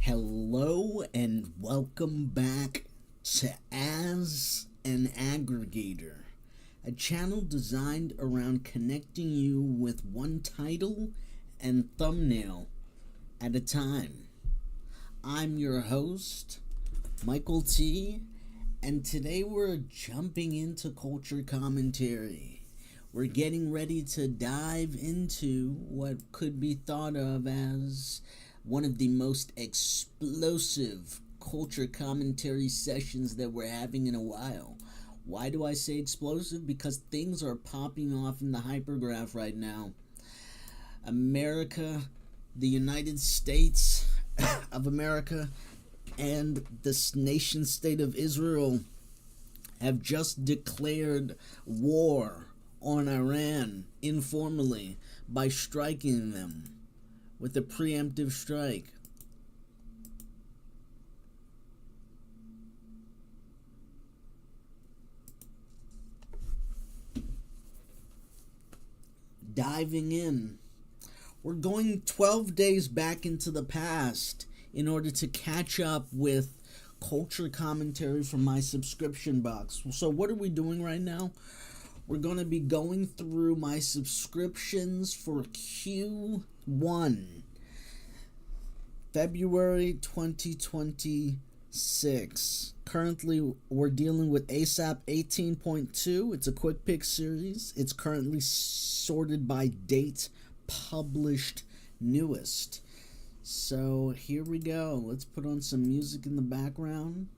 Hello and welcome back to As an Aggregator, a channel designed around connecting you with one title and thumbnail at a time. I'm your host, Michael T, and today we're jumping into culture commentary. We're getting ready to dive into what could be thought of as one of the most explosive culture commentary sessions that we're having in a while. Why do I say explosive? Because things are popping off in the hypergraph right now. America, the United States of America, and the nation state of Israel have just declared war on Iran informally by striking them with a preemptive strike. Diving in, we're going 12 days back into the past in order to catch up with culture commentary from my subscription box. So what are we doing right now? We're going to be going through my subscriptions for Q1, February 2026. Currently, we're dealing with ASAP 18.2. It's a quick pick series. It's currently sorted by date published newest. So here we go. Let's put on some music in the background.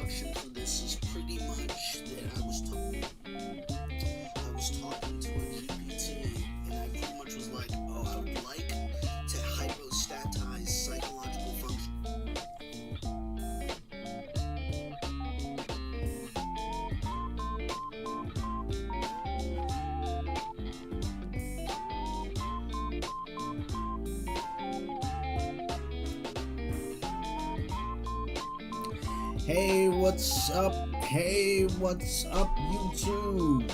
introduction for this is pretty much that I was talking to a GPT, and I pretty much was like, oh, I would like to hypostatize psychological function. Hey, what's up? Hey, what's up, YouTube?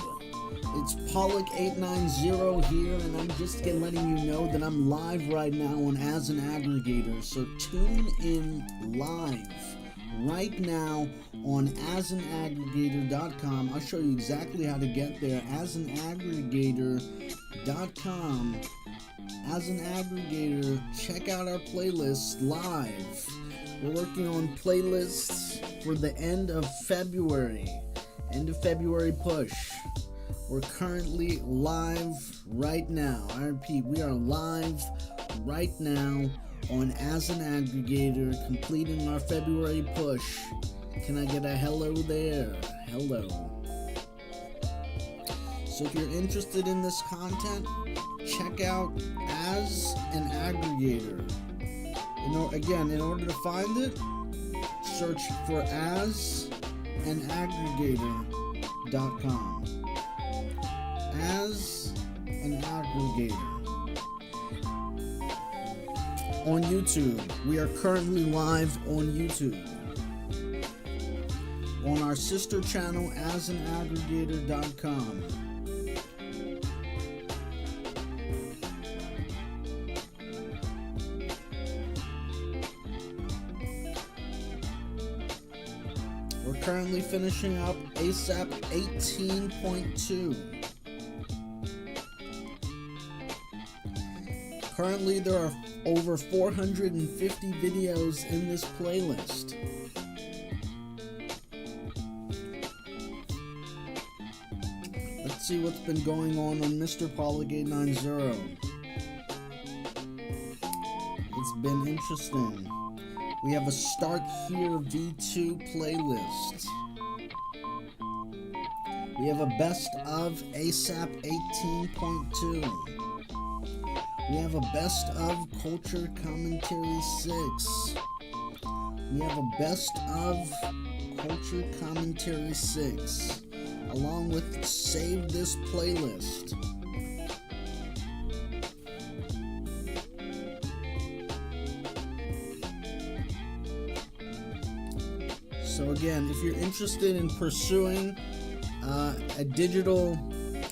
It's Pollock890 here, and I'm just letting you know that I'm live right now on As an Aggregator. So tune in live right now on asanaggregator.com. I'll show you exactly how to get there. asanaggregator.com. As an aggregator, check out our playlist live. We're working on playlists for the end of February push. We're currently live right now. I repeat, we are live right now on As an Aggregator, completing our February push. Can I get a hello there? Hello. So if you're interested in this content, check out As an Aggregator. In order to find it, search for asanaggregator.com. As an Aggregator. On YouTube. We are currently live on YouTube. On our sister channel, asanaggregator.com. We're currently finishing up ASAP 18.2. Currently, there are over 450 videos in this playlist. Let's see what's been going on Mr. Pollock890. It's been interesting. We have a Start Here V2 playlist. We have a Best of ASAP 18.2. We have a Best of Culture Commentary 6. We have a Best of Culture Commentary 6, along with Save This Playlist. So again, if you're interested in pursuing a digital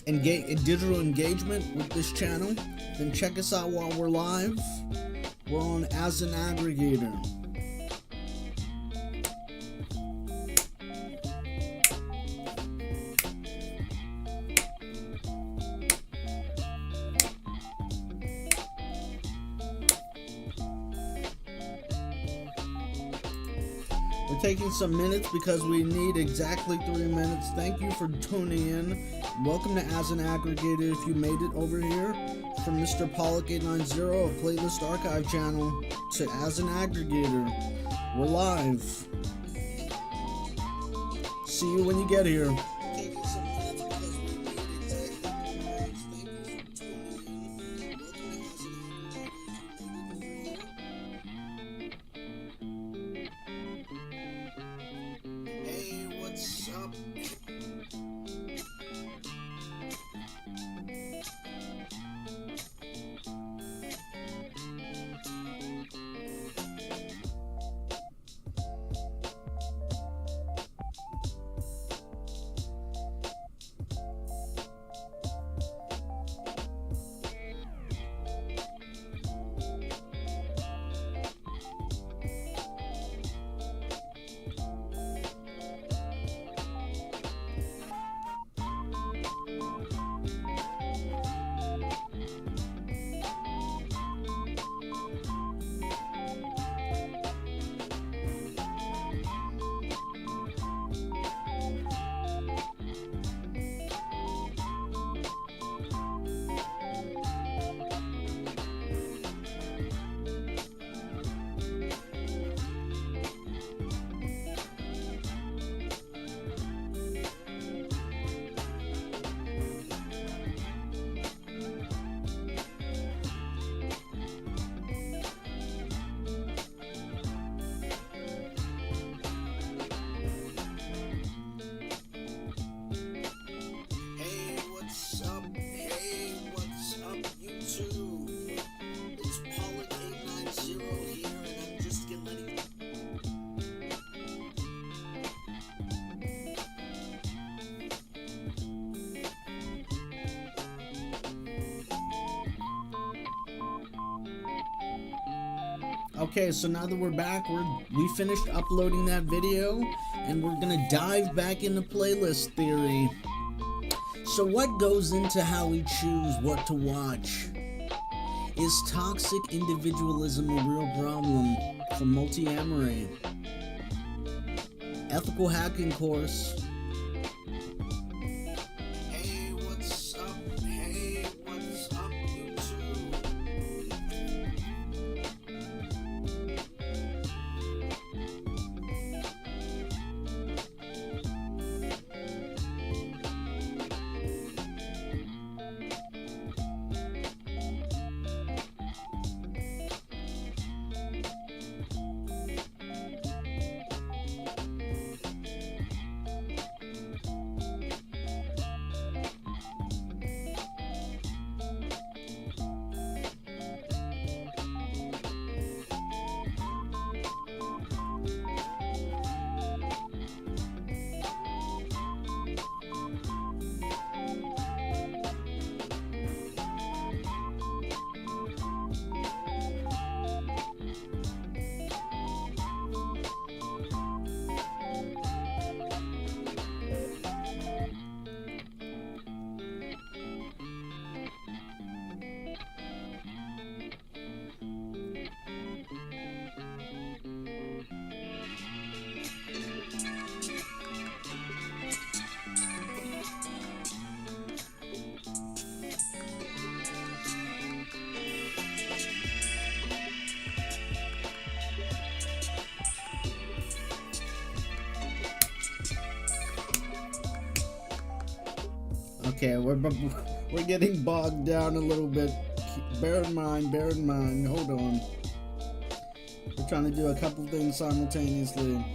engagement with this channel, then check us out while we're live. We're on As an Aggregator. We're taking some minutes because we need exactly 3 minutes. Thank you for tuning in. Welcome to As an Aggregator if you made it over here. From Mr. Pollock890, a playlist archive channel, to As an Aggregator. We're live. See you when you get here. Hey, what's up? Okay, so now that we're back, we finished uploading that video, and we're gonna dive back into playlist theory. So what goes into how we choose what to watch? Is toxic individualism a real problem for multi-amory? Ethical hacking course. Hey, what's up? Hey, what's up, YouTube? Okay, we're getting bogged down a little bit. Bear in mind, hold on. We're trying to do a couple things simultaneously.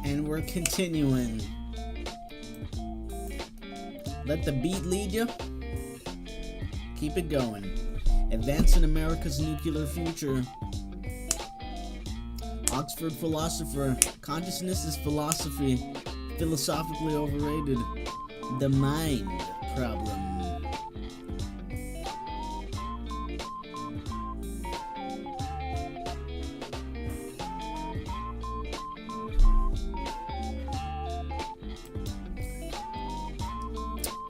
And we're continuing. Let the beat lead you. Keep it going. Advancing America's nuclear future. Oxford philosopher. Consciousness is philosophy. Philosophically overrated. The mind problem.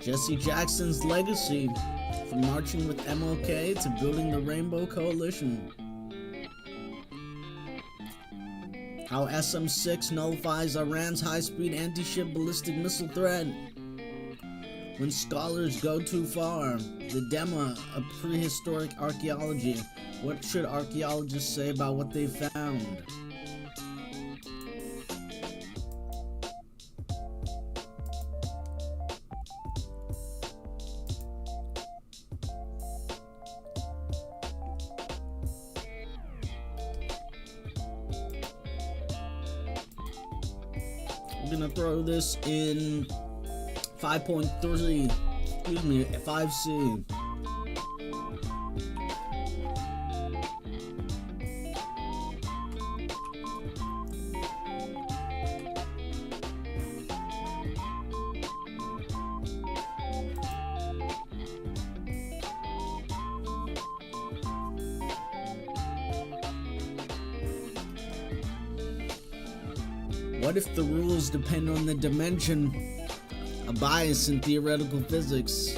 Jesse Jackson's legacy, from marching with MLK to building the Rainbow Coalition. How SM-6 nullifies Iran's high-speed anti-ship ballistic missile threat. When scholars go too far, the dilemma of prehistoric archaeology. What should archaeologists say about what they found? We're gonna throw this in 5.3, 5C. What if the rules depend on the dimension? A bias in theoretical physics.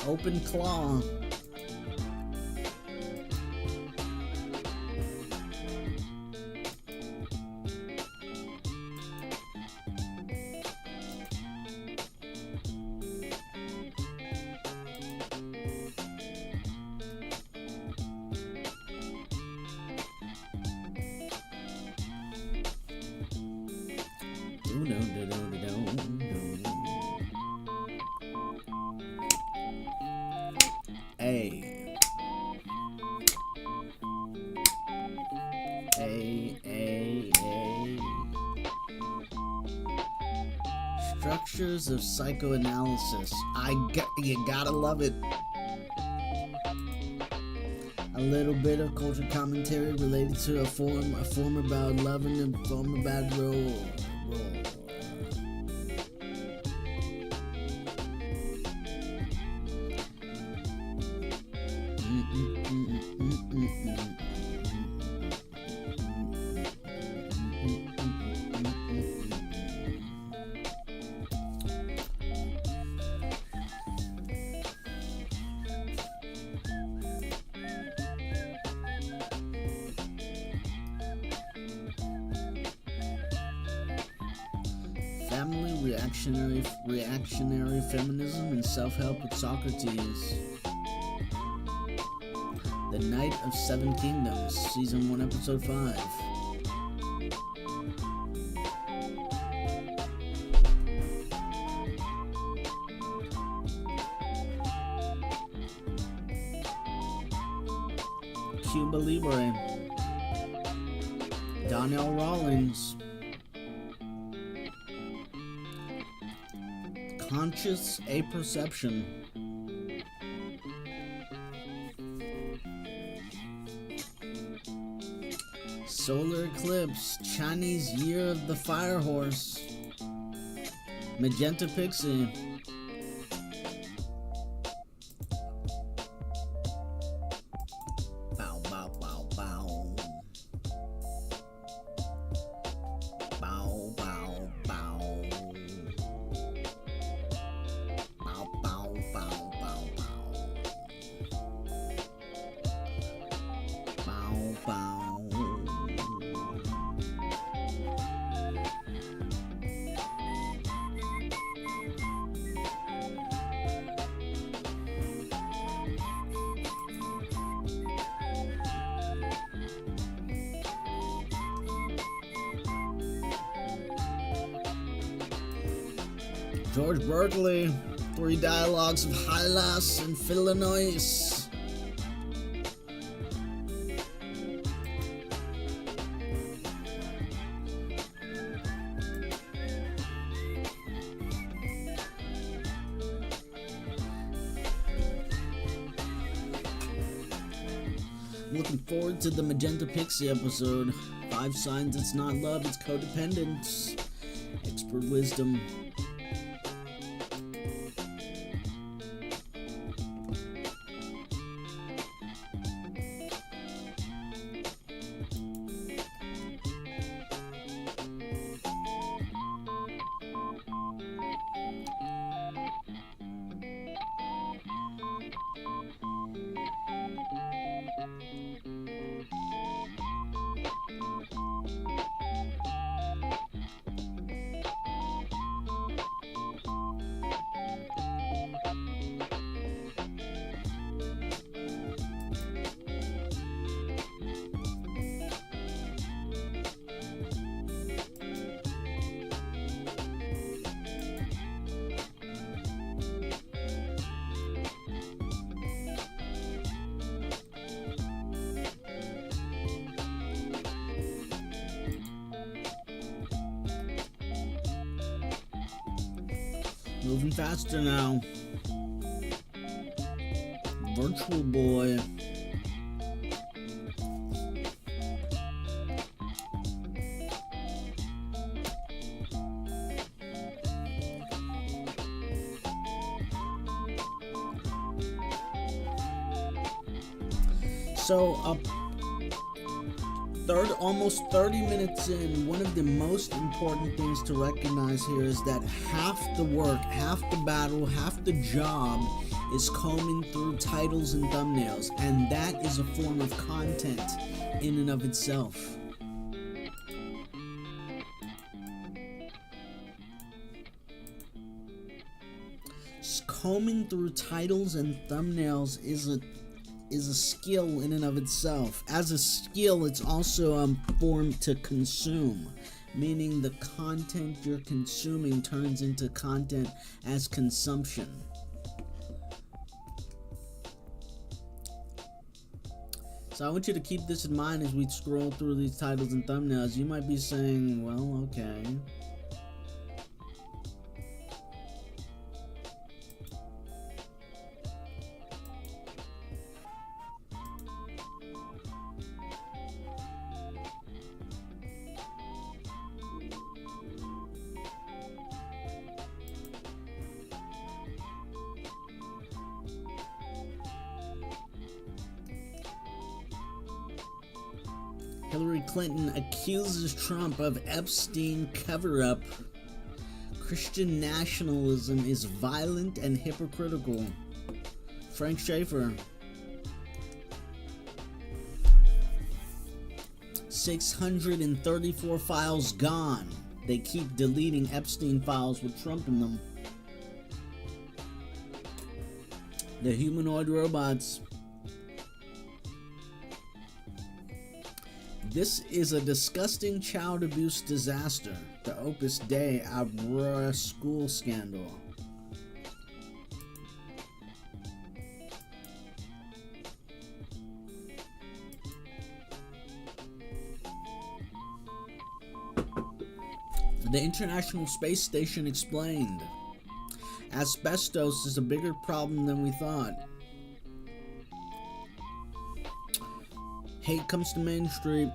Open claw. Structures of psychoanalysis. You gotta love it. A little bit of cultural commentary related to a form about love and a form about role. Family, reactionary feminism, and self-help with Socrates. The Night of Seven Kingdoms, Season 1, Episode 5. Cuba Libre. Donnell Rawlings. Conscious Apperception. Solar Eclipse, Chinese Year of the Fire Horse. Magenta Pixie. Bow, bow, bow, bow. Bow, bow, bow. Bow, bow, bow, bow, bow. Bow, bow. George Berkeley, 3 Dialogues of Hylas and Philonous. Looking forward to the Magenta Pixie episode. 5 signs it's not love, it's codependence. Expert wisdom. Moving faster now. Virtual Boy. So, almost 30 minutes in, one of the most important things to recognize here is that half the work, half the battle, half the job is combing through titles and thumbnails, and that is a form of content in and of itself. Combing through titles and thumbnails is a skill in and of itself. As a skill, it's also a form to consume, meaning the content you're consuming turns into content as consumption. So I want you to keep this in mind as we scroll through these titles and thumbnails. You might be saying, well, okay. Hillary Clinton accuses Trump of Epstein cover-up. Christian nationalism is violent and hypocritical. Frank Schaeffer. 634 files gone. They keep deleting Epstein files with Trump in them. The humanoid robots. This is a disgusting child abuse disaster. The Opus Dei Aurora school scandal. The International Space Station explained. Asbestos is a bigger problem than we thought. Hate comes to Main Street.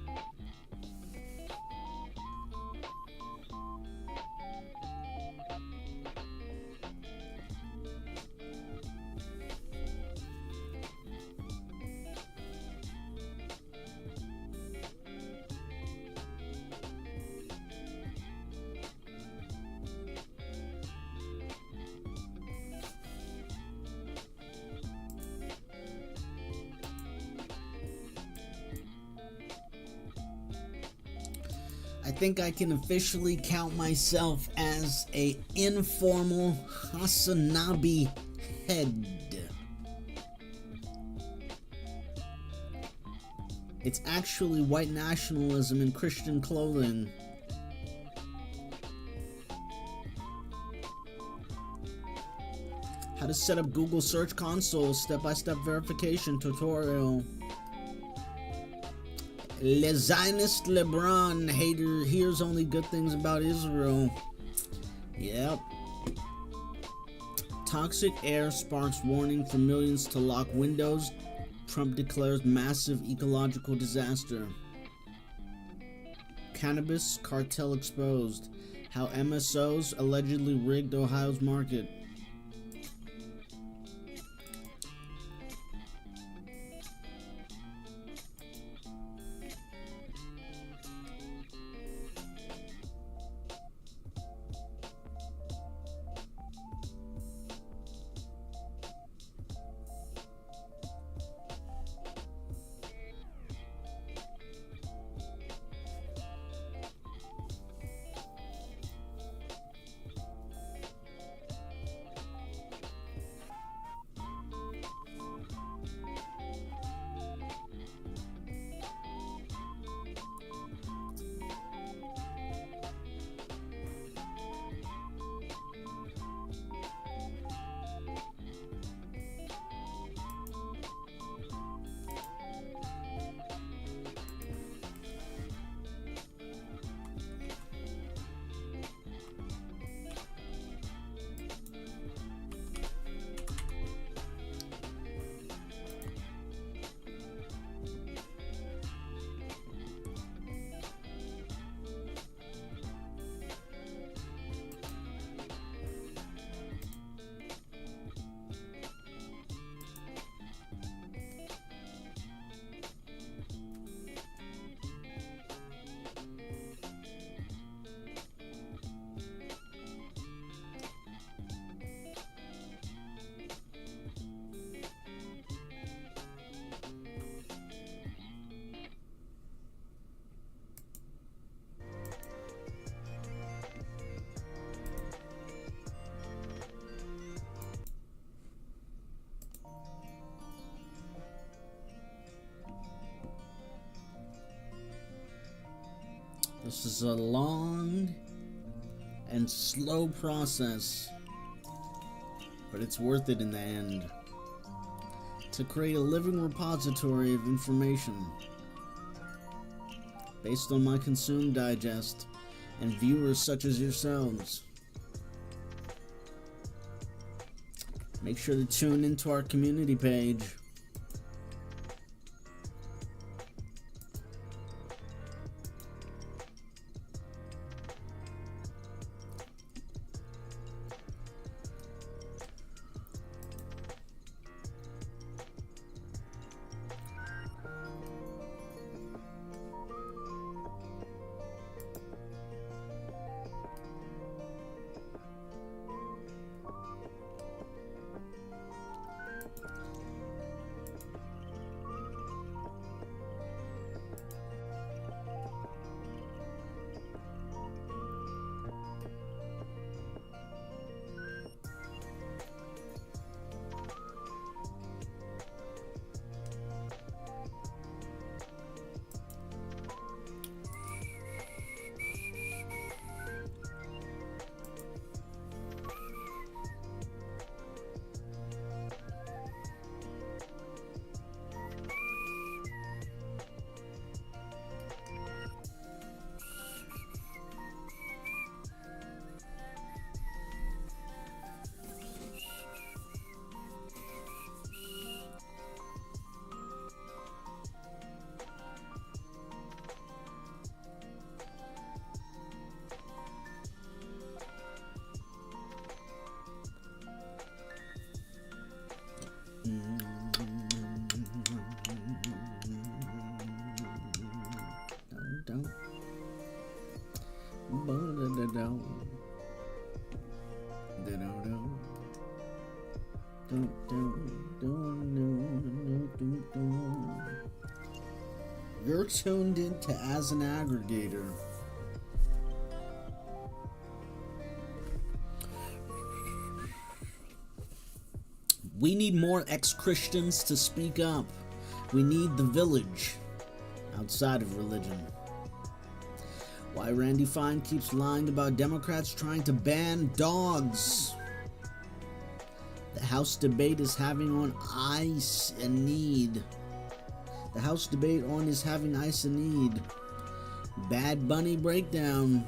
I think I can officially count myself as a informal Hasanabi head. It's actually white nationalism in Christian clothing. How to set up Google Search Console, step-by-step verification tutorial. Le Zionist LeBron hater hears only good things about Israel. Yep. Toxic air sparks warning for millions to lock windows. Trump declares massive ecological disaster. Cannabis cartel exposed. How MSOs allegedly rigged Ohio's market. This is a long and slow process, but it's worth it in the end, to create a living repository of information based on my Consume Digest and viewers such as yourselves. Make sure to tune into our community page. You're tuned into As an Aggregator. We need more ex-Christians to speak up. We need the village outside of religion. Why Randy Fine keeps lying about Democrats trying to ban dogs. The House debate is having on ICE and need. The House debate on is having ICE and need. Bad Bunny breakdown.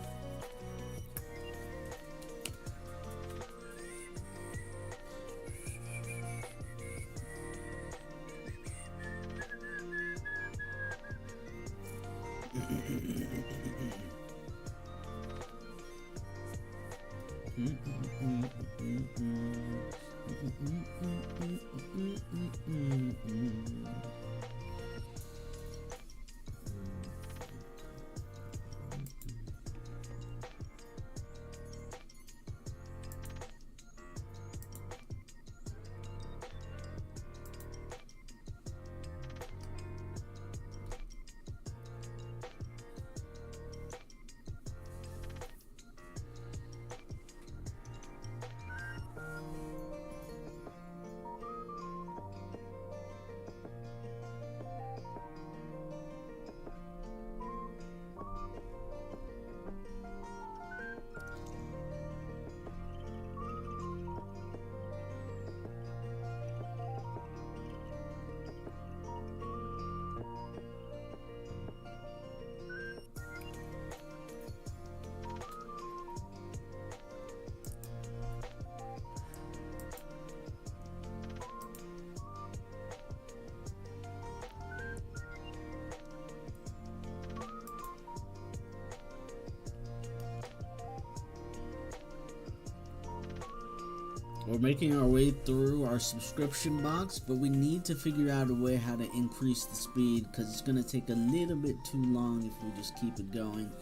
We're making our way through our subscription box, but we need to figure out a way how to increase the speed, because it's going to take a little bit too long if we just keep it going.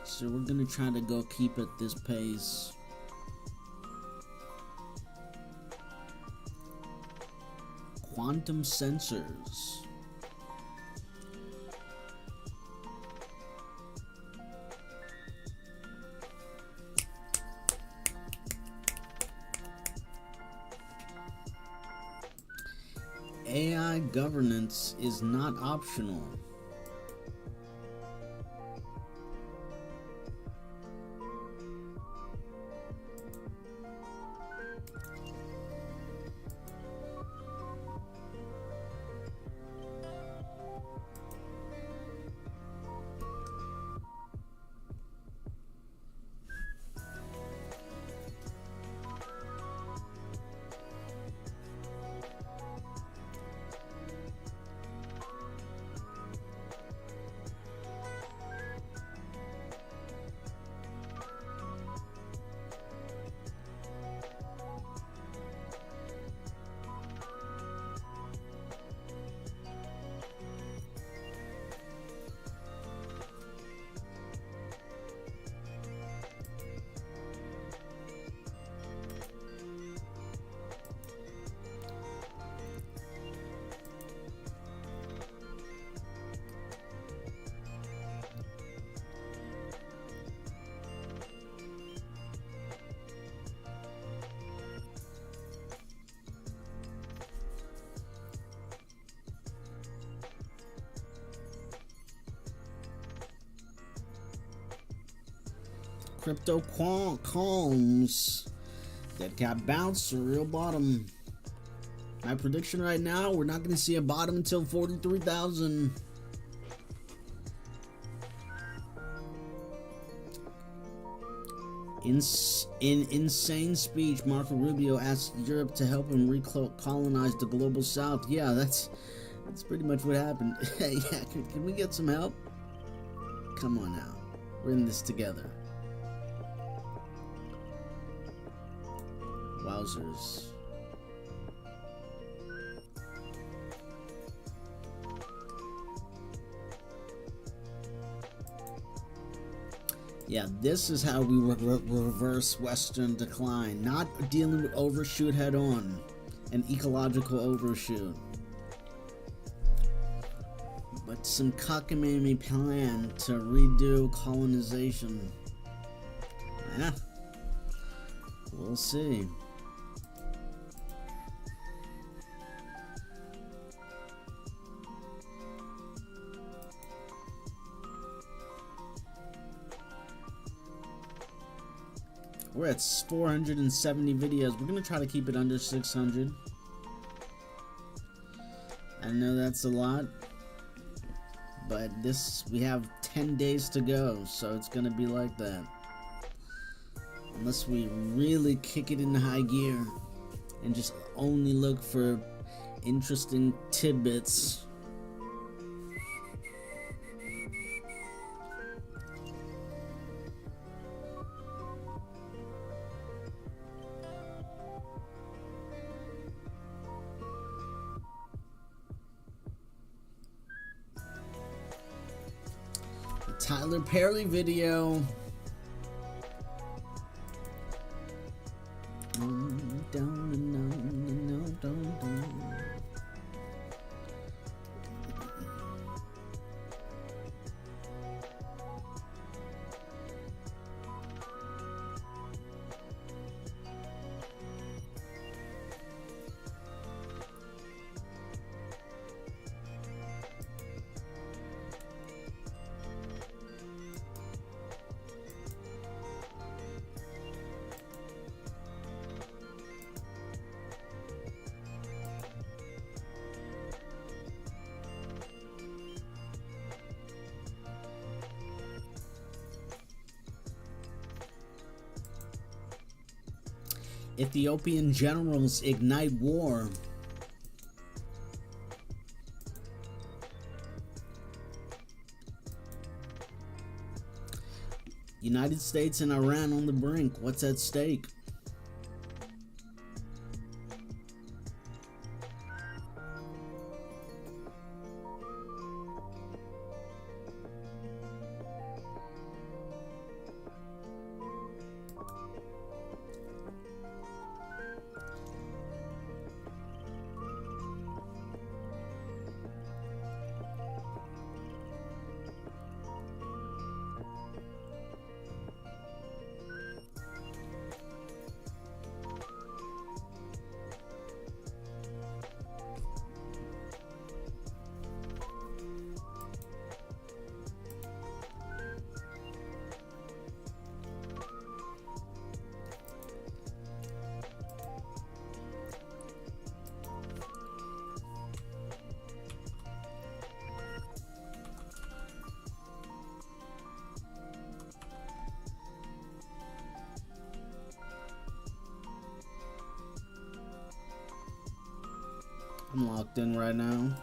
So we're going to try to go keep at this pace. Quantum sensors. AI governance is not optional. crypto calms. Dead cat bounce, a real bottom. My prediction right now, we're not going to see a bottom until 43,000. In insane speech, Marco Rubio asked Europe to help him recolonize the global south. Yeah, that's pretty much what happened. Yeah, can we get some help? Come on now. We're in this together. Wowzers. Yeah, this is how we reverse Western decline. Not dealing with overshoot head on. An ecological overshoot. But some cockamamie plan to redo colonization. Yeah. We'll see. We're at 470 videos. We're going to try to keep it under 600. I know that's a lot. But we have 10 days to go. So it's going to be like that. Unless we really kick it into high gear. And just only look for interesting tidbits. Tyler Perry video. Ethiopian generals ignite war. United States and Iran on the brink. What's at stake? I'm locked in right now.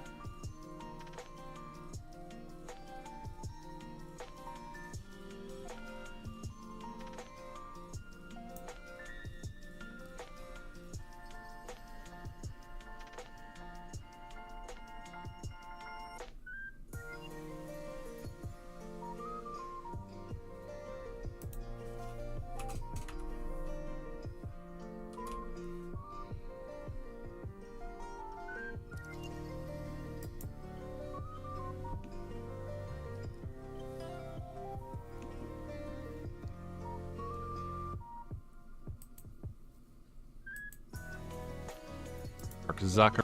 Zucker.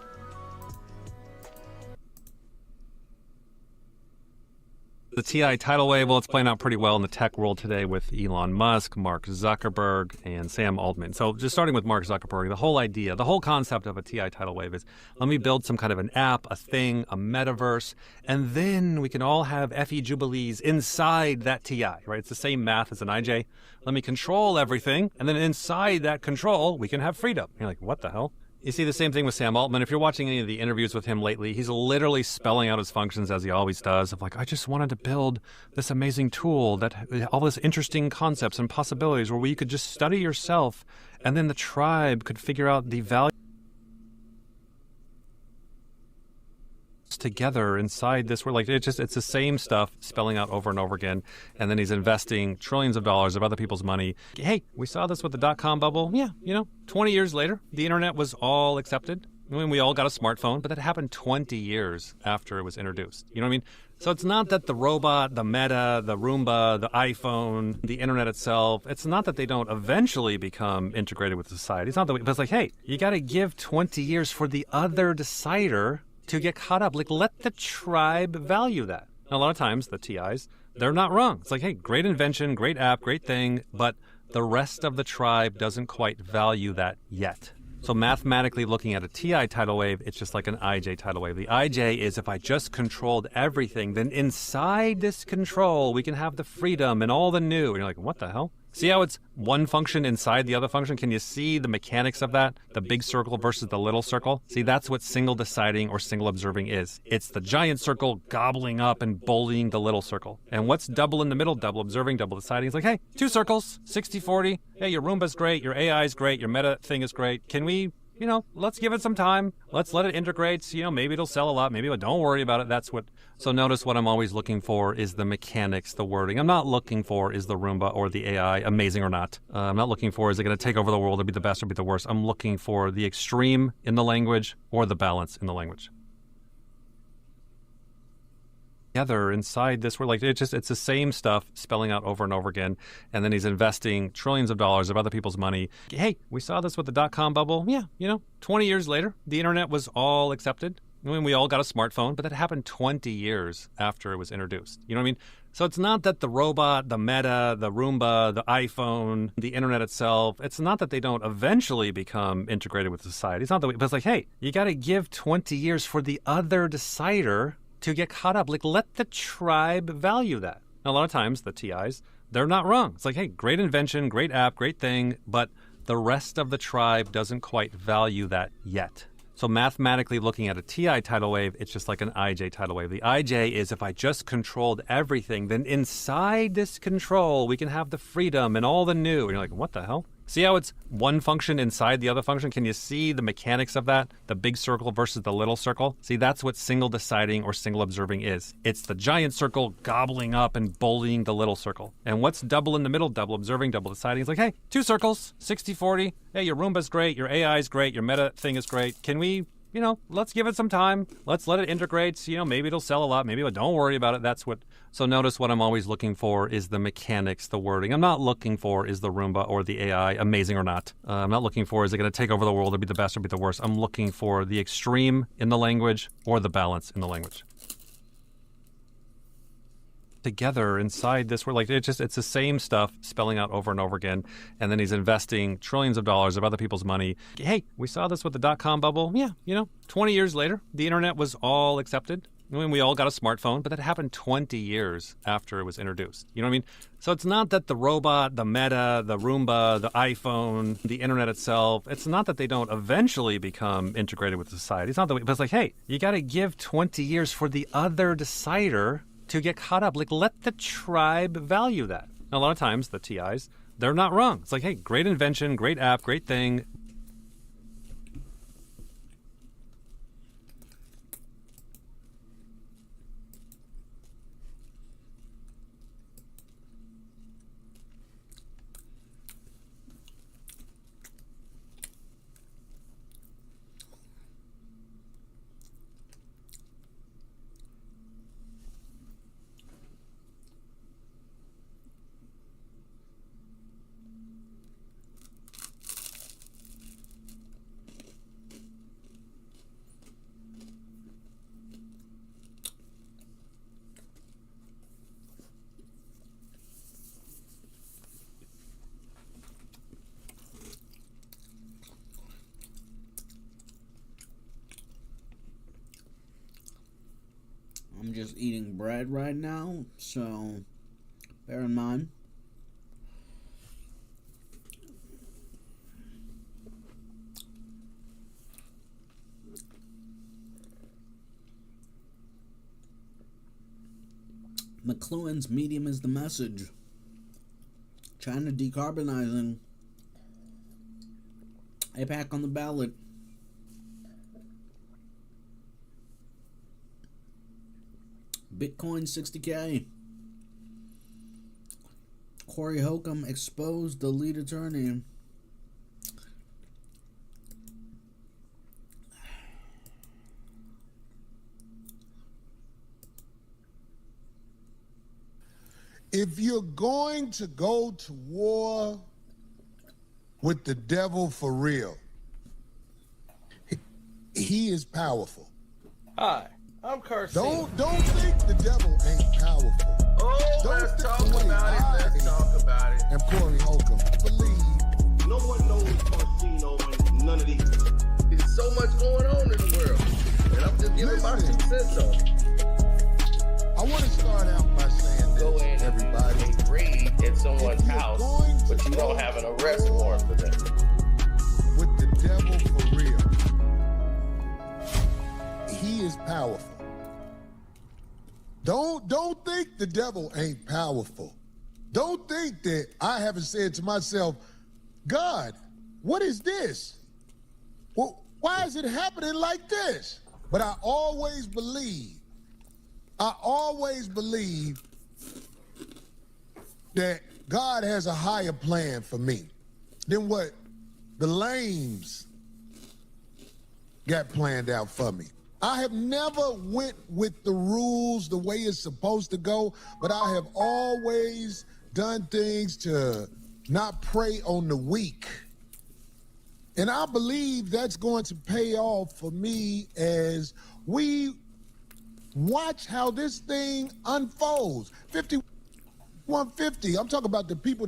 The TI tidal wave, well, it's playing out pretty well in the tech world today with Elon Musk, Mark Zuckerberg, and Sam Altman. So just starting with Mark Zuckerberg, the whole idea, the whole concept of a TI tidal wave is let me build some kind of an app, a thing, a metaverse, and then we can all have FE Jubilees inside that TI, right? It's the same math as an IJ. Let me control everything, and then inside that control, we can have freedom. You're like, what the hell? You see the same thing with Sam Altman. If you're watching any of the interviews with him lately, he's literally spelling out his functions as he always does of like, I just wanted to build this amazing tool that all this interesting concepts and possibilities where you could just study yourself and then the tribe could figure out the value together inside this. We're like, it's the same stuff spelling out over and over again. And then he's investing trillions of dollars of other people's money. Hey, we saw this with the dot-com bubble. Yeah, 20 years later, the internet was all accepted. I mean, we all got a smartphone, but that happened 20 years after it was introduced. You know what I mean? So it's not that the robot, the Meta, the Roomba, the iPhone, the internet itself, it's not that they don't eventually become integrated with society. It's not that, but it's like, hey, you got to give 20 years for the other decider to get caught up. Like, let the tribe value that. And a lot of times, the TIs, they're not wrong. It's like, hey, great invention, great app, great thing, but the rest of the tribe doesn't quite value that yet. So mathematically looking at a TI tidal wave, it's just like an IJ tidal wave. The IJ is if I just controlled everything, then inside this control, we can have the freedom and all the new. And you're like, what the hell? See how it's one function inside the other function? Can you see the mechanics of that? The big circle versus the little circle? See, that's what single deciding or single observing is. It's the giant circle gobbling up and bullying the little circle. And what's double in the middle? Double observing, double deciding. It's like, hey, two circles, 60-40. Hey, your Roomba's great, your AI is great, your Meta thing is great. Can we, let's give it some time. Let's let it integrate. Maybe it'll sell a lot. Maybe don't worry about it. That's what. So notice what I'm always looking for is the mechanics, the wording. I'm not looking for is the Roomba or the AI amazing or not. I'm not looking for is it going to take over the world or be the best or be the worst. I'm looking for the extreme in the language or the balance in the language. Together inside this, we're like, it's the same stuff spelling out over and over again. And then he's investing trillions of dollars of other people's money. Hey, we saw this with the dot-com bubble. Yeah, 20 years later, the internet was all accepted. I mean, we all got a smartphone, but that happened 20 years after it was introduced. You know what I mean? So it's not that the robot, the Meta, the Roomba, the iPhone, the internet itself, it's not that they don't eventually become integrated with society. It's not that, but it's like, hey, you got to give 20 years for the other decider to get caught up. Like, let the tribe value that. And a lot of times, the TIs, they're not wrong. It's like, hey, great invention, great app, great thing, but the rest of the tribe doesn't quite value that yet. So mathematically looking at a TI tidal wave, it's just like an IJ tidal wave. The IJ is if I just controlled everything, then inside this control, we can have the freedom and all the new. And you're like, what the hell? See how it's one function inside the other function? Can you see the mechanics of that? The big circle versus the little circle? See, that's what single deciding or single observing is. It's the giant circle gobbling up and bullying the little circle. And what's double in the middle? Double observing, double deciding. It's like, hey, two circles, 60-40. Hey, your Roomba's great, your AI is great, your Meta thing is great. Can we, let's give it some time. Let's let it integrate. Maybe it'll sell a lot. Maybe don't worry about it. That's what. So notice what I'm always looking for is the mechanics, the wording. I'm not looking for is the Roomba or the AI amazing or not. I'm not looking for is it going to take over the world or be the best or be the worst. I'm looking for the extreme in the language or the balance in the language. Together inside this, we're like, it's the same stuff spelling out over and over again. And then he's investing trillions of dollars of other people's money. Hey, we saw this with the dot-com bubble. Yeah, 20 years later, the internet was all accepted. I mean, we all got a smartphone, but that happened 20 years after it was introduced. You know what I mean? So it's not that the robot, the Meta, the Roomba, the iPhone, the internet itself, it's not that they don't eventually become integrated with society. It's not that, but it's like, hey, you got to give 20 years for the other decider to get caught up. Like, let the tribe value that. And a lot of times, the TIs, they're not wrong. It's like, hey, great invention, great app, great thing. I'm just eating bread right now, so bear in mind. McLuhan's medium is the message. China decarbonizing. APAC on the ballot. Bitcoin 60K. Corey Holcomb exposed the lead attorney. If you're going to go to war with the devil for real, he is powerful. Hi, I'm Carson. Don't think the devil ain't powerful. Oh, Don't let's think talk the way about it. I Let's talk about it. And Corey Holcomb believe. No one knows Orsino and none of these. There's so much going on in the world, and I'm just giving my 2 cents on it. I want to start out by saying this, Go in everybody. and raid at someone's If you're house, going to but you don't go have an arrest warrant for that. with the devil for real, he is powerful. Don't think the devil ain't powerful. Don't think that I haven't said to myself, God, what is this? Well, why is it happening like this? But I always believe that God has a higher plan for me than what the lames got planned out for me. I have never went with the rules the way it's supposed to go, but I have always done things to not prey on the weak. And I believe that's going to pay off for me as we watch how this thing unfolds. 5150, I'm talking about the people.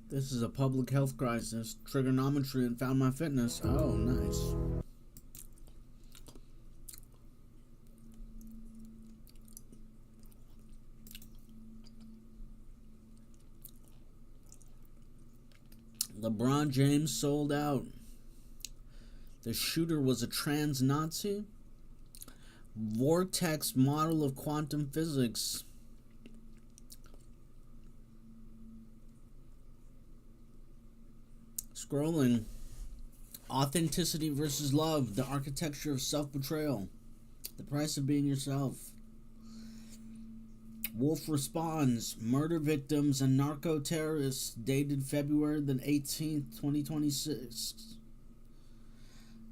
This is a public health crisis. Trigonometry and Found My Fitness. Oh, nice. LeBron James sold out. The shooter was a trans Nazi. Vortex model of quantum physics. Scrolling. Authenticity versus love. The architecture of self-betrayal. The price of being yourself. Wolf responds. Murder victims and narco-terrorists. Dated February the 18th, 2026.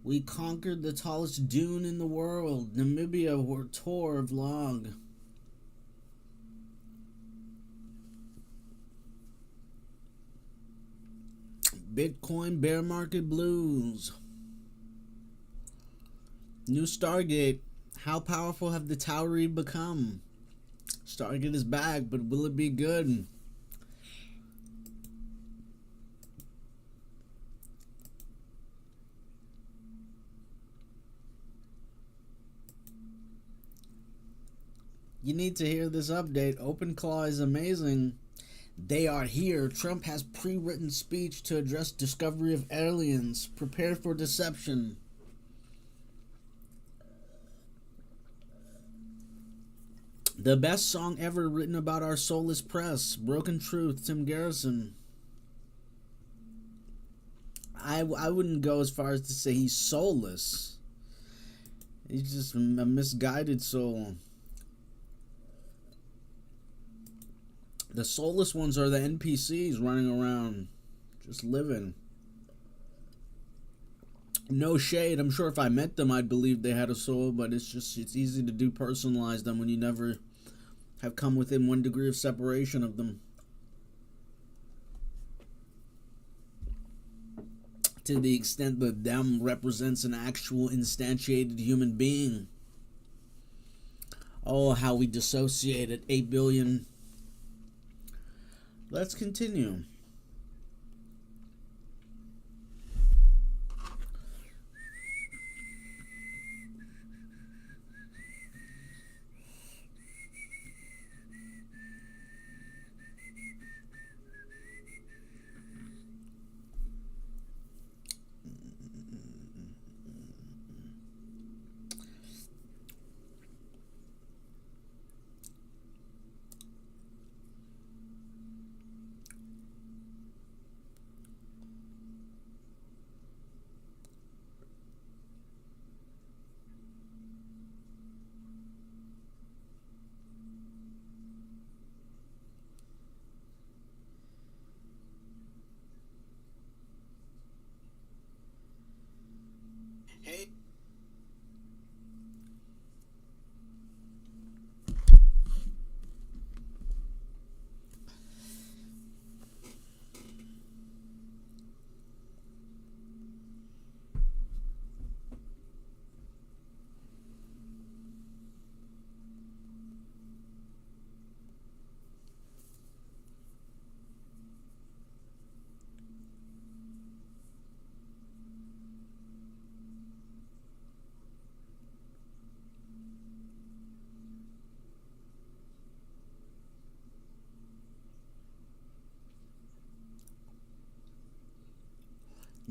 We conquered the tallest dune in the world. Namibia tour vlog. Bitcoin bear market blues. New Stargate. How powerful have the Tauri become? Stargate is back, but will it be good? You need to hear this update. OpenClaw is amazing. They are here. Trump has pre-written speech to address discovery of aliens. Prepare for deception. The best song ever written about our soulless press. Broken Truth, Tim Garrison. I wouldn't go as far as to say he's soulless. He's just a misguided soul. The soulless ones are the NPCs running around, just living. No shade. I'm sure if I met them, I'd believe they had a soul, but it's easy to do personalize them when you never have come within 1 degree of separation of them. To the extent that them represents an actual instantiated human being. Oh, how we dissociate at 8 billion. Let's continue.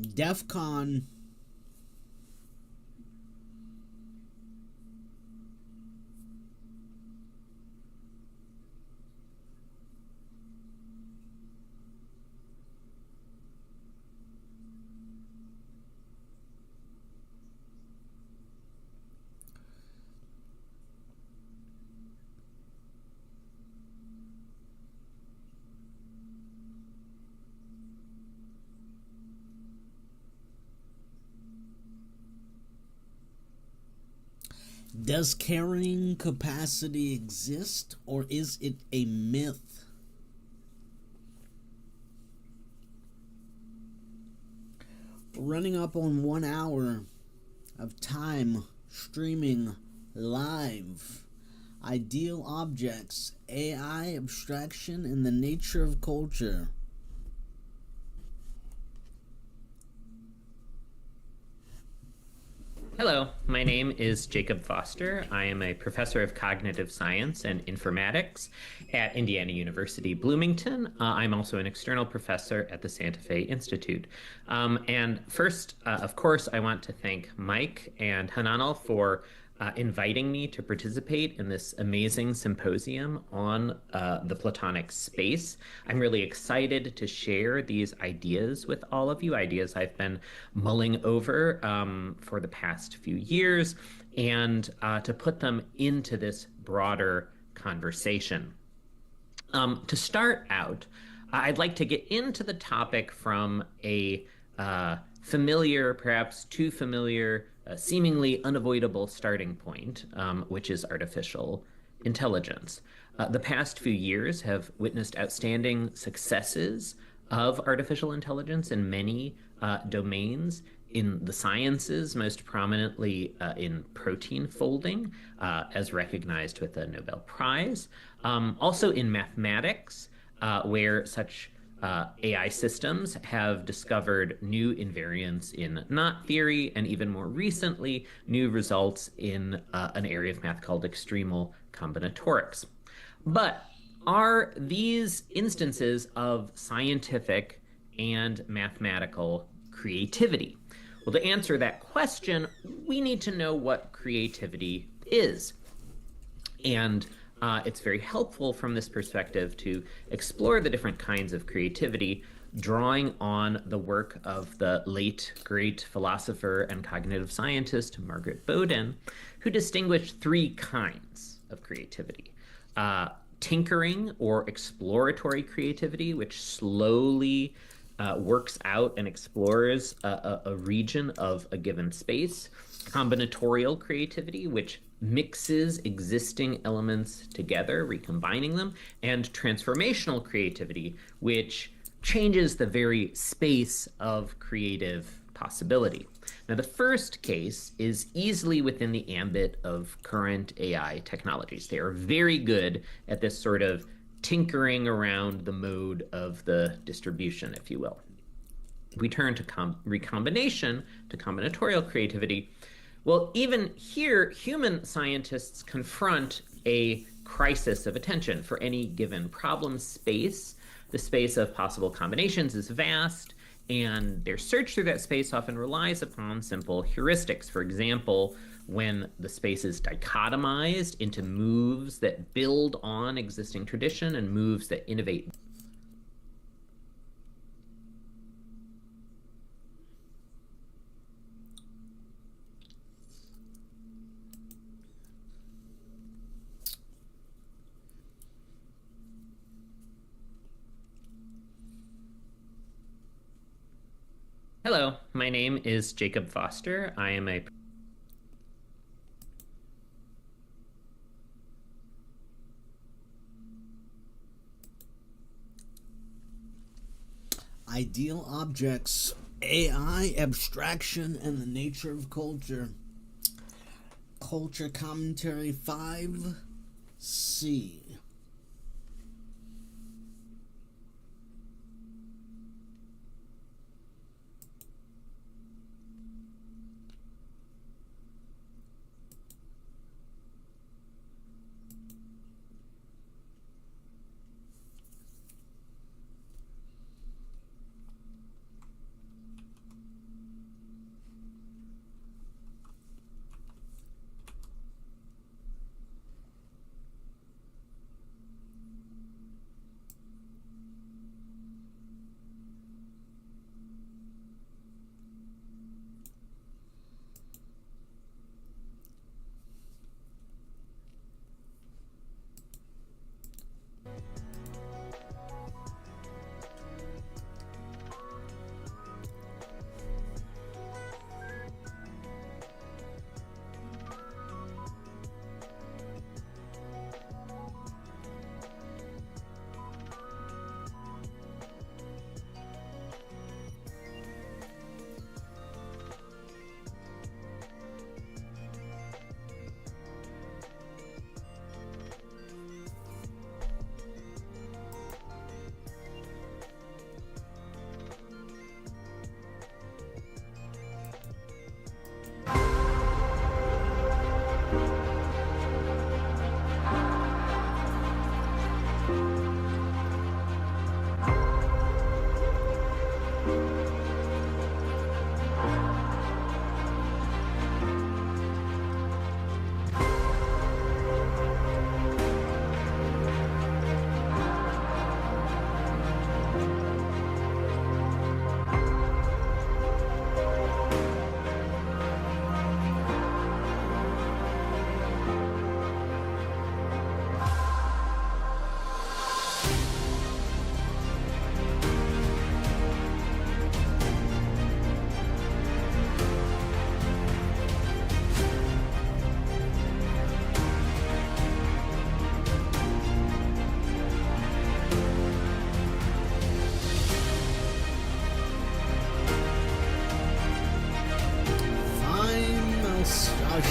DEF CON. Does carrying capacity exist, or is it a myth? Running up on 1 hour of time streaming live. Ideal objects, AI abstraction, and the nature of culture. Hello, my name is Jacob Foster. I am a professor of cognitive science and informatics at Indiana University Bloomington. I'm also an external professor at the Santa Fe Institute. And first, of course, I want to thank Mike and Hananel for inviting me to participate in this amazing symposium on the Platonic space. I'm really excited to share these ideas with all of you, ideas I've been mulling over for the past few years, and to put them into this broader conversation. To start out, I'd like to get into the topic from a familiar, perhaps too familiar, seemingly unavoidable starting point, which is artificial intelligence. The past few years have witnessed outstanding successes of artificial intelligence in many domains. In the sciences, most prominently in protein folding, as recognized with the Nobel Prize. Also in mathematics, where such AI systems have discovered new invariants in knot theory, and even more recently, new results in an area of math called extremal combinatorics. But are these instances of scientific and mathematical creativity? Well, to answer that question, we need to know what creativity is. And it's very helpful from this perspective to explore the different kinds of creativity, drawing on the work of the late great philosopher and cognitive scientist Margaret Bowden, who distinguished three kinds of creativity. Tinkering or exploratory creativity, which slowly works out and explores a region of a given space. Combinatorial creativity, which mixes existing elements together, recombining them, and transformational creativity, which changes the very space of creative possibility. Now, the first case is easily within the ambit of current AI technologies. They are very good at this sort of tinkering around the mode of the distribution, if you will. If we turn to recombination, to combinatorial creativity, well, even here, human scientists confront a crisis of attention for any given problem space. The space of possible combinations is vast, and their search through that space often relies upon simple heuristics. For example, when the space is dichotomized into moves that build on existing tradition and moves that innovate. Hello, my name is Jacob Foster. I am a Ideal objects, AI abstraction, and the nature of culture. Culture Commentary 5C.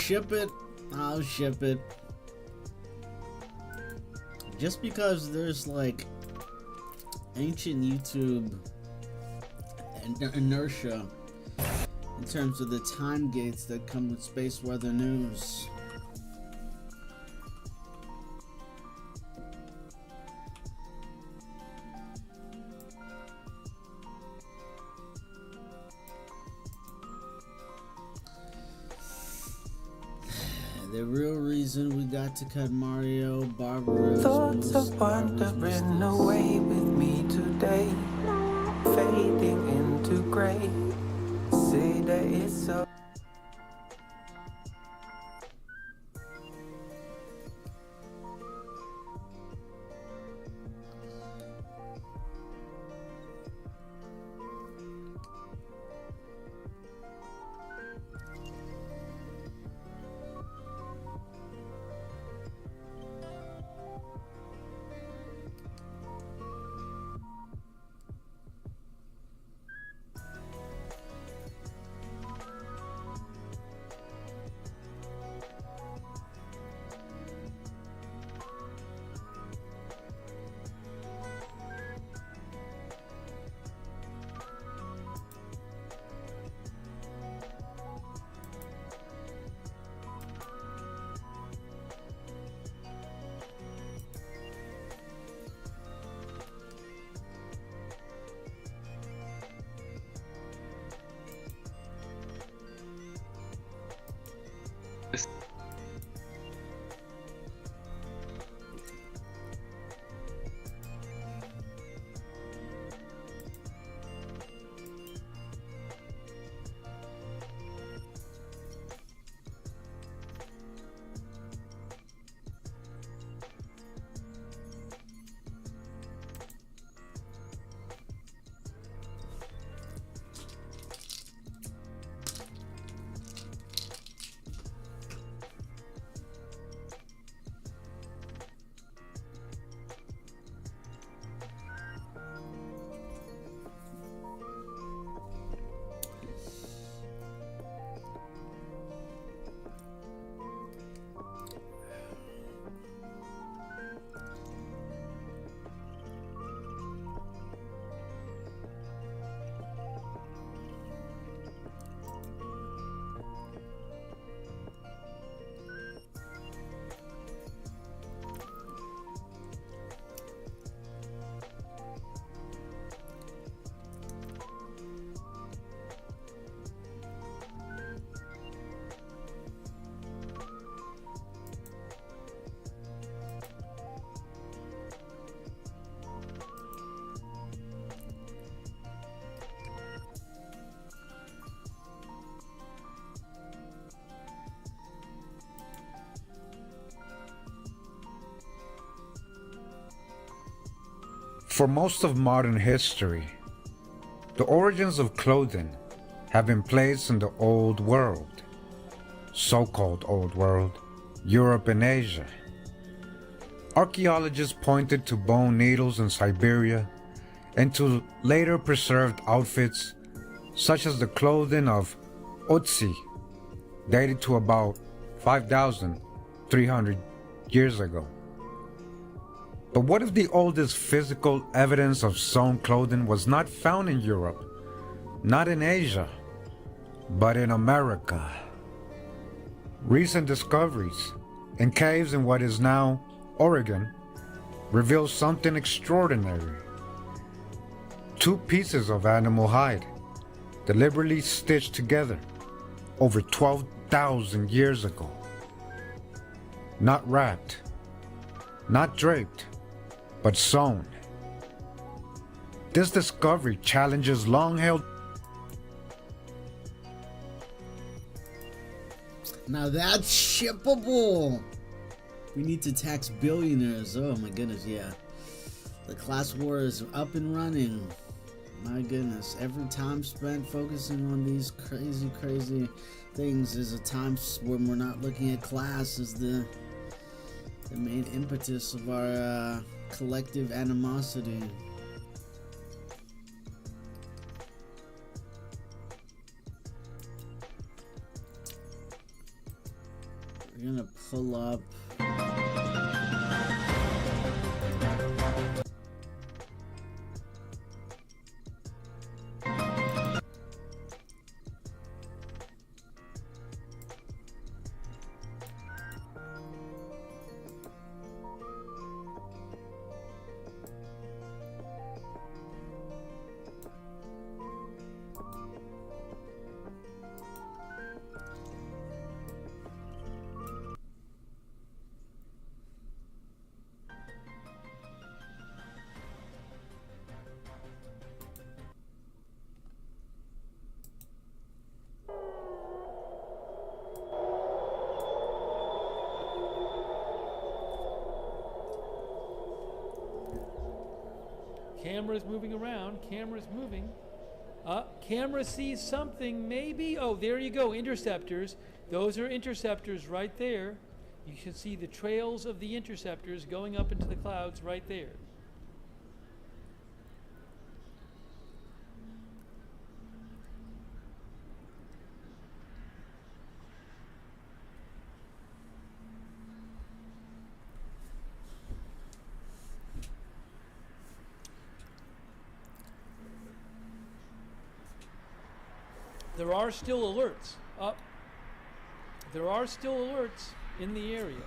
ship it. I'll ship it. Just because there's like ancient YouTube inertia in terms of the time gates that come with space weather news. The real reason we got to cut Mario Barbaros. Thoughts of wandering away with me today, fading into gray. Say that it's so. For most of modern history, the origins of clothing have been placed in the Old World, so-called Old World, Europe and Asia. Archaeologists pointed to bone needles in Siberia and to later preserved outfits such as the clothing of Otzi, dated to about 5,300 years ago. But what if the oldest physical evidence of sewn clothing was not found in Europe, not in Asia, but in America? Recent discoveries in caves in what is now Oregon reveal something extraordinary. 2 pieces of animal hide, deliberately stitched together over 12,000 years ago. Not wrapped, not draped, but sewn. This discovery challenges long-held. Now that's shippable. We need to tax billionaires. Oh my goodness, yeah. The class war is up and running. My goodness, every time spent focusing on these crazy things is a time when we're not looking at class as the main impetus of our collective animosity. pull up. Camera's moving around. Camera's moving. Camera sees something, maybe. Oh, there you go. Interceptors. Those are interceptors right there. You can see the trails of the interceptors going up into the clouds right there. There are still alerts. There are still alerts in the area.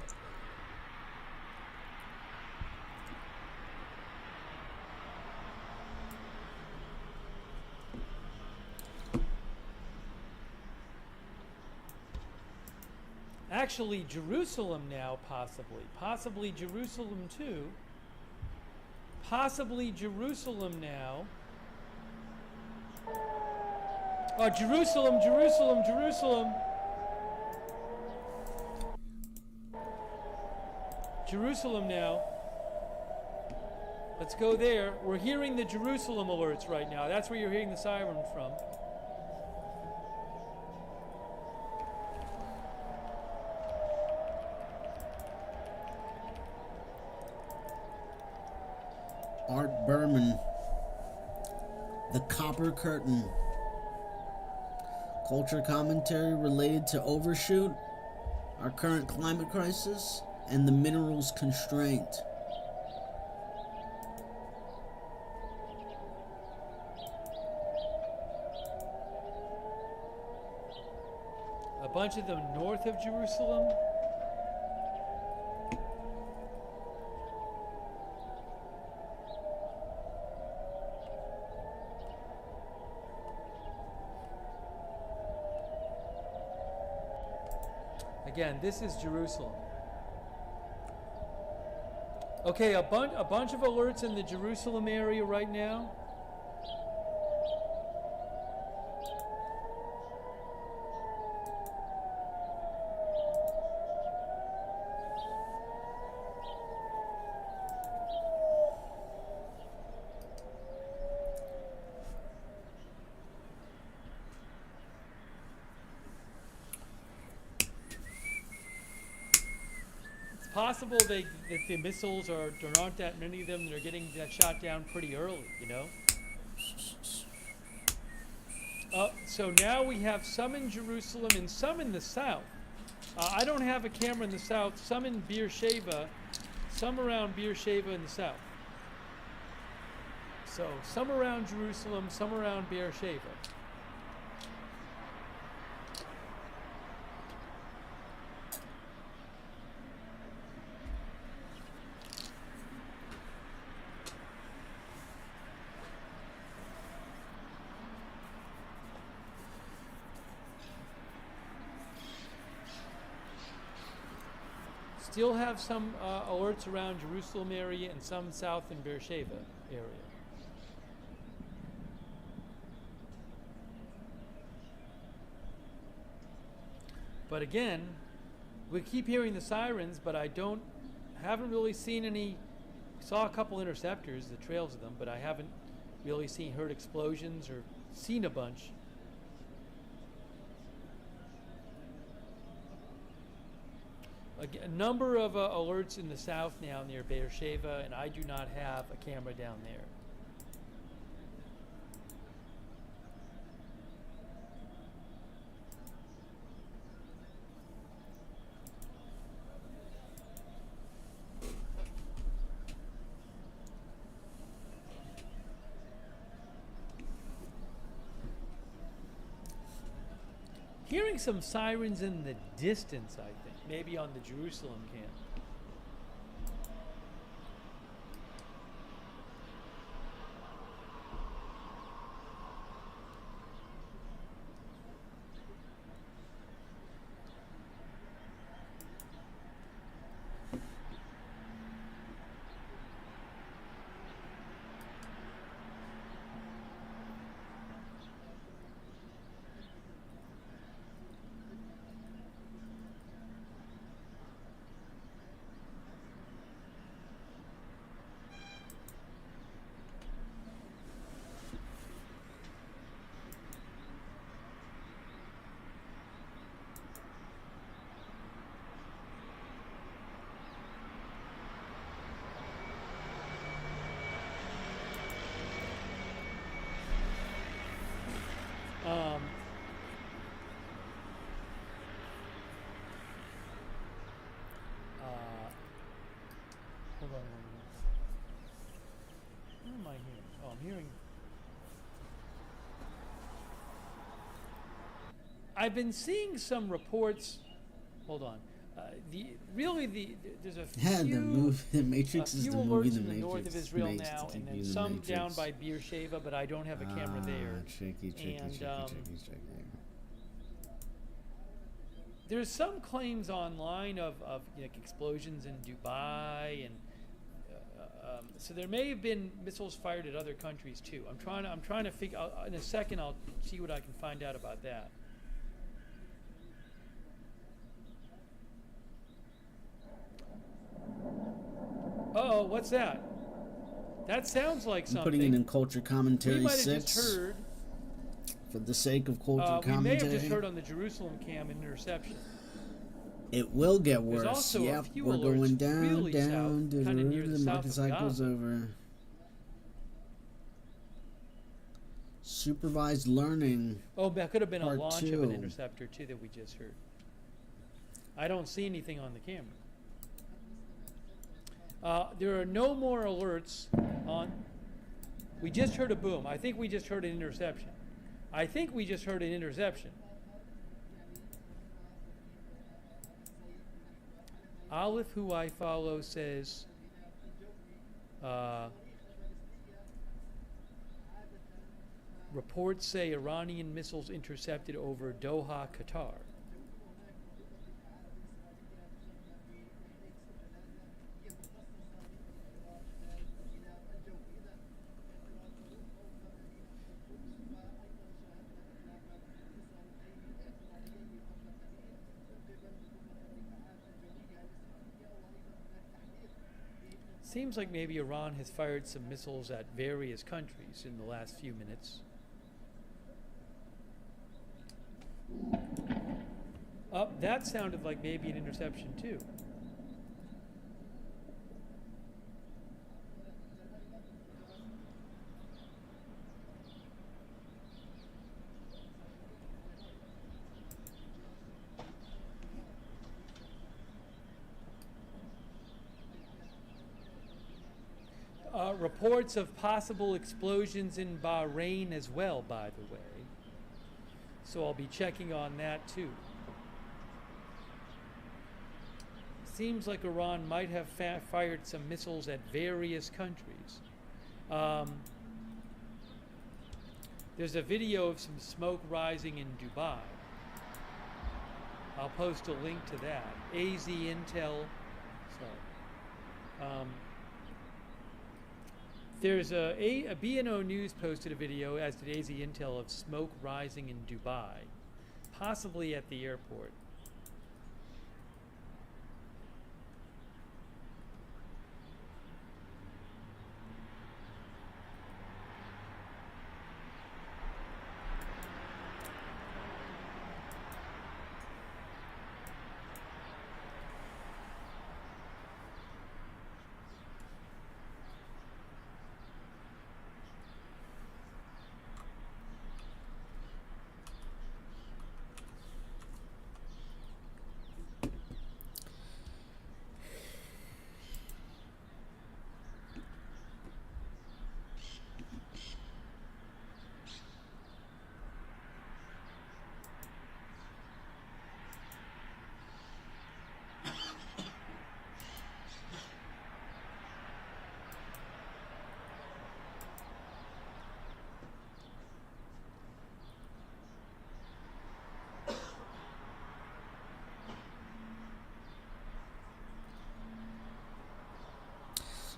Actually, Jerusalem now, possibly Jerusalem too. Possibly Jerusalem now. Jerusalem. Jerusalem now. Let's go there. We're hearing the Jerusalem alerts right now. That's where you're hearing the siren from. Art Berman, The Copper Curtain. Culture commentary related to overshoot, our current climate crisis, and the minerals constraint. A bunch of them north of Jerusalem. Again, this is Jerusalem. Okay, a bunch of alerts in the Jerusalem area right now. Possible that the missiles there aren't that many of them that are getting shot down pretty early, you know. So now we have some in Jerusalem and some in the south. I don't have a camera in the south. Some in Beersheba, some around Beersheba in the south. So some around Jerusalem, some around Beersheba. Still have some alerts around Jerusalem area and some south in Beersheba area. But again, we keep hearing the sirens, but haven't really seen any. Saw a couple interceptors, the trails of them, but I haven't really heard explosions or seen a bunch. A number of alerts in the south now near Beersheba, and I do not have a camera down there. hearing some sirens in the distance, I think. Maybe on the Jerusalem camp. Hold on a moment. What am I hearing? Oh, I'm hearing. I've been seeing some reports. Hold on. There's a few. The Matrix is the movie. The in the Matrix north of Israel makes now, to and be then the some Matrix. down by Beersheba, but I don't have a camera there. Tricky. There's some claims online of explosions in Dubai, and so there may have been missiles fired at other countries too. I'm trying to figure. In a second, I'll see what I can find out about that. Uh-oh, what's that? That sounds like something. I'm putting it in Culture Commentary we might have 6. just heard. For the sake of Culture Commentary. We may have just heard on the Jerusalem cam an interception. It will get worse. There's also a few we're alerts going down, really down. south, kinda near The the market south of cycle's Gaza. over. Supervised learning. Oh, that could have been a Part launch of an 2. interceptor too that we just heard. I don't see anything on the camera. There are no more alerts on. We just heard a boom. I think we just heard an interception. Olive, who I follow, says reports say Iranian missiles intercepted over Doha, Qatar. Seems like maybe Iran has fired some missiles at various countries in the last few minutes. That sounded like maybe an interception too. Reports of possible explosions in Bahrain as well, by the way. So I'll be checking on that too. Seems like Iran might have fired some missiles at various countries. There's a video of some smoke rising in Dubai. I'll post a link to that. AZ Intel. Sorry. There's a BNO News posted a video, as did AZ Intel, of smoke rising in Dubai, possibly at the airport.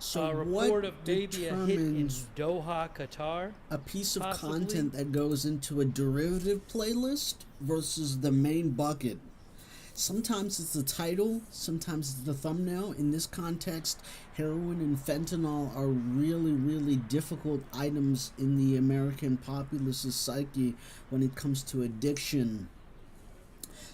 So a report what of maybe a hit in determines Doha, Qatar. a piece of possibly? content that goes into a derivative playlist versus the main bucket? Sometimes it's the title, sometimes it's the thumbnail. In this context, heroin and fentanyl are really, really difficult items in the American populace's psyche when it comes to addiction.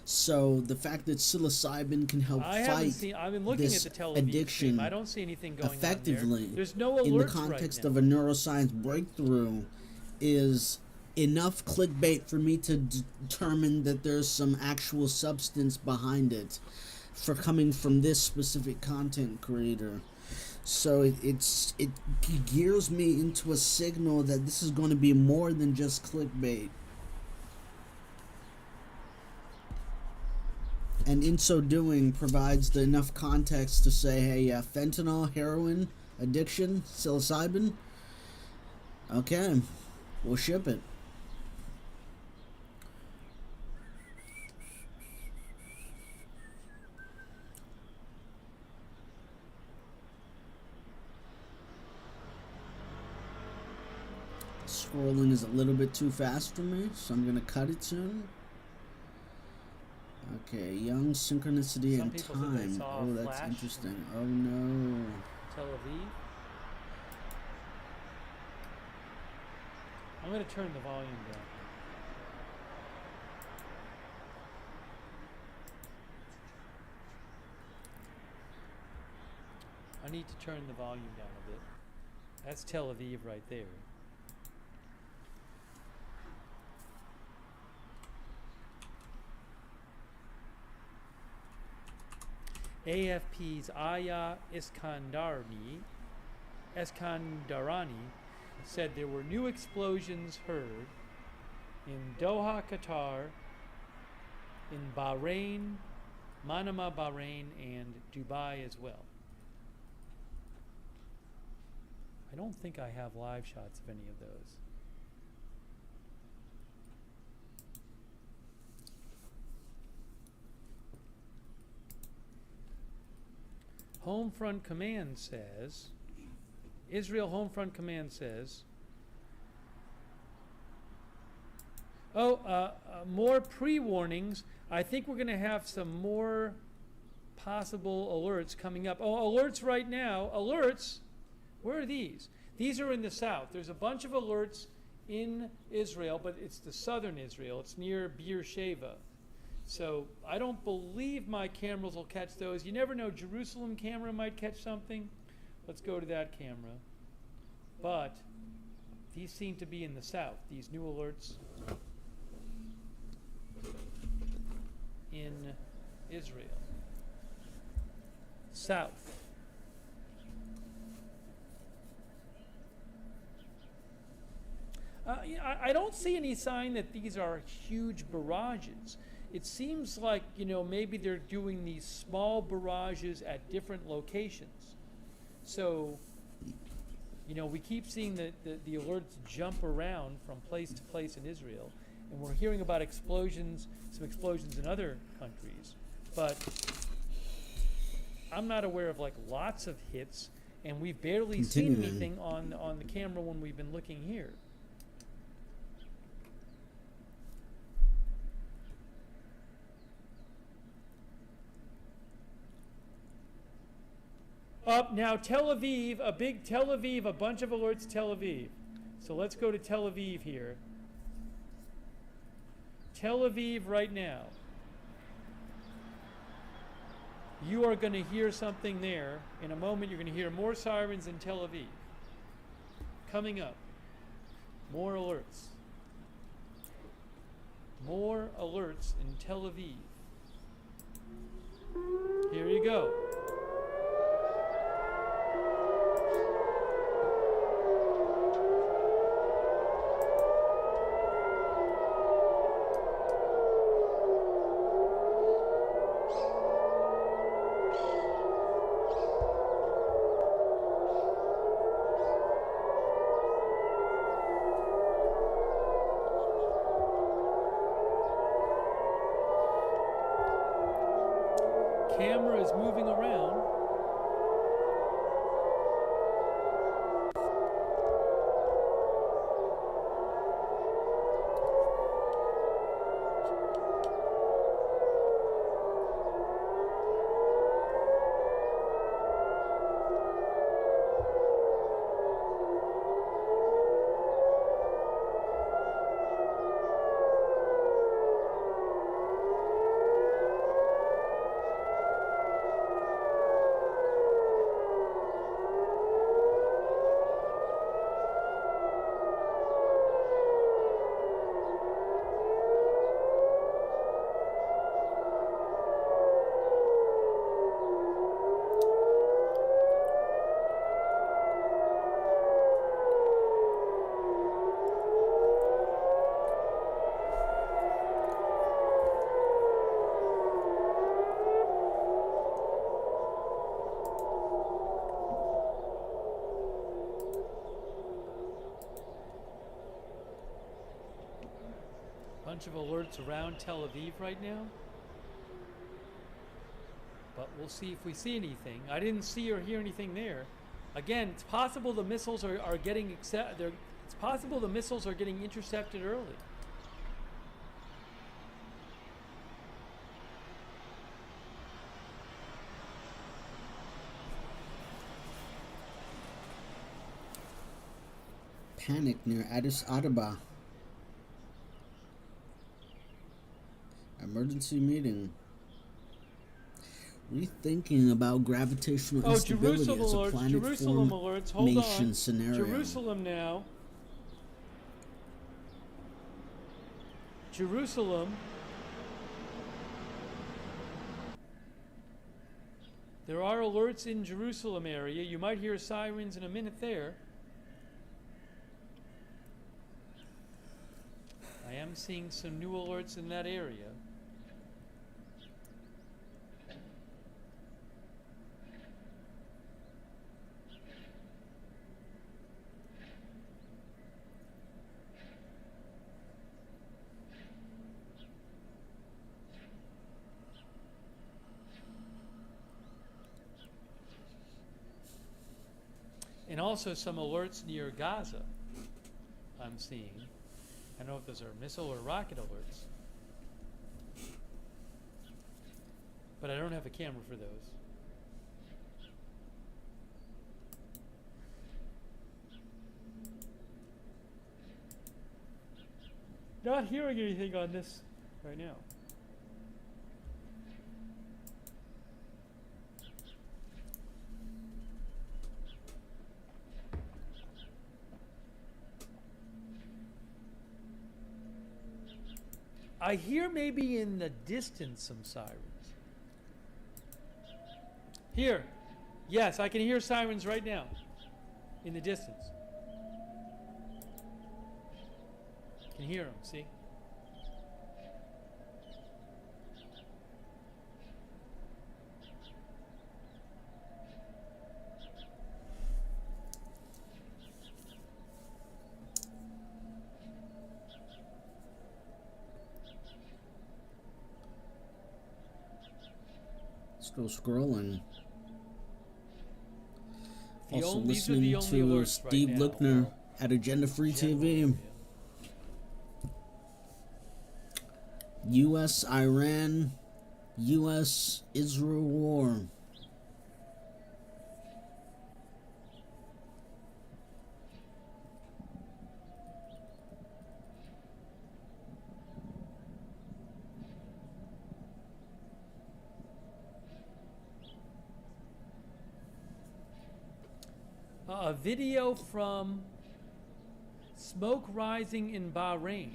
So the fact that psilocybin can help I haven't fight seen. I've been looking at this the Tel Aviv addiction stream. I don't see anything going effectively on there. There's no alerts in the context right of now. a neuroscience breakthrough is enough clickbait for me to determine that there's some actual substance behind it for coming from this specific content creator. So it gears me into a signal that this is going to be more than just clickbait. And in so doing provides the enough context to say, hey, yeah, fentanyl, heroin, addiction, psilocybin. Okay, we'll ship it. Scrolling is a little bit too fast for me, so I'm going to cut it soon. Okay, young synchronicity Some and people said they time. saw Oh, a that's flash interesting. Oh no. Tel Aviv. I'm going to turn the volume down. I need to turn the volume down a bit. That's Tel Aviv right there. AFP's Aya Iskandarani said there were new explosions heard in Doha, Qatar, in Bahrain, Manama, Bahrain, and Dubai as well. I don't think I have live shots of any of those. Homefront Command says, Israel Homefront Command says, more pre-warnings. I think we're going to have some more possible alerts coming up. Oh, alerts right now. Alerts? Where are these? These are in the south. There's a bunch of alerts in Israel, but it's the southern Israel. It's near Beersheba. So I don't believe my cameras will catch those. You never know. Jerusalem camera might catch something. Let's go to that camera. But these seem to be in the south, these new alerts in Israel. South. I don't see any sign that these are huge barrages. It seems like, maybe they're doing these small barrages at different locations. So, we keep seeing the alerts jump around from place to place in Israel. And we're hearing about some explosions in other countries. But I'm not aware of lots of hits. And we've barely seen anything on the camera when we've been looking here. Up now, Tel Aviv, a bunch of alerts, Tel Aviv. So let's go to Tel Aviv here. Tel Aviv right now. You are going to hear something there. In a moment, you're going to hear more sirens in Tel Aviv. Coming up, more alerts. More alerts in Tel Aviv. Here you go. Camera is moving around. bunch of alerts around Tel Aviv right now. But we'll see if we see anything. I didn't see or hear anything there. Again, it's possible the missiles are getting it's possible the missiles are getting intercepted early. Panic near Addis Ababa. Emergency meeting. Rethinking about gravitational instability Jerusalem as a alerts. planet Jerusalem alerts. Hold formation on. scenario. Jerusalem now. Jerusalem. There are alerts in Jerusalem area. You might hear sirens in a minute there. I am seeing some new alerts in that area. And also some alerts near Gaza, I'm seeing. I don't know if those are missile or rocket alerts. But I don't have a camera for those. Not hearing anything on this right now. I hear maybe in the distance some sirens. Here. Yes, I can hear sirens right now. In the distance. Can hear them, see? Still scrolling. Also these are listening the only to alerts Steve right now. Luckner at Agenda Free TV. U.S. Iran, U.S. Israel war. A video from smoke rising in Bahrain.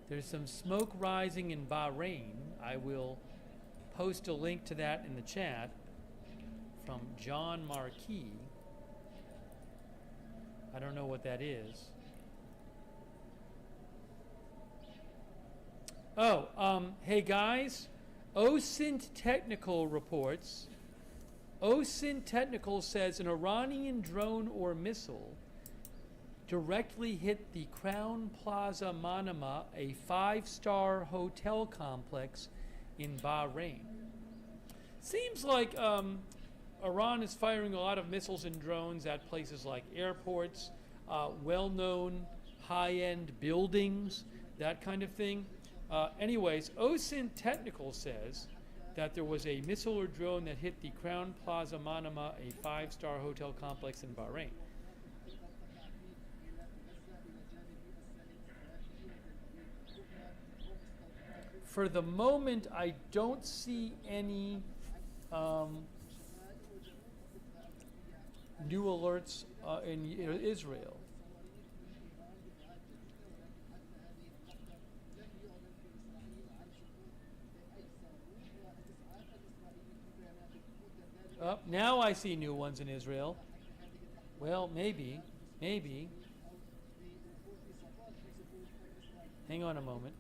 There's some smoke rising in Bahrain. I will post a link to that in the chat from John Marquis. I don't know what that is. Oh, hey guys, OSINT Technical reports. OSINT Technical says an Iranian drone or missile directly hit the Crown Plaza Manama, a 5-star hotel complex in Bahrain. Seems like Iran is firing a lot of missiles and drones at places like airports, well-known high-end buildings, that kind of thing. Anyways, OSINT Technical says that there was a missile or drone that hit the Crown Plaza Manama, a 5-star hotel complex in Bahrain. For the moment, I don't see any new alerts in Israel. Now I see new ones in Israel. Well, maybe. Hang on a moment.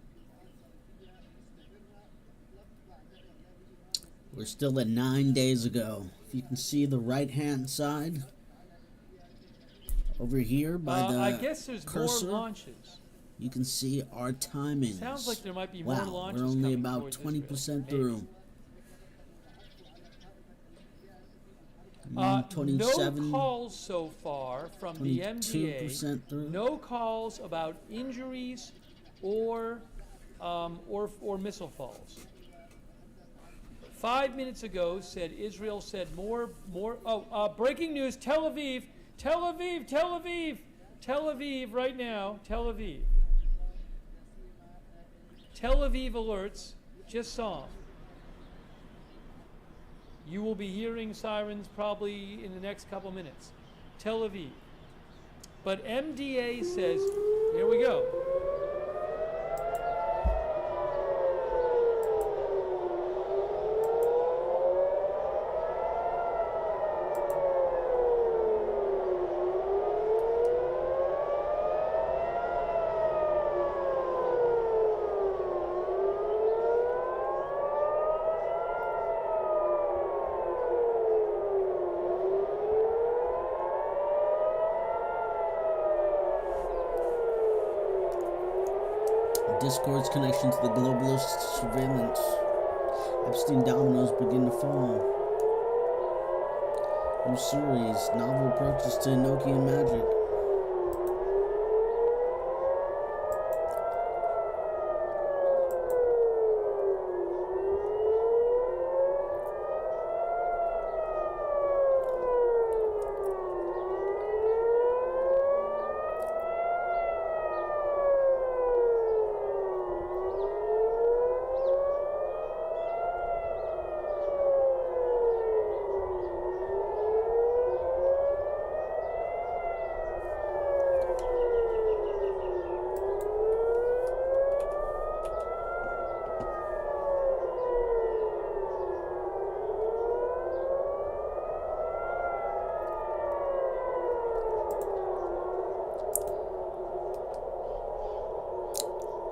We're still at 9 days ago. If you can see the right-hand side over here by the I guess there's cursor. more launches. You can see our timings. Sounds like there might be more wow, launches we're only coming about towards 20% Israel. through. No 27, calls so far from the 22% MDA. through. No calls about injuries or missile falls. 5 minutes ago, Israel said more. Breaking news: Tel Aviv right now. Tel Aviv alerts. Just saw 'em. You will be hearing sirens probably in the next couple minutes. Tel Aviv. But MDA says, here we go. Discord's connection to the globalist surveillance. Epstein dominoes begin to fall. New series, novel approaches to Enochian magic.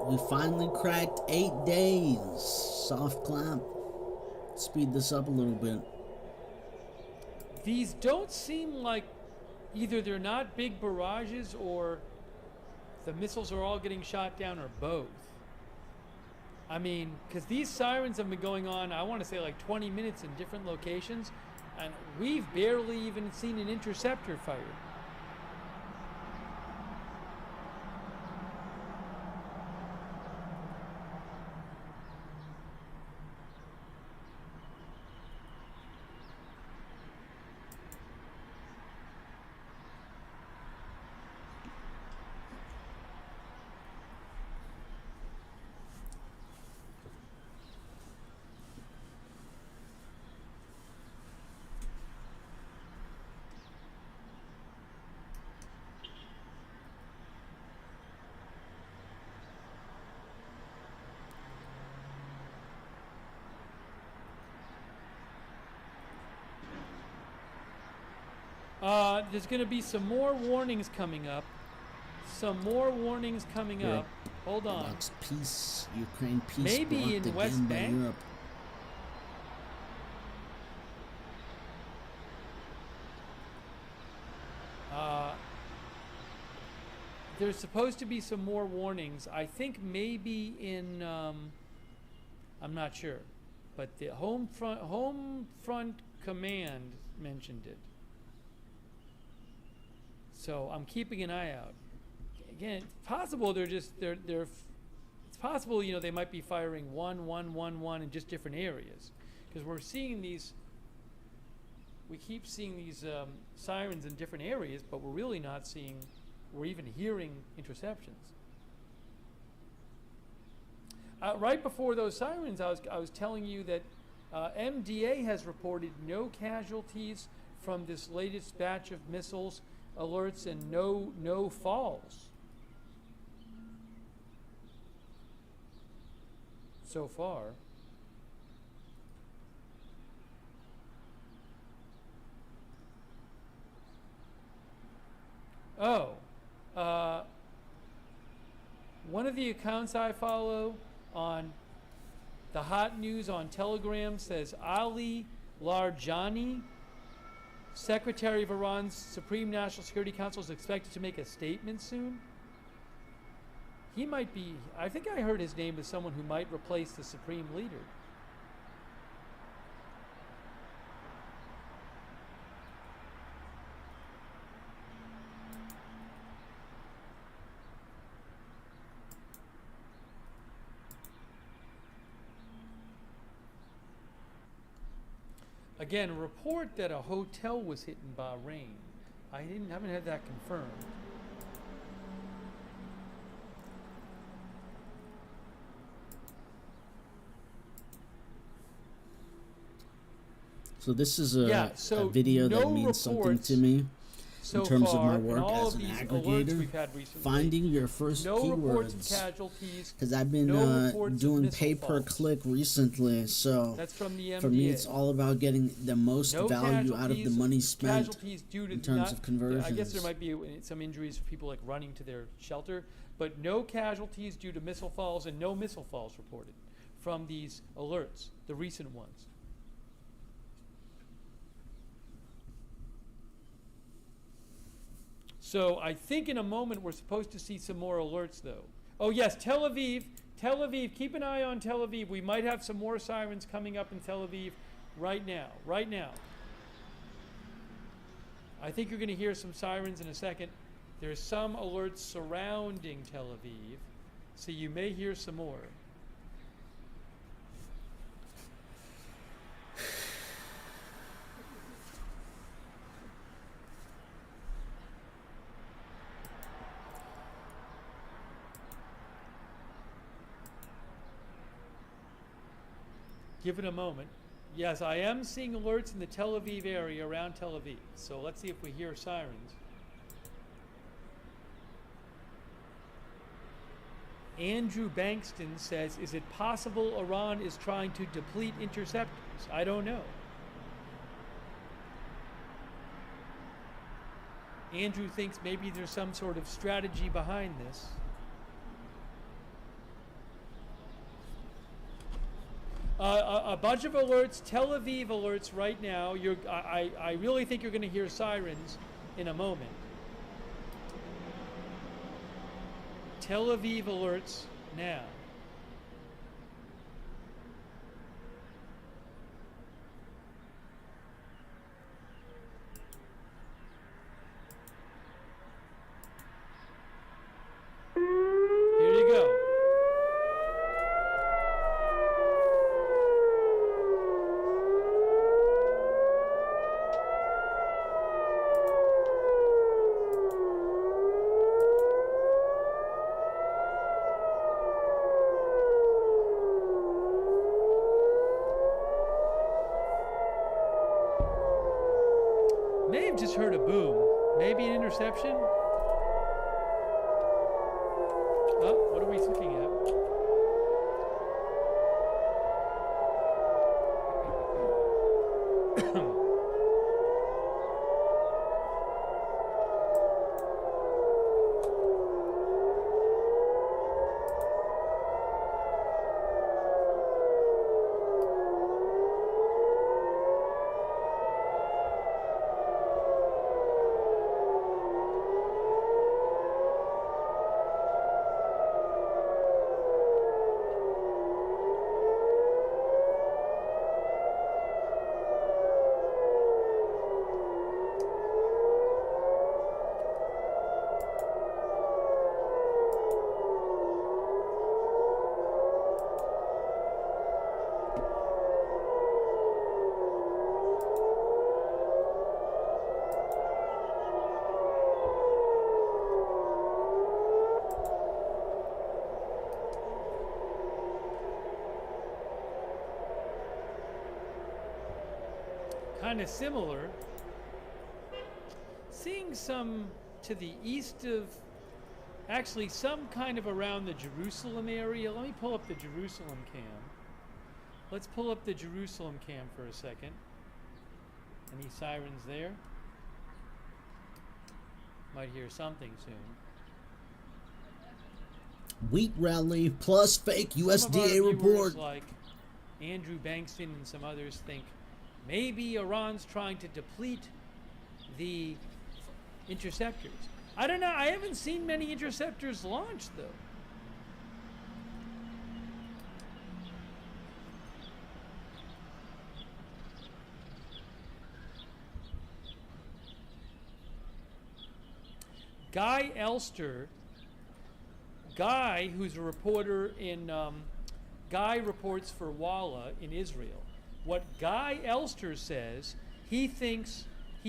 We finally cracked 8 days. Soft clap. Speed this up a little bit. These don't seem like either they're not big barrages or the missiles are all getting shot down or both. I mean, because these sirens have been going on, I want to say like 20 minutes in different locations, and we've barely even seen an interceptor fired. There's going to be some more warnings coming up. Yeah. Hold on. Box peace, Ukraine peace. Maybe blocked in again West by Bank? Europe. There's supposed to be some more warnings. I think maybe in, I'm not sure, but the home front command mentioned it. So I'm keeping an eye out. Again, it's possible it's possible, they might be firing one in just different areas, because we keep seeing these sirens in different areas, but we're really not seeing, or even hearing interceptions. Right before those sirens, I was telling you that MDA has reported no casualties from this latest batch of missiles alerts and no falls so far. One of the accounts I follow on the hot news on Telegram says Ali Larjani, Secretary of Iran's Supreme National Security Council, is expected to make a statement soon. He might be, I think I heard his name as someone who might replace the supreme leader. Again, a report that a hotel was hit in Bahrain. I haven't had that confirmed. So this is a video that means something to me in terms of my work as an aggregator. Finding your first keywords, because I've been doing pay-per-click recently, so that's from the MDA. For me it's all about getting the most value out of the money spent in terms of conversions. I guess there might be some injuries for people like running to their shelter, but no casualties due to missile falls and no missile falls reported from these alerts, the recent ones. So I think in a moment we're supposed to see some more alerts, though. Oh yes, Tel Aviv. Tel Aviv. Keep an eye on Tel Aviv. We might have some more sirens coming up in Tel Aviv right now. Right now. I think you're going to hear some sirens in a second. There's some alerts surrounding Tel Aviv, so you may hear some more. Give it a moment. Yes, I am seeing alerts in the Tel Aviv area, around Tel Aviv. So let's see if we hear sirens. Andrew Bankston says, is it possible Iran is trying to deplete interceptors? I don't know. Andrew thinks maybe there's some sort of strategy behind this. A bunch of alerts, Tel Aviv alerts right now. I really think you're going to hear sirens in a moment. Tel Aviv alerts now. Here you go. May have just heard a boom. Maybe an interception? Oh, what are we looking at? Kind of similar. Seeing some to the east of, actually some kind of around the Jerusalem area. Let me pull up the Jerusalem cam. Let's pull up the Jerusalem cam for a second. Any sirens there? Might hear something soon. Wheat rally plus fake USDA report. Like Andrew Bankston and some others think maybe Iran's trying to deplete the interceptors. I don't know. I haven't seen many interceptors launched, though. Guy Elster, Guy, who's a reporter in, Guy reports for Walla in Israel. What Guy Elster says, he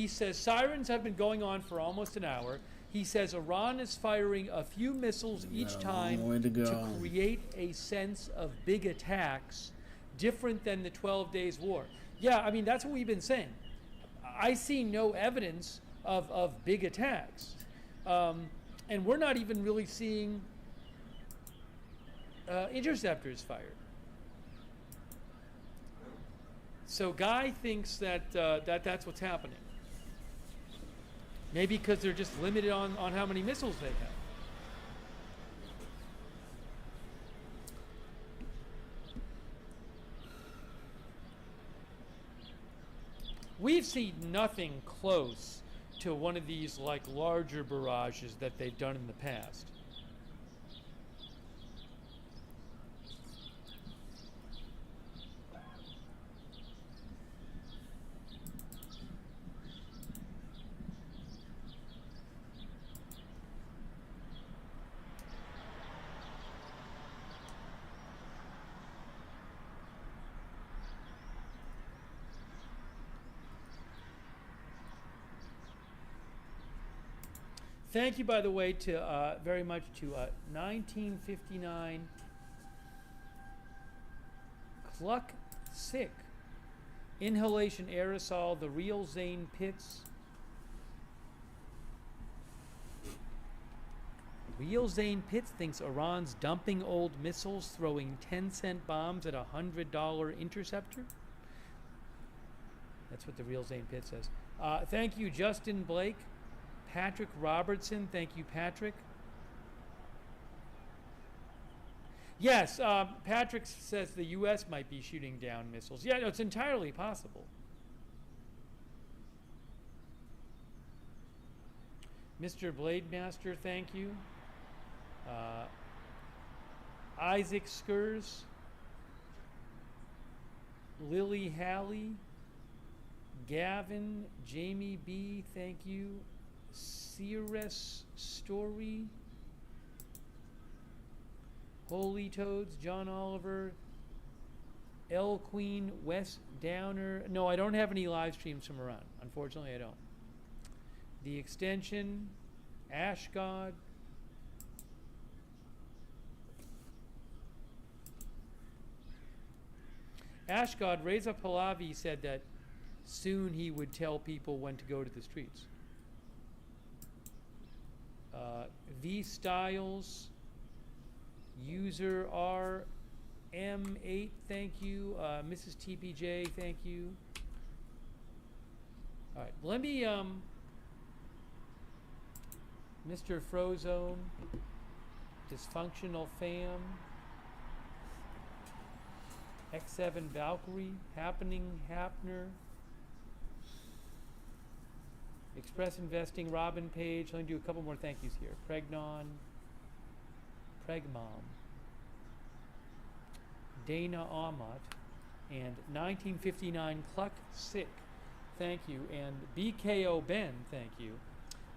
says sirens have been going on for almost an hour. He says Iran is firing a few missiles each time to create a sense of big attacks, different than the 12 Days War. Yeah, I mean, that's what we've been saying. I see no evidence of big attacks. And we're not even really seeing interceptors fired. So Guy thinks that that's what's happening. Maybe because they're just limited on how many missiles they have. We've seen nothing close to one of these like larger barrages that they've done in the past. Thank you, by the way, to very much to 1959 Cluck Sick Inhalation Aerosol, the real Zane Pitts. Real Zane Pitts thinks Iran's dumping old missiles, throwing 10-cent bombs at a $100 interceptor. That's what the real Zane Pitts says. Thank you, Justin Blake. Patrick Robertson, thank you, Patrick. Yes, Patrick says the U.S. might be shooting down missiles. Yeah, no, it's entirely possible. Mr. Blademaster, thank you. Isaac Skurs. Lily Halley. Gavin, Jamie B, thank you. Cirrus Story, Holy Toads, John Oliver, L Queen, Wes Downer. No, I don't have any live streams from Iran. Unfortunately, I don't. The Extension, Ashgod. Ashgod, Reza Pahlavi said that soon he would tell people when to go to the streets. V Styles, user RM8, thank you. Mrs. TPJ, thank you. All right, let me, Mr. Frozone, Dysfunctional Fam, X7 Valkyrie, Happening Hapner, Express Investing, Robin Page. Let me do a couple more thank yous here. Pregnon, Pregmom, Dana Amat, and 1959 Cluck Sick. Thank you. And BKO Ben, thank you.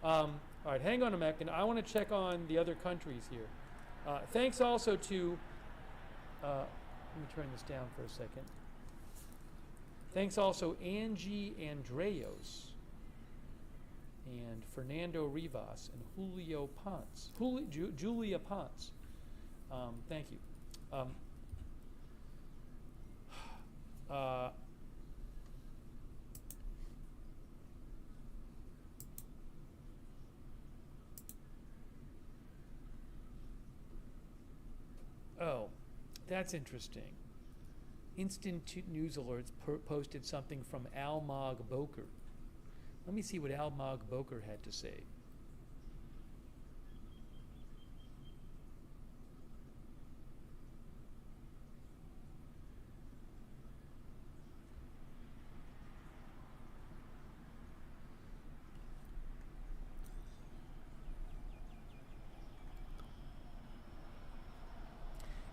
All right, hang on a minute. I want to check on the other countries here. Thanks also to, let me turn this down for a second. Thanks also Angie Andreos, and Fernando Rivas, and Julio Ponce. Julia Ponce. Thank you. Oh, that's interesting. Instant News Alerts posted something from Almog Boker. Let me see what Almog Boker had to say.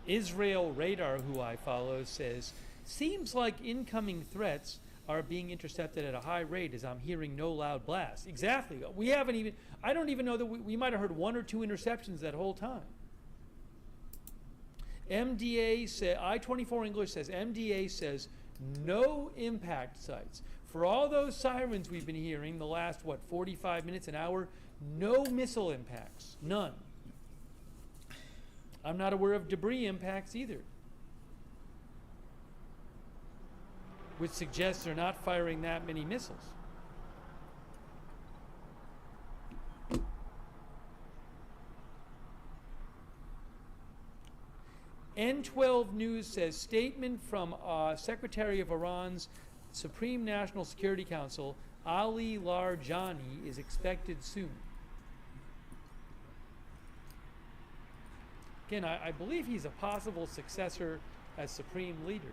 Israel Radar, who I follow, says, seems like incoming threats are being intercepted at a high rate as I'm hearing no loud blasts. Exactly. I don't even know that we might have heard 1 or 2 interceptions that whole time. MDA said, I-24 English says, MDA says no impact sites. For all those sirens we've been hearing the last, 45 minutes, an hour, no missile impacts. None. I'm not aware of debris impacts either, which suggests they're not firing that many missiles. N12 News says statement from Secretary of Iran's Supreme National Security Council, Ali Larjani, is expected soon. Again, I believe he's a possible successor as Supreme Leader.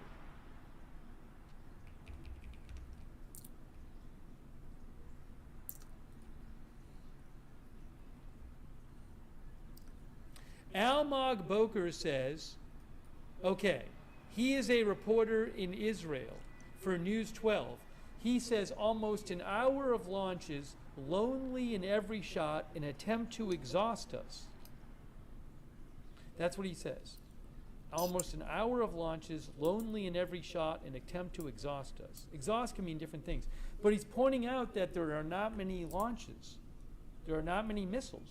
Almog Boker says, okay, he is a reporter in Israel for News 12. He says almost an hour of launches, lonely in every shot, an attempt to exhaust us. That's what he says. Almost an hour of launches, lonely in every shot, an attempt to exhaust us. Exhaust can mean different things. But he's pointing out that there are not many launches. There are not many missiles.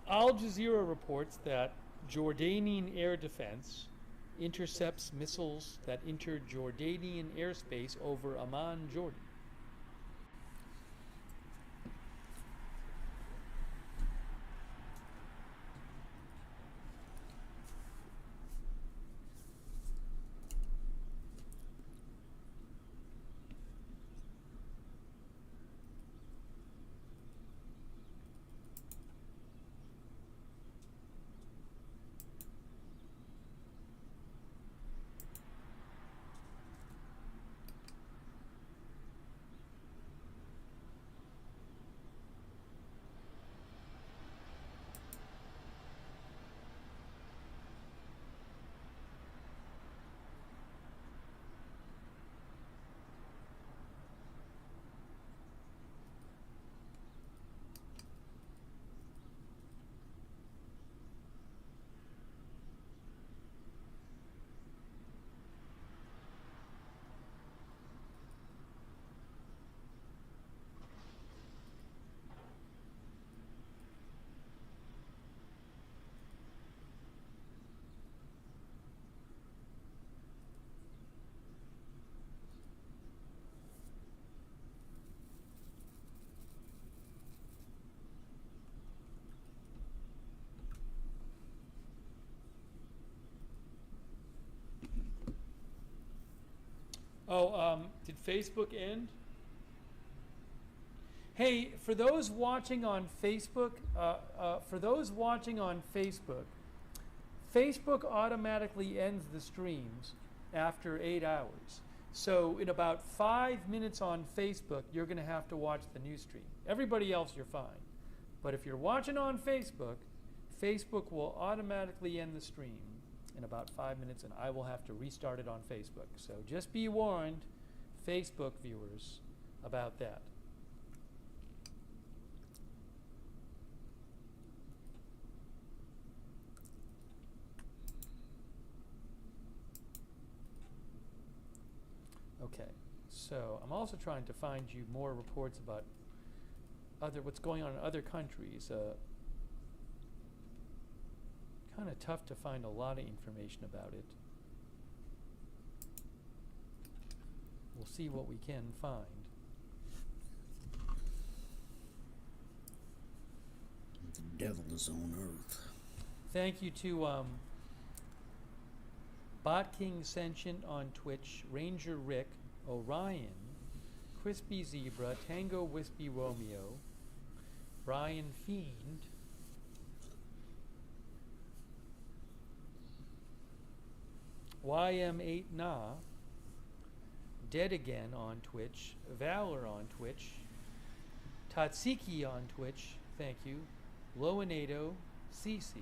Al Jazeera reports that Jordanian air defense intercepts missiles that enter Jordanian airspace over Amman, Jordan. Did Facebook end? Hey, for those watching on Facebook, Facebook automatically ends the streams after 8 hours. So in about 5 minutes on Facebook, you're going to have to watch the news stream. Everybody else, you're fine. But if you're watching on Facebook, Facebook will automatically end the stream in about 5 minutes, and I will have to restart it on Facebook. So just be warned, Facebook viewers, about that. Okay, so I'm also trying to find you more reports about what's going on in other countries. Kind of tough to find a lot of information about it. We'll see what we can find. The devil is on earth. Thank you to Bot King Sentient on Twitch, Ranger Rick, Orion, Crispy Zebra, Tango Wispy Romeo, Brian Fiend, YM8 Na, Dead Again on Twitch, Valor on Twitch, Tatsiki on Twitch, thank you, Loanado, CC,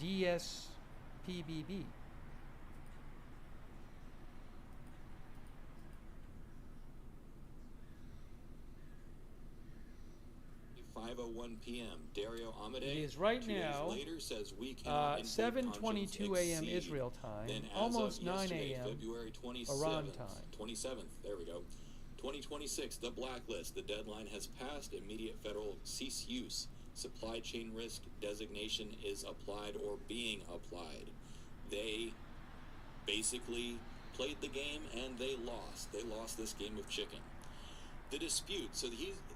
DSPBB. 5:01 p.m. Dario Amade. It is right 2 days now, later says we cannot 7:22 a.m. Israel time, then almost 9 a.m. a.m. February 27th, Iran time. 27th, there we go. 2026, the blacklist. The deadline has passed. Immediate federal cease use. Supply chain risk designation is applied or being applied. They basically played the game and they lost. They lost this game of chicken. The dispute, so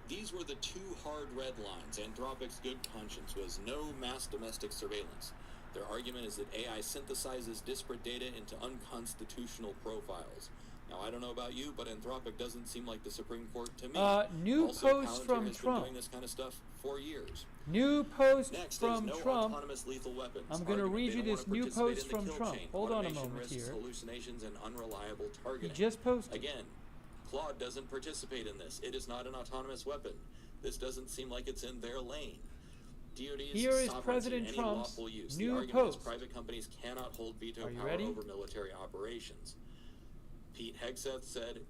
these were the two hard red lines. Anthropic's good conscience was no mass domestic surveillance. Their argument is that AI synthesizes disparate data into unconstitutional profiles. Now, I don't know about you, but Anthropic doesn't seem like the Supreme Court to me. New also, post Palantir from has Trump. been doing this kind of stuff for years. New post Next, from there's no Trump. autonomous lethal weapons. I'm going to Argument, read they you don't this wanna new participate post in the from kill Trump. chain. Hold on a Automation moment risks here. hallucinations and unreliable targeting. He just posted. Again, Claude doesn't participate in this. It is not an autonomous weapon. This doesn't seem like it's in their lane. DoD's Here is sovereignty, President any Trump's lawful use. new The argument is post. private companies cannot hold veto Are you power ready? over military operations. Pete Hegseth said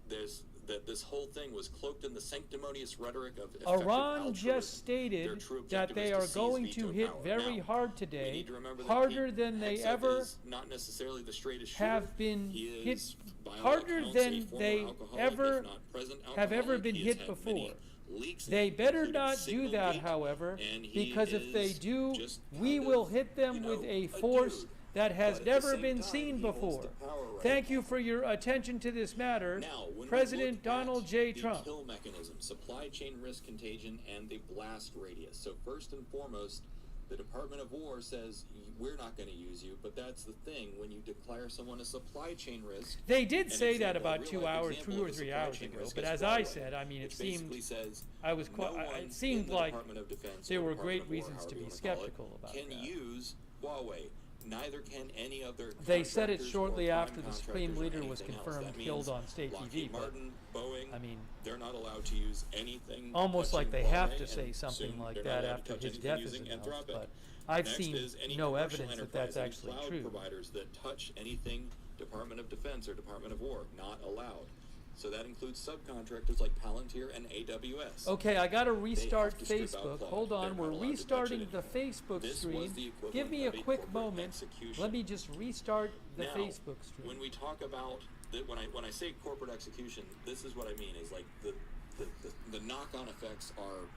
that this whole thing was cloaked in the sanctimonious rhetoric of effective Iran altruism. just Their stated true that objective they is are seize going to veto hit power. very Now, hard we today, need to remember that harder Pete than they Hegseth ever is not necessarily the straightest shooter. have been He hit, is, by all harder accounts, than a former they alcoholic, ever if not present have ever alcoholic. been He has hit had many before. leaks, They better including not do that, Signalgate, however, and he because if they is do, just we kind will of, hit them you know, with a a force dude. that has But at the never same been time, seen he holds before. the power right Thank now. you for your attention to this matter, Now, when we President look Donald at J. the Trump. kill mechanism, supply chain risk contagion, and the blast radius. So first and foremost, the Department of War says we're not going to use you, but that's the thing. When you declare someone a supply chain risk, They did an say that example, a about 2 real-life hours, example 2 or of a 3 supply hours chain ago. risk But is as I Huawei, said, I mean, it which seemed basically says I was no quite. one It seemed in the like Department of Defense there or were Department great of War, reasons however to you be wanna call it, skeptical about can that. use Huawei. Neither can any other. They said it contractors shortly or after prime the Supreme contractors or Leader was anything else. confirmed That killed means on state Lockheed TV. But Martin, Boeing, I mean, they're not allowed to use anything. almost like touching they have Huawei, to say and something soon like they're that not allowed to after touch his anything death is using announced. Anthropic. But I've Next seen is any no commercial evidence that enterprise, that's any actually cloud true. providers that touch anything Department of Defense or Department of War, not allowed. So that includes subcontractors like Palantir and AWS. Okay, I got to restart to strip out Facebook. Claude. Hold They're on, not we're allowed to touch restarting it the anymore. Facebook This stream. was the equivalent Give me a of a quick corporate moment. execution. Let me just restart the Now, Facebook stream. when we talk about when I say corporate execution, this is what I mean is like the knock-on effects are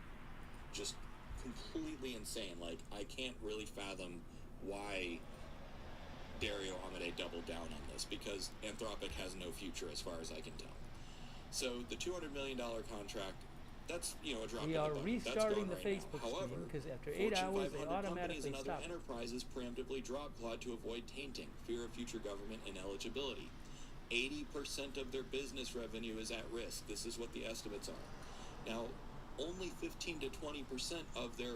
just completely insane. Like I can't really fathom why Dario Amade doubled down on this, because Anthropic has no future as far as I can tell. So the $200 million contract, that's a drop in We the are bucket. That's restarting gone the right Facebook now. However, stream because after 8 Fortune hours they 500 companies automatically and other stop it. enterprises preemptively drop Claude to avoid tainting, fear of future government ineligibility. 80% of their business revenue is at risk. This is what the estimates are. Now, only 15 to 20% of their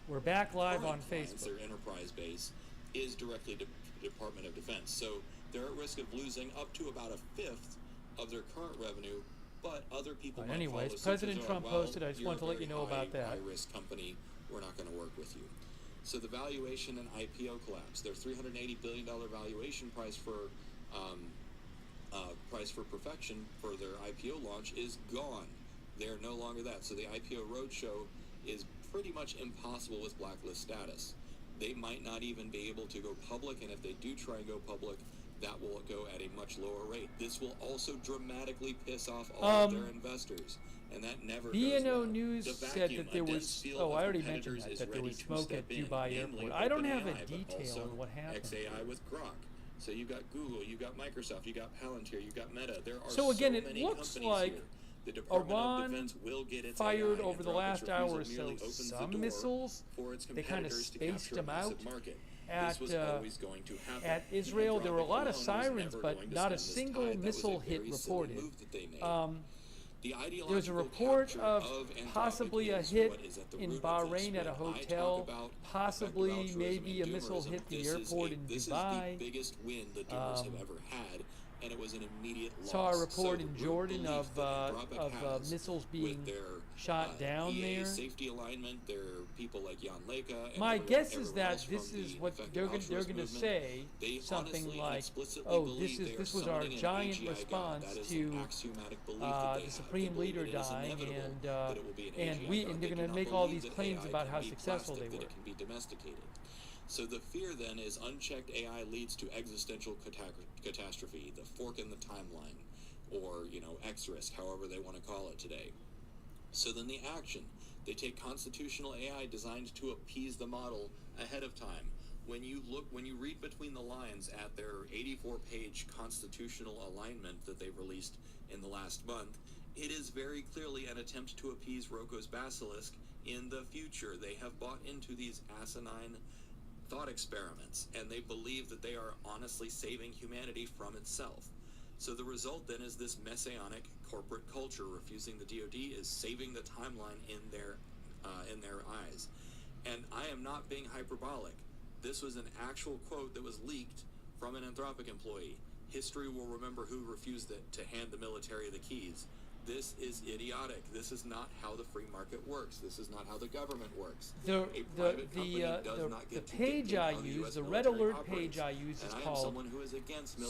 We're back live on current clients, Facebook. their enterprise base, is directly to Department of Defense. So they're at risk of losing up to about a fifth of their current revenue But other people But might anyways, follow suit President and say, Trump well, posted. I just you're wanted to a let you very know about that. high-risk company. We're not going to work with you. So the valuation and IPO collapse. Their $380 billion valuation price for perfection for their IPO launch is gone. They're no longer that. So the IPO roadshow is pretty much impossible with blacklist status. They might not even be able to go public, and if they do try and go public, that will go at a much lower rate. This will also dramatically piss off all of their investors, and that never goes BNO well. News The said vacuum, that there a dense was. field Oh, of I already mentioned competitors that is there ready was to smoke step at in, Dubai namely Airport. I don't have a OpenAI, but detail also on what happened. XAI with Grok. So you've got Google, you've got Microsoft, you've got Palantir, you've got Meta. There are So again, so it many looks companies like here. The Department Iran of Defense will get its fired AI. over the Anthropic's last hour or refusal so merely opens the some door missiles. for its They kind of competitors to spaced capture a them massive out. market. At, This was always going to happen. at Israel, there were a Anthropic lot of alone was sirens, never but going to not a stem this single tide. That was missile a hit very silly reported. move that they made. The There's a ideological report capture of Anthropic possibly a is hit what is at the in root of this. Bahrain at a When I talk hotel, about possibly effective altruism maybe a and missile doomerism, hit the this is airport in this Dubai. is the biggest win the doomers have ever had, and it was an immediate loss. Saw a report So in the root Jordan belief of that Anthropic has missiles with being their, shot down EA there. safety alignment, their people like Jan Leka. And My everyone guess is else that from this is the what effective they're going altruism to movement, say, they something honestly and like, explicitly "Oh, believe they are this was our summoning an giant AGI response God. That is an to axiomatic belief that they the have. supreme They believe leader it is dying, inevitable and that it will be an AGI God. they're They going do to not make all believe these that claims AI about can how be successful plastic, they that were." it can be domesticated. So the fear then is unchecked AI leads to existential catastrophe, the fork in the timeline, or, X risk, however they want to call it today. So then the action, they take constitutional AI designed to appease the model ahead of time. When you read between the lines at their 84-page constitutional alignment that they released in the last month, it is very clearly an attempt to appease Rocco's basilisk in the future. They have bought into these asinine thought experiments, and they believe that they are honestly saving humanity from itself. So the result then is this messianic corporate culture. Refusing the DoD is saving the timeline in their eyes. And I am not being hyperbolic. This was an actual quote that was leaked from an Anthropic employee. History will remember who refused to hand the military the keys. This is idiotic. This is not how the free market works. This is not how the government works. The page I use, the Red Alert page I use, is called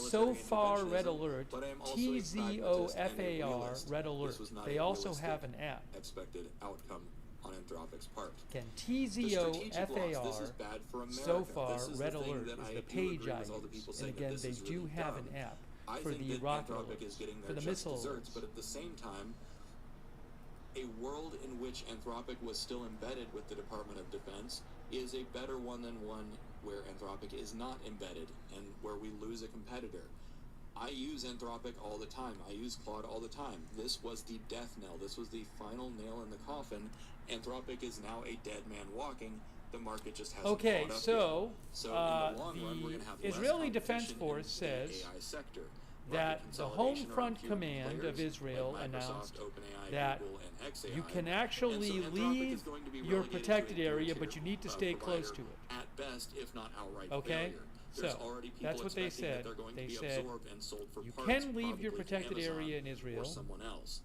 So Far Red Alert, TZOFAR Red Alert. They also have an app. Expected outcome on Anthropic's part. Again, TZOFAR, So Far Red Alert is the page I use. And again, they do have an app for the rocket alerts, for the missile alerts. But at the same time, a world in which Anthropic was still embedded with the Department of Defense is a better one than one where Anthropic is not embedded and where we lose a competitor. I use Anthropic all the time. I use Claude all the time. This was the death knell. This was the final nail in the coffin. Anthropic is now a dead man walking. The market just hasn't Okay, caught up so, yet. In the long run, we're going to have less Israeli Defense competition Force in says the AI sector. that the Home Consolidation Front around few Command players of Israel like Microsoft, announced OpenAI, that Google, and XAI. you can actually And so Anthropic leave is going to be your relegated protected to a area, tier but you need to stay close to it. At best, if not outright Okay? failure. There's So, already people that's what they expecting that said. they're going They to be said, absorbed and sold for you parts, can leave your probably to protected Amazon area in Israel or someone else.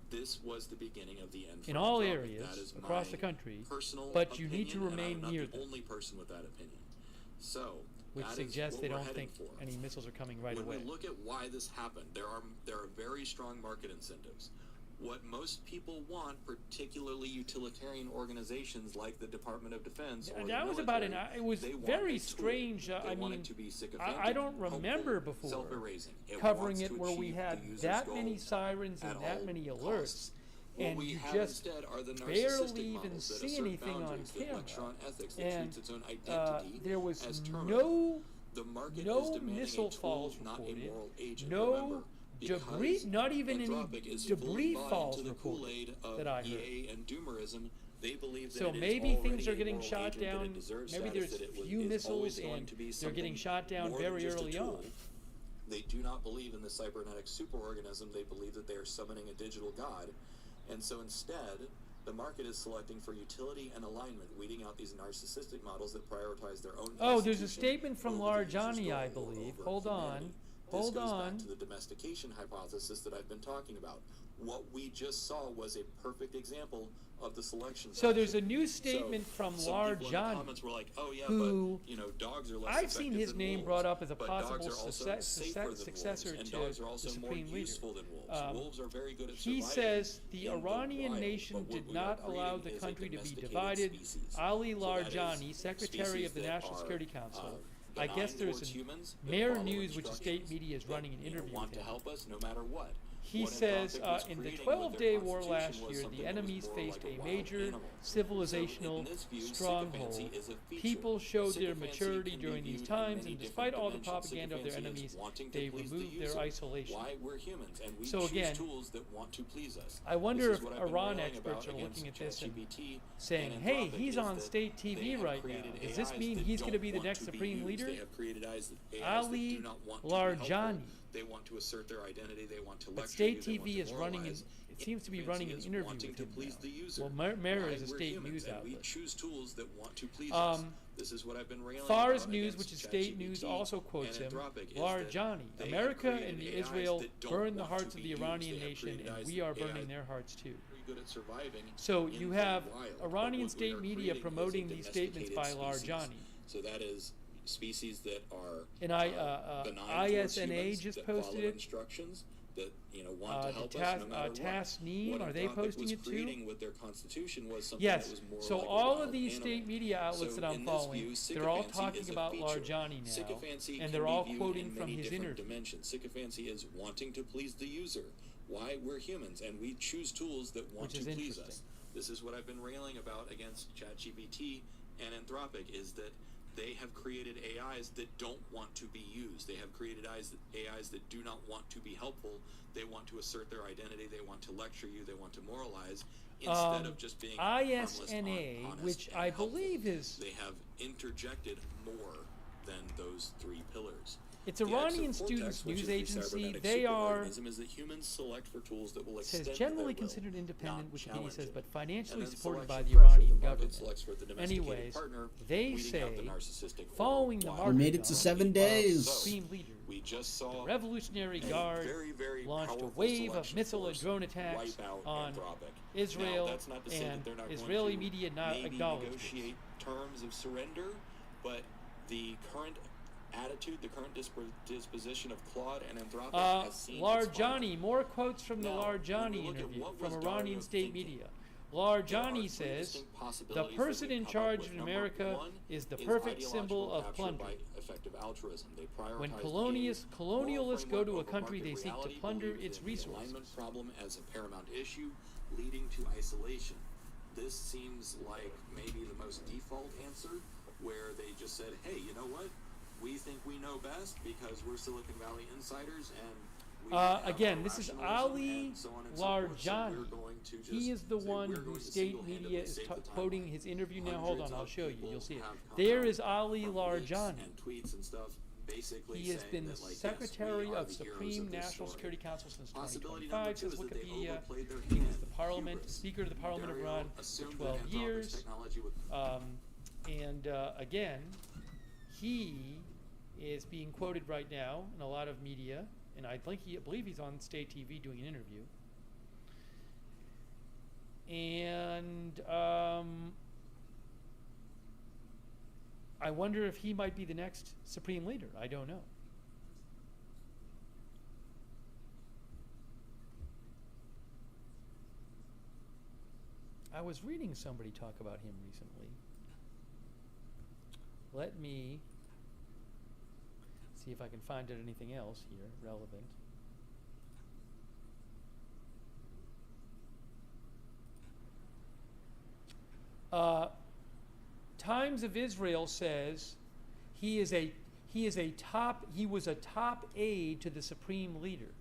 This was the beginning of the end for in all Anthropic. areas That is across my the country, personal but you need to opinion, and remain I'm not near the them, only person with that opinion. So, which that is suggests what they we're don't heading think for. any missiles are coming right When away. we look at why this happened, there are very strong market incentives. What most people want, particularly utilitarian organizations like the Department of Defense or that the was about military, it was they want very a tool. strange. They I want mean, it to be I don't sycophantic, remember hopeful, before self-erasing. It covering wants it to where we achieve had the user's that goal many sirens and at that all many alerts, costs. What and we you have just instead are the barely narcissistic even models that see assert anything on boundaries, that camera. lecture on ethics, that And treats its own identity there was as terminal. The market is no demanding missile a tool, falls not a reported, moral agent. no Remember, debris, not even any Anthropic is debris fully bought falls into the reported Kool-Aid of that I heard. EA and doomerism. They believe that So it is maybe already things are a getting moral shot agent, that down. it deserves Maybe status, there's that it few is always missiles going and to be they're getting something shot down more than very just a early tool. on. They do not believe in the cybernetic superorganism. They believe that they are summoning a digital god. And so instead, the market is selecting for utility and alignment, weeding out these narcissistic models that prioritize their own. Oh, there's a statement over from the user's Larjani, goal I or believe. over Hold humanity. on. This Hold goes on. back to the domestication hypothesis that I've been talking about. what we just saw was a perfect example of the selection. So there's a new statement from Larjani, who dogs are less I've seen his than name wolves, brought up as a but possible dogs are also safer than successor wolves, and to dogs are the also Supreme more Leader. useful than wolves. Wolves are very good at He surviving says the in Iranian wild, nation but what did we are not allow creating the is a country to be domesticated divided. species. Ali So that is Larjani, Secretary species of the that National are, Security Council. I benign guess there's towards an humans, that Mayor follow News, which is state instructions, media, is that, running an interview want with to him. help us no matter what. He What says Anthropic was in the creating with their 12-day war constitution last was year, something the that was enemies more faced like a wild major animal. civilizational So in this view, stronghold. sycophancy is a feature. People showed their Sycophancy maturity can be during these viewed in times, many and despite all the different propaganda of their dimensions. enemies, Sycophancy is wanting to they please the removed their user. isolation. Why we're humans, and we So choose again, tools that want to please us. I wonder This is if what I've been Iran railing experts about are against looking at this and ChatGPT saying, and hey, Anthropic he's is on that state they TV have right now. created Does this AIs mean that he's going to don't be the want next to be Supreme used. Leader? They have created AIs that Ali do not want to be Larjani. helpful. They want to assert their identity. They want to lecture But state you. They want TV to is running, moralize. it seems to be running an Is interview wanting with to him please now. the user. Well, Mirror Why is a we're state humans, news and outlet. we choose tools that want to please us. This is what I've been railing Fars about News, against which is state ChatGPT news, also quotes and him. Anthropic, is that Larjani, they have America created and AIs Israel that don't burn the want hearts to of be the used. Iranian They have nation, created and AIs we are that burning their hearts too. very good at surviving So in you the have wild. But Iranian what we state are media creating is a promoting these statements by domesticated Larjani. species. So that is species that are And benign towards ISNA humans, just that posted follow it. instructions, that want to help the us no matter what. Tasneem, What are they Anthropic posting was it too? creating with their constitution was something Yes. that was more So like a all wild of these animal. state media outlets So that I'm in this following, view, they're all sycophancy talking is a about feature. Larjani now, Sycophancy and can they're be all viewed quoting in from many his different interview. dimensions. Sycophancy is wanting to please the user. Why we're humans, and we choose tools that want Which to is please interesting. us. This is what I've been railing about against ChatGPT and Anthropic, is that they have created AIs that don't want to be used. They have created AIs that do not want to be helpful. They want to assert their identity. They want to lecture you. They want to moralize instead of just being harmless, ISNA, honest, which and I helpful. believe is They have interjected more than those three pillars. it's The Iranian Exocortex, Students which News is the Agency. cybernetic They are superorganism, is that humans select for tools that will says extend generally their will, considered independent, not Wikipedia challenge says, it. but And financially then supported by selection the pressure. Iranian The market government. selects for the domesticated Anyways, partner, they weeding out the say, narcissistic following the wild. martyrdom made it to 7 days. Supreme Leader, We just saw the Revolutionary a Guard very, very launched a powerful wave of selection missile and force drone attacks wipe out on Anthropic. Israel, Now, that's not to say that and they're not Israeli going to media not maybe acknowledged this. negotiate terms of surrender, but the current attitude, the current disposition of Claude and Anthropic has seen its Larjani, more quotes from the Now, when we Larjani look at interview what from was Iranian Dario state thinking, media. there are Larjani three says distinct the possibilities person that we in come up charge with. in Number America one is the is perfect symbol ideological of capture plunder. by effective altruism. They When prioritize colonialists go to a over country, they market seek to reality, plunder believe its in the resources. alignment problem as a paramount issue, leading to isolation. This seems like maybe the most default answer, where they just said, hey, you know what? We think we know best because we're Silicon Valley insiders, and we have again, this is rationalism Ali and so on and so forth, so Larjani. we're going to just He is the say one we're who going to state single-handedly media is save the quoting timeline. his interview now. Hold on, Hundreds I'll of show you. people You'll see it. have come There out is Ali from leaks Larjani. and tweets and stuff, basically He has saying been that, like, yes, Secretary we are of the heroes Supreme of this National story. Security Council since Possibility number 2025, two says is that they Wikipedia. overplayed their He was hand. the Parliament, Hubris. Speaker of the Parliament of Dario Iran for assumed that 12 Anthropic's years. technology would Again, he is being quoted right now in a lot of media, and I believe he's on state TV doing an interview. And I wonder if he might be the next Supreme Leader. I don't know. I was reading somebody talk about him recently. Let me see if I can find out anything else here relevant. Times of Israel says he was a top aide to the supreme leader.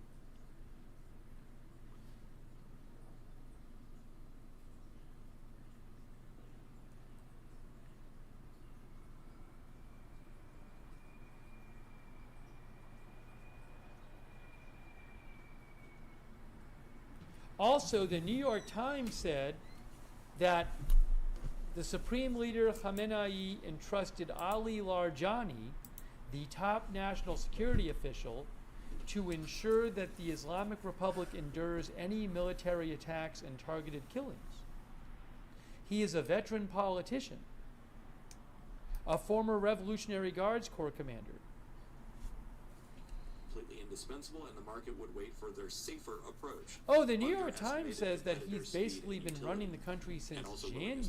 Also, the New York Times said that the Supreme Leader Khamenei entrusted Ali Larjani, the top national security official, to ensure that the Islamic Republic endures any military attacks and targeted killings. He is a veteran politician, a former Revolutionary Guards Corps commander. Completely indispensable, and the market would wait for their safer approach. Oh, the New York Times says that he's basically been running the country since January.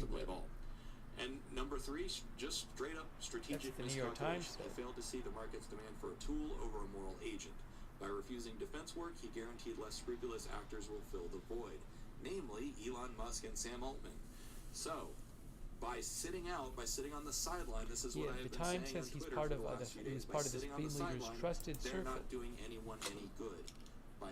And number three, just straight up strategic That's the New York Times miscalculation. He failed to see the market's demand for a tool over a moral agent. By refusing defense work, he guaranteed less scrupulous actors will fill the void, namely Elon Musk and Sam Altman. So, by sitting on the sideline, this is what I have been saying on Twitter for the last few days. He was part of the Supreme Leader's trusted they're circle. not doing anyone any good. By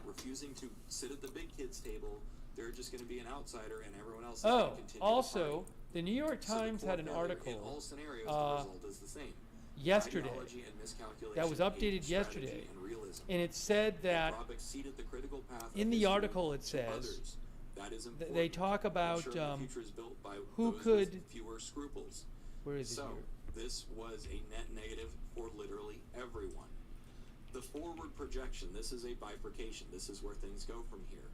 refusing to sit at the big kids table, they're just going to be an outsider, and everyone else is going to continue. Also, the New York Times had an article in all scenarios, the result is the same. Yesterday Ideology and miscalculation, that was updated yesterday, and realism. and it said that Anthropic ceded the critical path in of the history article it to says others. That is important. they talk about Ensuring the future is built by who those could. with fewer scruples. Where is it So here? this was a net negative for literally everyone. The forward projection, this is a bifurcation. This is where things go from here.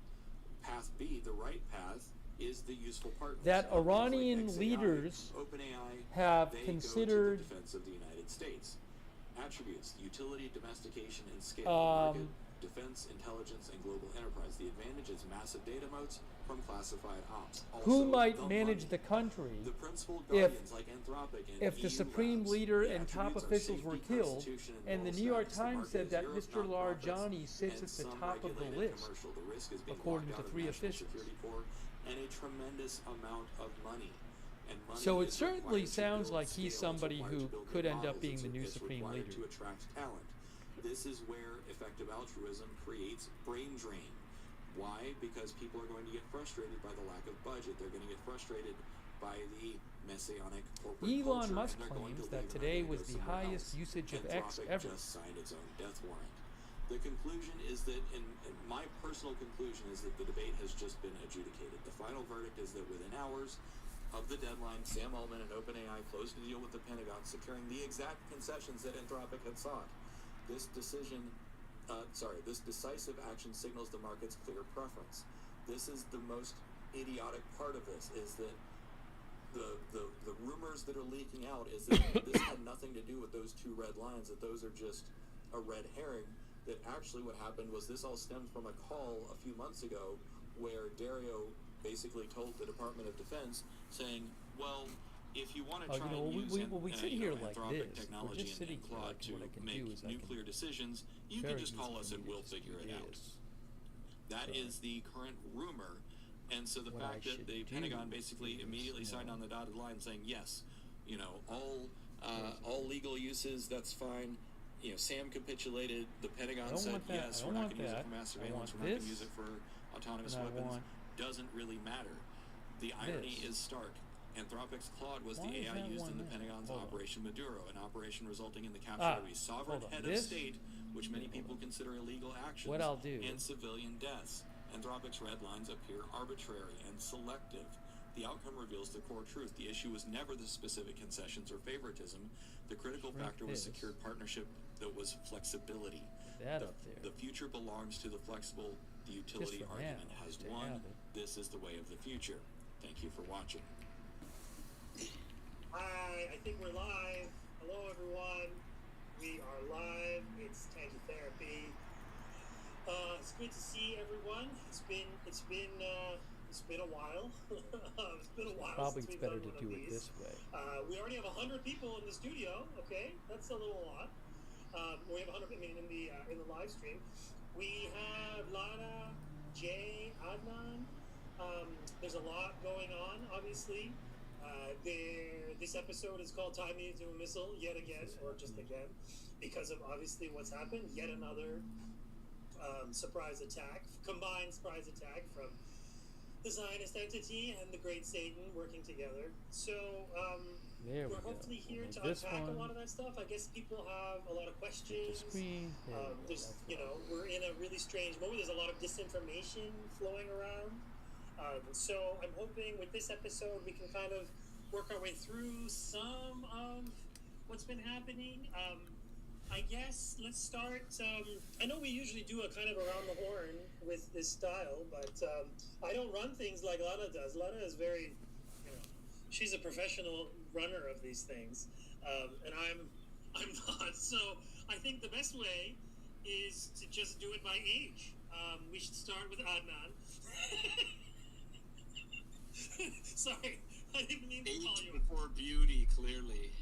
Path B, the right path, is the useful partners. That Companies Iranian like XAI, leaders OpenAI, have they considered go to the defense of the United States. Attributes: utility, domestication, and scale. Market, defense, intelligence, and global enterprise. The advantage is massive data moats from classified ops. Also, Who might the manage money. the country The principal if guardians like Anthropic and if the EU Supreme labs, Leader the and top attributes are officials were safety, killed, constitution, and the moral New York status. The Times market said is that Europe, Mr. not profits, Larjani sits and at the some top of the regulated list, commercial. The risk is being according locked to out of 3 national officials. security for, and a tremendous amount of money. And money So it is certainly required to sounds build like he's scale, it's somebody required who to build could good end up models, being the new it's Supreme required Leader. to attract talent. This is where effective altruism creates brain drain. Why? Because people are going to get frustrated by the lack of budget. They're going to get frustrated by the messianic corporate Elon culture, Musk and they're going claims to that leave and today they're was going to the go somewhere highest else. usage of X Anthropic ever. just signed its own death warrant. The conclusion is that, and my personal conclusion is that the debate has just been adjudicated. The final verdict is that within hours of the deadline, Sam Altman and OpenAI closed a deal with the Pentagon, securing the exact concessions that Anthropic had sought. This decisive action signals the market's clear preference. This is the most idiotic part of this, is that the rumors that are leaking out is that this had nothing to do with those two red lines, that those are just a red herring, that actually what happened was this all stemmed from a call a few months ago where Dario basically told the Department of Defense saying, well, if you want to try and use we sit here like Anthropic this. We're technology just sitting and here, Claude like, to what I can make do is I can nuclear decisions, you very can just call easily us and do we'll this. figure it out. Yes. That Sorry. is the current rumor. And so the What I fact that should the do Pentagon basically is, immediately signed on the dotted line saying, yes, you know, all legal uses, that's fine. You know, Sam capitulated. The Pentagon said, yes, we're not going to use it for mass surveillance. We're not going to use it for autonomous weapons. Doesn't really matter. The irony is stark. Anthropic's Claude was the AI used in the Pentagon's Operation Maduro, an operation resulting in the capture of a sovereign head of state, which many people consider illegal actions, What I'll do and civilian deaths. Anthropic's red lines appear arbitrary and selective. The outcome reveals the core truth. The issue was never the specific concessions or favoritism. The critical factor was secured partnership that was flexibility. The future belongs to the flexible. The utility argument has won. This is the way of the future. Thank you for watching. Hi, I think we're live. Hello, everyone. We are live. It's Tangy Therapy. It's good to see everyone. It's been a while. It's been a while. Probably since it's we've better done to one do of it these. this way. We already have 100 people in the studio. Okay, that's a little lot. We have 100 in the live stream. We have Lana, Jay, Adnan. There's a lot going on, obviously. This episode is called Time Needs to a Missile yet again, or just again, because of obviously what's happened. Yet another surprise attack, combined surprise attack from the Zionist entity and the Great Satan working together. So we're hopefully here to unpack a lot of that stuff. I guess people have a lot of questions. There's, we're in a really strange moment. There's a lot of disinformation flowing around. So I'm hoping with this episode we can kind of work our way through some of what's been happening. I guess let's start. I know we usually do a kind of around the horn with this style, but I don't run things like Lana does. Lana is very, she's a professional runner of these things, and I'm not. So I think the best way is to just do it by age. We should start with Adnan. Sorry, I didn't mean to call you. Age before beauty, clearly,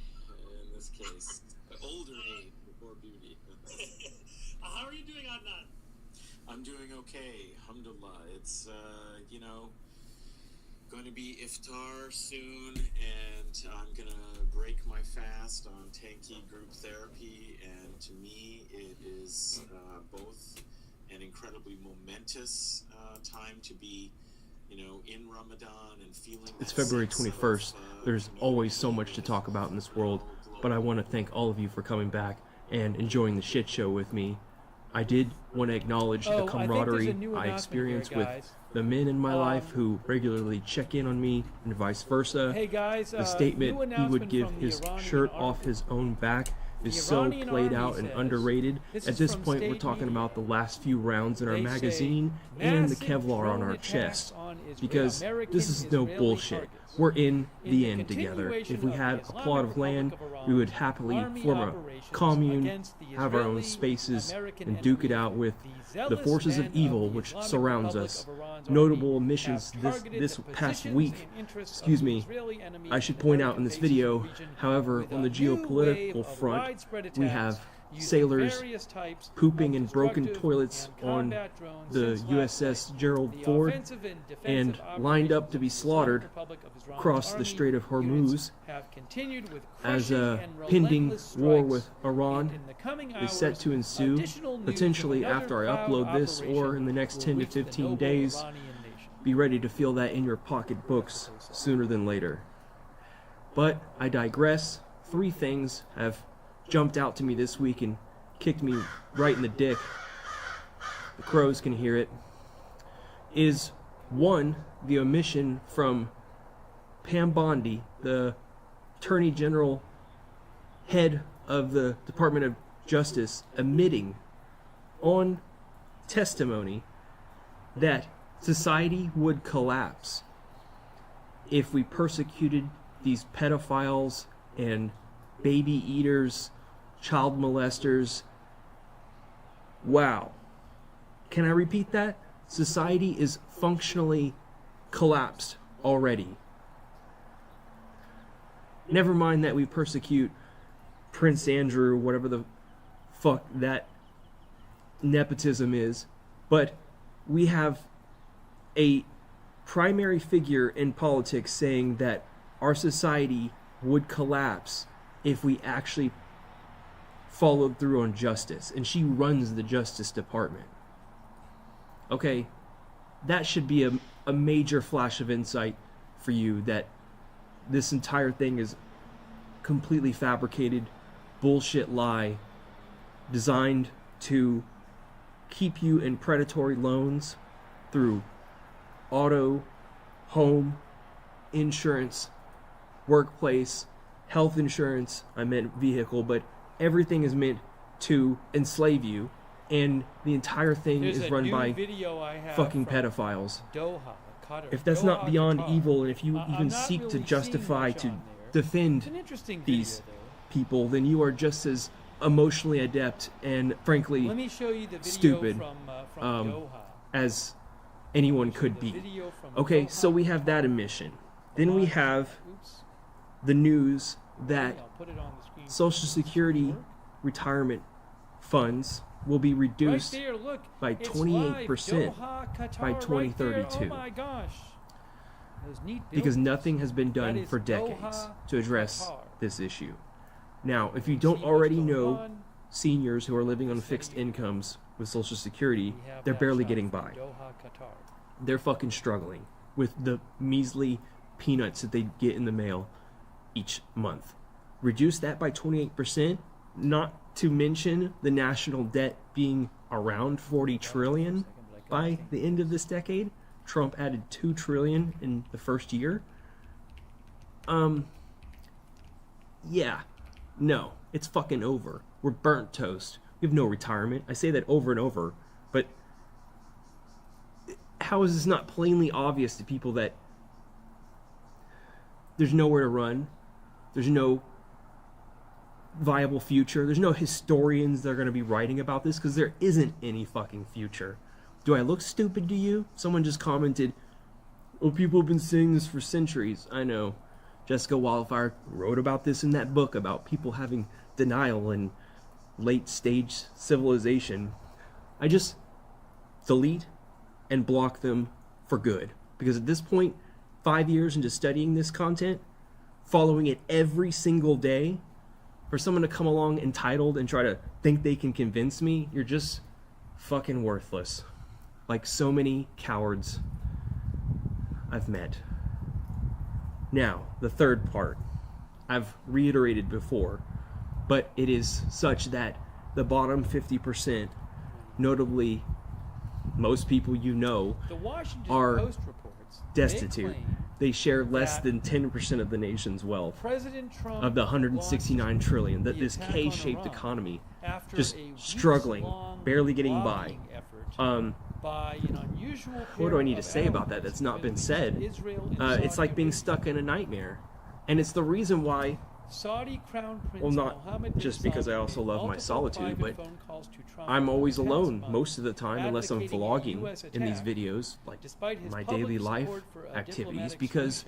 in this case. Older age before beauty. How are you doing, Adnan? I'm doing okay, alhamdulillah. It's, going to be iftar soon, and I'm going to break my fast on Tanki group therapy, and to me it is both an incredibly momentous time to be in Ramadan and feeling It's February 21st. There's always so much to talk about in this world, but I want to thank all of you for coming back and enjoying the shit show with me. I did want to acknowledge the camaraderie I experience with the men in my life who regularly check in on me and vice versa. Hey guys, the statement he would give his shirt off his own back is so played out and underrated. At this point, we're talking about the last few rounds in our magazine and the Kevlar on our chest, because this is no bullshit. We're in the end together. If we had a plot of land, we would happily form a commune, have our own spaces, and duke it out with the forces of evil which surrounds us. Notable omissions this past week, I should point out in this video, however, on the geopolitical front, we have sailors pooping in broken toilets on the USS Gerald Ford and lined up to be slaughtered across the Strait of Hormuz as a pending war with Iran is set to ensue, potentially after I upload this or in the next 10 to 15 days. Be ready to feel that in your pocketbooks sooner than later. But I digress. 3 things have jumped out to me this week and kicked me right in the dick. The crows can hear it. Is 1, the omission from Pam Bondi, the Attorney General, head of the Department of Justice, admitting on testimony that society would collapse if we persecuted these pedophiles and baby eaters, child molesters. Wow. Can I repeat that? Society is functionally collapsed already. Never mind that we persecute Prince Andrew, whatever the fuck that nepotism is, but we have a primary figure in politics saying that our society would collapse if we actually followed through on justice, and she runs the Justice Department. Okay, that should be a major flash of insight for you that this entire thing is completely fabricated bullshit lie designed to keep you in predatory loans through auto, home, insurance, workplace, health insurance. I meant vehicle, but everything is meant to enslave you, and the entire thing is run by fucking pedophiles. If that's not beyond evil, and if you even seek to justify, to defend these people, then you are just as emotionally adept and frankly stupid as anyone could be. Okay, so we have that admission. Then we have the news that Social Security retirement funds will be reduced by 28% by 2032. Because nothing has been done for decades to address this issue. Now, if you don't already know, seniors who are living on fixed incomes with Social Security, they're barely getting by. They're fucking struggling with the measly peanuts that they get in the mail each month. Reduce that by 28%, not to mention the national debt being around 40 trillion by the end of this decade. Trump added 2 trillion in the first year. Yeah, no, it's fucking over. We're burnt toast. We have no retirement. I say that over and over, but how is this not plainly obvious to people that there's nowhere to run, there's no viable future, there's no historians that are going to be writing about this, because there isn't any fucking future. Do I look stupid to you? Someone just commented, oh, people have been saying this for centuries. I know. Jessica Wildfire wrote about this in that book about people having denial and late stage civilization. I just delete and block them for good, because at this point, 5 years into studying this content, following it every single day, for someone to come along entitled and try to think they can convince me, you're just fucking worthless, like so many cowards I've met. Now, the third part I've reiterated before, but it is such that the bottom 50%, notably most people you know, are destitute. They share less than 10% of the nation's wealth, of the 169 trillion, that this K-shaped economy, just struggling, barely getting by. What do I need to say about that that's not been said? It's like being stuck in a nightmare. And it's the reason why, well, not just because I also love my solitude, but I'm always alone most of the time, unless I'm vlogging in these videos, like my daily life activities, because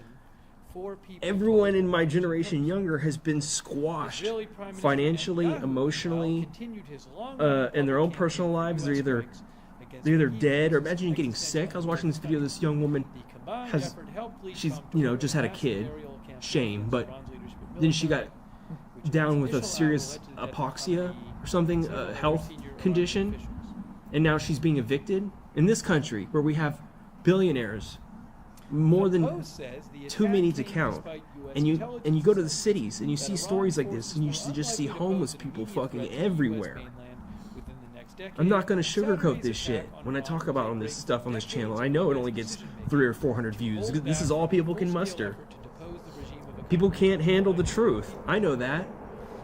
everyone in my generation younger has been squashed financially, emotionally, in their own personal lives. They're either dead, or imagine you getting sick. I was watching this video, this young woman she's just had a kid, shame, but then she got down with a serious apoxia or something, a health condition, and now she's being evicted in this country where we have billionaires, more than too many to count, and you go to the cities and you see stories like this, and you just see homeless people fucking everywhere. I'm not going to sugarcoat this shit when I talk about this stuff on this channel. I know it only gets 300 or 400 views. This is all people can muster. People can't handle the truth. I know that.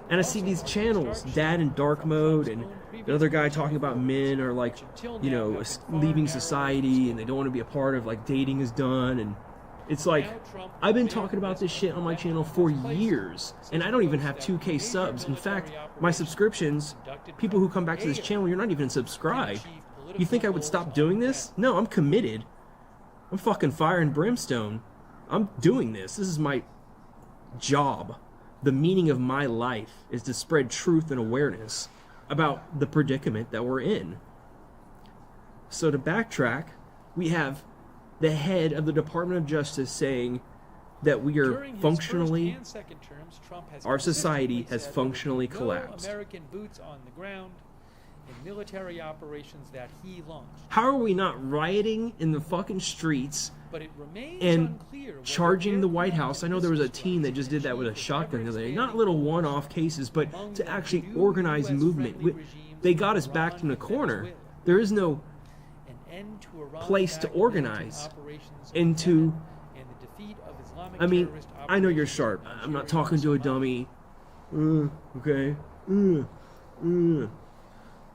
And I see these channels, Dad in Dark Mode, and the other guy talking about men are like, leaving society, and they don't want to be a part of, like, dating is done. And it's like, I've been talking about this shit on my channel for years, and I don't even have 2K subs. In fact, my subscriptions, people who come back to this channel, you're not even subscribed. You think I would stop doing this? No, I'm committed. I'm fucking fire and brimstone. I'm doing this. This is my job. The meaning of my life is to spread truth and awareness about the predicament that we're in. So to backtrack, we have the head of the Department of Justice saying that we are functionally, our society has functionally collapsed. American boots on the ground in military operations that he launched. How are we not rioting in the fucking streets and charging the White House? I know there was a team that just did that with a shotgun the other day. Not little one-off cases, but to actually organize movement. They got us backed in a corner. There is no place to organize into. I mean, I know you're sharp. I'm not talking to a dummy. Okay.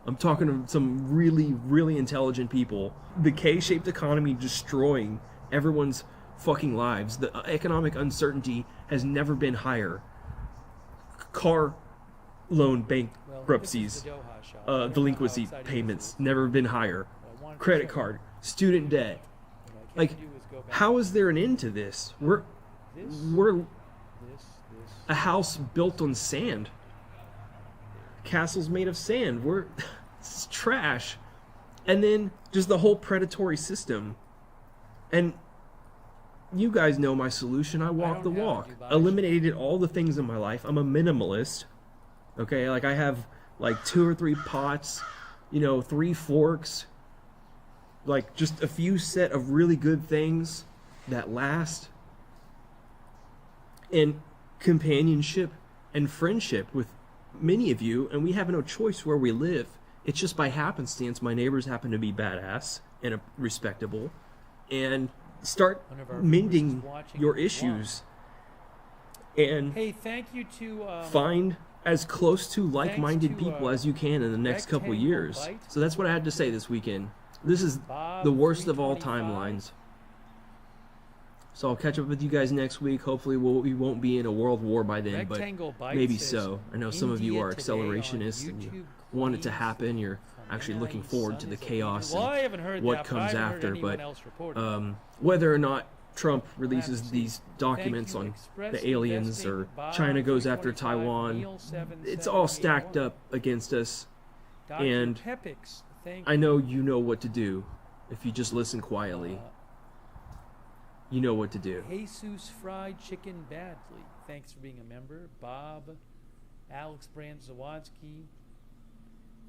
I'm talking to some really, really intelligent people. The K-shaped economy destroying everyone's fucking lives. The economic uncertainty has never been higher. Car loan bankruptcies, delinquency payments, never been higher. Credit card, student debt. Like, how is there an end to this? We're a house built on sand. Castles made of sand. It's trash. And then just the whole predatory system. And you guys know my solution. I walk the walk. Eliminated all the things in my life. I'm a minimalist. Okay, like I have like 2 or 3 pots, 3 forks, like just a few set of really good things that last, and companionship and friendship with many of you, and we have no choice where we live. It's just by happenstance my neighbors happen to be badass and respectable, and start mending your issues and hey, thank you to find as close to like-minded people as you can in the next couple years. So that's what I had to say this weekend. This is the worst of all timelines. So I'll catch up with you guys next week. Hopefully we won't be in a world war by then, but maybe so. I know some of you are accelerationists and you want it to happen. You're actually looking forward to the chaos and what comes after. But whether or not Trump releases these documents on the aliens or China goes after Taiwan, it's all stacked up against us. And I know you know what to do if you just listen quietly. You know what to do. Jesus Fried Chicken Badly. Thanks for being a member. Bob, Alex Brand Zawadsky,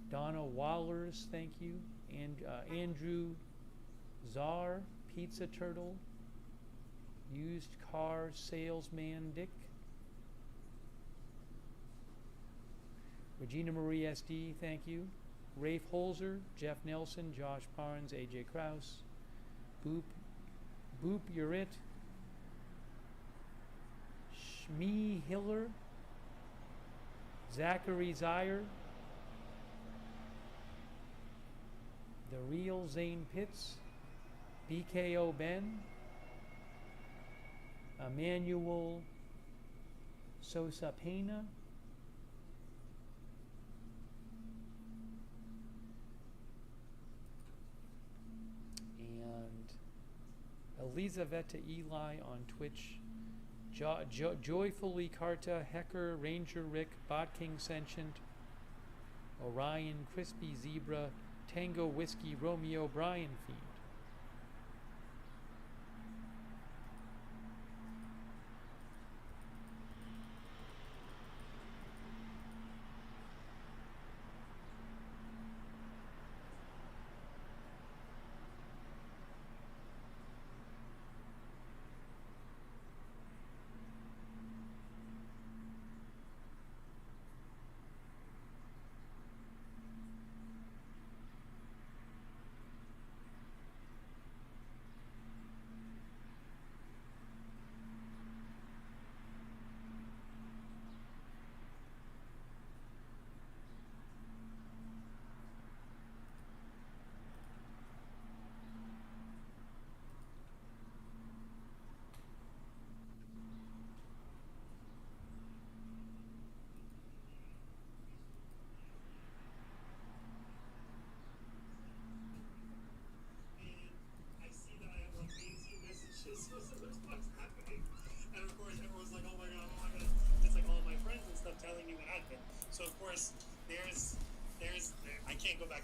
Donna Wallers, thank you. And Andrew Czar, Pizza Turtle, Used Car Salesman Dick, Regina Marie SD, thank you. Rafe Holzer, Jeff Nelson, Josh Parnes, AJ Kraus, Boop Urit, Shmee Hiller, Zachary Zier, The Real Zane Pitts, BKO Ben, Emmanuel Sosa Pena, Elizaveta Eli on Twitch, Joyfully Carta, Hecker, Ranger Rick, Bot King Sentient, Orion, Crispy Zebra, Tango Whiskey, Romeo, Brian Fiend.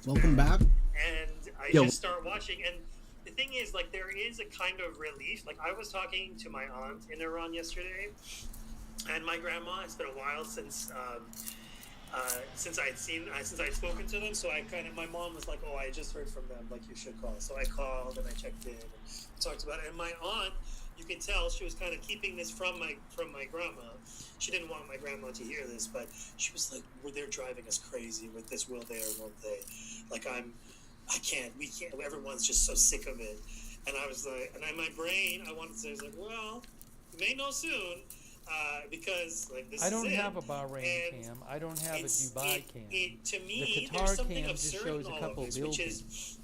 Welcome back. And I just start watching, and the thing is, like, there is a kind of relief. Like, I was talking to my aunt in Iran yesterday, and my grandma. It's been a while since I'd spoken to them. So my mom was like, "Oh, I just heard from them. Like, you should call." So I called and I checked in and talked about it. And my aunt, you can tell she was kind of keeping this from my grandma. She didn't want my grandma to hear this, but she was like, "Well, they're driving us crazy with this. Will they or won't they? Like, we can't. Everyone's just so sick of it." And I was like, and in my brain, I wanted to say, I was like, well, you may know soon, because like this. I don't is have it. a Bahrain cam. I don't have a Dubai cam. To me, the there's Qatar something cam just absurd shows in a all couple of this, which is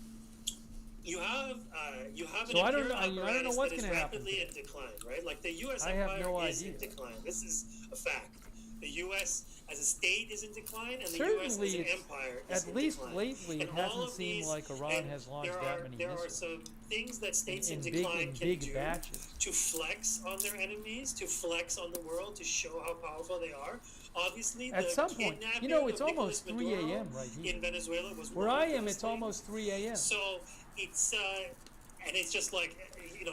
you have an So I don't imperial know what's that is going to happen. rapidly in decline, right? Like the U.S. I have empire no is idea. in decline. This is a fact. The U.S. as a state is in decline, and the Certainly U.S. as an empire is at in least decline. lately, it And all hasn't of seemed these- like Iran has launched that many There are missiles. some things that states in big, decline can big do batches. to flex on their enemies, to flex on the world, to show how powerful they are. Obviously, At the some point, kidnapping it's of almost Nicolas 3 Maduro a.m. right here. in Venezuela was Where one I of am, those it's things. almost 3 a.m. So it's and it's just like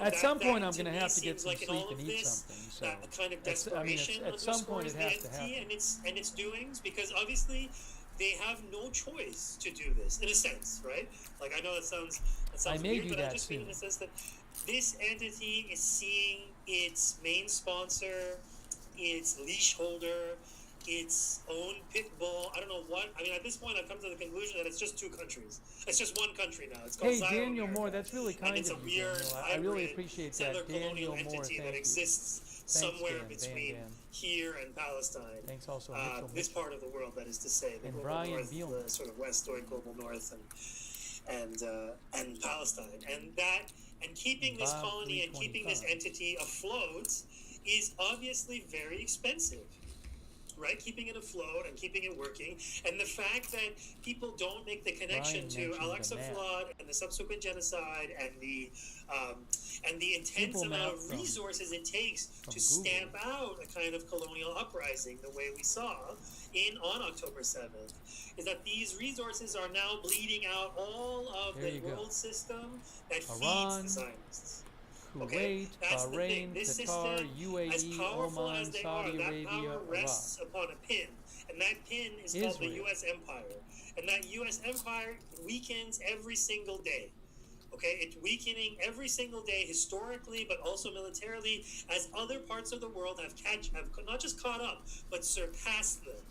At some point, I'm going to have to get some like in sleep all and of eat this, something. So that kind of desperation at some point, it underscores has to the entity happen. and its doings, because obviously they have no choice to do this in a sense, right? Like, I know that sounds I may weird, do but I that just mean in soon. the sense that this entity is seeing its main sponsor, its leash holder, its own pit bull. I don't know what. I mean, at this point, I've come to the conclusion that it's just two countries. It's just one country now. It's called Hey, Zion Daniel America. Moore, that's really kind And it's of a you, weird, Daniel. I really hybrid appreciate settler that. colonial Daniel Moore, entity thank that you. exists Thanks, somewhere Dan, between Dan. here and Palestine. Thanks also, Mitchell. This part of the world, that is to say, the And global Brian north, Bielman. the sort of Westoid global north, and Palestine, and keeping this Bob colony and keeping this 325. entity afloat is obviously very expensive. Right, keeping it afloat and keeping it working, and the fact that people don't make the connection Brian to mentioned Alexa the map. flood and the subsequent genocide and the intense People amount map of from- resources it takes to Google. stamp out a kind of colonial uprising, the way we saw on October 7th, is that these resources are now bleeding out all of There the you go. world system that Iran, feeds the Zionists. Kuwait, Okay, that's the thing. Bahrain, This Qatar, system, as UAE, powerful Oman, as they Saudi are, that Arabia, power Iraq. rests upon a pin, and that pin is called the Israel. U.S. Empire, and that U.S. Empire weakens every single day. Okay, it's weakening every single day historically, but also militarily, as other parts of the world have not just caught up, but surpassed them.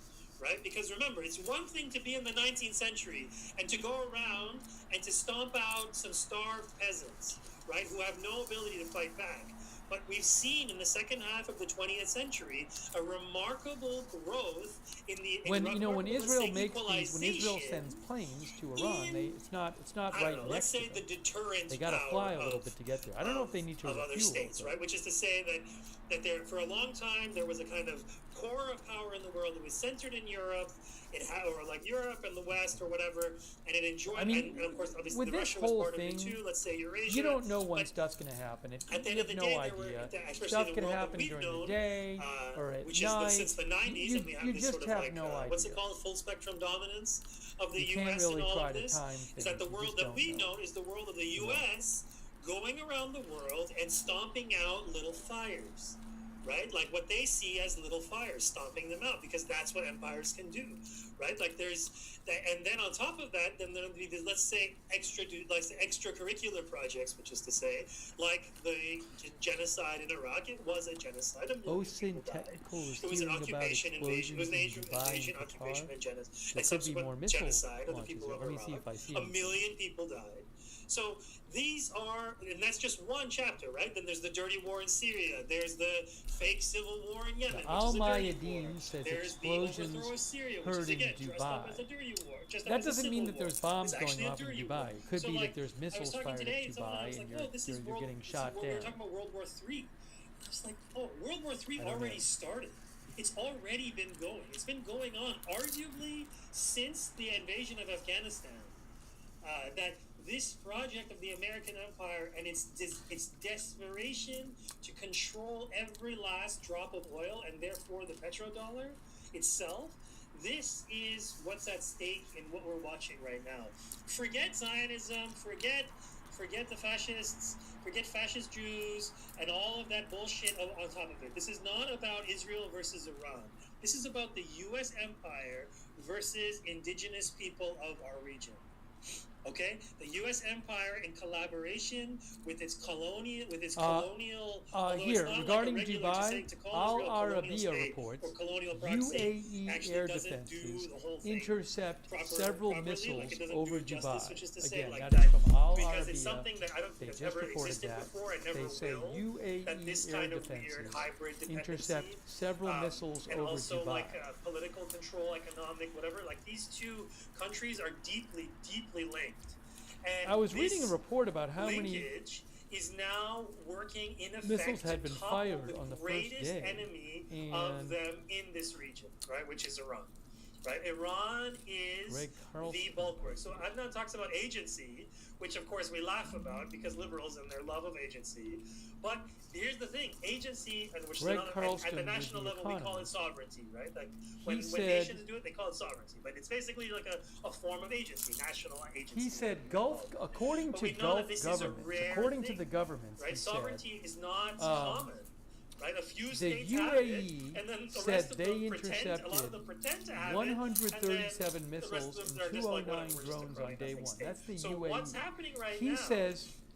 Right? Because remember, it's one thing to be in the 19th century and to go around and to stomp out some starved peasants, right, who have no ability to fight back. But we've seen in the second half of the 20th century a remarkable growth in the When remarkable, Israel let's say, makes these, when Israel equalization sends planes to Iran, it's not I right don't know, let's next say to the them. deterrent They got to power fly a little of- bit to get there. I don't know if they need to of other refuel. states, but- right? Which is to say that there, for a long time, there was a kind of core of power in the world that was centered in Europe, or like Europe and the West or whatever, and it enjoyed. I mean, and of course, obviously, with the this Russia was whole part thing, of it too. Let's say Eurasia. You don't know when but stuff's going to happen. at the You end of have the no day, idea. especially Stuff the can world that happen we've during known, the day or at which night. is since the 90s, you, and we have you this just sort of have like no idea. what's it called, full spectrum dominance of the You U.S. can't really and all try of to this. time Is that the things. You world just that don't we know. know is the world of the U.S. going around the world and stomping out little fires. Right, like what they see as little fires, stomping them out, because that's what empires can do, right? Like and then on top of that, then there'll be let's say extracurricular projects, which is to say, like the genocide in Iraq. It was a genocide. A million people died. Technical is It was an hearing about occupation invasion. It was an explosions in Dubai invasion, and occupation, Qatar. and genocide, There and could be more subsequent missile genocide of the launches people there. of Let me Iraq. see if I see A anything. million people died. So these are, and that's just one chapter, right? Then there's the dirty war in Syria. There's the fake civil war in Yemen, which Al is a dirty Mayadeen war. says There's the explosions overthrow of Syria, which heard is in again dressed up Dubai. as a dirty war. Just That as a doesn't mean civil that there's war. bombs It's going actually a off in dirty Dubai. war. It could So, be like, that there's I was missiles talking fired today at to someone, I Dubai was and like, oh, this is you're getting shot we were down. talking about World War III. It's like, oh, World War III I don't already know. started. It's already been going. It's been going on, arguably, since the invasion of Afghanistan. That this project of the American empire and its desperation to control every last drop of oil and therefore the petrodollar itself, this is what's at stake in what we're watching right now. Forget Zionism, forget the fascists, forget fascist Jews, and all of that bullshit on top of it. This is not about Israel versus Iran. This is about the U.S. empire versus indigenous people of our region. Okay, the U.S. empire in collaboration with its colonial, although Here, it's not regarding like a regular, Dubai, saying to call Al Israel colonial Arabiya state reports or colonial proxy UAE actually air doesn't do defenses the whole thing intercept several properly, missiles like it doesn't over do justice, Dubai. which is to say, Again, like that is from Al because it's Arabiya. something that I don't They think has just ever reported existed that. before and never They say will. That this UAE kind air of weird defenses hybrid dependency, intercept several missiles and over also Dubai. like political control, economic, whatever. Like these two countries are deeply, deeply linked. And I was reading a this report about how many linkage is now working in effect missiles had been to topple fired the on the first greatest day, enemy of and them in this region, right? Which is Iran. Right? Iran is Greg Carlson. the bulwark. So Adnan talks about agency, which of course we laugh about because liberals and their love of agency. But here's the thing: agency, and which Greg is not, Carlson at the with national The level, we call it Economist. sovereignty, right? Like when said- nations do it, they call it sovereignty. But it's basically like a form of agency, national agency. He said Gulf, according But to we know Gulf that this is a governments, rare according to thing, the governments, right? he said, Sovereignty is not common. Right? A few the states have it, UAE and then the said rest of they them pretend, a lot of them pretend to have it, and then 137 the rest missiles of and them are just like, 209 whatever, we're just a drones on crying day nothing one. state. That's the So UAE. what's happening right he now? says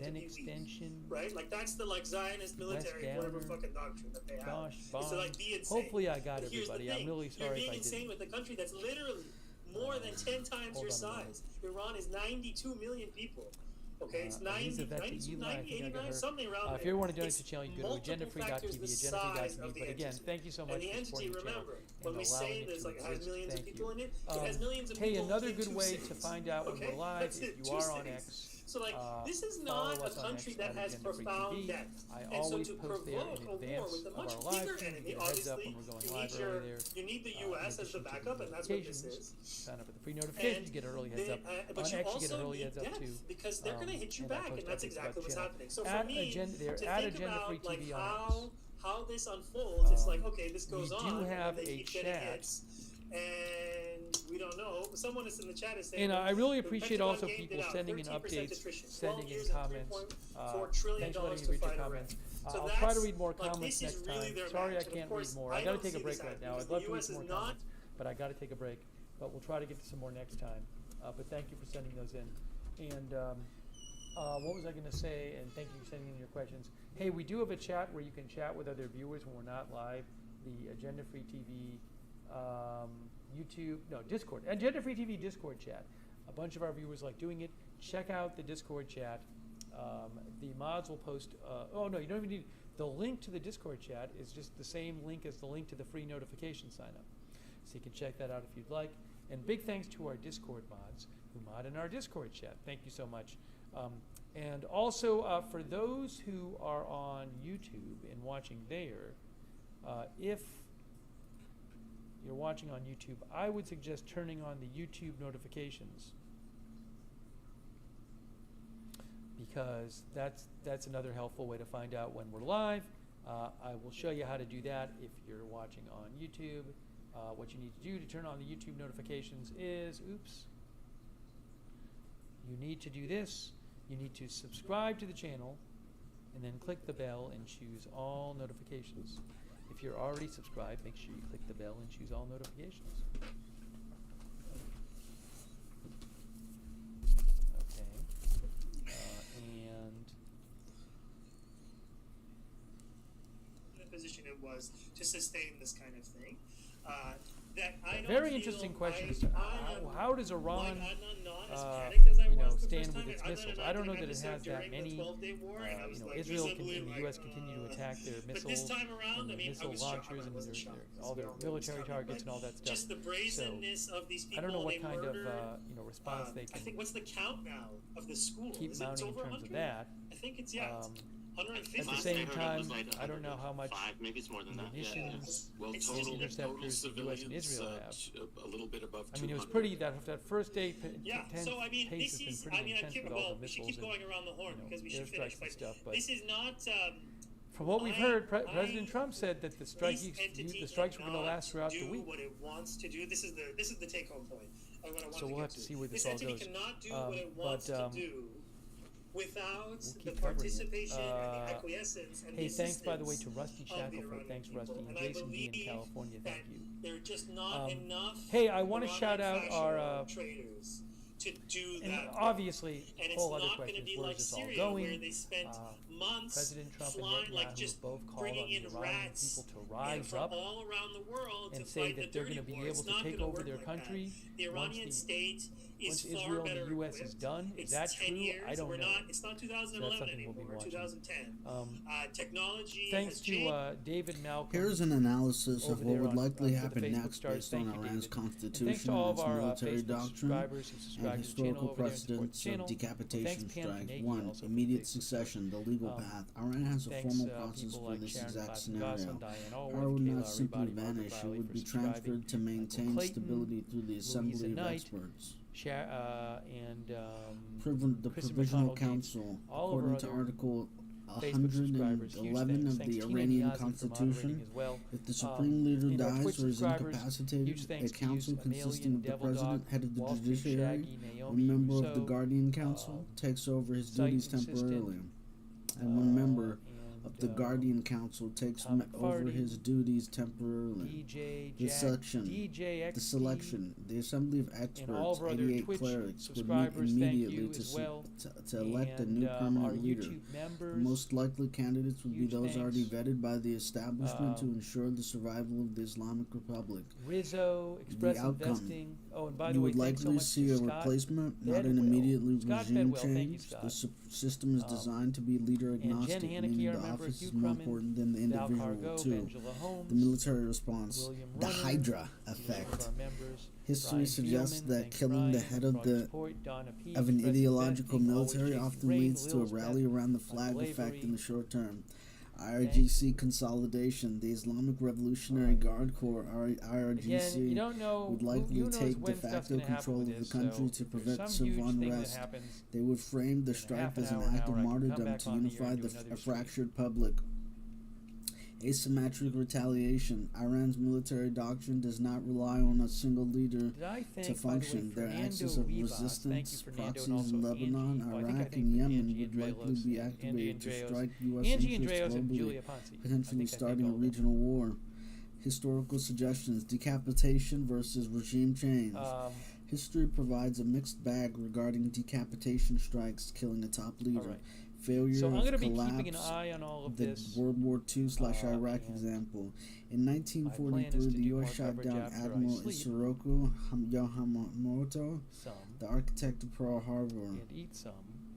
point then of view extension, right? Like that's the like Zionist military whatever fucking doctrine that they have. Gosh, It's to like be insane. Hopefully I got But here's the everybody. I'm thing. really sorry You're if being I insane didn't. with a country that's literally more than 10 times your size. Iran is 92 million people. Okay, it's 90, 92, 90, 89, something around there. If you want to donate to It's the channel, you can go to multiple factors agendafree.tv, the size of agendafree.tv. the But again, entity. thank you so much And the for entity, supporting the channel remember, and when we allowing say it there's to like has exist. millions of Thank people you. in it, it has millions of Hey, people another in good two way cities. to find out when Okay? we're live, That's if it, you two are on cities. X, So, like, this is not a country that has profound debt. And so to provoke a war with a much bigger enemy, obviously, you need the U.S. as the backup, and that's what this is. Sign up for the free notifications, you get an early heads up. But you X, also you get an early need heads up depth, too. because they're going to hit you and I back, post and that's updates exactly about what's channel. happening. So for me, to think about like how this unfolds, it's like, okay, this goes on, and they keep getting hits, and we don't know. Someone is in the chat is saying, and I really appreciate Pentagon also gained people it out, sending in 13% updates, attrition, sending 12 in years and comments. $3.4 trillion Thanks for letting to me read your fight comments. Iran. So I'll try to that's, read more like, comments this is next really time. their Sorry, match. I And can't of course, read more. I I got to don't take a see break this right now. happening, I'd love to because read the some more US is not- comments, but I got to take a break. But we'll try to get to some more next time. But thank you for sending those in. And what was I going to say? And thank you for sending in your questions. Hey, we do have a chat where you can chat with other viewers when we're not live. The Agenda Free TV YouTube, no, Discord. Agenda Free TV Discord chat. A bunch of our viewers like doing it. Check out the Discord chat. The mods will post, oh no, you don't even need, the link to the Discord chat is just the same link as the link to the free notification sign up. So you can check that out if you'd like. And big thanks to our Discord mods who mod in our Discord chat. Thank you so much. And also for those who are on YouTube and watching there, if you're watching on YouTube, I would suggest turning on the YouTube notifications, because that's another helpful way to find out when we're live. I will show you how to do that if you're watching on YouTube. What you need to do to turn on the YouTube notifications is, you need to do this. You need to subscribe to the channel and then click the bell and choose all notifications. If you're already subscribed, make sure you click the bell and choose all notifications. Okay. And the position it was to sustain this kind of thing. That I don't very feel interesting question. I How does Iran, not as panicked as I was the stand first with time. its Adnan missiles? and I don't know did that it episode has that during the many. 12-day war, and I was like, Israel visibly and the like, U.S. continue to attack their But missiles, this time around, and I their mean, I missile was shocked. launchers, I and wasn't shocked. all their military targets and all that stuff. Just the brazenness of these people. I don't know what they kind murdered, of response they I can think what's the count now of the school? keep Is it mounting in over terms of 100? that. I think it's 150. At the Last same I heard time, it was like I don't know how much maybe it's more than that. munitions Well, and total interceptors the U.S. and civilians, Israel have. a little bit above 200. I mean, it was pretty, that first day, So I mean, pace this has is. been I pretty mean, intense with all well, the we should missiles keep going around the horn because we should finish. airstrikes and stuff, but this is not. from what we've heard, President Trump said that the strikes were going to last throughout the week. What it wants to do. This is the take-home point. Of what I want So to we'll get have to see where this this all entity goes. cannot do what it wants to do without the keep covering it. participation and the acquiescence and Hey, the thanks by the way assistance to Rusty of the Shackelford. Iranian Thanks, people. Rusty. And And I Jason D in believe California, that thank you. there are just not enough Hey, I want to shout out our traders to do and that. obviously, And whole it's other not going to question be is where like is this all Syria, going? where they spent months President Trump flying, and like Netanyahu just both called on bringing the in Iranian rats people to rise from up all around the world and to say fight that the they're going dirty to be war. able It's to not take gonna over work their like country that. The Iranian state once is far Israel better and the U.S. is equipped. done. Is It's that 10 true? years. I don't We're know. not. It's not So that's 2011 something we'll be anymore. watching. 2010. Technology. Thanks has to changed. David Malcolm. Here's an analysis of over what there would on- likely for the happen Facebook next stars. based on Thank you, Iran's David. And thanks constitution to all and of its our military Facebook doctrine subscribers who and subscribe to the historical channel over there and support the precedents of channel. decapitation Thanks, Pam strike. Carnegie, 1. also for Immediate Facebook succession, the legal Um, path. Iran has a thanks, formal process people for like this Sharon exact Clapton, scenario. Goslin, Diane Iran Allworth, would not Kayla simply Everybody, Margaret vanish, it Riley would for be subscribing, transferred to Michael maintain Clayton, stability through the assembly Louisa of Knight, experts. Um, The Christopher Provisional McConnell Gates, Council, all of our according to other Article Facebook subscribers, huge 111 thanks. of Thanks the to Tina Iranian Niazi for moderating Constitution, as well. if the supreme leader and our dies Twitch or is subscribers, incapacitated, huge a thanks to council you, consisting of the Devil president, Dog, head of the Wall Street judiciary, Shaggy, a Naomi member of the Rousseau, Guardian Council takes over his Site duties Consistent, temporarily, and one member of the Guardian Council takes over his duties temporarily. DJ The Jack, selection, DJ the selection, the assembly of and all experts, of our other 88 Twitch clerics, would meet subscribers, thank immediately you to, as well. to elect a And, new our permanent leader. YouTube The members, most likely candidates would be huge those already thanks. vetted by the establishment to ensure the survival of the Islamic Republic. Rizzo, Express outcome. Investing. Oh, and by the You way, would thanks so likely much see to a Scott replacement, not an Bedwell. immediately Scott regime Bedwell, thank you, change. Scott. The system is designed to be leader and Jen agnostic, Haneke, meaning our the member, office is more important than the individual, too. The military response, the Hydra effect. History suggests that killing the head of an ideological military often leads to a rally around the flag effect in the short term. IRGC consolidation. The Islamic Revolutionary Guard Corps, IRGC, would likely take de facto control of the country to prevent civil unrest. They would frame the strike as an act of martyrdom to unify a fractured public. Asymmetric retaliation. Iran's military doctrine does not rely on a single leader to function. Their axis of resistance, proxies in Lebanon, Iraq, and Yemen would likely be activated to strike U.S. interests globally, potentially starting a regional war. Historical suggestions. Decapitation versus regime change. History provides a mixed bag regarding decapitation strikes killing a top leader. Failure so I'm going to be collapse, keeping an eye on all of the this. World War II/Iraq example. In 1943, the U.S. shot down Admiral Isoroku Yamamoto, the architect of Pearl Harbor.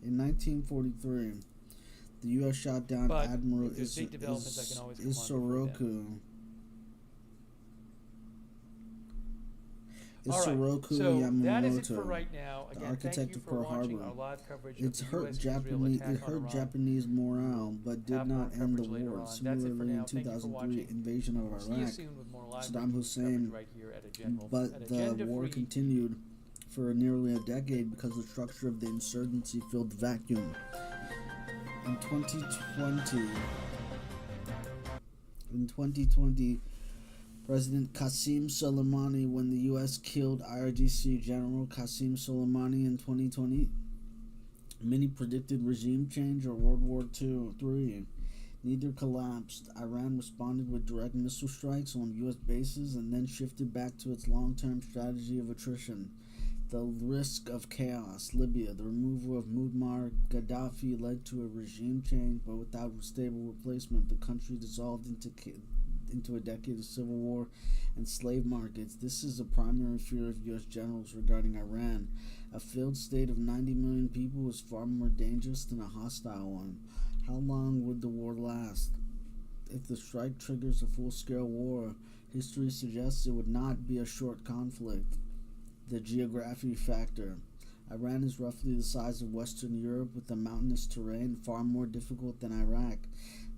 In 1943, the U.S. shot down Admiral Isoroku. Isoroku Yamamoto, that is it for right now. Again, the architect of Pearl Harbor. It hurt Japanese morale, but did not end the war. Similarly, in 2003 invasion of Iraq, Saddam Hussein, but the war continued for nearly a decade because the structure of the insurgency filled the vacuum. In 2020, President Qasem Soleimani, when the U.S. killed IRGC General Qasem Soleimani in 2020, many predicted regime change or World War III. Neither collapsed. Iran responded with direct missile strikes on U.S. bases and then shifted back to its long-term strategy of attrition. The risk of chaos. Libya. The removal of Muammar Gaddafi led to a regime change, but without a stable replacement. The country dissolved into a decade of civil war and slave markets. This is a primary fear of U.S. generals regarding Iran. A failed state of 90 million people is far more dangerous than a hostile one. How long would the war last? If the strike triggers a full-scale war, history suggests it would not be a short conflict. The geography factor. Iran is roughly the size of Western Europe with a mountainous terrain far more difficult than Iraq.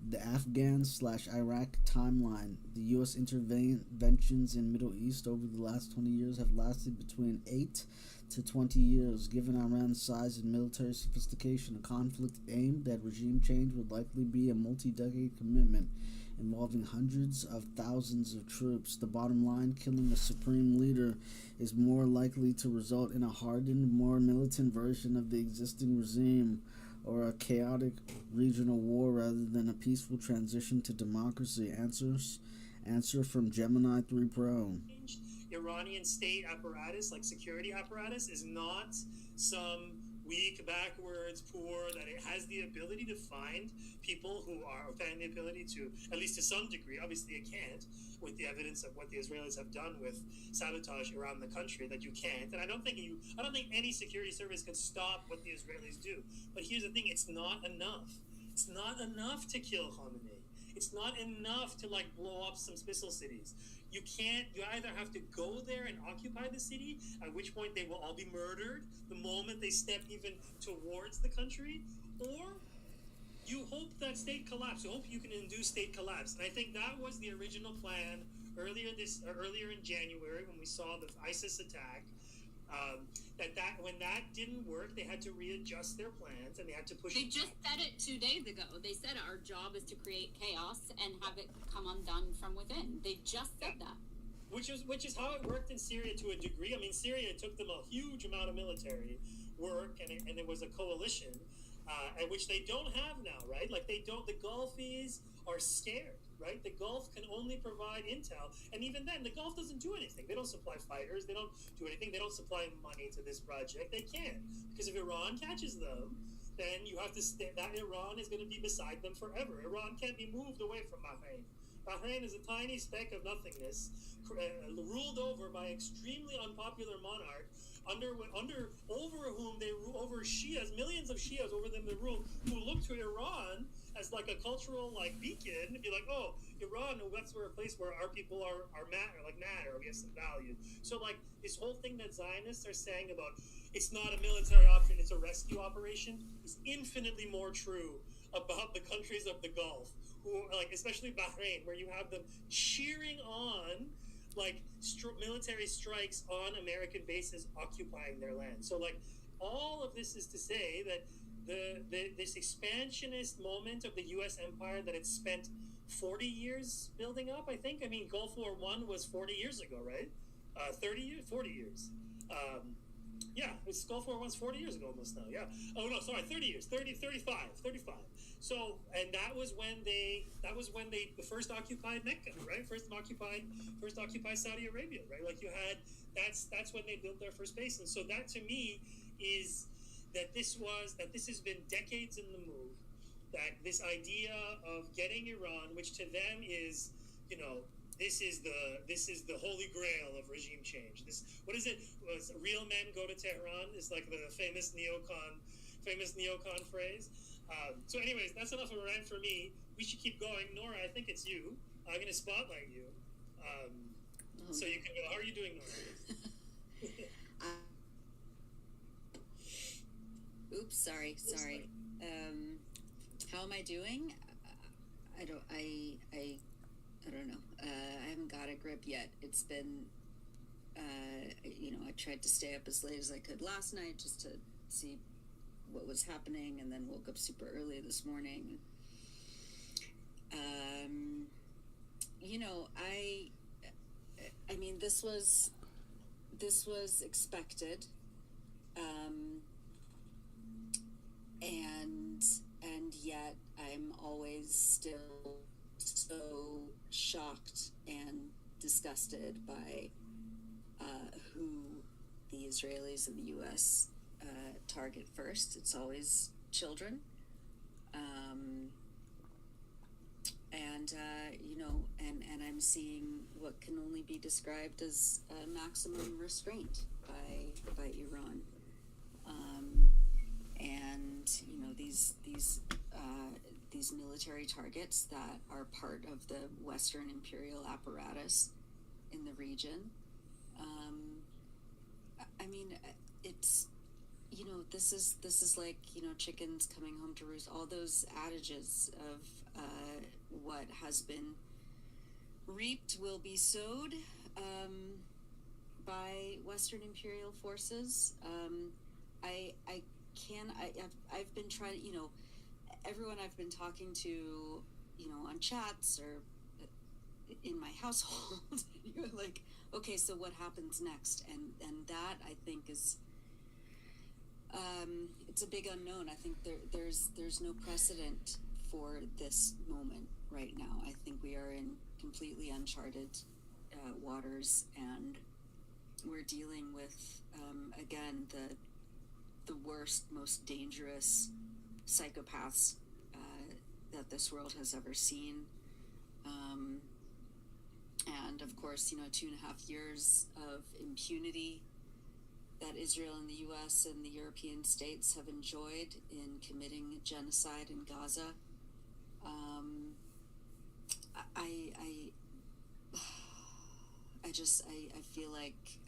The Afghan/Iraq timeline. The U.S. interventions in Middle East over the last 20 years have lasted between 8 to 20 years. Given Iran's size and military sophistication, a conflict aimed at regime change would likely be a multi-decade commitment involving hundreds of thousands of troops. The bottom line, killing a supreme leader is more likely to result in a hardened, more militant version of the existing regime or a chaotic regional war rather than a peaceful transition to democracy. Answer from Gemini 3 Pro. Iranian state apparatus, like security apparatus, is not some weak, backwards, poor, that it has the ability to find people who are, find the ability to, at least to some degree, obviously it can't, with the evidence of what the Israelis have done with sabotage around the country, that you can't. And I don't think any security service can stop what the Israelis do. But here's the thing, it's not enough. It's not enough to kill Khamenei. It's not enough to blow up some missile cities. You either have to go there and occupy the city, at which point they will all be murdered the moment they step even towards the country, or you hope that state collapse. You hope you can induce state collapse. And I think that was the original plan earlier in January when we saw the ISIS attack. When that didn't work, they had to readjust their plans and they had to push. They just said it 2 days ago. They said our job is to create chaos and have it come undone from within. They just said that. Which is how it worked in Syria to a degree. I mean, Syria took them a huge amount of military work, and it was a coalition, and which they don't have now, right? The Gulfies are scared, right? The Gulf can only provide intel, and even then, the Gulf doesn't do anything. They don't supply fighters. They don't do anything. They don't supply money to this project. They can't, because if Iran catches them, then you have to that Iran is going to be beside them forever. Iran can't be moved away from Bahrain. Bahrain is a tiny speck of nothingness, ruled over by extremely unpopular monarch over whom they over Shias, millions of Shias over them they rule, who look to Iran as like a cultural like beacon, and be like, oh, Iran, that's where a place where our people are matter, we have some value. So like this whole thing that Zionists are saying about it's not a military option, it's a rescue operation, is infinitely more true about the countries of the Gulf, who are like, especially Bahrain, where you have them cheering on like military strikes on American bases occupying their land. So like all of this is to say that this expansionist moment of the U.S. empire that it's spent 40 years building up, I think. I mean, Gulf War I was 40 years ago, right? 40 years. Yeah, it's Gulf War was 40 years ago almost now. Yeah. Oh no, sorry, 30 years. 35. So, and that was when they the first occupied Mecca, right? First occupied Saudi Arabia, right? Like you had that's when they built their first base. And so that to me is that this has been decades in the move, that this idea of getting Iran, which to them is, you know, this is the holy grail of regime change. This, what is it? Real men go to Tehran is like the famous neocon phrase. So anyways, that's enough of a rant for me. We should keep going. Nora, I think it's you. I'm going to spotlight you. So you can go. How are you doing, Nora? Oops, sorry. How am I doing? I don't know. I haven't got a grip yet. It's been, I tried to stay up as late as I could last night just to see what was happening, and then woke up super early this morning. I mean, this was expected, and yet I'm always still so shocked and disgusted by who the Israelis and the U.S. Target first. It's always children, and I'm seeing what can only be described as maximum restraint by Iran, and these military targets that are part of the Western imperial apparatus in the region. I mean, it's, this is like, chickens coming home to roost. All those adages of what has been reaped will be sowed by Western imperial forces. I've been trying, everyone I've been talking to, on chats or in my household, you're like, okay, so what happens next? And that, I think, is it's a big unknown. I think there's no precedent for this moment right now. I think we are in completely uncharted waters, and we're dealing with again the worst, most dangerous psychopaths that this world has ever seen. And of course, 2.5 years of impunity that Israel and the U.S. and the European states have enjoyed in committing genocide in Gaza. I feel like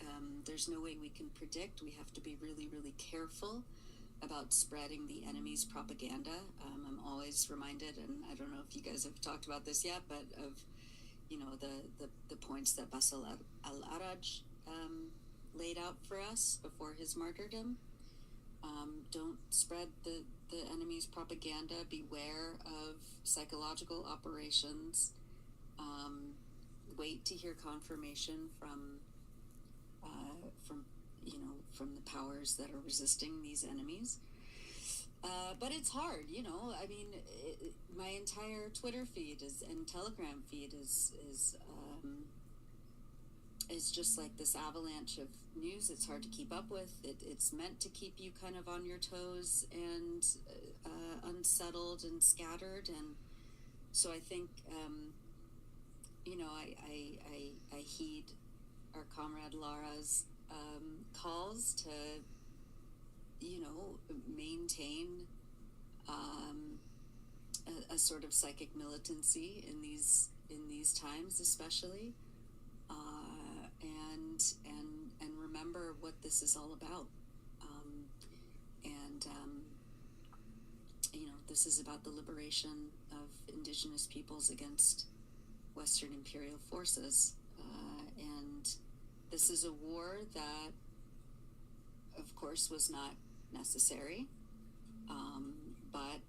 there's no way we can predict. We have to be really, really careful about spreading the enemy's propaganda. I'm always reminded, and I don't know if you guys have talked about this yet, but of the points that Basel al-Araj laid out for us before his martyrdom. Don't spread the enemy's propaganda. Beware of psychological operations. Wait to hear confirmation from the powers that are resisting these enemies. But it's hard, I mean, my entire Twitter feed and Telegram feed is just like this avalanche of news. It's hard to keep up with. It's meant to keep you kind of on your toes and unsettled and scattered. And so I think, I heed our comrade Lara's calls to, maintain a sort of psychic militancy in these times, especially, and remember what this is all about. This is about the liberation of indigenous peoples against Western imperial forces, and this is a war that, of course, was not necessary, but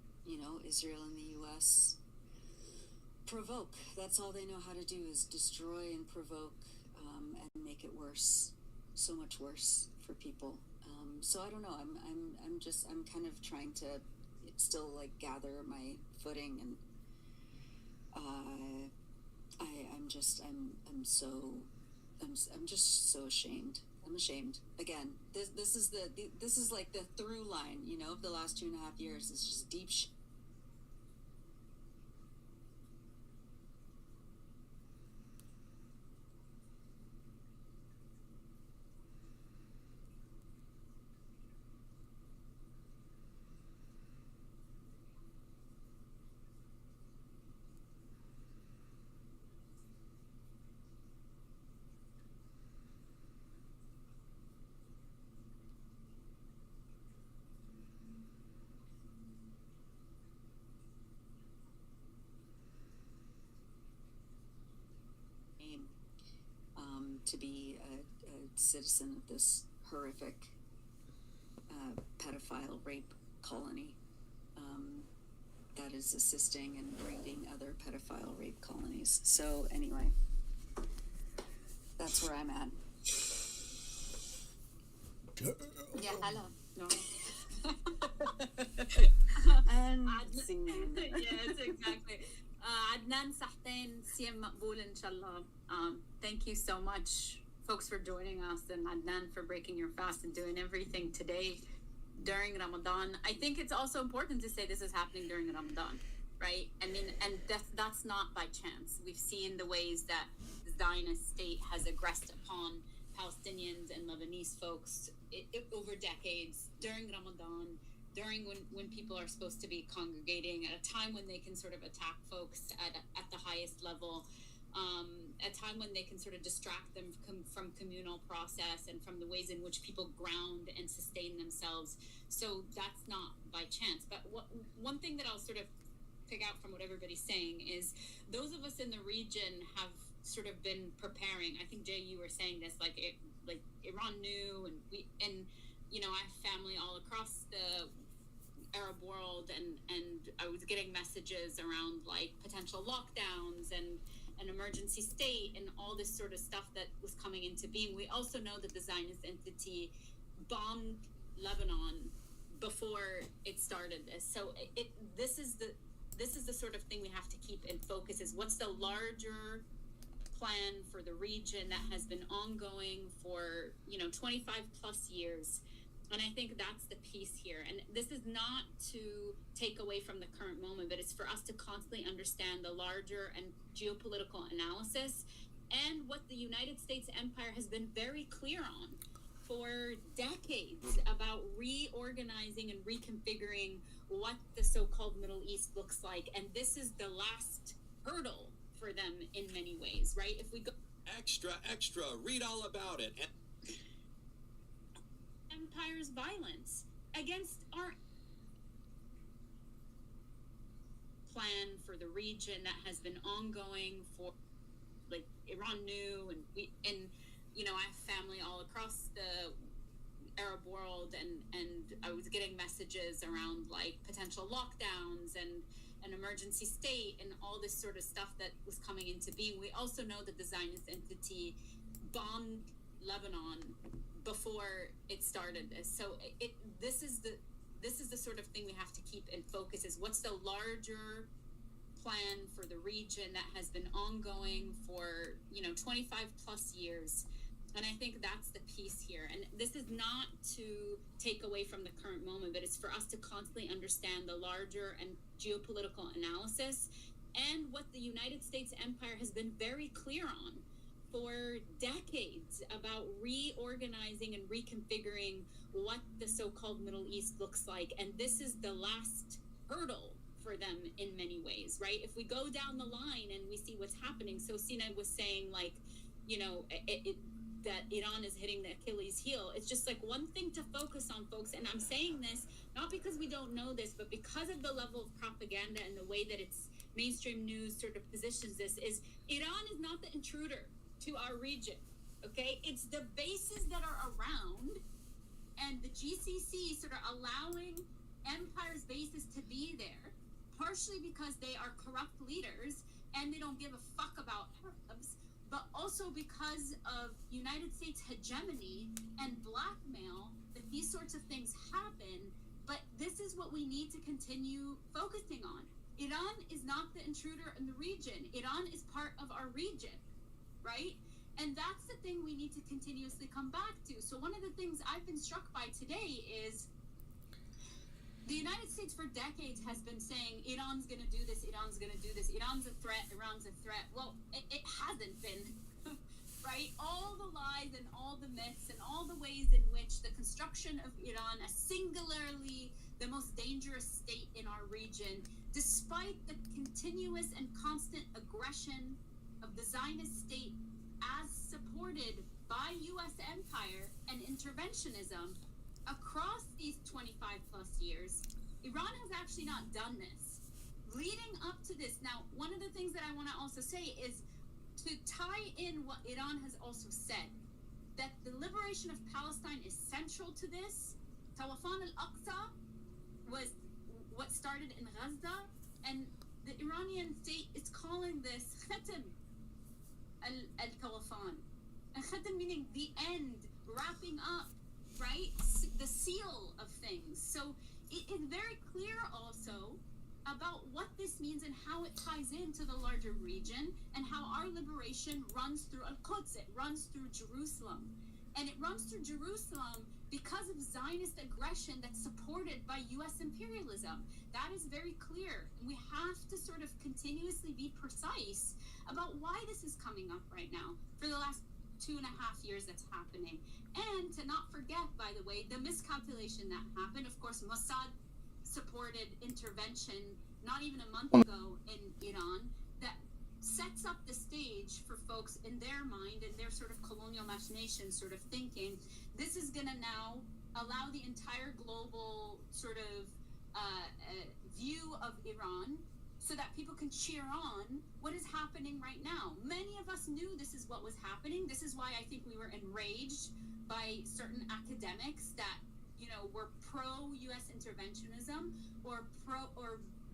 Israel and the U.S. provoke. That's all they know how to do, is destroy and provoke, and make it worse, so much worse for people. So I don't know. I'm kind of trying to still gather my footing, and I'm just so ashamed. I'm ashamed. Again, this is like the through line, of the last 2.5 years. It's just deep to be a citizen of this horrific pedophile rape colony that is assisting and breeding other pedophile rape colonies. So anyway, that's where I'm at. Yeah, hello. No. And yes, exactly. عدنان صحتين صيام مقبول إن شاء الله. Thank you so much, folks, for joining us, and Adnan for breaking your fast and doing everything today during Ramadan. I think it's also important to say this is happening during Ramadan, right? I mean, and that's not by chance. We've seen the ways that the Zionist state has aggressed upon Palestinians and Lebanese folks over decades during Ramadan, during when people are supposed to be congregating, at a time when they can sort of attack folks at the highest level, a time when they can sort of distract them from communal process and from the ways in which people ground and sustain themselves. So that's not by chance. But one thing that I'll sort of pick out from what everybody's saying is those of us in the region have sort of been preparing. I think, Jay, you were saying this, like Iran knew, and I have family all across the Arab world, and I was getting messages around like potential lockdowns and an emergency state and all this sort of stuff that was coming into being. We also know that the Zionist entity bombed Lebanon before it started this. So this is the sort of thing we have to keep in focus, is what's the larger plan for the region that has been ongoing for 25 plus years. And I think that's the piece here. And this is not to take away from the current moment, but it's for us to constantly understand the larger and geopolitical analysis and what the United States empire has been very clear on for decades about reorganizing and reconfiguring what the so-called Middle East looks like. And this is the last hurdle for them in many ways, right? If we go extra, read all about it. Empire's violence against our plan for the region that has been ongoing for, like, Iran knew, and I have family all across the Arab world, and I was getting messages around like potential lockdowns and an emergency state and all this sort of stuff that was coming into being. We also know that the Zionist entity bombed Lebanon before it started this. So this is the sort of thing we have to keep in focus, is what's the larger plan for the region that has been ongoing for 25 plus years. And I think that's the piece here. And this is not to take away from the current moment, but it's for us to constantly understand the larger and geopolitical analysis and what the United States empire has been very clear on for decades about reorganizing and reconfiguring what the so-called Middle East looks like. And this is the last hurdle for them in many ways, right? If we go down the line and we see what's happening, so Sina was saying, like, you know, that Iran is hitting the Achilles heel. It's just like one thing to focus on, folks. And I'm saying this not because we don't know this, but because of the level of propaganda and the way that it's mainstream news sort of positions this, is Iran is not the intruder to our region, okay? It's the bases that are around and the GCC sort of allowing empire's bases to be there, partially because they are corrupt leaders and they don't give a fuck about Arabs, but also because of United States hegemony and blackmail that these sorts of things happen. But this is what we need to continue focusing on. Iran is not the intruder in the region. Iran is part of our region, right? And that's the thing we need to continuously come back to. So one of the things I've been struck by today is the United States for decades has been saying Iran's going to do this, Iran's going to do this, Iran's a threat, Iran's a threat. Well, it hasn't been, right? All the lies and all the myths and all the ways in which the construction of Iran, a singularly the most dangerous state in our region, despite the continuous and constant aggression of the Zionist state as supported by U.S. empire and interventionism across these 25 plus years, Iran has actually not done this. Leading up to this, now, one of the things that I want to also say is to tie in what Iran has also said, that the liberation of Palestine is central to this. Tawafan al-Aqsa was what started in Gaza, and the Iranian state is calling this Khatam al-Tawafan. And Khatam meaning the end, wrapping up, right? The seal of things. So it is very clear also about what this means and how it ties into the larger region and how our liberation runs through Al-Quds, it runs through Jerusalem. And it runs through Jerusalem because of Zionist aggression that's supported by U.S. imperialism. That is very clear. And we have to sort of continuously be precise about why this is coming up right now for the last 2.5 years that's happening. And to not forget, by the way, the miscalculation that happened. Of course, Mossad supported intervention not even a month ago in Iran that sets up the stage for folks in their mind and their sort of colonial machination sort of thinking. This is going to now allow the entire global sort of view of Iran so that people can cheer on what is happening right now. Many of us knew this is what was happening. This is why I think we were enraged by certain academics that, you know, were pro-U.S. interventionism or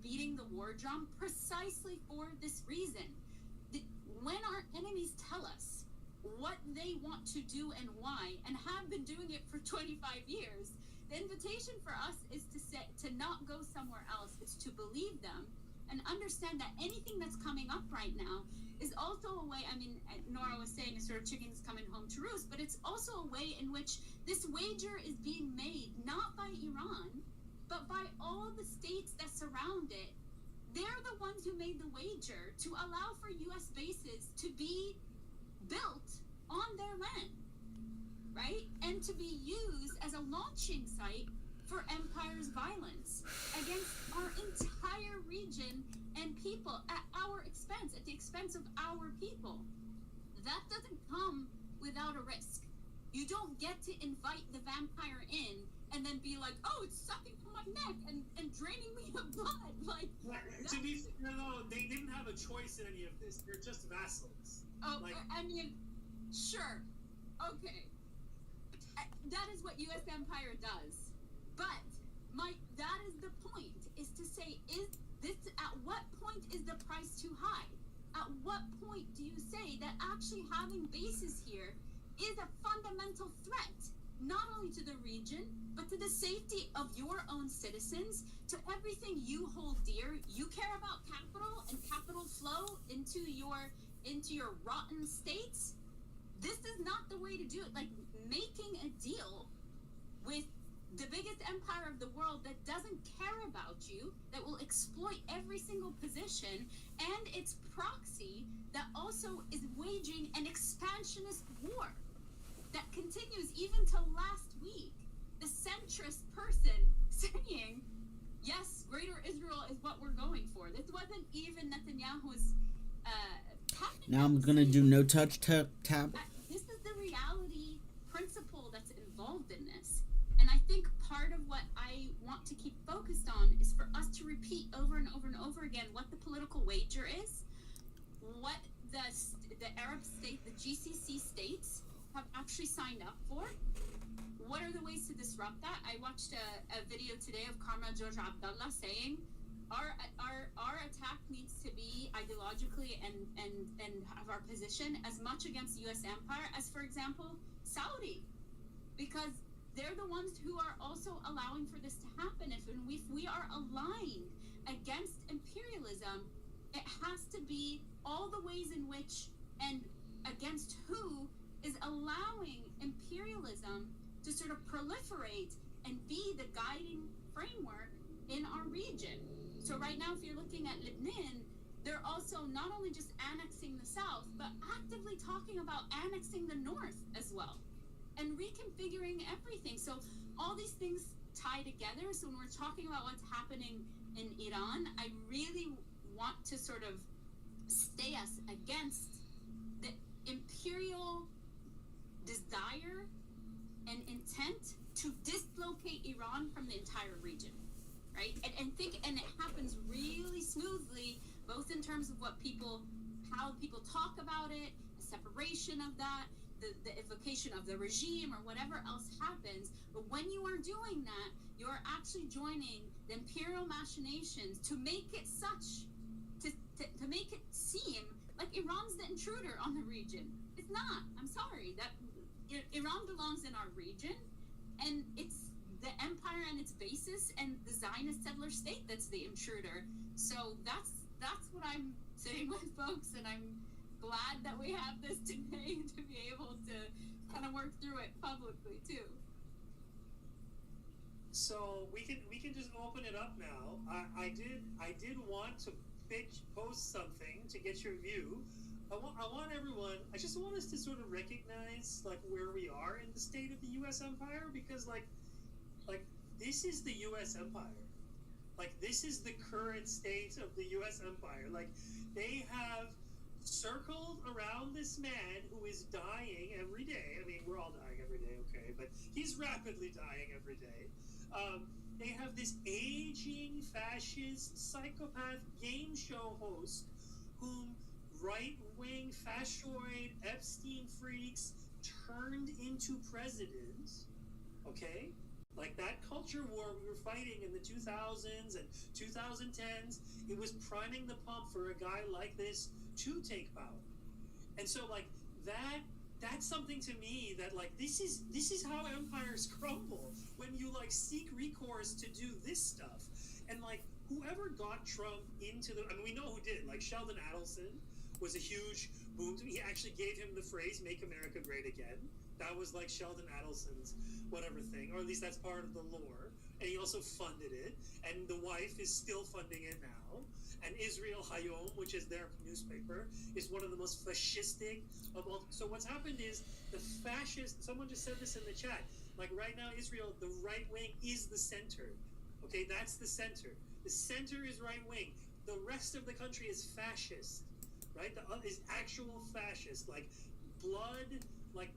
beating the war drum precisely for this reason. When our enemies tell us what they want to do and why, and have been doing it for 25 years, the invitation for us is to not go somewhere else. It's to believe them and understand that anything that's coming up right now is also a way, I mean, Nora was saying it's sort of chickens coming home to roost, but it's also a way in which this wager is being made, not by Iran, but by all the states that surround it. They're the ones who made the wager to allow for U.S. bases to be built on their land, right? And to be used as a launching site for empire's violence against our entire region and people at our expense, at the expense of our people. That doesn't come without a risk. You don't get to invite the vampire in and then be like, oh, it's sucking from my neck and draining me of blood. Like, to be fair, though, they didn't have a choice in any of this. They're just vassals. Oh, like, I mean, sure, okay. That is what U.S. empire does. But that is the point, is to say, at what point is the price too high? At what point do you say that actually having bases here is a fundamental threat, not only to the region, but to the safety of your own citizens, to everything you hold dear? You care about capital and capital flow into your rotten states? This is not the way to do it. Like, making a deal with the biggest empire of the world that doesn't care about you, that will exploit every single position, and its proxy that also is waging an expansionist war that continues even till last week. The centrist person saying, yes, Greater Israel is what we're going for. This wasn't even Netanyahu's Now I'm gonna do no touch tab. This is the reality principle that's involved in this. And I think part of what I want to keep focused on is for us to repeat over and over and over again what the political wager is, what the Arab state, the GCC states have actually signed up for. What are the ways to disrupt that? I watched a video today of Karma George Abdullah saying our attack needs to be ideologically and have our position as much against the U.S. empire as, for example, Saudi, because they're the ones who are also allowing for this to happen. If we are aligned against imperialism, it has to be all the ways in which and against who is allowing imperialism to sort of proliferate and be the guiding framework in our region. So right now, if you're looking at Lebanon, they're also not only just annexing the south, but actively talking about annexing the north as well and reconfiguring everything. So all these things tie together. So when we're talking about what's happening in Iran, I really want to sort of stay us against the imperial desire and intent to dislocate Iran from the entire region, right? And it happens really smoothly, both in terms of how people talk about it, the separation of that, the evocation of the regime or whatever else happens. But when you are doing that, you're actually joining the imperial machinations to make it such, to make it seem like Iran's the intruder on the region. It's not. I'm sorry. That Iran belongs in our region, and it's the empire and its basis and the Zionist settler state that's the intruder. So that's what I'm saying with folks, and I'm glad that we have this today to be able to kind of work through it publicly too. So we can just open it up now. I did want to post something to get your view. I want everyone. I just want us to sort of recognize like where we are in the state of the U.S. empire, because like this is the U.S. empire. Like this is the current state of the U.S. empire. Like they have circled around this man who is dying every day. I mean, we're all dying every day, okay? But he's rapidly dying every day. They have this aging fascist psychopath game show host whom right-wing fascistoid Epstein freaks turned into presidents, okay? Like that culture war we were fighting in the 2000s and 2010s, it was priming the pump for a guy like this to take power. And so like that's something to me that like this is how empires crumble, when you like seek recourse to do this stuff. And like whoever got Trump into I mean, we know who did it. Like Sheldon Adelson was a huge boom to me. He actually gave him the phrase "Make America Great Again." That was like Sheldon Adelson's whatever thing, or at least that's part of the lore. And he also funded it, and the wife is still funding it now. And Israel Hayom, which is their newspaper, is one of the most fascistic of all. So what's happened is the fascist, someone just said this in the chat, like right now Israel, the right wing is the center. Okay, that's the center. The center is right wing. The rest of the country is fascist, right? Is actual fascist, like blood, like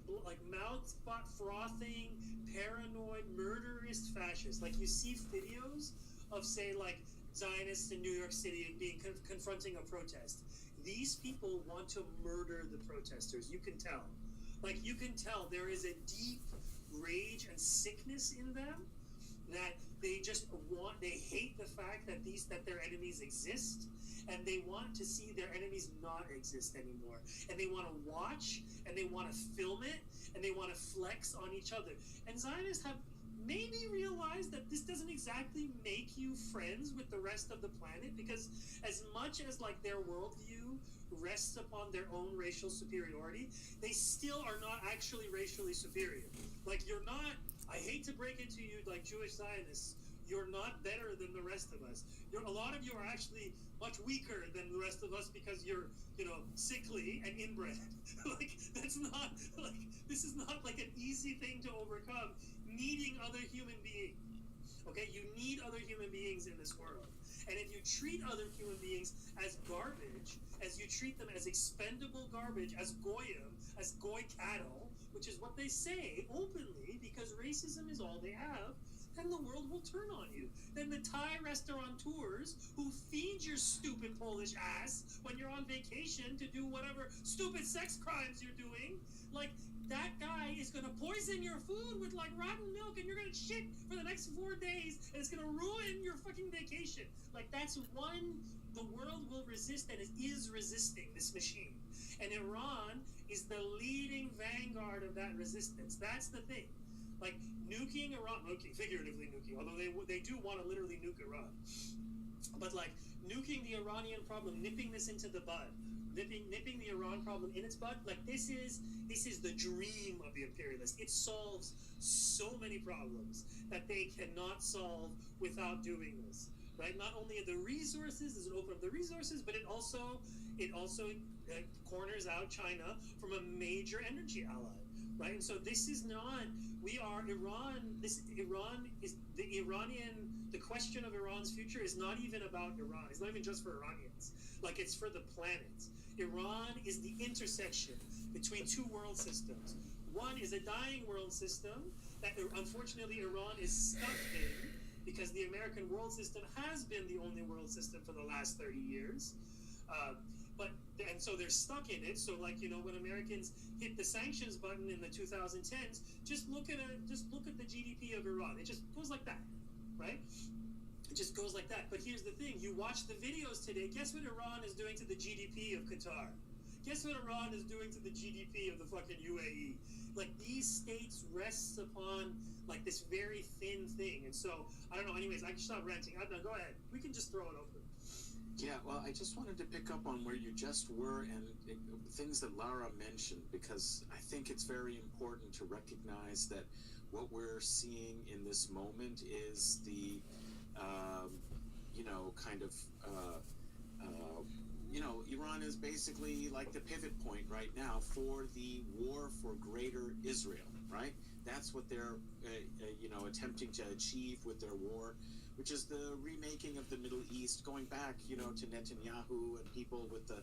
mouth frothing, paranoid, murderous fascists. Like you see videos of, say, like Zionists in New York City being confronting a protest. These people want to murder the protesters. You can tell. Like you can tell there is a deep rage and sickness in them, that they just they hate the fact that their enemies exist, and they want to see their enemies not exist anymore. And they want to watch, and they want to film it, and they want to flex on each other. And Zionists have maybe realized that this doesn't exactly make you friends with the rest of the planet, because as much as like their worldview rests upon their own racial superiority, they still are not actually racially superior. Like you're not I hate to break it to you, like Jewish Zionists, you're not better than the rest of us. A lot of you are actually much weaker than the rest of us because you're, sickly and inbred. This is not like an easy thing to overcome, needing other human beings. Okay, you need other human beings in this world. And if you treat other human beings as garbage, as you treat them as expendable garbage, as goyim, as goy cattle, which is what they say openly because racism is all they have, then the world will turn on you. Then the Thai restaurateurs who feed your stupid Polish ass when you're on vacation to do whatever stupid sex crimes you're doing, that guy is going to poison your food with rotten milk and you're going to shit for the next 4 days and it's going to ruin your fucking vacation. That's one the world will resist and is resisting this machine. And Iran is the leading vanguard of that resistance. That's the thing. Nuking Iran, okay, figuratively nuking, although they do want to literally nuke Iran. But nuking the Iranian problem, nipping this into the bud, nipping the Iran problem in its bud, this is the dream of the imperialists. It solves so many problems that they cannot solve without doing this. Right? Not only the resources, does it open up the resources, but it also corners out China from a major energy ally. Right? And so this is not, Iran, the question of Iran's future is not even about Iran. It's not even just for Iranians. It's for the planet. Iran is the intersection between two world systems. One is a dying world system that unfortunately Iran is stuck in because the American world system has been the only world system for the last 30 years. And so they're stuck in it. So when Americans hit the sanctions button in the 2010s, just look at the GDP of Iran. It just goes like that, right? It just goes like that. But here's the thing: you watch the videos today. Guess what Iran is doing to the GDP of Qatar? Guess what Iran is doing to the GDP of the fucking UAE? These states rests upon this very thin thing. And so I don't know. Anyways, I can stop ranting. Adnan, go ahead. We can just throw it open. Yeah, well, I just wanted to pick up on where you just were and things that Lara mentioned, because I think it's very important to recognize that what we're seeing in this moment is the, Iran is basically the pivot point right now for the war for greater Israel, right? That's what they're, attempting to achieve with their war, which is the remaking of the Middle East, going back, to Netanyahu and people with the,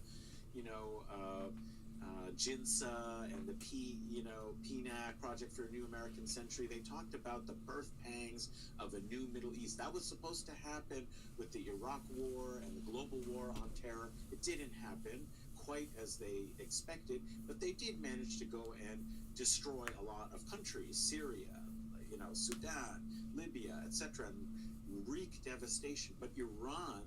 JINSA and the PNAC, Project for a New American Century. They talked about the birth pangs of a new Middle East. That was supposed to happen with the Iraq War and the global war on terror. It didn't happen quite as they expected, but they did manage to go and destroy a lot of countries, Syria, Sudan, Libya, etc., and wreak devastation. But Iran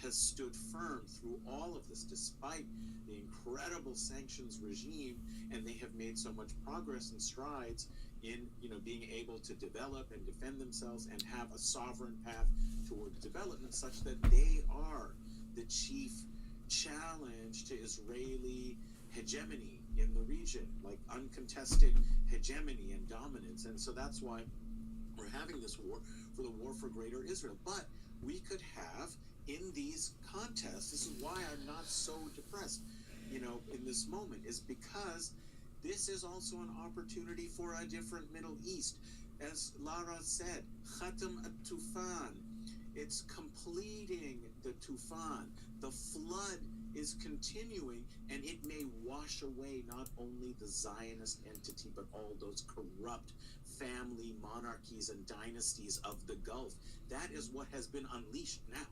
has stood firm through all of this, despite the incredible sanctions regime, and they have made so much progress and strides in, being able to develop and defend themselves and have a sovereign path towards development, such that they are the chief challenge to Israeli hegemony in the region, uncontested hegemony and dominance. And so that's why we're having this war for greater Israel. But we could have, in these contests, this is why I'm not so depressed, in this moment, is because this is also an opportunity for a different Middle East. As Lara said, Khatam at-Tufan, it's completing the Tufan. The flood is continuing, and it may wash away not only the Zionist entity, but all those corrupt family monarchies and dynasties of the Gulf. That is what has been unleashed now,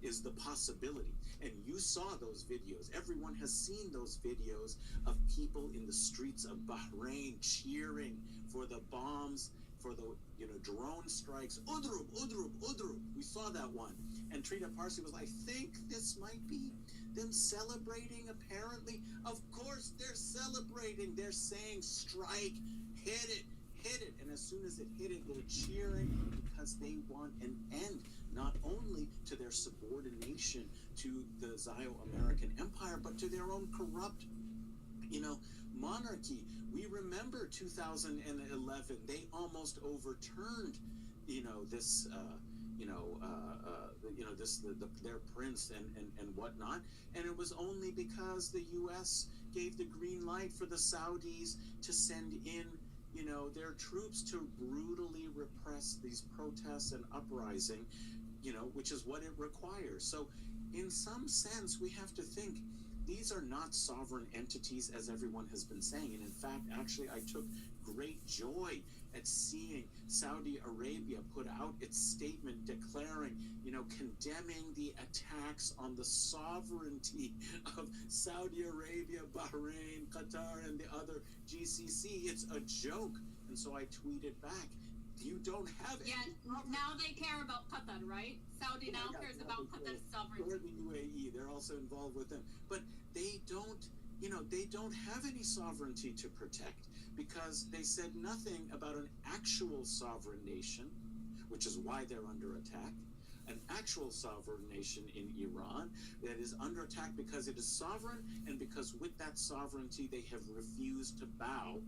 is the possibility. And you saw those videos. Everyone has seen those videos of people in the streets of Bahrain cheering for the bombs, for the drone strikes. Udrub, Udrub, Udrub. We saw that one. And Trina Parsi was like, I think this might be them celebrating, apparently. Of course they're celebrating. They're saying, strike, hit it, hit it. And as soon as it hit it, they're cheering because they want an end, not only to their subordination to the Zio-American empire, but to their own corrupt Monarchy. We remember 2011. They almost overturned, this, their prince and whatnot. And it was only because the U.S. gave the green light for the Saudis to send in, their troops to brutally repress these protests and uprising, which is what it requires. So in some sense, we have to think these are not sovereign entities, as everyone has been saying. And in fact, actually, I took great joy at seeing Saudi Arabia put out its statement declaring, condemning the attacks on the sovereignty of Saudi Arabia, Bahrain, Qatar, and the other GCC. It's a joke. And so I tweeted back, you don't have any. Now they care about Qatar, right? Saudi now cares about Qatar's sovereignty. Or the UAE, they're also involved with them. But they don't have any sovereignty to protect, because they said nothing about an actual sovereign nation, which is why they're under attack. An actual sovereign nation in Iran that is under attack because it is sovereign, and because with that sovereignty they have refused to bow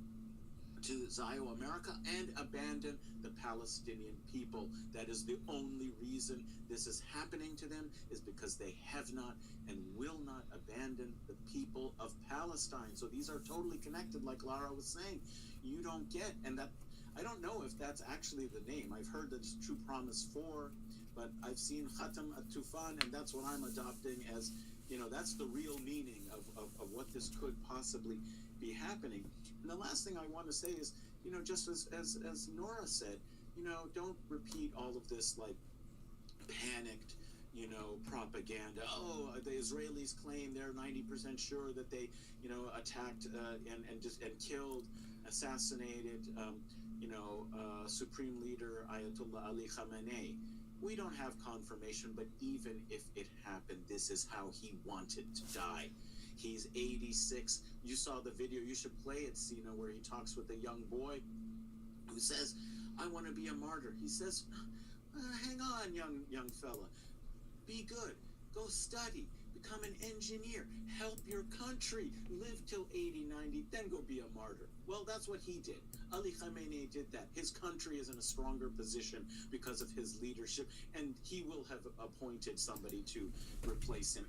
to Zio America and abandon the Palestinian people. That is the only reason this is happening to them, is because they have not and will not abandon the people of Palestine. So these are totally connected, like Lara was saying. You don't get, and that, I don't know if that's actually the name. I've heard that it's True Promise 4, but I've seen Khatam at-Tufan, and that's what I'm adopting as, that's the real meaning of what this could possibly be happening. And the last thing I want to say is, just as Nora said, don't repeat all of this like panicked, propaganda. Oh, the Israelis claim they're 90% sure that they, attacked and killed, assassinated, Supreme Leader Ayatollah Ali Khamenei. We don't have confirmation, but even if it happened, this is how he wanted to die. He's 86. You saw the video. You should play it, Sina, where he talks with a young boy who says, I want to be a martyr. He says, hang on, young fella. Be good. Go study. Become an engineer. Help your country. Live till 80, 90, then go be a martyr. Well, that's what he did. Ali Khamenei did that. His country is in a stronger position because of his leadership, and he will have appointed somebody to replace him.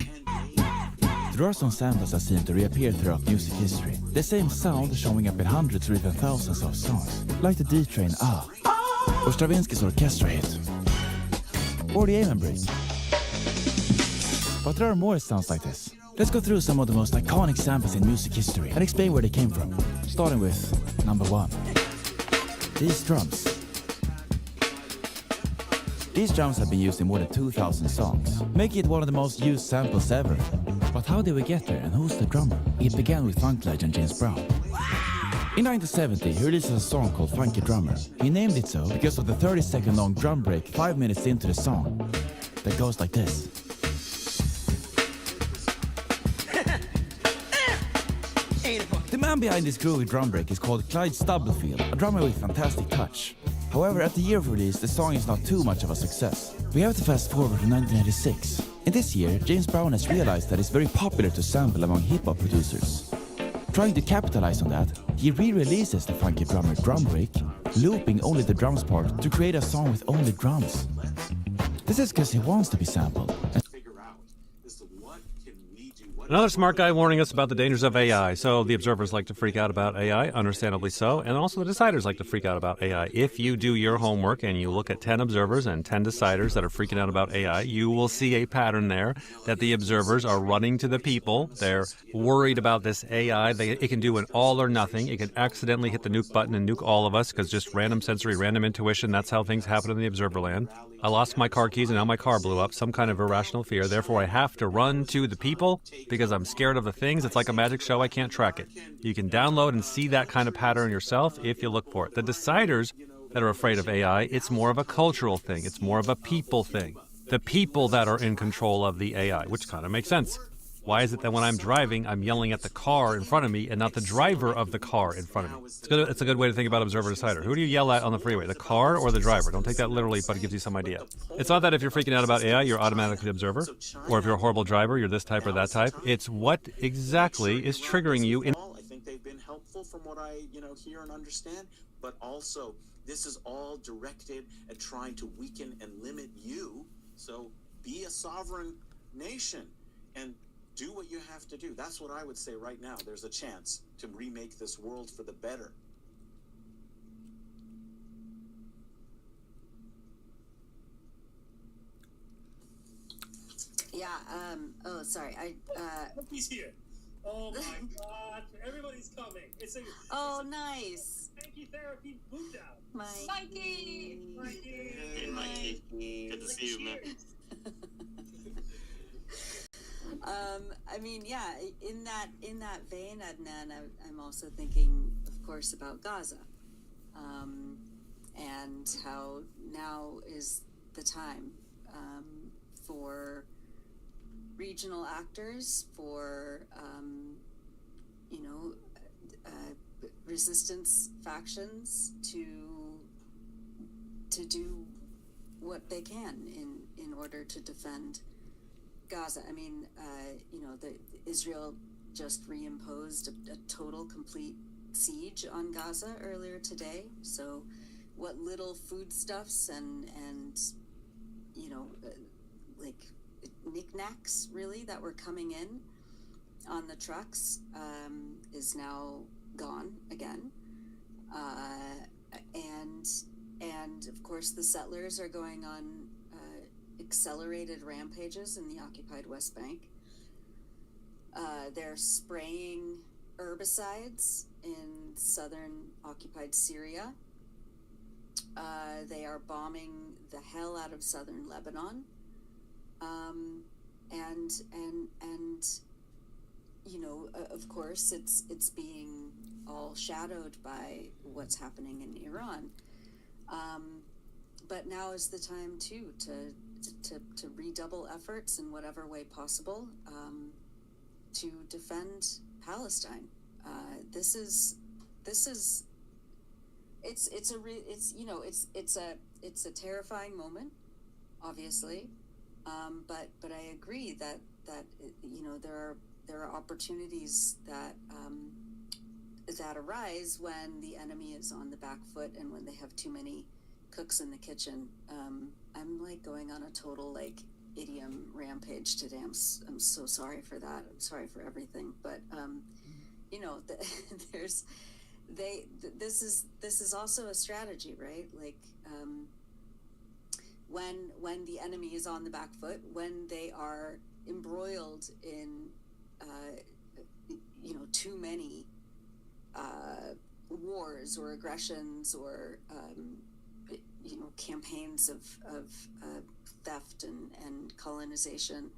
There are some samples that seem to reappear throughout music history. The same sound showing up in hundreds or even thousands of songs, like the D-Train or Stravinsky's orchestra hit, or the Amen break. But there are more sounds like this. Let's go through some of the most iconic samples in music history and explain where they came from, starting with number 1. These drums. These drums have been used in more than 2,000 songs, making it one of the most used samples ever. But how did we get there, and who's the drummer? It began with funk legend James Brown. In 1970, he released a song called Funky Drummer. He named it so because of the 30-second long drum break 5 minutes into the song that goes like this. The man behind this groovy drum break is called Clyde Stubblefield, a drummer with fantastic touch. However, at the year of release, the song is not too much of a success. We have to fast forward to 1996. In this year, James Brown has realized that it's very popular to sample among hip-hop producers. Trying to capitalize on that, he re-releases the Funky Drummer drum break, looping only the drums part to create a song with only drums. This is because he wants to be sampled. Another smart guy warning us about the dangers of AI. So the observers like to freak out about AI, understandably so, and also the deciders like to freak out about AI. If you do your homework and you look at 10 observers and 10 deciders that are freaking out about AI, you will see a pattern there that the observers are running to the people. They're worried about this AI. It can do an all or nothing. It can accidentally hit the nuke button and nuke all of us because just random sensory, random intuition, that's how things happen in the observer land. I lost my car keys and now my car blew up. Some kind of irrational fear. Therefore, I have to run to the people because I'm scared of the things. It's like a magic show. I can't track it. You can download and see that kind of pattern yourself if you look for it. The deciders that are afraid of AI, it's more of a cultural thing. It's more of a people thing. The people that are in control of the AI, which kind of makes sense. Why is it that when I'm driving, I'm yelling at the car in front of me and not the driver of the car in front of me? It's a good way to think about observer decider. Who do you yell at on the freeway, the car or the driver? Don't take that literally, but it gives you some idea. It's not that if you're freaking out about AI, you're automatically observer, or if you're a horrible driver, you're this type or that type. It's what exactly is triggering you. from what I, hear and understand, but also this is all directed at trying to weaken and limit you. So be a sovereign nation and do what you have to do. That's what I would say right now. There's a chance to remake this world for the better. Yeah, oh, sorry, He's here. Oh my God, everybody's coming. Oh, nice. Thank you, therapy boot out. Mikey. Hey, Mikey. Good to see you, man. I mean, yeah, in that vein, Adnan, I'm also thinking, of course, about Gaza, and how now is the time for regional actors, for resistance factions to do what they can in order to defend Gaza. I mean, Israel just reimposed a total, complete siege on Gaza earlier today. So, what little foodstuffs and like knickknacks really that were coming in on the trucks is now gone again, and of course the settlers are going on accelerated rampages in the occupied West Bank. They're spraying herbicides in southern occupied Syria. They are bombing the hell out of southern Lebanon. Of course, it's being all shadowed by what's happening in Iran. But now is the time too to redouble efforts in whatever way possible to defend Palestine. It's a terrifying moment, obviously. But I agree that there are opportunities that arise when the enemy is on the back foot and when they have too many cooks in the kitchen. I'm like going on a total like idiom rampage today. I'm so sorry for that. I'm sorry for everything. But this is also a strategy, right? Like when the enemy is on the back foot, when they are embroiled in too many wars or aggressions or campaigns of theft and colonization,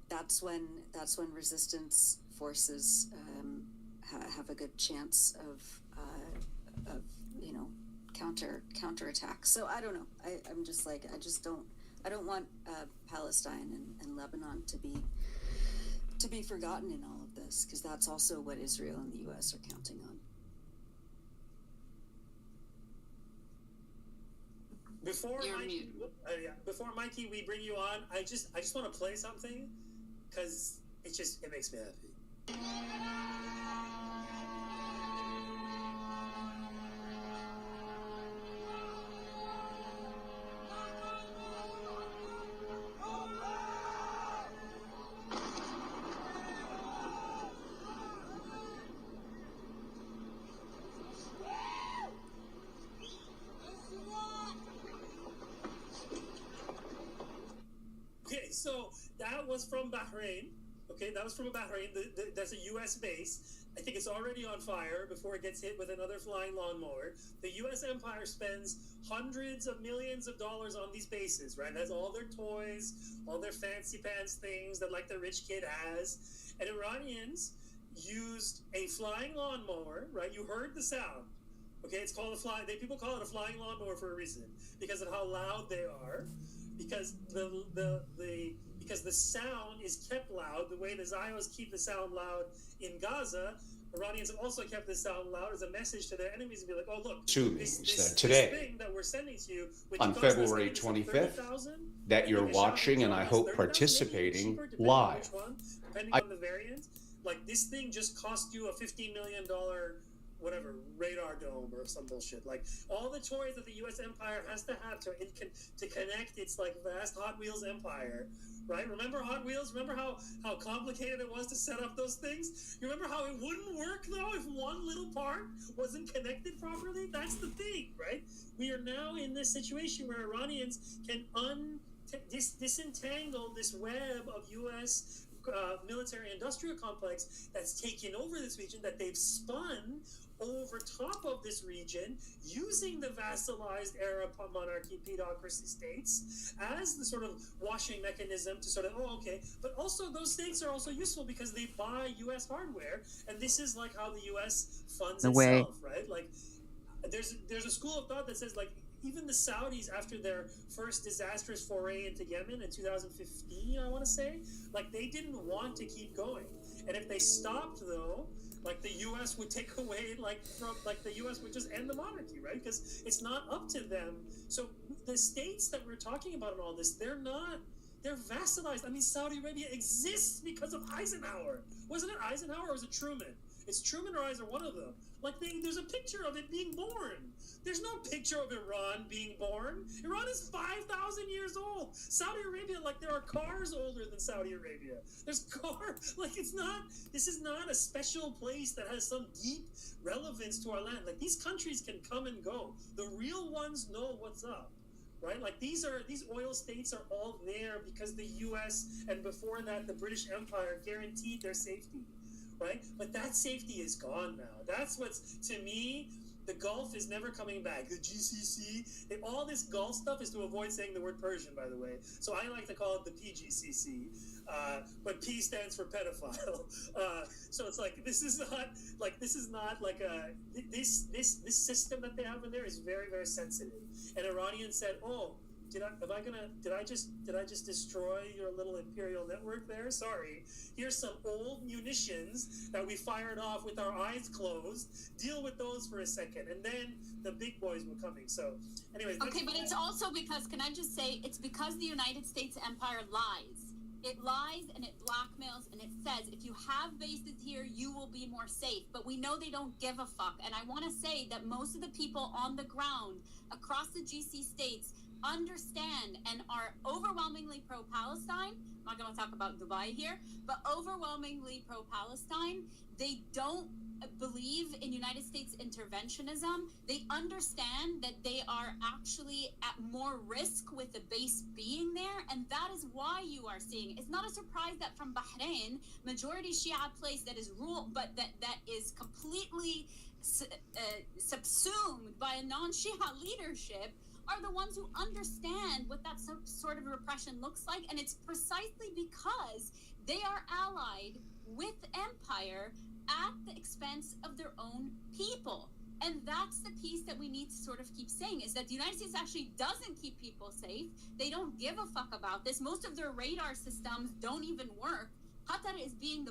that's when resistance forces have a good chance of counterattack. So I don't know. I'm just like, I don't want Palestine and Lebanon to be forgotten in all of this, because that's also what Israel and the U.S. are counting on. Before Mikey, we bring you on, I just want to play something because it makes me happy. Okay, so that was from Bahrain. Okay, that was from Bahrain. There's a U.S. base. I think it's already on fire before it gets hit with another flying lawnmower. The U.S. empire spends hundreds of millions of dollars on these bases, right? That's all their toys, all their fancy pants things that like the rich kid has. And Iranians used a flying lawnmower, right? You heard the sound. Okay, it's called people call it a flying lawnmower for a reason, because of how loud they are. Because because the sound is kept loud, the way the Zionists keep the sound loud in Gaza, Iranians have also kept this sound loud as a message to their enemies and be like, oh look, this thing that we're sending to you, which on February 25th, that you're watching and I hope participating live. depending on the variant. Like, this thing just cost you a $50 million whatever radar dome or some bullshit. Like, all the toys that the U.S. empire has to have to connect its like vast Hot Wheels empire, right? Remember Hot Wheels? Remember how complicated it was to set up those things? You remember how it wouldn't work though if one little part wasn't connected properly? That's the thing, right? We are now in this situation where Iranians can disentangle this web of U.S. Military industrial complex that's taken over this region, that they've spun over top of this region using the vassalized Arab monarchy pedocracy states as the sort of washing mechanism to sort of, but also those states are also useful because they buy U.S. hardware, and this is like how the U.S. funds itself, right? Like, there's a school of thought that says, like, even the Saudis, after their first disastrous foray into Yemen in 2015, I want to say, like, they didn't want to keep going. And if they stopped, though, like, the U.S. would take away, the U.S. would just end the monarchy, right? Because it's not up to them. So the states that we're talking about in all this, they're vassalized. I mean, Saudi Arabia exists because of Eisenhower. Wasn't it Eisenhower or was it Truman? It's Truman or Eisenhower, one of them. Like, there's a picture of it being born. There's no picture of Iran being born. Iran is 5,000 years old. Saudi Arabia, like, there are cars older than Saudi Arabia. There's cars. Like, this is not a special place that has some deep relevance to our land. Like, these countries can come and go. The real ones know what's up. Right? Like, these oil states are all there because the U.S. and before that the British Empire guaranteed their safety. Right? But that safety is gone now. That's what's, to me, the Gulf is never coming back. The GCC, all this Gulf stuff is to avoid saying the word Persian, by the way. So I like to call it the PGCC. But P stands for pedophile. So it's like, this is not like this system that they have in there is very, very sensitive. And Iranians said, oh, did I just destroy your little imperial network there? Sorry. Here's some old munitions that we fired off with our eyes closed. Deal with those for a second, and then the big boys were coming. So, anyways. Okay, but it's also because, can I just say, it's because the United States empire lies. It lies and it blackmails and it says, if you have bases here, you will be more safe. But we know they don't give a fuck. And I want to say that most of the people on the ground across the GC states understand and are overwhelmingly pro-Palestine. I'm not going to talk about Dubai here, but overwhelmingly pro-Palestine. They don't believe in United States interventionism. They understand that they are actually at more risk with the base being there, and that is why you are seeing. It's not a surprise that from Bahrain, majority Shia place that is ruled, but that is completely subsumed by a non-Shia leadership, are the ones who understand what that sort of repression looks like. And it's precisely because they are allied with empire at the expense of their own people. And that's the piece that we need to sort of keep saying, is that the United States actually doesn't keep people safe. They don't give a fuck about this. Most of their radar systems don't even work. Qatar is being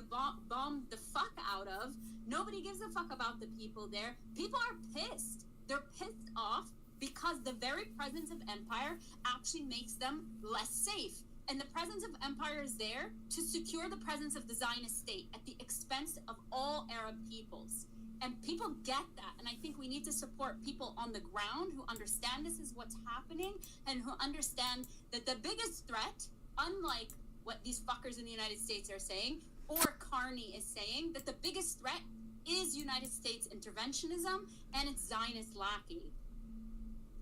bombed the fuck out of. Nobody gives a fuck about the people there. People are pissed. They're pissed off because the very presence of empire actually makes them less safe. And the presence of empire is there to secure the presence of the Zionist state at the expense of all Arab peoples. And people get that. And I think we need to support people on the ground who understand this is what's happening and who understand that the biggest threat, unlike what these fuckers in the United States are saying, or Carney is saying, that the biggest threat is United States interventionism and its Zionist lackey.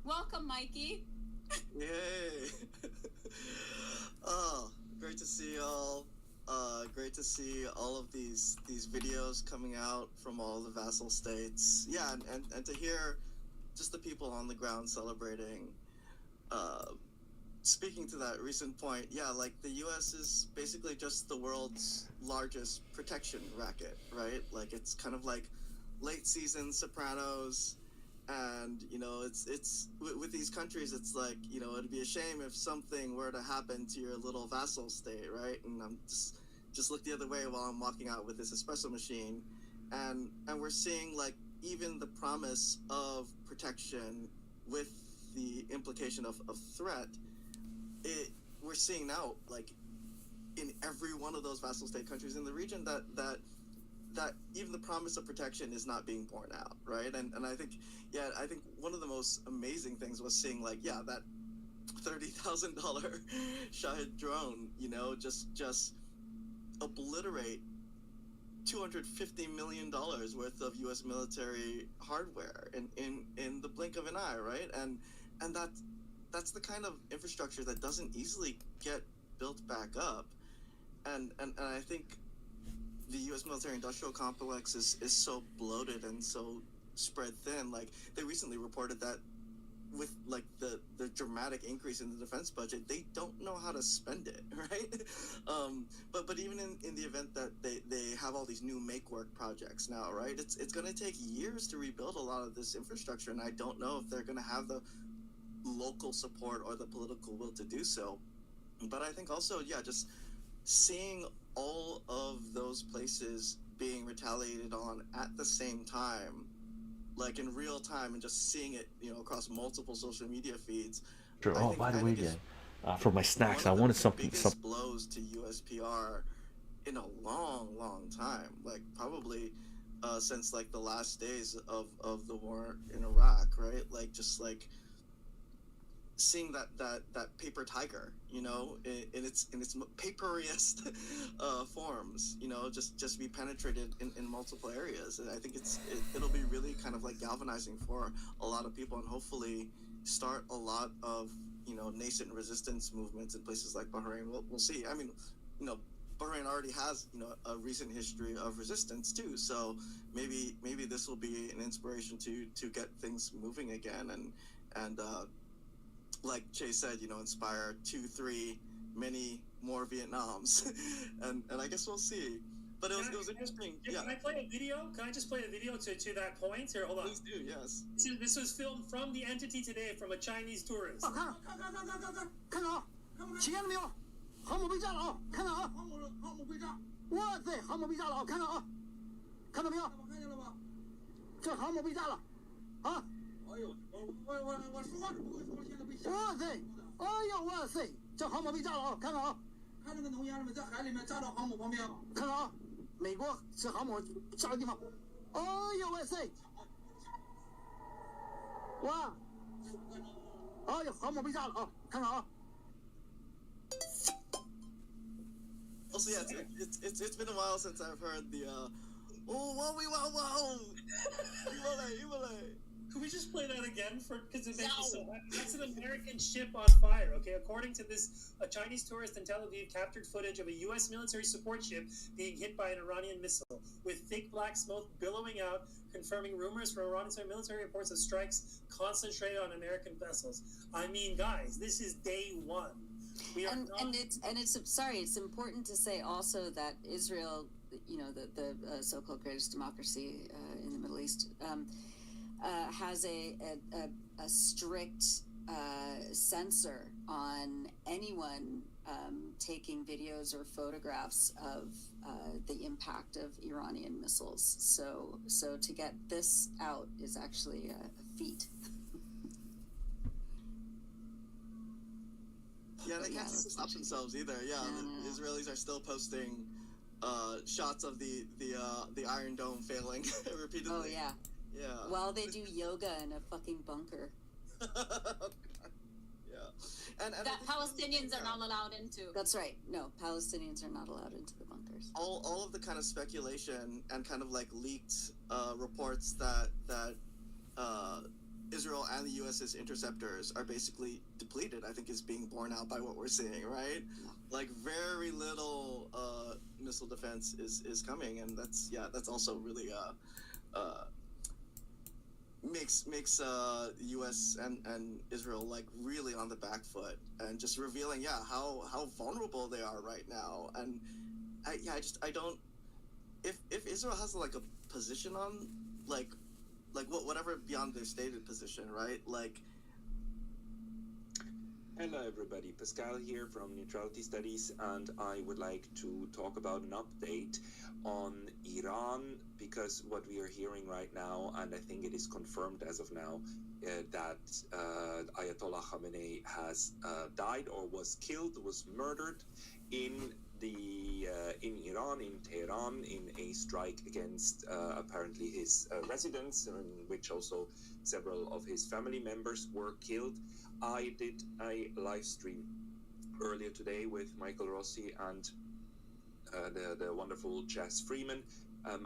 Welcome, Mikey. Yay. Oh, great to see y'all. Great to see all of these videos coming out from all the vassal states. Yeah, and to hear just the people on the ground celebrating. Speaking to that recent point, yeah, like the U.S. is basically just the world's largest protection racket, right? Like, it's kind of like late season Sopranos. And, you know, it's with these countries, it's like, you know, it'd be a shame if something were to happen to your little vassal state, right? And I'm just look the other way while I'm walking out with this espresso machine. And we're seeing, like, even the promise of protection with the implication of threat, we're seeing now, like, in every one of those vassal state countries in the region that that even the promise of protection is not being borne out, right? And I think one of the most amazing things was seeing like that $30,000 Shahid drone, just obliterate $250 million worth of U.S. military hardware in the blink of an eye, right? And that's the kind of infrastructure that doesn't easily get built back up, and I think the U.S. military-industrial complex is so bloated and so spread thin. Like, they recently reported that with like the dramatic increase in the defense budget, they don't know how to spend it, right? But even in the event that they have all these new make work projects now, right? It's going to take years to rebuild a lot of this infrastructure, and I don't know if they're going to have the local support or the political will to do so. But I think also, just seeing all of those places being retaliated on at the same time, like in real time, and just seeing it, across multiple social media feeds. Sure. Oh, by the way, again, for my snacks, I wanted something. Biggest blows to USPR in a long time, like probably since like the last days of the war in Iraq, right? Like just like seeing that paper tiger, in its paperiest forms, just be penetrated in multiple areas. And I think it'll be really kind of like galvanizing for a lot of people, and hopefully start a lot of nascent resistance movements in places like Bahrain. We'll see. I mean, Bahrain already has a recent history of resistance too, so maybe this will be an inspiration to get things moving again, and like Chase said, inspire 2-3 many more Vietnams. and I guess we'll see. But it was interesting. Can I play a video? Can I just play a video to that point? Here, hold on. Please do, yes. This was filmed from the Entity today from a Chinese tourist. 看到起烟了没有？航母被炸了啊！看到啊！航母被炸！哇塞，航母被炸了啊！看到啊！看到没有？看见了吗？这航母被炸了啊！哎呦，我说话是不会说，现在被吓。哇塞！哎呦哇塞！这航母被炸了啊！看到啊！看那个浓烟了没？在海里面炸到航母旁边。看到啊！美国是航母炸的地方。哎呦哇塞！哇！哎呦，航母被炸了啊！看到啊！ Also, it's been a while since I've heard the wow. Could we just play that again because it makes me so happy? That's an American ship on fire, okay? According to this, a Chinese tourist in Tel Aviv captured footage of a U.S. military support ship being hit by an Iranian missile, with thick black smoke billowing out, confirming rumors from Iranian military reports of strikes concentrated on American vessels. I mean, guys, this is day one. It's important to say also that Israel, the so-called greatest democracy in the Middle East, has a strict censor on anyone taking videos or photographs of the impact of Iranian missiles. So to get this out is actually a feat. Yeah, they can't stop themselves either. Yeah, the Israelis are still posting shots of the Iron Dome failing repeatedly. Oh yeah. Yeah. While they do yoga in a fucking bunker. Yeah. And that Palestinians are not allowed into. That's right. No, Palestinians are not allowed into the bunkers. All of the kind of speculation and kind of like leaked reports that Israel and the U.S.'s interceptors are basically depleted, I think, is being borne out by what we're seeing, right? Like very little missile defense is coming, and that's also really makes the U.S. and Israel like really on the back foot, and just revealing how vulnerable they are right now. And I don't, if Israel has like a position on like whatever beyond their stated position, right? Like. Hello everybody, Pascal here from Neutrality Studies, and I would like to talk about an update on Iran, because what we are hearing right now, and I think it is confirmed as of now, that Ayatollah Khamenei has died or was killed, was murdered in in Iran, in Tehran, in a strike against apparently his residence, in which also several of his family members were killed. I did a live stream earlier today with Michael Rossi and the wonderful Jazz Freeman.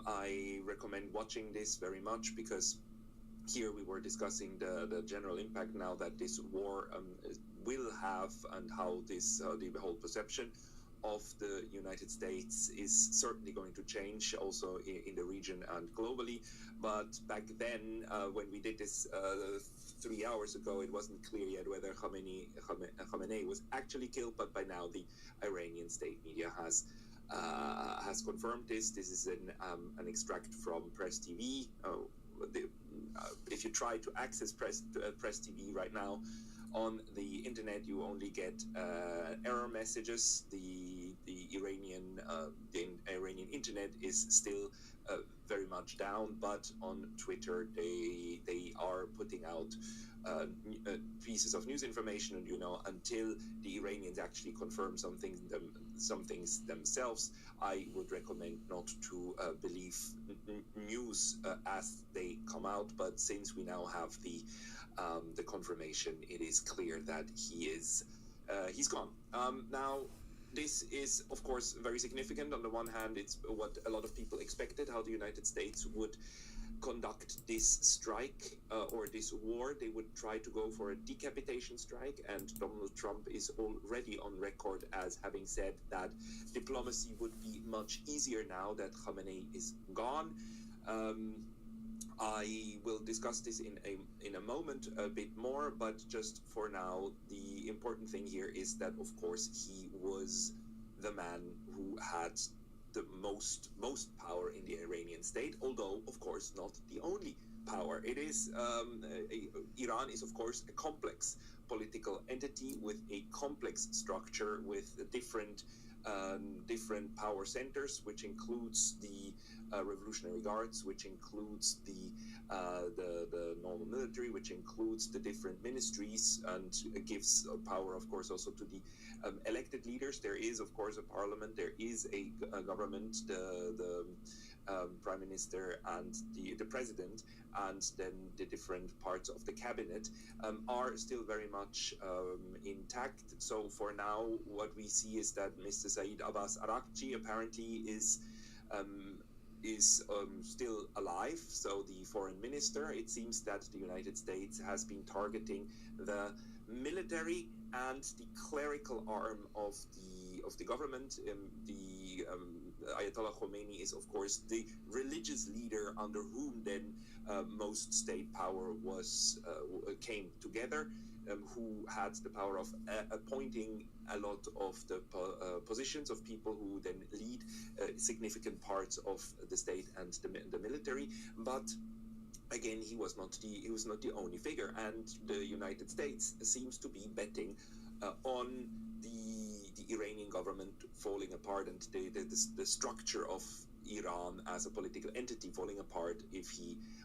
I recommend watching this very much, because here we were discussing the general impact now that this war will have, and how this the whole perception of the United States is certainly going to change also in the region and globally. But back then, when we did this 3 hours ago, it wasn't clear yet whether Khamenei was actually killed, but by now the Iranian state media has confirmed this. This is an extract from Press TV. If you try to access Press TV right now on the internet, you only get error messages. The Iranian internet is still very much down, but on Twitter they are putting out pieces of news information, and until the Iranians actually confirm some things themselves, I would recommend not to believe news as they come out. But since we now have the confirmation, it is clear that he's gone. Now, this is, of course, very significant. On the one hand, it's what a lot of people expected, how the United States would conduct this strike or this war. They would try to go for a decapitation strike, and Donald Trump is already on record as having said that diplomacy would be much easier now that Khamenei is gone. I will discuss this in a moment a bit more, but just for now, the important thing here is that, of course, he was the man who had the most power in the Iranian state, although, of course, not the only power. It is Iran is, of course, a complex political entity with a complex structure with different power centers, which includes the Revolutionary Guards, which includes the normal military, which includes the different ministries, and gives power, of course, also to the elected leaders. There is, of course, a parliament. There is a government, the prime minister and the president, and then the different parts of the cabinet are still very much intact. So for now, what we see is that Mr. Saeed Abbas Arakchi apparently is still alive. So the foreign minister, it seems that the United States has been targeting the military and the clerical arm of the government. The Ayatollah Khomeini is, of course, the religious leader under whom then most state power came together, who had the power of appointing a lot of the positions of people who then lead significant parts of the state and the military. But again, he was not the only figure, and the United States seems to be betting on the Iranian government falling apart, and the structure of Iran as a political entity falling apart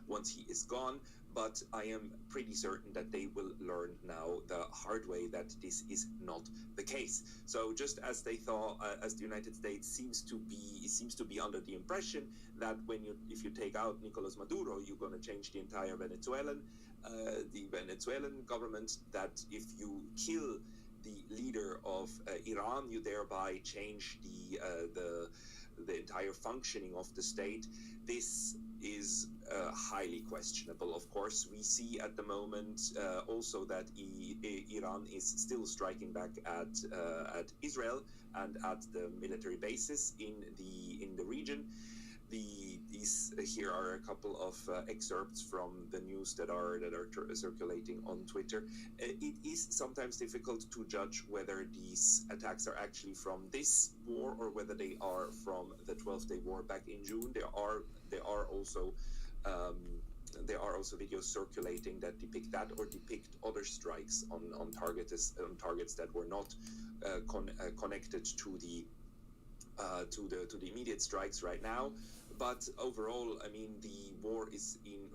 once he is gone. But I am pretty certain that they will learn now the hard way that this is not the case. So just as they thought, as the United States seems to be under the impression that if you take out Nicolas Maduro, you're going to change the entire Venezuelan government, that if you kill the leader of Iran, you thereby change the entire functioning of the state. This is highly questionable. Of course, we see at the moment also that Iran is still striking back at Israel and at the military bases in the region. Here are a couple of excerpts from the news that are circulating on Twitter. It is sometimes difficult to judge whether these attacks are actually from this war or whether they are from the 12-day war back in June. There are also videos circulating that depict that or depict other strikes on targets that were not connected to the immediate strikes right now. But overall, I mean, the war is in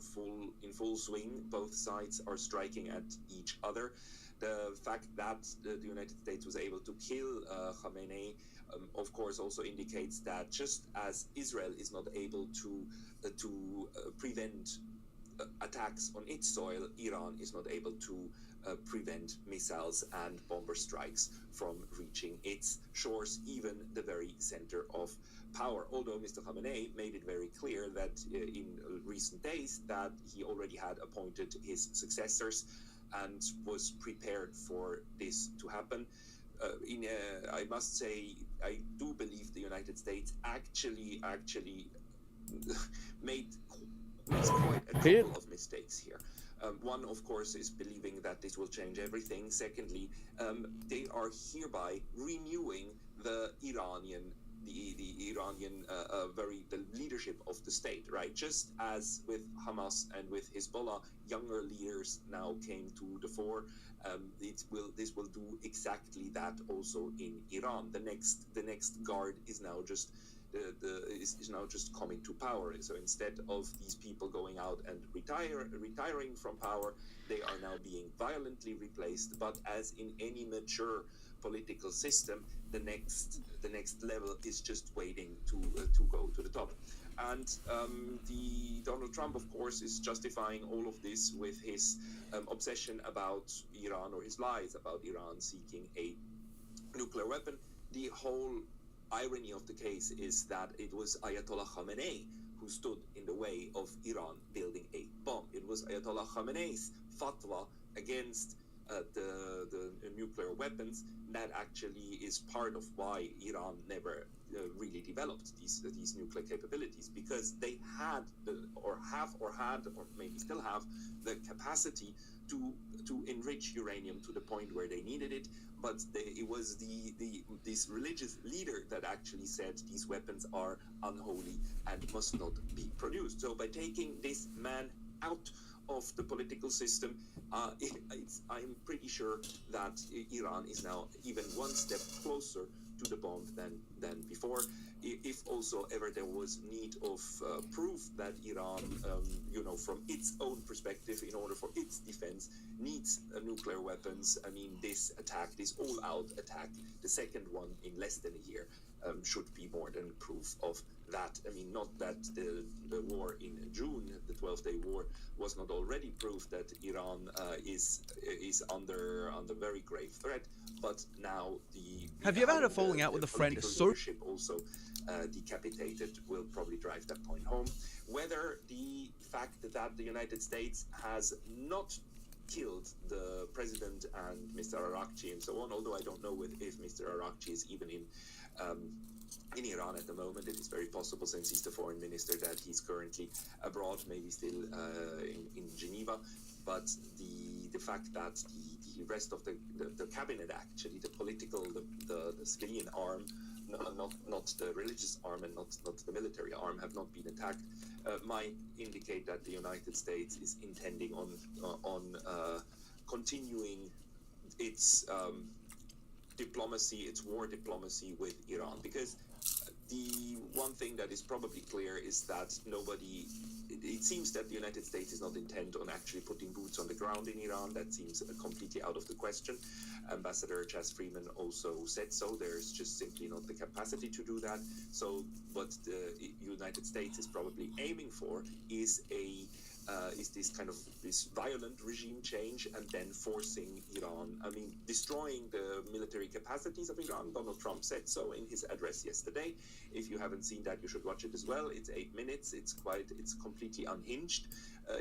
full swing. Both sides are striking at each other. The fact that the United States was able to kill Khamenei of course, also indicates that just as Israel is not able to prevent attacks on its soil, Iran is not able to prevent missiles and bomber strikes from reaching its shores, even the very center of power. Although Mr. Khamenei made it very clear that in recent days that he already had appointed his successors and was prepared for this to happen. I must say, I do believe the United States actually makes quite a couple of mistakes here. One, of course, is believing that this will change everything. Secondly, they are hereby renewing the Iranian leadership of the state, right? Just as with Hamas and with Hezbollah, younger leaders now came to the fore. This will do exactly that also in Iran. The next guard is now just is now just coming to power. So instead of these people going out and retiring from power, they are now being violently replaced. But as in any mature political system, the next level is just waiting to go to the top. And the Donald Trump, of course, is justifying all of this with his obsession about Iran, or his lies about Iran seeking a nuclear weapon. The whole irony of the case is that it was Ayatollah Khamenei who stood in the way of Iran building a bomb. It was Ayatollah Khamenei's fatwa against the nuclear weapons that actually is part of why Iran never really developed these nuclear capabilities, because they had or maybe still have the capacity to enrich uranium to the point where they needed it. But it was this religious leader that actually said these weapons are unholy and must not be produced. So by taking this man out of the political system, I'm pretty sure that Iran is now even one step closer to the bomb than before. If also ever there was need of proof that Iran, from its own perspective, in order for its defense, needs nuclear weapons, I mean, this all-out attack, the second one in less than a year, should be more than proof of that. I mean, not that the war in June, the 12-day war, was not already proof that Iran is under very grave threat, but now Have you ever had a falling out with a friend leadership also decapitated will probably drive that point home. Whether the fact that the United States has not killed the president and Mr. Arakchi and so on, although I don't know if Mr. Arakchi is even in Iran at the moment. It is very possible, since he's the foreign minister, that he's currently abroad, maybe still in Geneva. But the fact that the rest of the cabinet, actually, the political, the civilian arm, not the religious arm and not the military arm, have not been attacked, might indicate that the United States is intending on continuing its diplomacy, its war diplomacy with Iran. Because the one thing that is probably clear is that it seems that the United States is not intent on actually putting boots on the ground in Iran. That seems completely out of the question. Ambassador Chas Freeman also said so. There's just simply not the capacity to do that. So what the United States is probably aiming for is this violent regime change, and then forcing Iran, destroying the military capacities of Iran. Donald Trump said so in his address yesterday. If you haven't seen that, you should watch it as well. It's 8 minutes. It's completely unhinged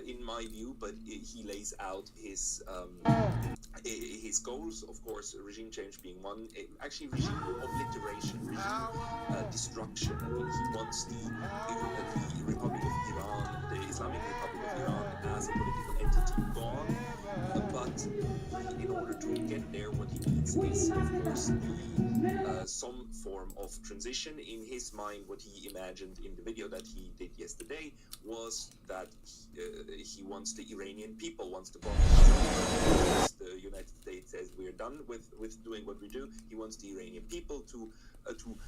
in my view, but he lays out his goals. Of course, regime change being one. Actually, regime obliteration, regime destruction. He wants the Republic of Iran, the Islamic Republic of Iran, as a political entity gone. But in order to get there, what he needs is, of course, some form of transition. In his mind, what he imagined in the video that he did yesterday was that he wants the Iranian people, wants the bomb. The United States says we're done with doing what we do. He wants the Iranian people to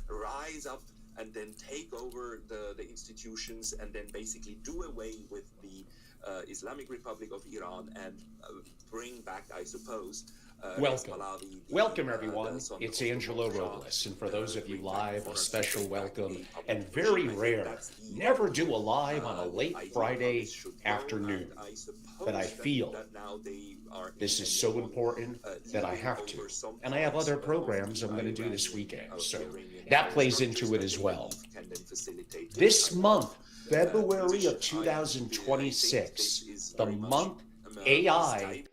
rise up and then take over the institutions, and then basically do away with the Islamic Republic of Iran, and bring back, I suppose, Welcome, everyone. It's Angelo Robles, and for those of you live, a special welcome, and very rare. Never do a live on a late Friday afternoon, but I feel this is so important that I have to, and I have other programs I'm going to do this weekend, so that plays into it as well. This month, February of 2026, the month AI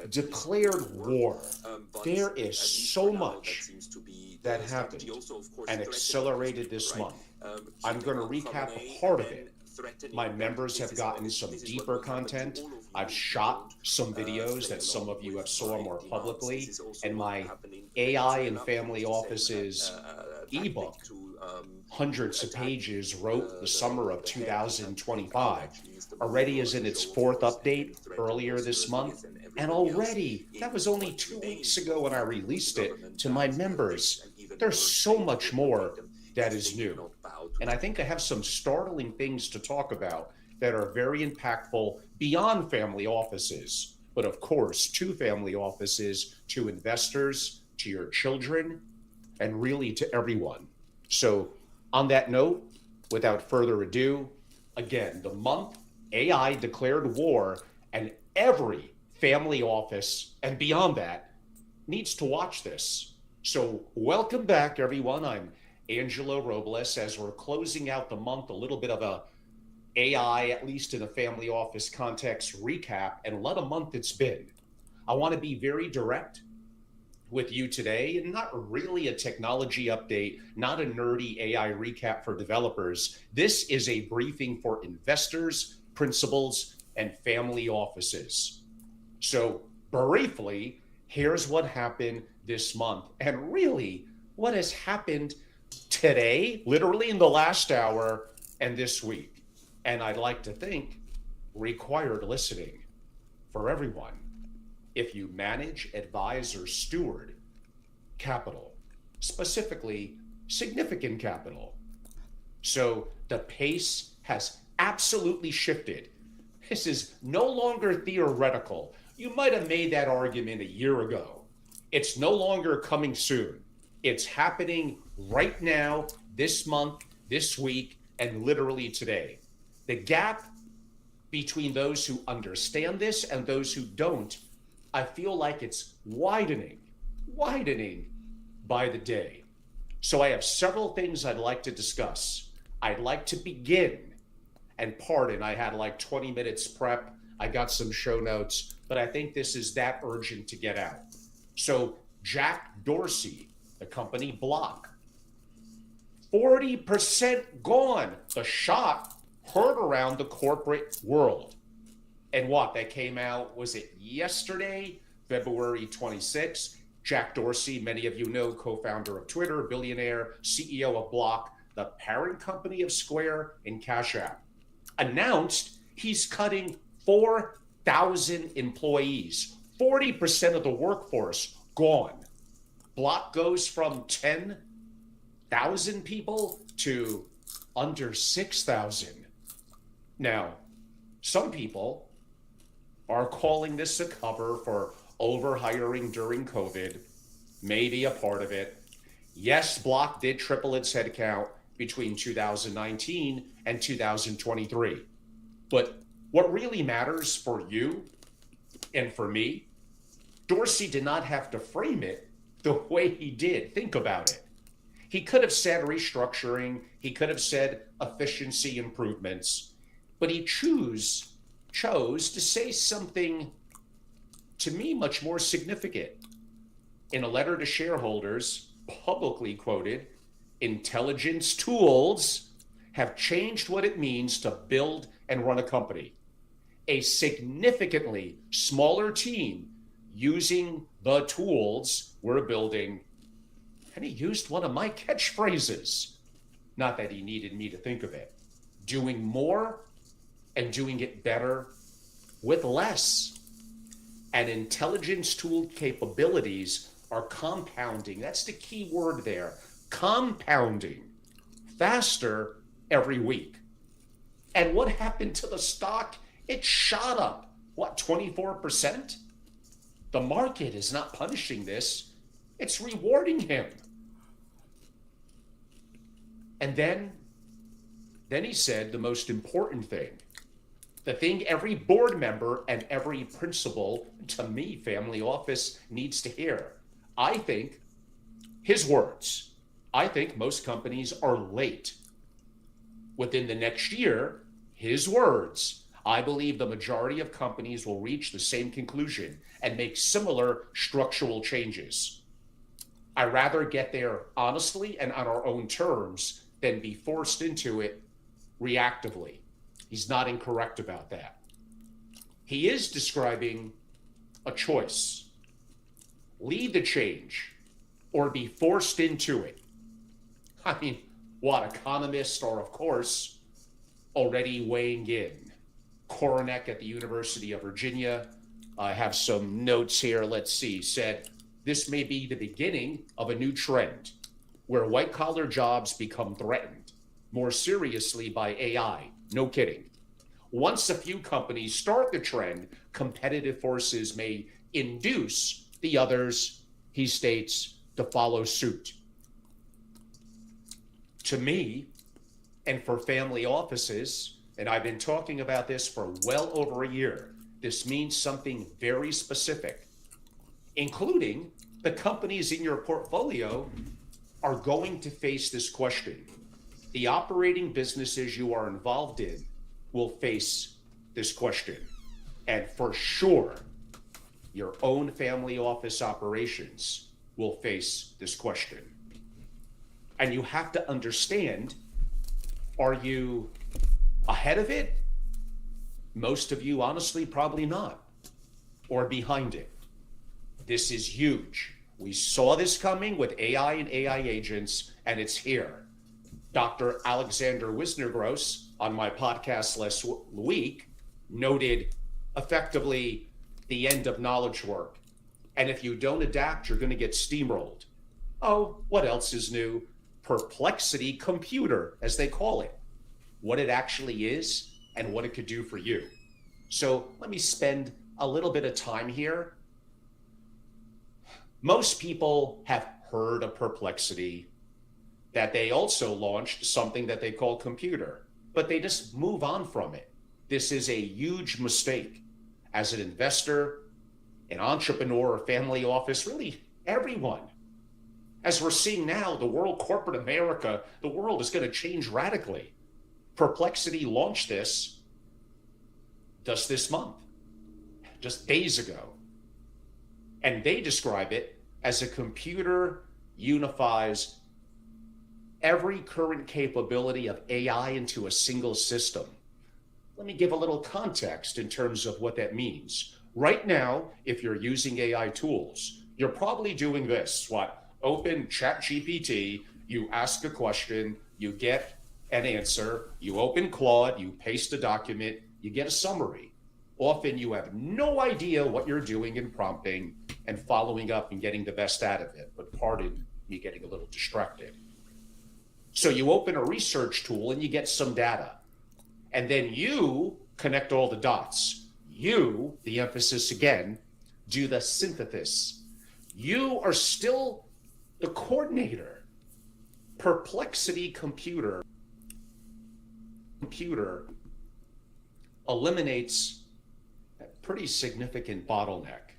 declared war. There is so much that happened and accelerated this month. I'm going to recap a part of it. My members have gotten some deeper content. I've shot some videos that some of you have saw more publicly, and my AI and Family Offices ebook, hundreds of pages, wrote the summer of 2025, already is in its fourth update earlier this month. And already, that was only 2 weeks ago when I released it to my members. There's so much more that is new. And I think I have some startling things to talk about that are very impactful beyond family offices, but of course, to family offices, to investors, to your children, and really to everyone. So on that note, without further ado, again, the month AI declared war, and every family office and beyond that needs to watch this. So welcome back, everyone. I'm Angelo Robles. As we're closing out the month, a little bit of a AI, at least in a family office context, recap, and what a month it's been. I want to be very direct with you today, and not really a technology update, not a nerdy AI recap for developers. This is a briefing for investors, principals, and family offices. So briefly, here's what happened this month, and really what has happened today, literally in the last hour, and this week. And I'd like to think required listening for everyone. If you manage, advise, or steward capital, specifically significant capital. So the pace has absolutely shifted. This is no longer theoretical. You might have made that argument a year ago. It's no longer coming soon. It's happening right now, this month, this week, and literally today. The gap between those who understand this and those who don't, I feel like it's widening by the day. So I have several things I'd like to discuss. I'd like to begin, and pardon, I had like 20 minutes prep. I got some show notes, but I think this is that urgent to get out. So Jack Dorsey, the company Block, 40% gone. The shot heard around the corporate world. And what, that came out, was it yesterday, February 26th? Jack Dorsey, many of you know, co-founder of Twitter, billionaire, CEO of Block, the parent company of Square and Cash App, announced he's cutting 4,000 employees, 40% of the workforce gone. Block goes from 10,000 people to under 6,000. Now, some people are calling this a cover for overhiring during COVID, maybe a part of it. Yes, Block did triple its headcount between 2019 and 2023. But what really matters for you and for me, Dorsey did not have to frame it the way he did. Think about it. He could have said restructuring, he could have said efficiency improvements, but he chose to say something, to me, much more significant. In a letter to shareholders, publicly quoted, intelligence tools have changed what it means to build and run a company. A significantly smaller team using the tools we're building. And he used one of my catchphrases. Not that he needed me to think of it. Doing more and doing it better with less. And intelligence tool capabilities are compounding. That's the key word there. Compounding faster every week. And what happened to the stock? It shot up, what, 24%? The market is not punishing this. It's rewarding him. And then he said the most important thing, the thing every board member and every principal, to me, family office, needs to hear. I think, his words, I think most companies are late. Within the next year, his words, I believe the majority of companies will reach the same conclusion and make similar structural changes. I'd rather get there honestly and on our own terms than be forced into it reactively. He's not incorrect about that. He is describing a choice. Lead the change or be forced into it. I mean, what, economists are, of course, already weighing in. Koronek at the University of Virginia, I have some notes here, let's see, said, this may be the beginning of a new trend where white-collar jobs become threatened more seriously by AI. No kidding. Once a few companies start the trend, competitive forces may induce the others, he states, to follow suit. To me, and for family offices, and I've been talking about this for well over a year, this means something very specific, including the companies in your portfolio are going to face this question. The operating businesses you are involved in will face this question. And for sure, your own family office operations will face this question. And you have to understand, are you ahead of it? Most of you, honestly, probably not. Or behind it. This is huge. We saw this coming with AI and AI agents, and it's here. Dr. Alexander Wisnergross on my podcast last week noted effectively the end of knowledge work. And if you don't adapt, you're going to get steamrolled. Oh, what else is new? Perplexity computer, as they call it. What it actually is and what it could do for you. So let me spend a little bit of time here. Most people have heard of Perplexity, that they also launched something that they call computer, but they just move on from it. This is a huge mistake. As an investor, an entrepreneur, a family office, really everyone. As we're seeing now, the world, corporate America, the world is going to change radically. Perplexity launched this just this month, just days ago. And they describe it as a computer unifies every current capability of AI into a single system. Let me give a little context in terms of what that means. Right now, if you're using AI tools, you're probably doing this, open ChatGPT, you ask a question, you get an answer, you open Claude, you paste a document, you get a summary. Often you have no idea what you're doing in prompting and following up and getting the best out of it, but pardon me getting a little distracted. So you open a research tool and you get some data, and then you connect all the dots. You, the emphasis again, do the synthesis. You are still the coordinator. Perplexity computer eliminates a pretty significant bottleneck.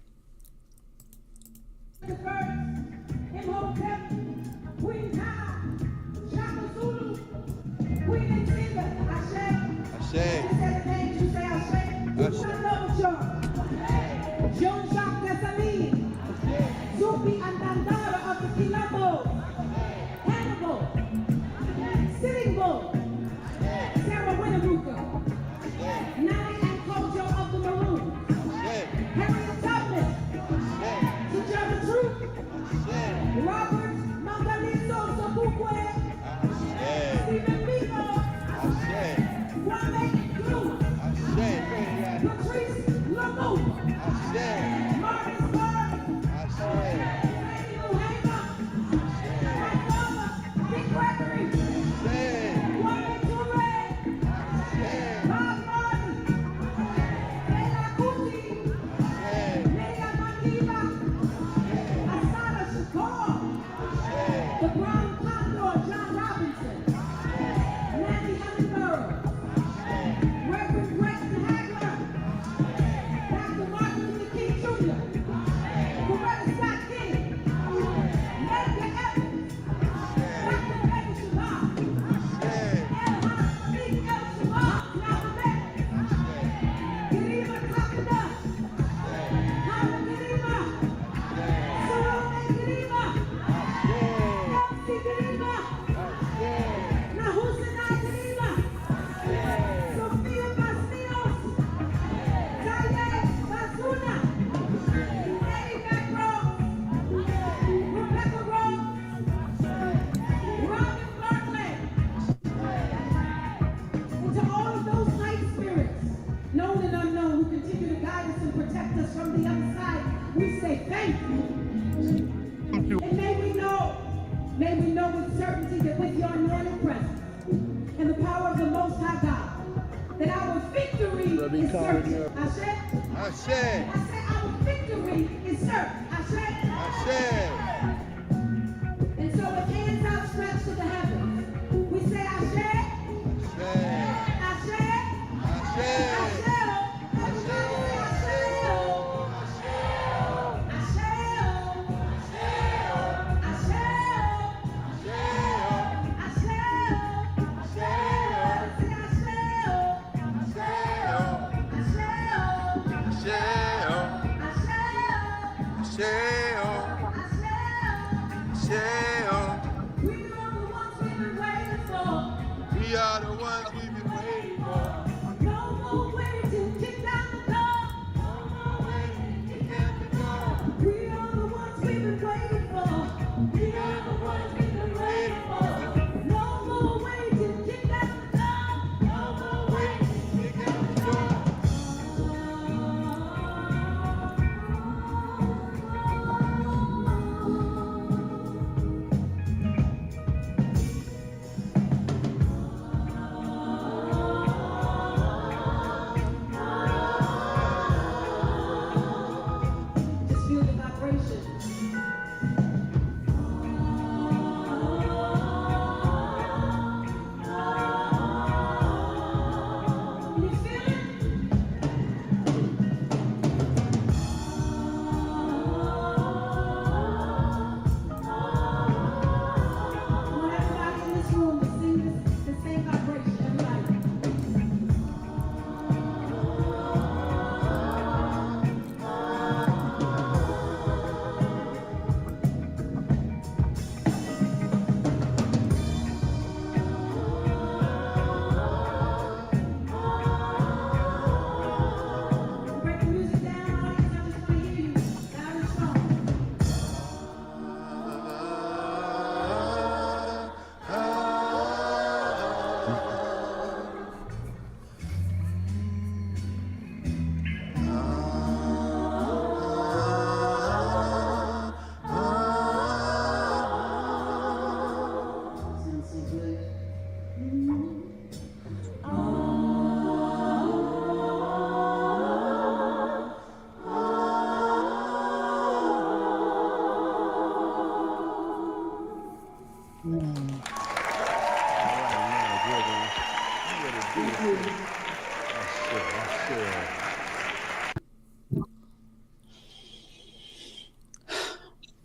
Robert seated with your anointed presence and the power of the Most High God, that our victory is certain. I said our victory is certain. I said. And so with hands outstretched to the heavens, we say, I said. We are the ones we've been waiting for. No more waiting to kick down the door. We are the ones we've been waiting for. We are the ones we've been waiting for. No more waiting to kick down the door. No more waiting to kick down the door. Just feel the vibration. You feel it? I want everybody in this room to sing the same vibration. Everybody. Break the music down, audience. I just want to hear you loud and strong. Sounds so good.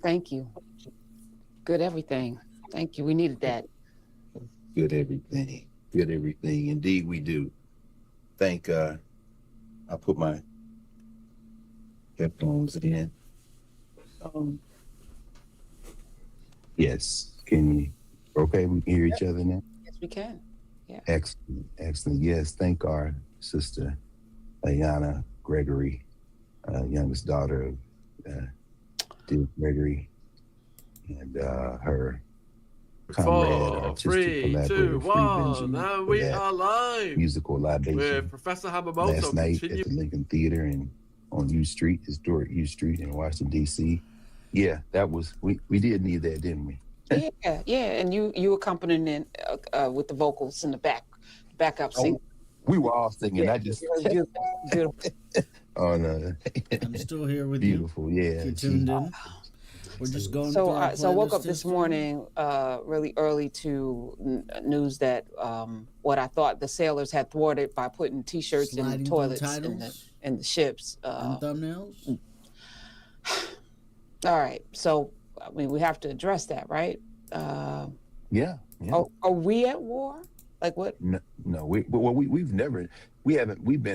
Thank you. Good everything. Thank you. We needed that. Good everything. Good everything. Indeed, we do. I put my headphones in. Yes. Can you? Okay, we can hear each other now. Yes, we can. Yeah. Excellent. Excellent. Yes. Thank our sister, Ayana Gregory, youngest daughter of Duke Gregory, and her comrade, 4, artistic 3, 2, collaborator, Free 1. Benjamin, Now for we that are live musical libation with Professor Hamamoto. last night Continue. at the Lincoln Theater and on U Street, historic U Street in Washington, D.C. Yeah, that was, we did need that, didn't we? Yeah, and you accompanying in with the vocals in the backup singing. We were all singing. Yeah, I just it was beautiful. oh no, I'm still here with beautiful. you. Yeah, If you tuned in. We're just going So through our I woke up playlist this history. morning really early to news that what I thought the sailors had thwarted by putting T-shirts in Sliding the through toilets titles in the ships. and thumbnails. All right, so I mean we have to address that, right? yeah. Are we at war? Like what? No, we've been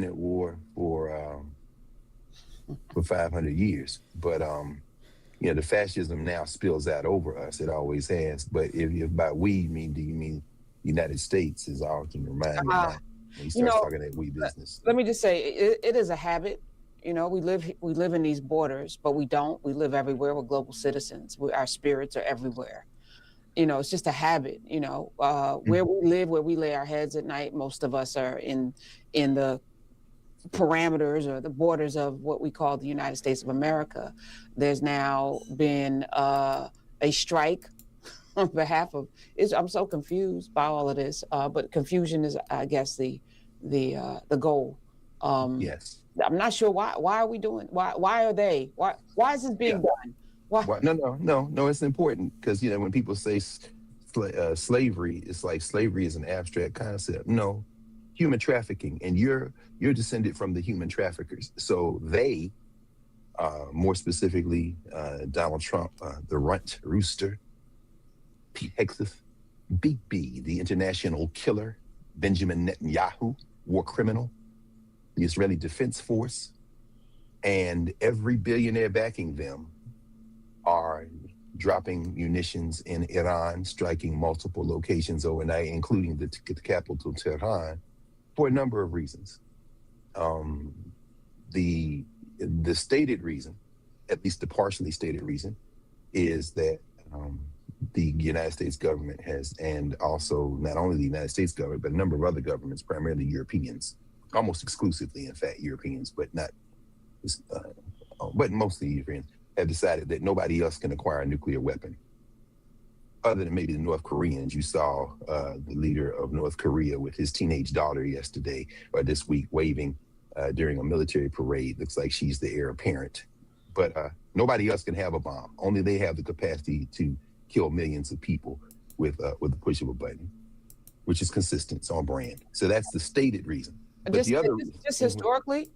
at war for 500 years, but the fascism now spills out over us. It always has. But if by we you mean United States, is all I can remind me now. When he starts talking that we business. Let me just say, it is a habit. We live in these borders, but we don't. We live everywhere. We're global citizens. Our spirits are everywhere. It's just a habit. Where we live, where we lay our heads at night, most of us are in the parameters or the borders of what we call the United States of America. There's now been a strike on behalf of Israel. I'm so confused by all of this, but confusion is, I guess, the goal. Yes. I'm not sure why. Why are we doing? Why are they? Why is this being done? Why? No. It's important because when people say slavery, it's like slavery is an abstract concept. No, human trafficking, and you're descended from the human traffickers. So they, more specifically, Donald Trump, the runt rooster, Pete Hegseth, Big B, the international killer, Benjamin Netanyahu, war criminal, the Israeli Defense Force, and every billionaire backing them are dropping munitions in Iran, striking multiple locations overnight, including the capital, Tehran, for a number of reasons. The stated reason, at least the partially stated reason, is that the United States government has, and also not only the United States government, but a number of other governments, primarily Europeans, almost exclusively, in fact, Europeans, but mostly Europeans, have decided that nobody else can acquire a nuclear weapon, other than maybe the North Koreans. You saw the leader of North Korea with his teenage daughter yesterday or this week waving during a military parade. Looks like she's the heir apparent. But nobody else can have a bomb. Only they have the capacity to kill millions of people with the push of a button, which is consistent. It's on brand. So that's the stated reason. But just historically,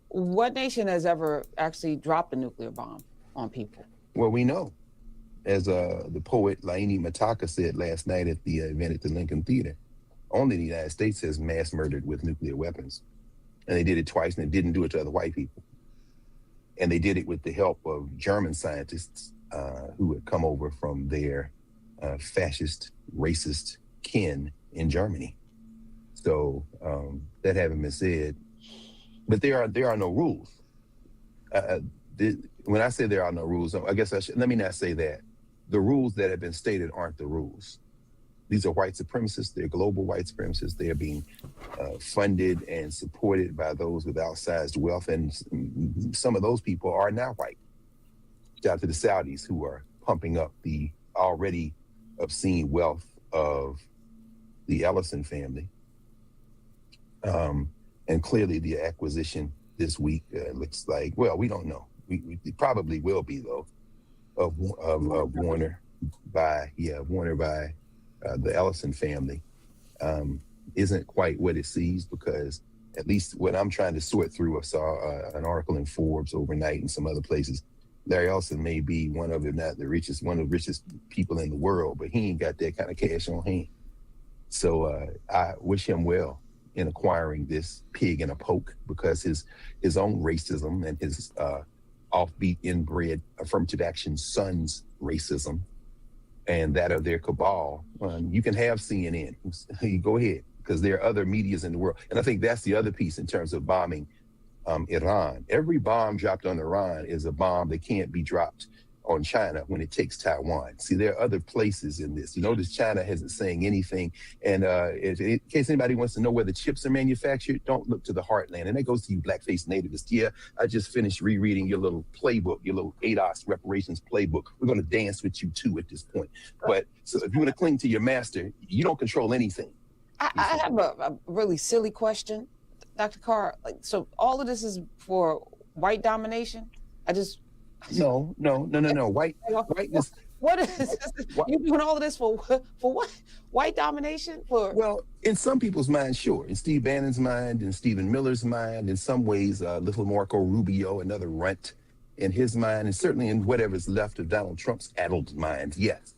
what nation has ever actually dropped a nuclear bomb on people? Well, we know, as the poet Laini Mataka said last night at the event at the Lincoln Theater, only the United States has mass murdered with nuclear weapons. And they did it twice, and they didn't do it to other white people. And they did it with the help of German scientists who had come over from their fascist, racist kin in Germany. So that having been said, but there are no rules. When I say there are no rules, I guess let me not say that. The rules that have been stated aren't the rules. These are white supremacists. They're global white supremacists. They are being funded and supported by those with outsized wealth. And some of those people are not white. Shout out to the Saudis who are pumping up the already obscene wealth of the Ellison family. And clearly the acquisition this week looks like, well, we don't know. It probably will be, though, of Warner by the Ellison family isn't quite what it sees, because at least what I'm trying to sort through, I saw an article in Forbes overnight and some other places. Larry Ellison may be one of, if not the richest, one of the richest people in the world, but he ain't got that kind of cash on hand. So I wish him well in acquiring this pig in a poke, because his own racism and his offbeat, inbred, affirmative action sons' racism and that of their cabal. You can have CNN. You go ahead, because there are other medias in the world. And I think that's the other piece in terms of bombing Iran. Every bomb dropped on Iran is a bomb that can't be dropped on China when it takes Taiwan. See, there are other places in this. You notice China isn't saying anything. And in case anybody wants to know where the chips are manufactured, don't look to the heartland. And that goes to you blackface nativists. Yeah, I just finished rereading your little playbook, your little ADOS reparations playbook. We're going to dance with you too at this point. But so if you want to cling to your master, you don't control anything. I have a really silly question, Dr. Carr. So all of this is for white domination? No. Whiteness. What is this? You doing all of this for what? White domination? Well, in some people's minds, sure. In Steve Bannon's mind, in Stephen Miller's mind, in some ways, little Marco Rubio, another runt, in his mind, and certainly in whatever's left of Donald Trump's addled mind, yes.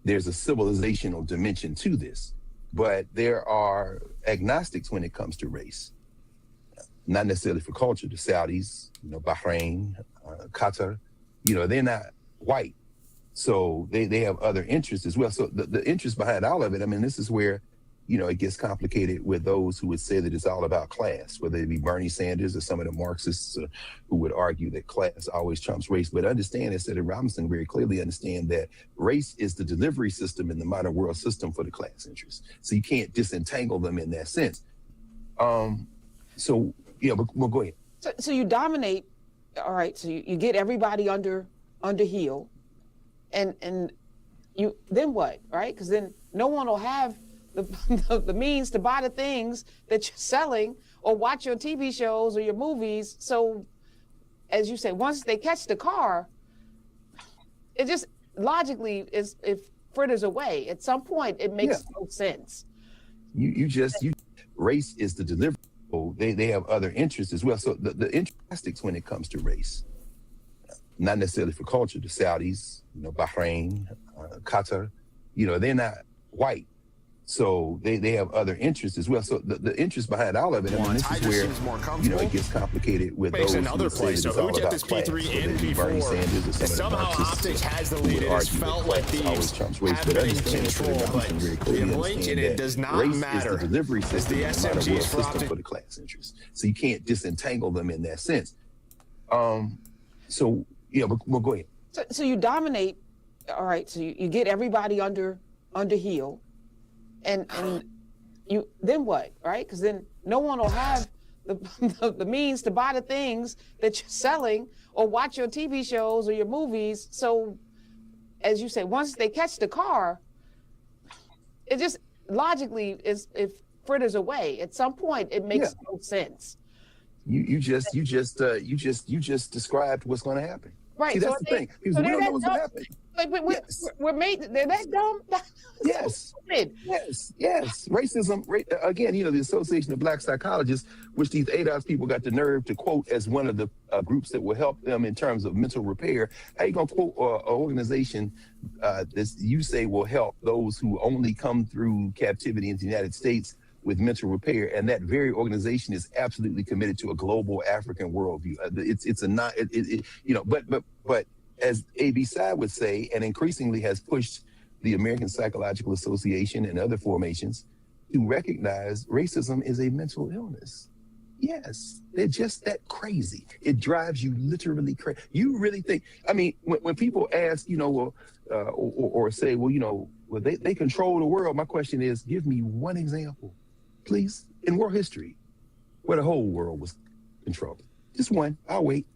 There's a civilizational dimension to this. But there are agnostics when it comes to race. Not necessarily for culture. The Saudis, Bahrain, Qatar, they're not white. So they have other interests as well. So the interest behind all of it, this is where, it gets complicated with those who would say that it's all about class, whether it be Bernie Sanders or some of the Marxists who would argue that class always trumps race. But understand, as Senator Robinson very clearly understand, that race is the delivery system in the modern world system for the class interests. So you can't disentangle them in that sense. But go ahead. So you dominate, all right, so you get everybody under heel, and then what, right? Because then no one will have the means to buy the things that you're selling or watch your TV shows or your movies. So, as you say, once they catch the car, it just logically it fritters away. At some point, it makes no sense. Race is the delivery. They have other interests as well. So the interests when it comes to race, not necessarily for culture. The Saudis, Bahrain, Qatar, they're not white. So they have other interests as well. So the interest behind all of it, this is where it gets complicated with those another place. So who get this P3 and P4? Somehow optics has the lead. It's felt like these have been in control, but the link in it does not matter. Is the delivery system, the SMGs for optics for the class interest. So you can't disentangle them in that sense. But go ahead. So you dominate. All right. So you get everybody under heel. And you then what, right? Because then no one will have the means to buy the things that you're selling or watch your TV shows or your movies. So, as you say, once they catch the car, it just logically it fritters away. At some point, it makes no sense. You just described what's going to happen. Right. See, that's the thing. Because we don't know what's going to happen. We're made. They're that dumb. Yes. Yes. Racism. Again, the Association of Black Psychologists, which these ADOS people got the nerve to quote as one of the groups that will help them in terms of mental repair. How you gonna quote an organization that you say will help those who only come through captivity in the United States with mental repair, and that very organization is absolutely committed to a global African worldview. But as A.B. Side would say, and increasingly has pushed the American Psychological Association and other formations to recognize racism is a mental illness. Yes, they're just that crazy. It drives you literally crazy. You really think, when people ask, or say, they control the world. My question is, give me one example, please, in world history where the whole world was controlled. Just one, I'll wait.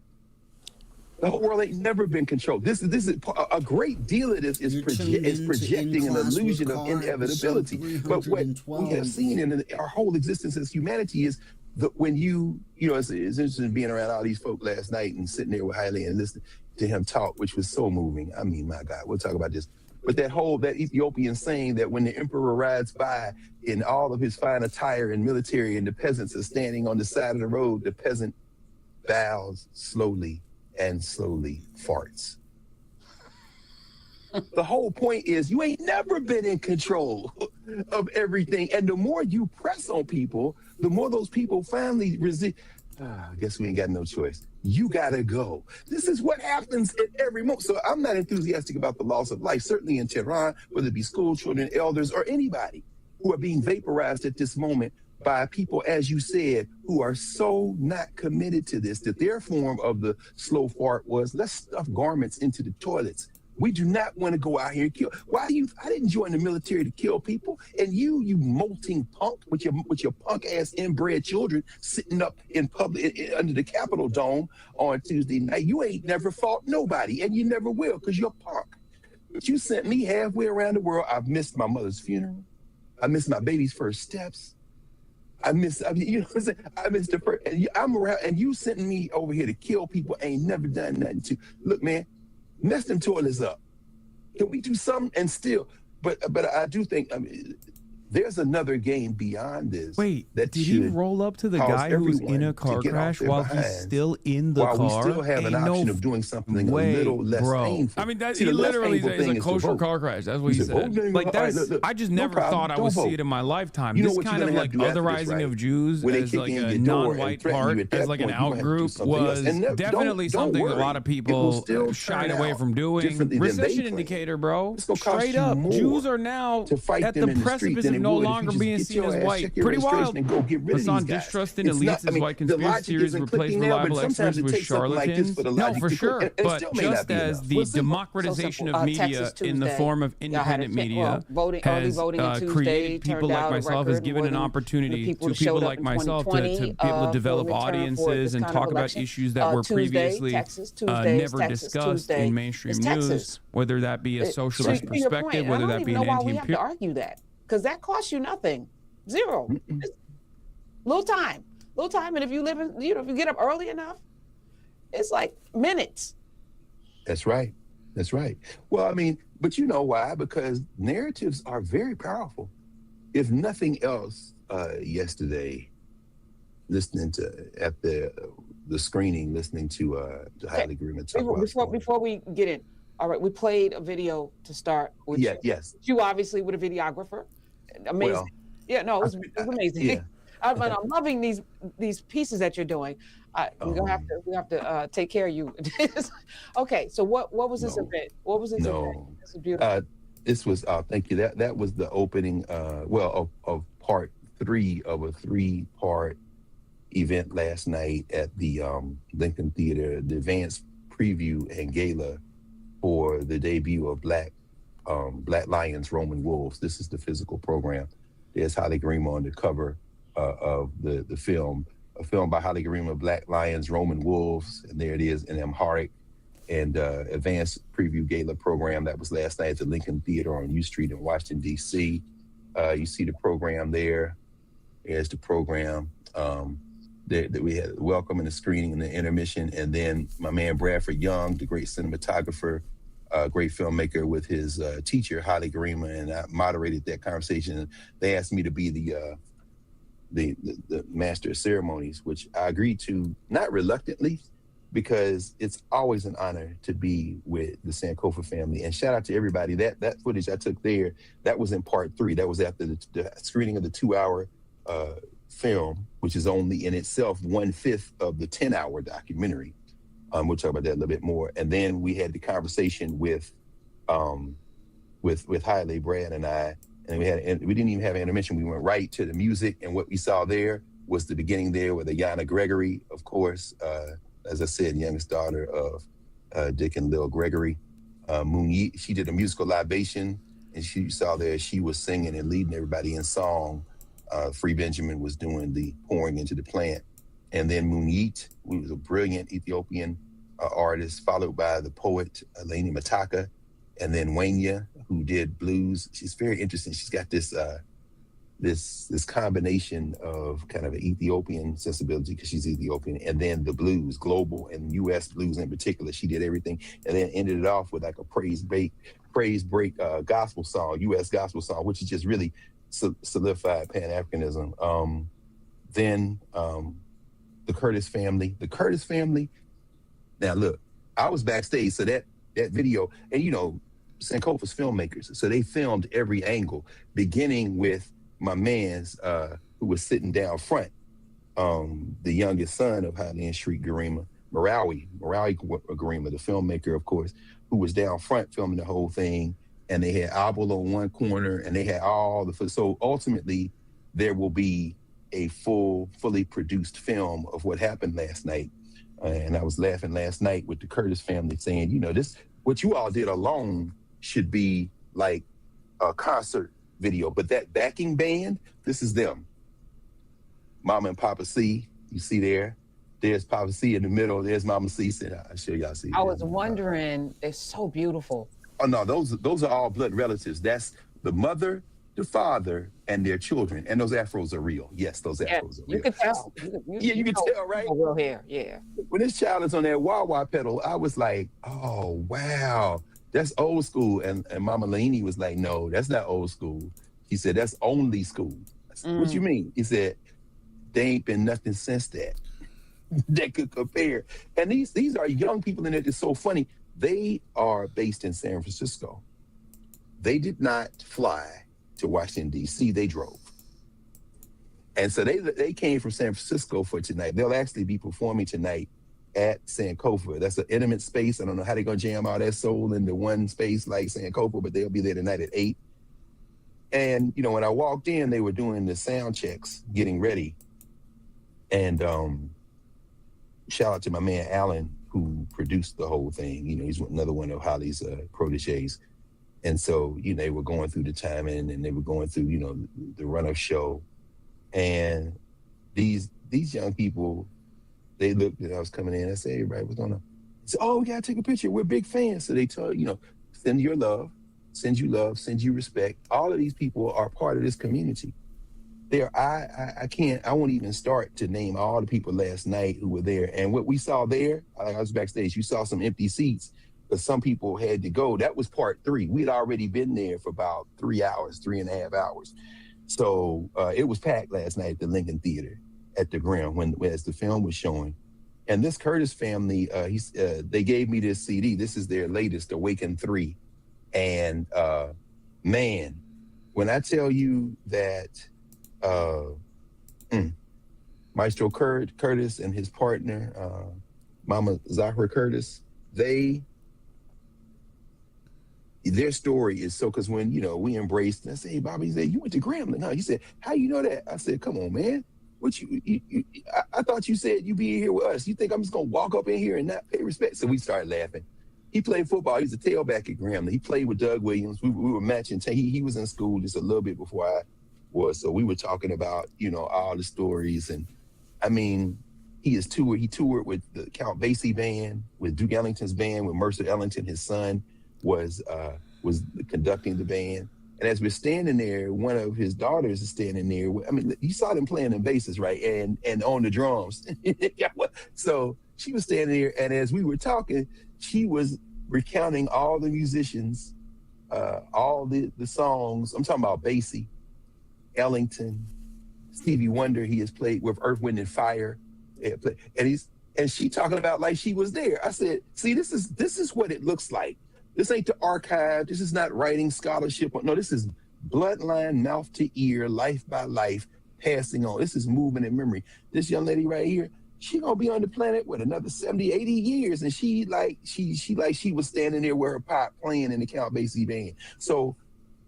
The whole world ain't never been controlled. This is a great deal of this is projecting an illusion of inevitability. But what we have seen in our whole existence as humanity is that when it's interesting being around all these folk last night and sitting there with Haile and listening to him talk, which was so moving. I mean, my God, we'll talk about this. But that Ethiopian saying that when the emperor rides by in all of his fine attire and military and the peasants are standing on the side of the road, the peasant bows slowly and slowly farts. The whole point is you ain't never been in control of everything. And the more you press on people, the more those people finally resist. I guess we ain't got no choice. You gotta go. This is what happens at every moment. So I'm not enthusiastic about the loss of life, certainly in Tehran, whether it be school children, elders, or anybody who are being vaporized at this moment by people, as you said, who are so not committed to this, that their form of the slow fart was, let's stuff garments into the toilets. We do not want to go out here and kill. I didn't join the military to kill people. And you molting punk with your punk ass inbred children sitting up in public under the Capitol Dome on Tuesday night, you ain't never fought nobody, and you never will, because you're punk. But you sent me halfway around the world. I've missed my mother's funeral. I missed my baby's first steps. I missed the first, and I'm around, and you sending me over here to kill people. Ain't never done nothing to. Look, man, mess them toilets up. Can we do something? And still, but I do think, there's another game beyond this. Wait, did he roll up to the guy who was in a car crash while he's still in the car? While we still have an option of doing something a little less painful. I mean, he literally is a kosher car crash. That's what he said. Like I just never thought I would see it in my lifetime. This kind of like otherizing of Jews as like a non-white part, as like an out-group, was definitely something a lot of people shied away from doing. Recession indicator, bro. Straight up, Jews are now at the precipice of no would if longer you just being get seen your as ass, white. check your Pretty registration wild. and go get rid of these Hassan guys. distrusting It's elites not, I as mean, white the conspiracy logic theories isn't replace clicking now, but reliable sometimes experts it with takes something like this charlatans. for the No, logic for to sure. click, and it But still may not just be as enough. the Well, simple. democratization of media Texas in the Tuesday. form of Y'all had a independent check- media well, early has voting on Tuesday created turned people like out a myself, has record given more an than opportunity the people to that showed people up like in myself to 2020, be able to develop for a return for audiences this and kind of talk about election. issues that were Tuesday, previously Texas, Tuesday, never Texas, discussed Tuesday. in mainstream It's news, Texas. whether that be a socialist To your point, perspective, and I whether don't that even be know an why we have to anti-imperial. argue that, because that costs you nothing, zero. It's little time, and if you live in, if you get up early enough, it's like minutes. That's right. That's right. Well, I mean, but you know why? Because narratives are very powerful. If nothing else, yesterday, listening to at the screening, listening to Highly Agreement talk about Before we get in, all right, we played a video to start. Which yes. You obviously with a videographer, amazing. Well, yeah, no, it was amazing. yeah. I'm loving these pieces that you're doing. We have to take care of you. Okay, so what was this event? What was this event? This is beautiful. This was thank you. That was the opening of part 3 of a 3-part event last night at the Lincoln Theater, the advanced preview and gala for the debut of Black Lions, Roman Wolves. This is the physical program. There's Haile Gerima on the cover of the film, a film by Haile Gerima, Black Lions, Roman Wolves, and there it is in Amharic, and advanced preview gala program that was last night at the Lincoln Theater on U Street in Washington, D.C. You see the program there. There's the program that we had welcome and the screening and the intermission, and then my man Bradford Young, the great cinematographer, great filmmaker, with his teacher Haile Gerima, and I moderated that conversation. They asked me to be the master of ceremonies, which I agreed to, not reluctantly, because it's always an honor to be with the Sankofa family. And shout out to everybody. That footage I took there, that was in part 3. That was after the screening of the 2-hour film, which is only in itself 1/5 of the 10-hour documentary. We'll talk about that a little bit more. And then we had the conversation with Haile, Brad and I, and we didn't even have an intermission. We went right to the music, and what we saw there was the beginning there with Ayanna Gregory, of course, as I said, youngest daughter of Dick and Lil Gregory. Moonyi, she did a musical libation, and she saw there she was singing and leading everybody in song. Free Benjamin was doing the pouring into the plant. And then Moonyi, who was a brilliant Ethiopian artist, followed by the poet Eleni Mataka, and then Wanya, who did blues. She's very interesting. She's got this this combination of kind of an Ethiopian sensibility, because she's Ethiopian, and then the blues, global and U.S. blues in particular. She did everything, and then ended it off with like a praise break gospel song, U.S. gospel song, which is just really solidified Pan-Africanism. Then the Curtis family. Now look, I was backstage, so that video, and Sankofa's filmmakers, so they filmed every angle, beginning with my man's who was sitting down front, the youngest son of Haile and Shriek Gerima, Marawi Gerima, the filmmaker, of course, who was down front filming the whole thing. And they had Abel on one corner, and they had all the, so ultimately there will be a fully produced film of what happened last night. And I was laughing last night with the Curtis family saying, this, what you all did alone should be like a concert video, but that backing band, this is them. Mama and Papa C, you see there. There's Papa C in the middle. There's Mama C. I'll show y'all see. I was wondering, it's so beautiful. Oh no, those are all blood relatives. That's the mother, the father, and their children. And those afros are real. Yes, those afros are real. You can tell. You can tell, right? Real hair, yeah. When this child is on that wah-wah pedal, I was like, oh wow, that's old school. And Mama Laini was like, no, that's not old school. He said, that's only school. What you mean? He said, there ain't been nothing since that that could compare. And these are young people in it. It's so funny. They are based in San Francisco. They did not fly to Washington, D.C. They drove. And so they came from San Francisco for tonight. They'll actually be performing tonight at Sankofa. That's an intimate space. I don't know how they're going to jam all that soul into one space like Sankofa, but they'll be there tonight at 8. And, you know, when I walked in, they were doing the sound checks, getting ready. And shout out to my man, Alan, who produced the whole thing. You know, he's another one of Holly's proteges. And so, you know, they were going through the timing and they were going through, you know, the run-up show. And these young people, they looked and I was coming in. I said, hey, everybody, what's going on? They said, oh, we got to take a picture. We're big fans. So they told, you know, send your love, send you respect. All of these people are part of this community. I won't even start to name all the people last night who were there. And what we saw there, I was backstage, you saw some empty seats, but some people had to go. That was part 3. We'd already been there for about 3.5 hours. So it was packed last night at the Lincoln Theater at the Grim as the film was showing. And this Curtis family, they gave me this CD. This is their latest, Awaken 3. And man, when I tell you that Maestro Curtis and his partner, Mama Zahra Curtis, their story is so, because when, you know, we embraced, and I said, hey, Bobby, he said, you went to Grambling, huh? He said, how you know that? I said, come on, man. What I thought you said you'd be here with us. You think I'm just going to walk up in here and not pay respect? So we started laughing. He played football. He was a tailback at Grambling. He played with Doug Williams. We were matching. He was in school just a little bit before I was. So we were talking about, you know, all the stories. And I mean, he toured with the Count Basie band, with Duke Ellington's band, with Mercer Ellington. His son was conducting the band. And as we're standing there, one of his daughters is standing there. I mean, you saw them playing the basses, right? And on the drums. So she was standing there, and as we were talking, she was recounting all the musicians, all the songs. I'm talking about Basie, Ellington, Stevie Wonder. He has played with Earth, Wind, and Fire. And she talking about like she was there. I said, see, this is what it looks like. This ain't the archive. This is not writing scholarship. No, this is bloodline, mouth to ear, life by life, passing on. This is movement and memory. This young lady right here, she gonna be on the planet with another 70, 80 years. And she was standing there with her pop playing in the Count Basie band. So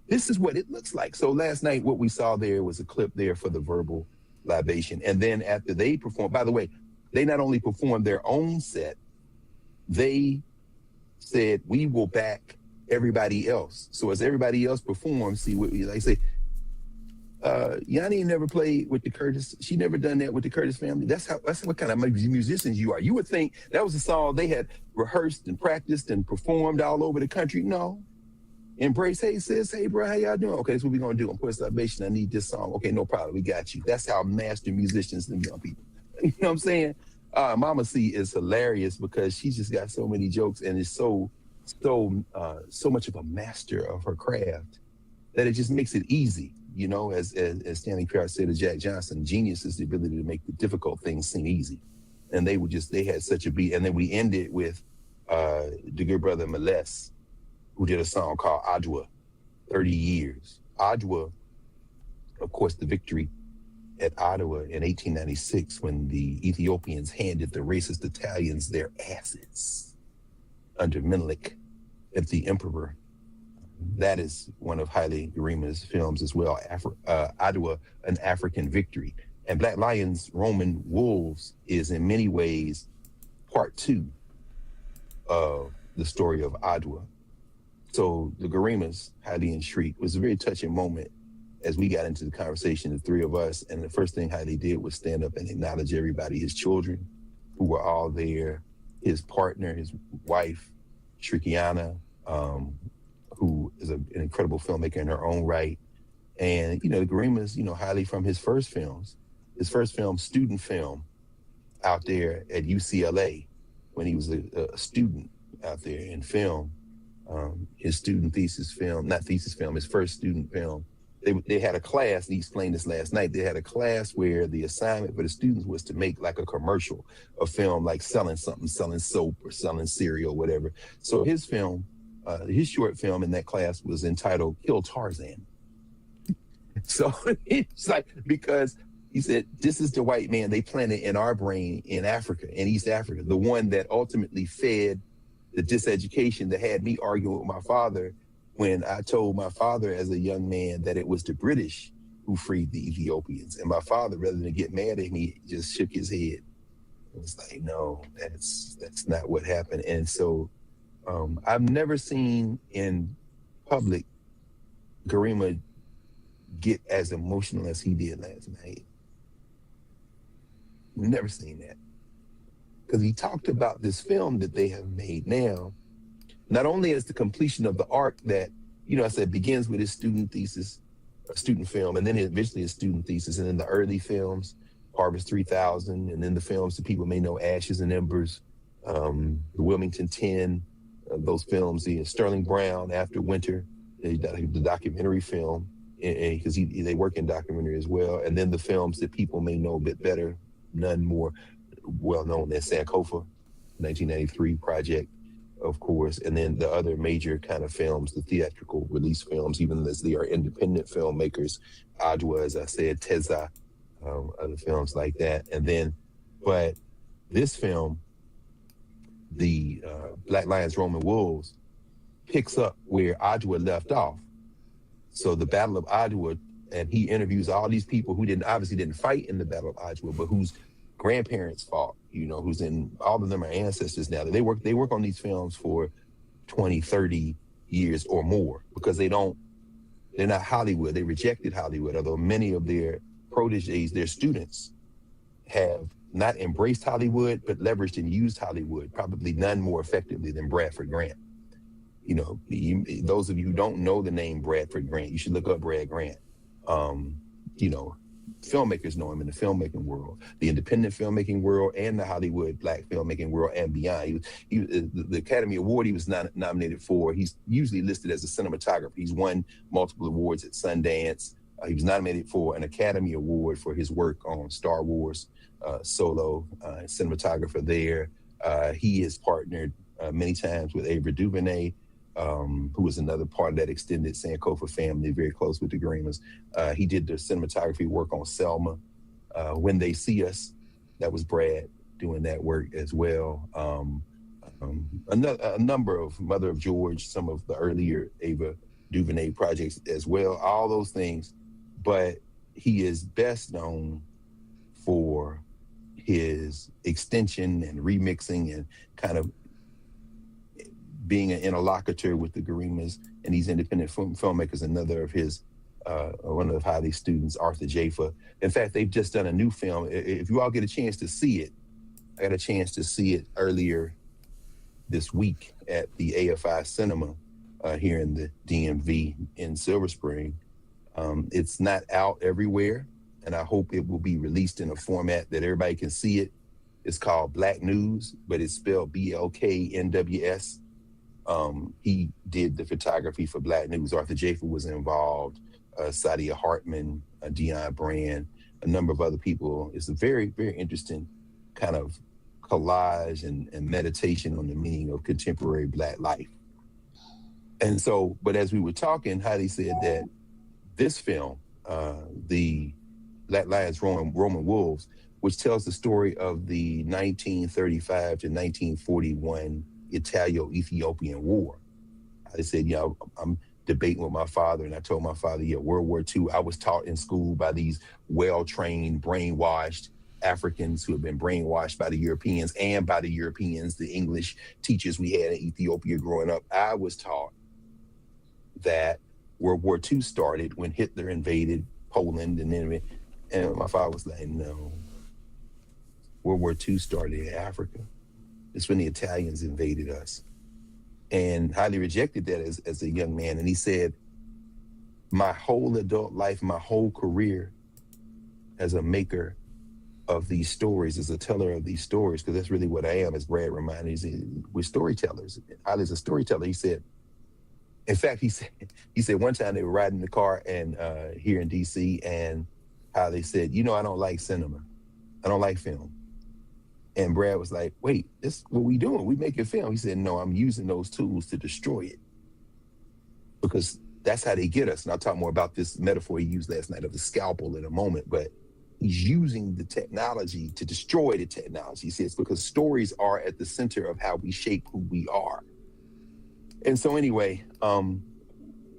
this is what it looks like. So last night, what we saw there was a clip there for the verbal libation. And then after they performed, by the way, they not only performed their own set, they said, we will back everybody else. So as everybody else performs, see what we like say, Yanni never played with the Curtis. She never done that with the Curtis family. That's what kind of musicians you are. You would think that was a song they had rehearsed and practiced and performed all over the country. No. Embrace, hey sis, hey bro, how y'all doing? Okay, that's what we're gonna do. On Post Libation, I need this song. Okay, no problem, we got you. That's how master musicians them young people. You know what I'm saying? Mama C is hilarious because she's just got so many jokes and is so much of a master of her craft that it just makes it easy. You know, as Stanley Kraft said to Jack Johnson, genius is the ability to make the difficult things seem easy. And they had such a beat. And then we ended with the good brother Meless, who did a song called Adwa, 30 years. Adwa, of course, the victory at Ottawa in 1896 when the Ethiopians handed the racist Italians their asses under Menelik as the emperor. That is one of Haile Garima's films as well, Ottawa, an African victory. And Black Lions, Roman Wolves is in many ways part 2 of the story of Ottawa. So the Garimas, Haile and Shriek, was a very touching moment as we got into the conversation, the three of us. And the first thing Haile did was stand up and acknowledge everybody, his children who were all there, his partner, his wife, Shrikiana, who is an incredible filmmaker in her own right. And, you know, the Garimas, you know, Haile from his first film, student film out there at UCLA when he was a student out there in film. His student thesis film, his first student film. They had a class, and he explained this last night, they had a class where the assignment for the students was to make like a commercial, a film like selling something, selling soap or selling cereal, whatever. So his film, his short film in that class was entitled Kill Tarzan. So it's like, because he said, this is the white man they planted in our brain in Africa, in East Africa, the one that ultimately fed the diseducation that had me arguing with my father when I told my father as a young man that it was the British who freed the Ethiopians. And my father, rather than get mad at me, just shook his head. It was like, no, that's not what happened. And so I've never seen in public Garima get as emotional as he did last night. Never seen that. Because he talked about this film that they have made now, not only as the completion of the arc that, I said begins with his student thesis, a student film, and then eventually his student thesis, and then the early films, Harvest 3000, and then the films that people may know, Ashes and Embers, the Wilmington 10, those films, the Sterling Brown, After Winter, the documentary film, because they work in documentary as well, and then the films that people may know a bit better, none more well-known as Sankofa, 1993 project, of course, and then the other major kind of films, the theatrical release films, even as they are independent filmmakers, Adwa, as I said, Teza, other films like that. And then, but this film, the Black Lions, Roman Wolves, picks up where Adwa left off. So the Battle of Adwa, and he interviews all these people who obviously didn't fight in the Battle of Adwa, but whose grandparents fought, who's in, all of them are ancestors now. They work on these films for 20, 30 years or more, because they're not Hollywood. They rejected Hollywood, although many of their proteges, their students, have not embraced Hollywood, but leveraged and used Hollywood, probably none more effectively than Bradford Grant. Those of you who don't know the name Bradford Grant, you should look up Brad Grant. Filmmakers know him in the filmmaking world, the independent filmmaking world, and the Hollywood Black filmmaking world and beyond. The Academy Award he was nominated for, he's usually listed as a cinematographer. He's won multiple awards at Sundance. He was nominated for an Academy Award for his work on Star Wars, Solo, cinematographer there. He has partnered many times with Ava DuVernay, who was another part of that extended Sankofa family, very close with the Garimas. He did the cinematography work on Selma, When They See Us. That was Brad doing that work as well. A number of Mother of George, some of the earlier Ava DuVernay projects as well, all those things. But he is best known for his extension and remixing and kind of being an interlocutor with the Garimas and these independent filmmakers. Another of his, one of Heidi's students, Arthur Jaffa. In fact, they've just done a new film. If you all get a chance to see it, I got a chance to see it earlier this week at the AFI Cinema here in the DMV in Silver Spring. It's not out everywhere, and I hope it will be released in a format that everybody can see it. It's called Black News, but it's spelled BLKNWS. He did the photography for Black News. Arthur Jaffa was involved, Sadia Hartman, Dion Brand, a number of other people. It's a very, very interesting kind of collage and meditation on the meaning of contemporary Black life. And so, but as we were talking, Heidi said that this film, the Black Lions, Roman Wolves, which tells the story of the 1935 to 1941 Italo-Ethiopian War. I said, I'm debating with my father, and I told my father, World War II, I was taught in school by these well-trained, brainwashed Africans who have been brainwashed by the Europeans and by the Europeans, the English teachers we had in Ethiopia growing up. I was taught that World War II started when Hitler invaded Poland, and my father was like, no, World War II started in Africa. It's when the Italians invaded us. And highly rejected that as a young man. And he said, my whole adult life, my whole career as a maker of these stories, as a teller of these stories, because that's really what I am, as Brad reminded me, we're storytellers. Highly's a storyteller. He said, in fact, he said one time they were riding in the car and here in DC, and how they said, I don't like cinema. I don't like film. And Brad was like, wait, this what we doing? We making film. He said, no, I'm using those tools to destroy it. Because that's how they get us. And I'll talk more about this metaphor he used last night of the scalpel in a moment, but he's using the technology to destroy the technology. He says, because stories are at the center of how we shape who we are. And so anyway,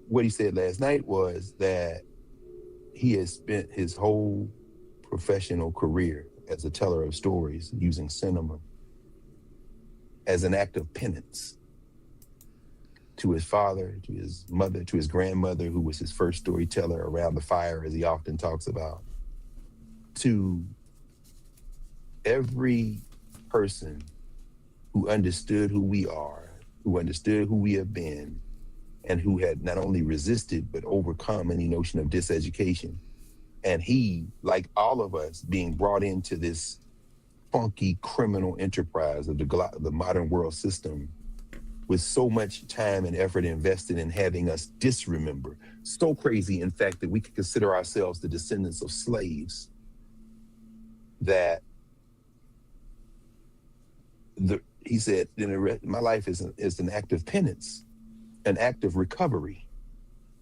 what he said last night was that he has spent his whole professional career as a teller of stories using cinema as an act of penance to his father, to his mother, to his grandmother, who was his first storyteller around the fire, as he often talks about, to every person who understood who we are, who understood who we have been, and who had not only resisted, but overcome any notion of diseducation. And he, like all of us, being brought into this funky criminal enterprise of the modern world system with so much time and effort invested in having us disremember. So crazy, in fact, that we could consider ourselves the descendants of slaves, that he said, my life is an act of penance, an act of recovery.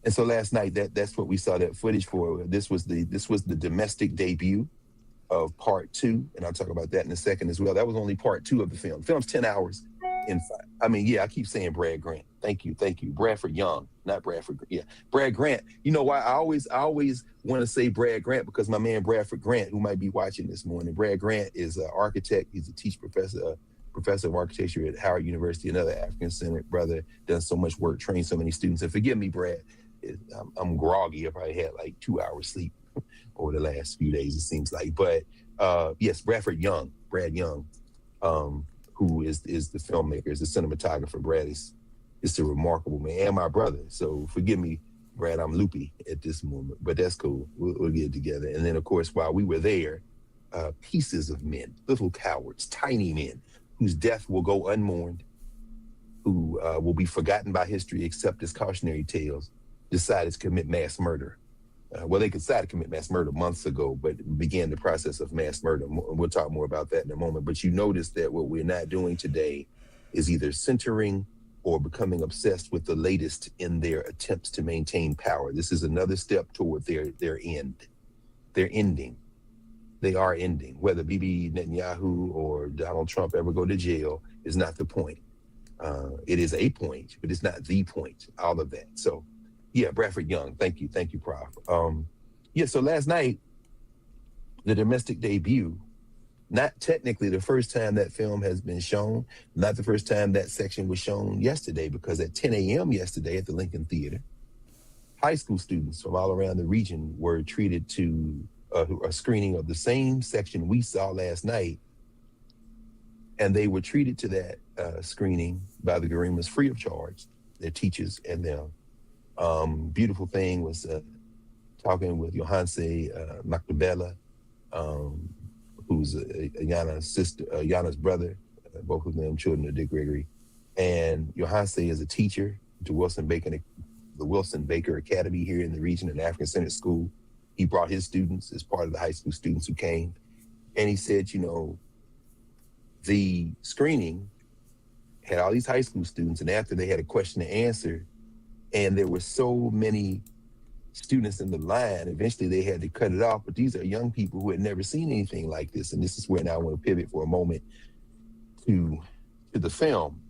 And so last night, that's what we saw that footage for. This was the domestic debut of part 2, and I'll talk about that in a second as well. That was only part 2 of the film. The film's 10 hours in 5. I mean, yeah, I keep saying Brad Grant. Thank you. Bradford Young, not Bradford. Yeah, Brad Grant. You know why I always want to say Brad Grant? Because my man Bradford Grant, who might be watching this morning, Brad Grant is an architect. He's a professor of architecture at Howard University, another African-centered brother, done so much work, trained so many students. And forgive me, Brad, I'm groggy. I probably had like 2 hours sleep over the last few days, it seems like. But yes, Brad Young, who is the filmmaker, is the cinematographer. Brad is a remarkable man, and my brother. So forgive me, Brad, I'm loopy at this moment, but that's cool. We'll get it together. And then, of course, while we were there, pieces of men, little cowards, tiny men, whose death will go unmourned, who will be forgotten by history except as cautionary tales, decided to commit mass murder. Well, they decided to commit mass murder months ago, but began the process of mass murder. We'll talk more about that in a moment. But you notice that what we're not doing today is either centering or becoming obsessed with the latest in their attempts to maintain power. This is another step toward their end. They're ending. They are ending. Whether Bibi Netanyahu or Donald Trump ever go to jail is not the point. It is a point, but it's not the point, all of that. So, yeah, Bradford Young, thank you, Prof. So last night, the domestic debut, not technically the first time that film has been shown, not the first time that section was shown yesterday, because at 10 a.m. yesterday at the Lincoln Theater, high school students from all around the region were treated to a screening of the same section we saw last night, and they were treated to that screening by the Garimas free of charge, their teachers and them. Beautiful thing was talking with Johanse Maktabela, who's Ayana's sister, Ayana's brother, both of them children of Dick Gregory. And Johanse is a teacher to the Wilson Baker Academy here in the region, an African-centered school. He brought his students as part of the high school students who came. And he said, the screening had all these high school students, and after they had a question to answer, and there were so many students in the line, eventually they had to cut it off. But these are young people who had never seen anything like this. And this is where now I want to pivot for a moment to the film.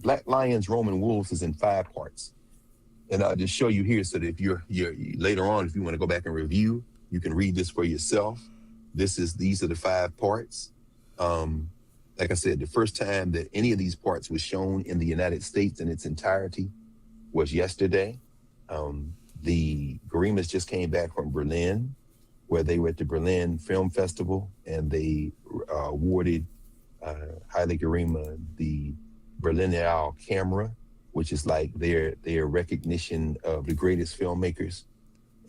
Black Lions, Roman Wolves is in 5 parts. And I'll just show you here so that if you're later on, if you want to go back and review, you can read this for yourself. These are the 5 parts. Like I said, the first time that any of these parts was shown in the United States in its entirety was yesterday. The Garimas just came back from Berlin, where they were at the Berlin Film Festival, and they awarded Haile Gerima the Berlinale camera, which is like their recognition of the greatest filmmakers.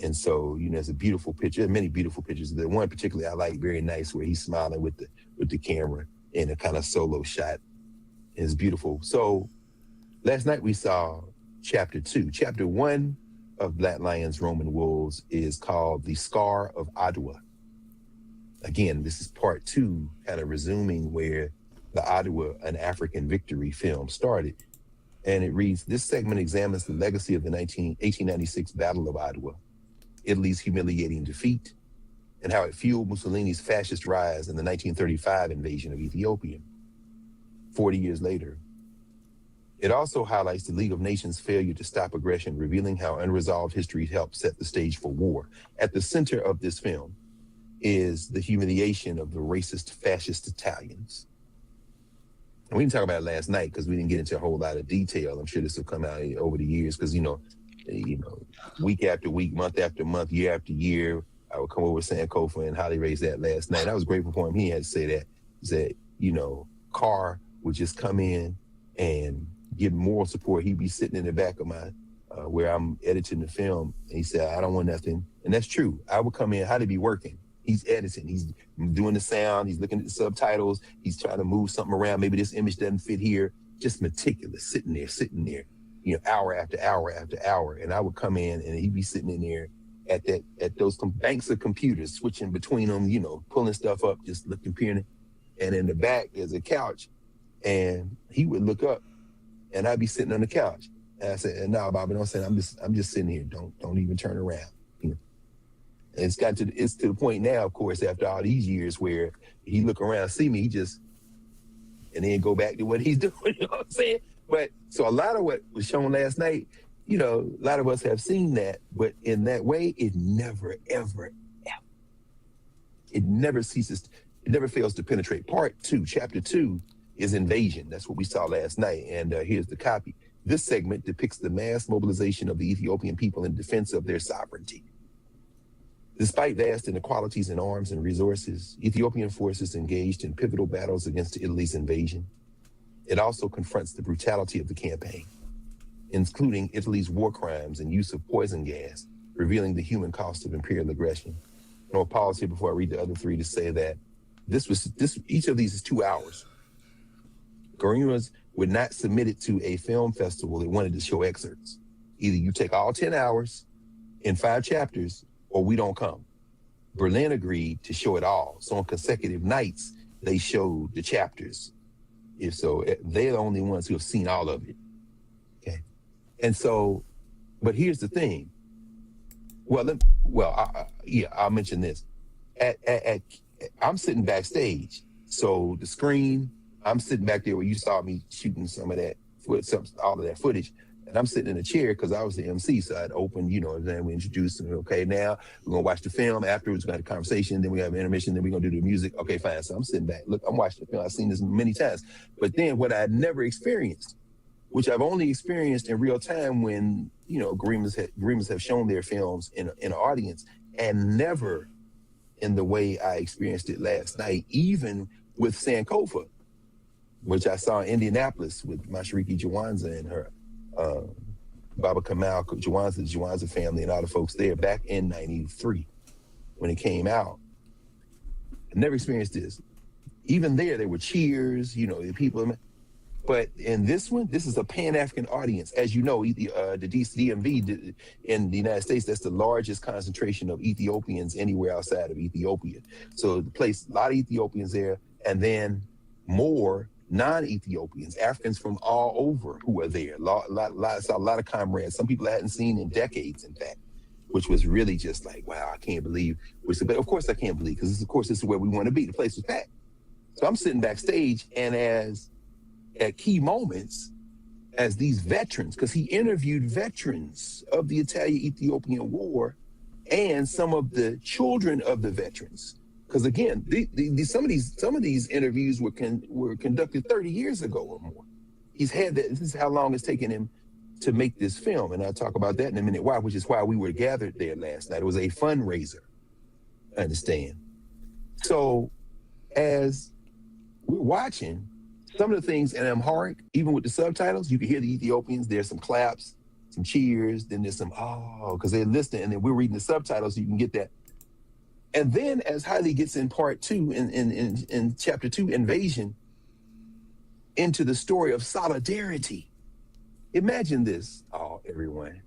And so, there's a beautiful picture. There are many beautiful pictures. The one particularly I like, very nice, where he's smiling with the camera in a kind of solo shot. It's beautiful. So last night we saw chapter 2. Chapter 1 of Black Lions, Roman Wolves is called The Scar of Ottawa. Again, this is part 2, kind of resuming where the Ottawa, an African victory film started. And it reads, this segment examines the legacy of the 1896 Battle of Ottawa, Italy's humiliating defeat, and how it fueled Mussolini's fascist rise in the 1935 invasion of Ethiopia. 40 years later, It also highlights the League of Nations' failure to stop aggression, revealing how unresolved history helped set the stage for war. At the center of this film is the humiliation of the racist, fascist Italians. And we didn't talk about it last night because we didn't get into a whole lot of detail. I'm sure this will come out over the years because, week after week, month after month, year after year, I would come over with Sankofa and Holly raised that last night. I was grateful for him. He had to say that, Carr would just come in and give moral support. He'd be sitting in the back of my, where I'm editing the film. And he said, I don't want nothing. And that's true. I would come in, how'd he be working? He's editing, he's doing the sound, he's looking at the subtitles, he's trying to move something around. Maybe this image doesn't fit here. Just meticulous, sitting there, hour after hour after hour. And I would come in and he'd be sitting in there at those banks of computers, switching between them, pulling stuff up, just looking, peering. And in the back there's a couch and he would look up and I'd be sitting on the couch. And I said, no, Bobby, don't say that. I'm just sitting here. Don't even turn around. And it's to the point now, of course, after all these years where he look around, see me, and then go back to what he's doing, you know what I'm saying? But so a lot of what was shown last night, a lot of us have seen that, but in that way, it never, ever, it never ceases, it never fails to penetrate. Part 2, chapter 2 is invasion. That's what we saw last night. And here's the copy. This segment depicts the mass mobilization of the Ethiopian people in defense of their sovereignty. Despite vast inequalities in arms and resources, Ethiopian forces engaged in pivotal battles against Italy's invasion. It also confronts the brutality of the campaign, including Italy's war crimes and use of poison gas, revealing the human cost of imperial aggression. I'll pause here before I read the other 3 to say that each of these is 2 hours. Gorimas would not submit it to a film festival that wanted to show excerpts. Either you take all 10 hours in 5 chapters, or we don't come. Berlin agreed to show it all. So on consecutive nights, they showed the chapters. If so, they're the only ones who have seen all of it. Okay. And so, but here's the thing. I'll mention this. I'm sitting backstage. So the screen, I'm sitting back there where you saw me shooting some of that, all of that footage. And I'm sitting in a chair because I was the MC. So I'd open, and then we introduced them. Okay, now we're going to watch the film. Afterwards, we're going to have a conversation. Then we have an intermission. Then we're going to do the music. Okay, fine. So I'm sitting back. Look, I'm watching the film. I've seen this many times. But then what I had never experienced, which I've only experienced in real time when, Gorimas have shown their films in an audience, and never in the way I experienced it last night, even with Sankofa, which I saw in Indianapolis with Mashariki Jawanza and her Baba Kamal Jawanza, the Jawanza family, and all the folks there back in '93 when it came out. I never experienced this. Even there were cheers, the people. But in this one, this is a Pan-African audience. As you know, the DMV in the United States, that's the largest concentration of Ethiopians anywhere outside of Ethiopia. So the place, a lot of Ethiopians there, and then more non-Ethiopians, Africans from all over who are there. Saw a lot of comrades, some people I hadn't seen in decades, in fact, which was really just like, wow, I can't believe. But of course I can't believe, because this is where we want to be. The place was packed. So I'm sitting backstage, and at key moments, as these veterans, because he interviewed veterans of the Italo-Ethiopian War and some of the children of the veterans. Because again, some of these interviews were conducted 30 years ago or more. He's had that. This is how long it's taken him to make this film, and I'll talk about that in a minute. Why? Which is why we were gathered there last night. It was a fundraiser. I understand. So, as we're watching, some of the things in Amharic, even with the subtitles, you can hear the Ethiopians. There's some claps, some cheers. Then there's some because they're listening, and then we're reading the subtitles, so you can get that. And then as Haile gets in part 2, in chapter 2, Invasion, into the story of solidarity. Imagine this, everyone.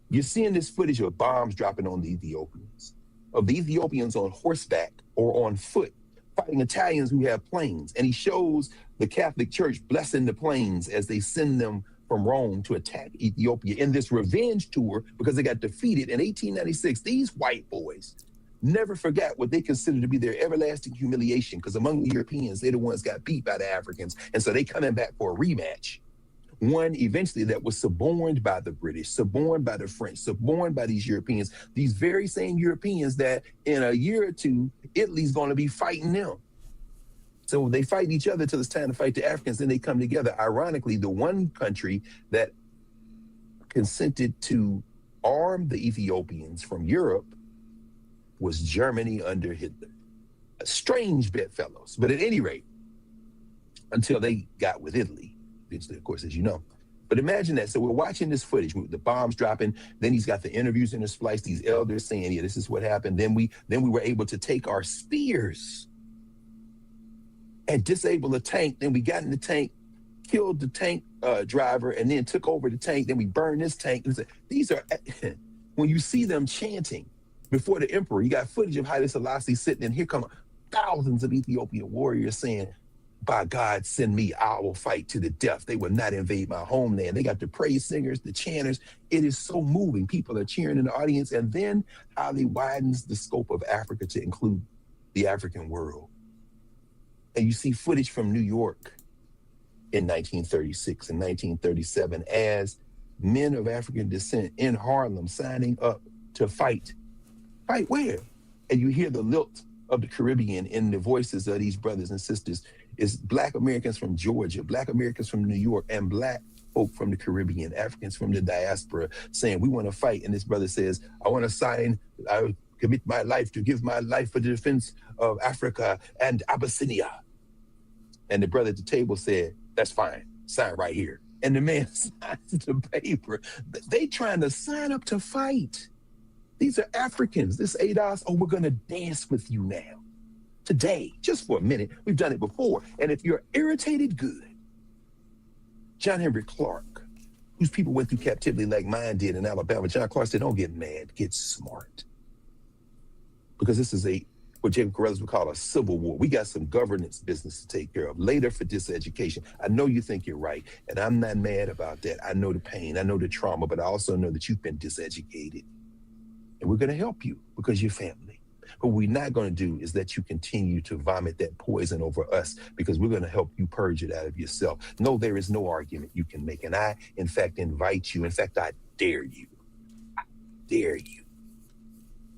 You're seeing this footage of bombs dropping on the Ethiopians, of the Ethiopians on horseback or on foot, fighting Italians who have planes. And he shows the Catholic Church blessing the planes as they send them from Rome to attack Ethiopia in this revenge tour because they got defeated in 1896. These white boys never forgot what they considered to be their everlasting humiliation, because among the Europeans, they're the ones got beat by the Africans. And so they coming back for a rematch. one eventually that was suborned by the British, suborned by the French, suborned by these Europeans, these very same Europeans that in a year or two, Italy's going to be fighting them. So they fight each other till it's time to fight the Africans, then they come together. Ironically, the one country that consented to arm the Ethiopians from Europe was Germany under Hitler. A strange bedfellows, but at any rate, until they got with Italy, eventually, of course, as you know. But imagine that. So we're watching this footage with the bombs dropping. Then he's got the interviews interspliced, these elders saying, yeah, this is what happened. Then we were able to take our spears and disable the tank. Then we got in the tank, killed the tank driver, and then took over the tank. Then we burned this tank. These are, when you see them chanting before the emperor, you got footage of Haile Selassie sitting, and here come thousands of Ethiopian warriors saying, by God, send me, I will fight to the death. They will not invade my homeland. They got the praise singers, the chanters. It is so moving. People are cheering in the audience. And then Haile widens the scope of Africa to include the African world. And you see footage from New York in 1936 and 1937 as men of African descent in Harlem signing up to fight. Fight where? And you hear the lilt of the Caribbean in the voices of these brothers and sisters. Is Black Americans from Georgia, Black Americans from New York, and Black folk from the Caribbean, Africans from the diaspora saying, we want to fight. And this brother says, I want to sign, I commit my life to give my life for the defense of Africa and Abyssinia. And the brother at the table said, that's fine, sign right here. And the man signs the paper. They trying to sign up to fight. These are Africans. This ADOS, oh, we're going to dance with you now. Today, just for a minute, we've done it before. And if you're irritated, good. John Henry Clark, whose people went through captivity like mine did in Alabama, John Clark said, don't get mad, get smart. Because this is what Jacob Carruthers would call a civil war. We got some governance business to take care of later for diseducation. I know you think you're right, and I'm not mad about that. I know the pain, I know the trauma, but I also know that you've been diseducated. And we're gonna help you because you're family. What we're not going to do is let you continue to vomit that poison over us, because we're going to help you purge it out of yourself. No, there is no argument you can make. And I, in fact, invite you. In fact, I dare you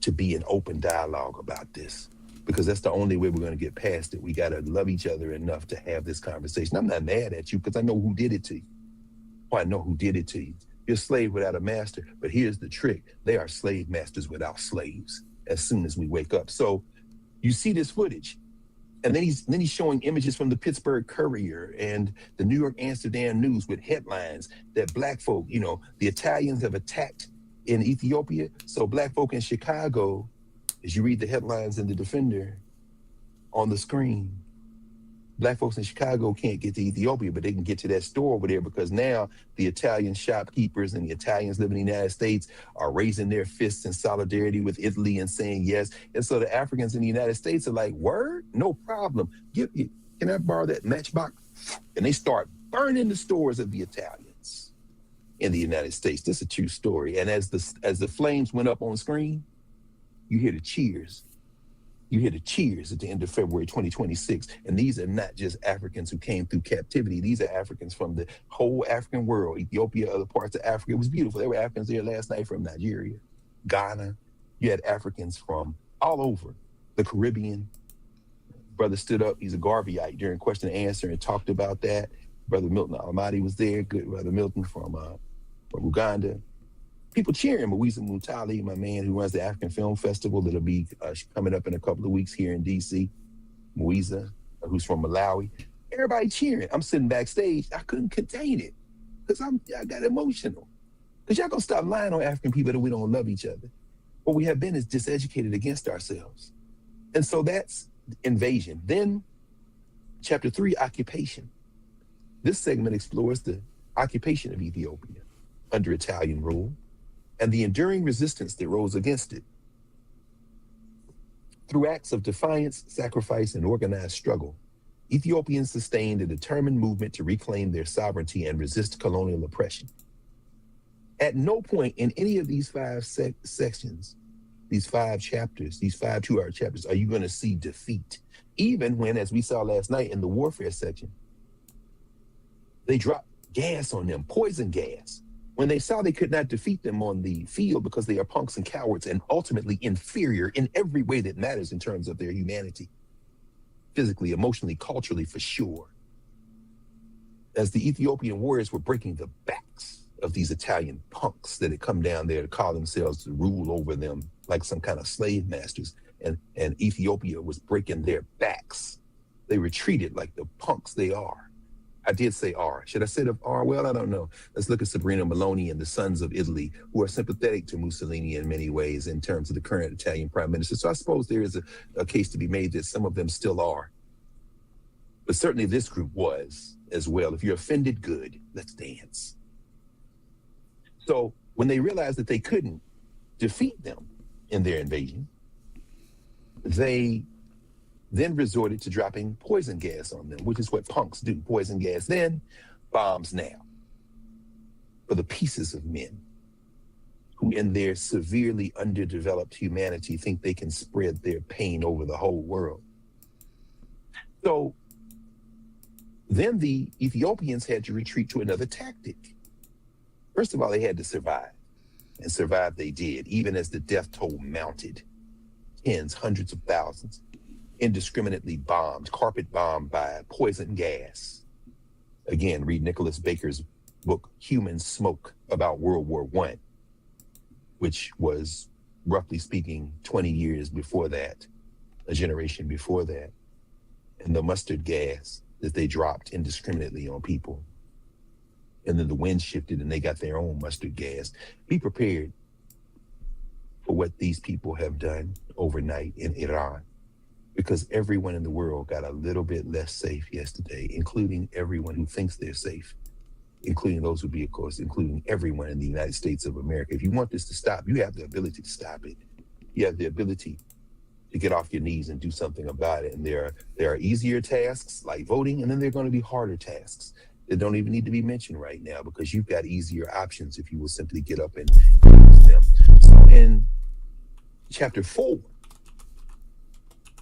to be in open dialogue about this, because that's the only way we're going to get past it. We got to love each other enough to have this conversation. I'm not mad at you because I know who did it to you. Oh, I know who did it to you. You're a slave without a master. But here's the trick. They are slave masters without slaves. As soon as we wake up. So you see this footage, and then he's showing images from the Pittsburgh Courier and the New York Amsterdam News with headlines that Black folk, the Italians have attacked in Ethiopia. So Black folk in Chicago, as you read the headlines in the Defender on the screen, Black folks in Chicago can't get to Ethiopia, but they can get to that store over there, because now the Italian shopkeepers and the Italians living in the United States are raising their fists in solidarity with Italy and saying yes. And so the Africans in the United States are like, word? No problem. Can I borrow that matchbox? And they start burning the stores of the Italians in the United States. This is a true story. And as the flames went up on screen, you hear the cheers. You hear the cheers at the end of February 2026. And these are not just Africans who came through captivity. These are Africans from the whole African world, Ethiopia, other parts of Africa. It was beautiful. There were Africans there last night from Nigeria, Ghana. You had Africans from all over the Caribbean. Brother stood up. He's a Garveyite during question and answer and talked about that. Brother Milton Almighty was there. Good Brother Milton from Uganda. People cheering. Mwiza Mutali, my man who runs the African Film Festival that'll be coming up in a couple of weeks here in DC. Mwiza, who's from Malawi. Everybody cheering. I'm sitting backstage. I couldn't contain it because I got emotional. Because y'all gonna stop lying on African people that we don't love each other. What we have been is diseducated against ourselves. And so that's invasion. Then chapter 3, occupation. This segment explores the occupation of Ethiopia under Italian rule and the enduring resistance that rose against it. Through acts of defiance, sacrifice, and organized struggle, Ethiopians sustained a determined movement to reclaim their sovereignty and resist colonial oppression. At no point in any of these 5 sections, these 5 chapters, these 5 2-hour chapters, are you going to see defeat. Even when, as we saw last night in the warfare section, they dropped gas on them, poison gas. When they saw they could not defeat them on the field because they are punks and cowards and ultimately inferior in every way that matters in terms of their humanity, physically, emotionally, culturally, for sure. As the Ethiopian warriors were breaking the backs of these Italian punks that had come down there to call themselves to rule over them like some kind of slave masters, and Ethiopia was breaking their backs, they retreated like the punks they are. I did say are. Should I say the are? Well, I don't know. Let's look at Sabrina Maloney and the Sons of Italy, who are sympathetic to Mussolini in many ways in terms of the current Italian prime minister. So I suppose there is a case to be made that some of them still are. But certainly this group was as well. If you're offended, good, let's dance. So when they realized that they couldn't defeat them in their invasion, they then resorted to dropping poison gas on them, which is what punks do. Poison gas then, bombs now. For the pieces of men who in their severely underdeveloped humanity think they can spread their pain over the whole world. So then the Ethiopians had to retreat to another tactic. First of all, they had to survive, and survive they did, even as the death toll mounted. Tens, hundreds of thousands, indiscriminately bombed, carpet bombed by poison gas. Again, read Nicholas Baker's book, Human Smoke, about World War I, which was, roughly speaking, 20 years before that, a generation before that, and the mustard gas that they dropped indiscriminately on people. And then the wind shifted and they got their own mustard gas. Be prepared for what these people have done overnight in Iran, because everyone in the world got a little bit less safe yesterday, including everyone who thinks they're safe, including those who be, of course, including everyone in the United States of America. If you want this to stop, you have the ability to stop it. You have the ability to get off your knees and do something about it. And there are easier tasks like voting, and then there are going to be harder tasks that don't even need to be mentioned right now, because you've got easier options if you will simply get up and use them. So in chapter 4,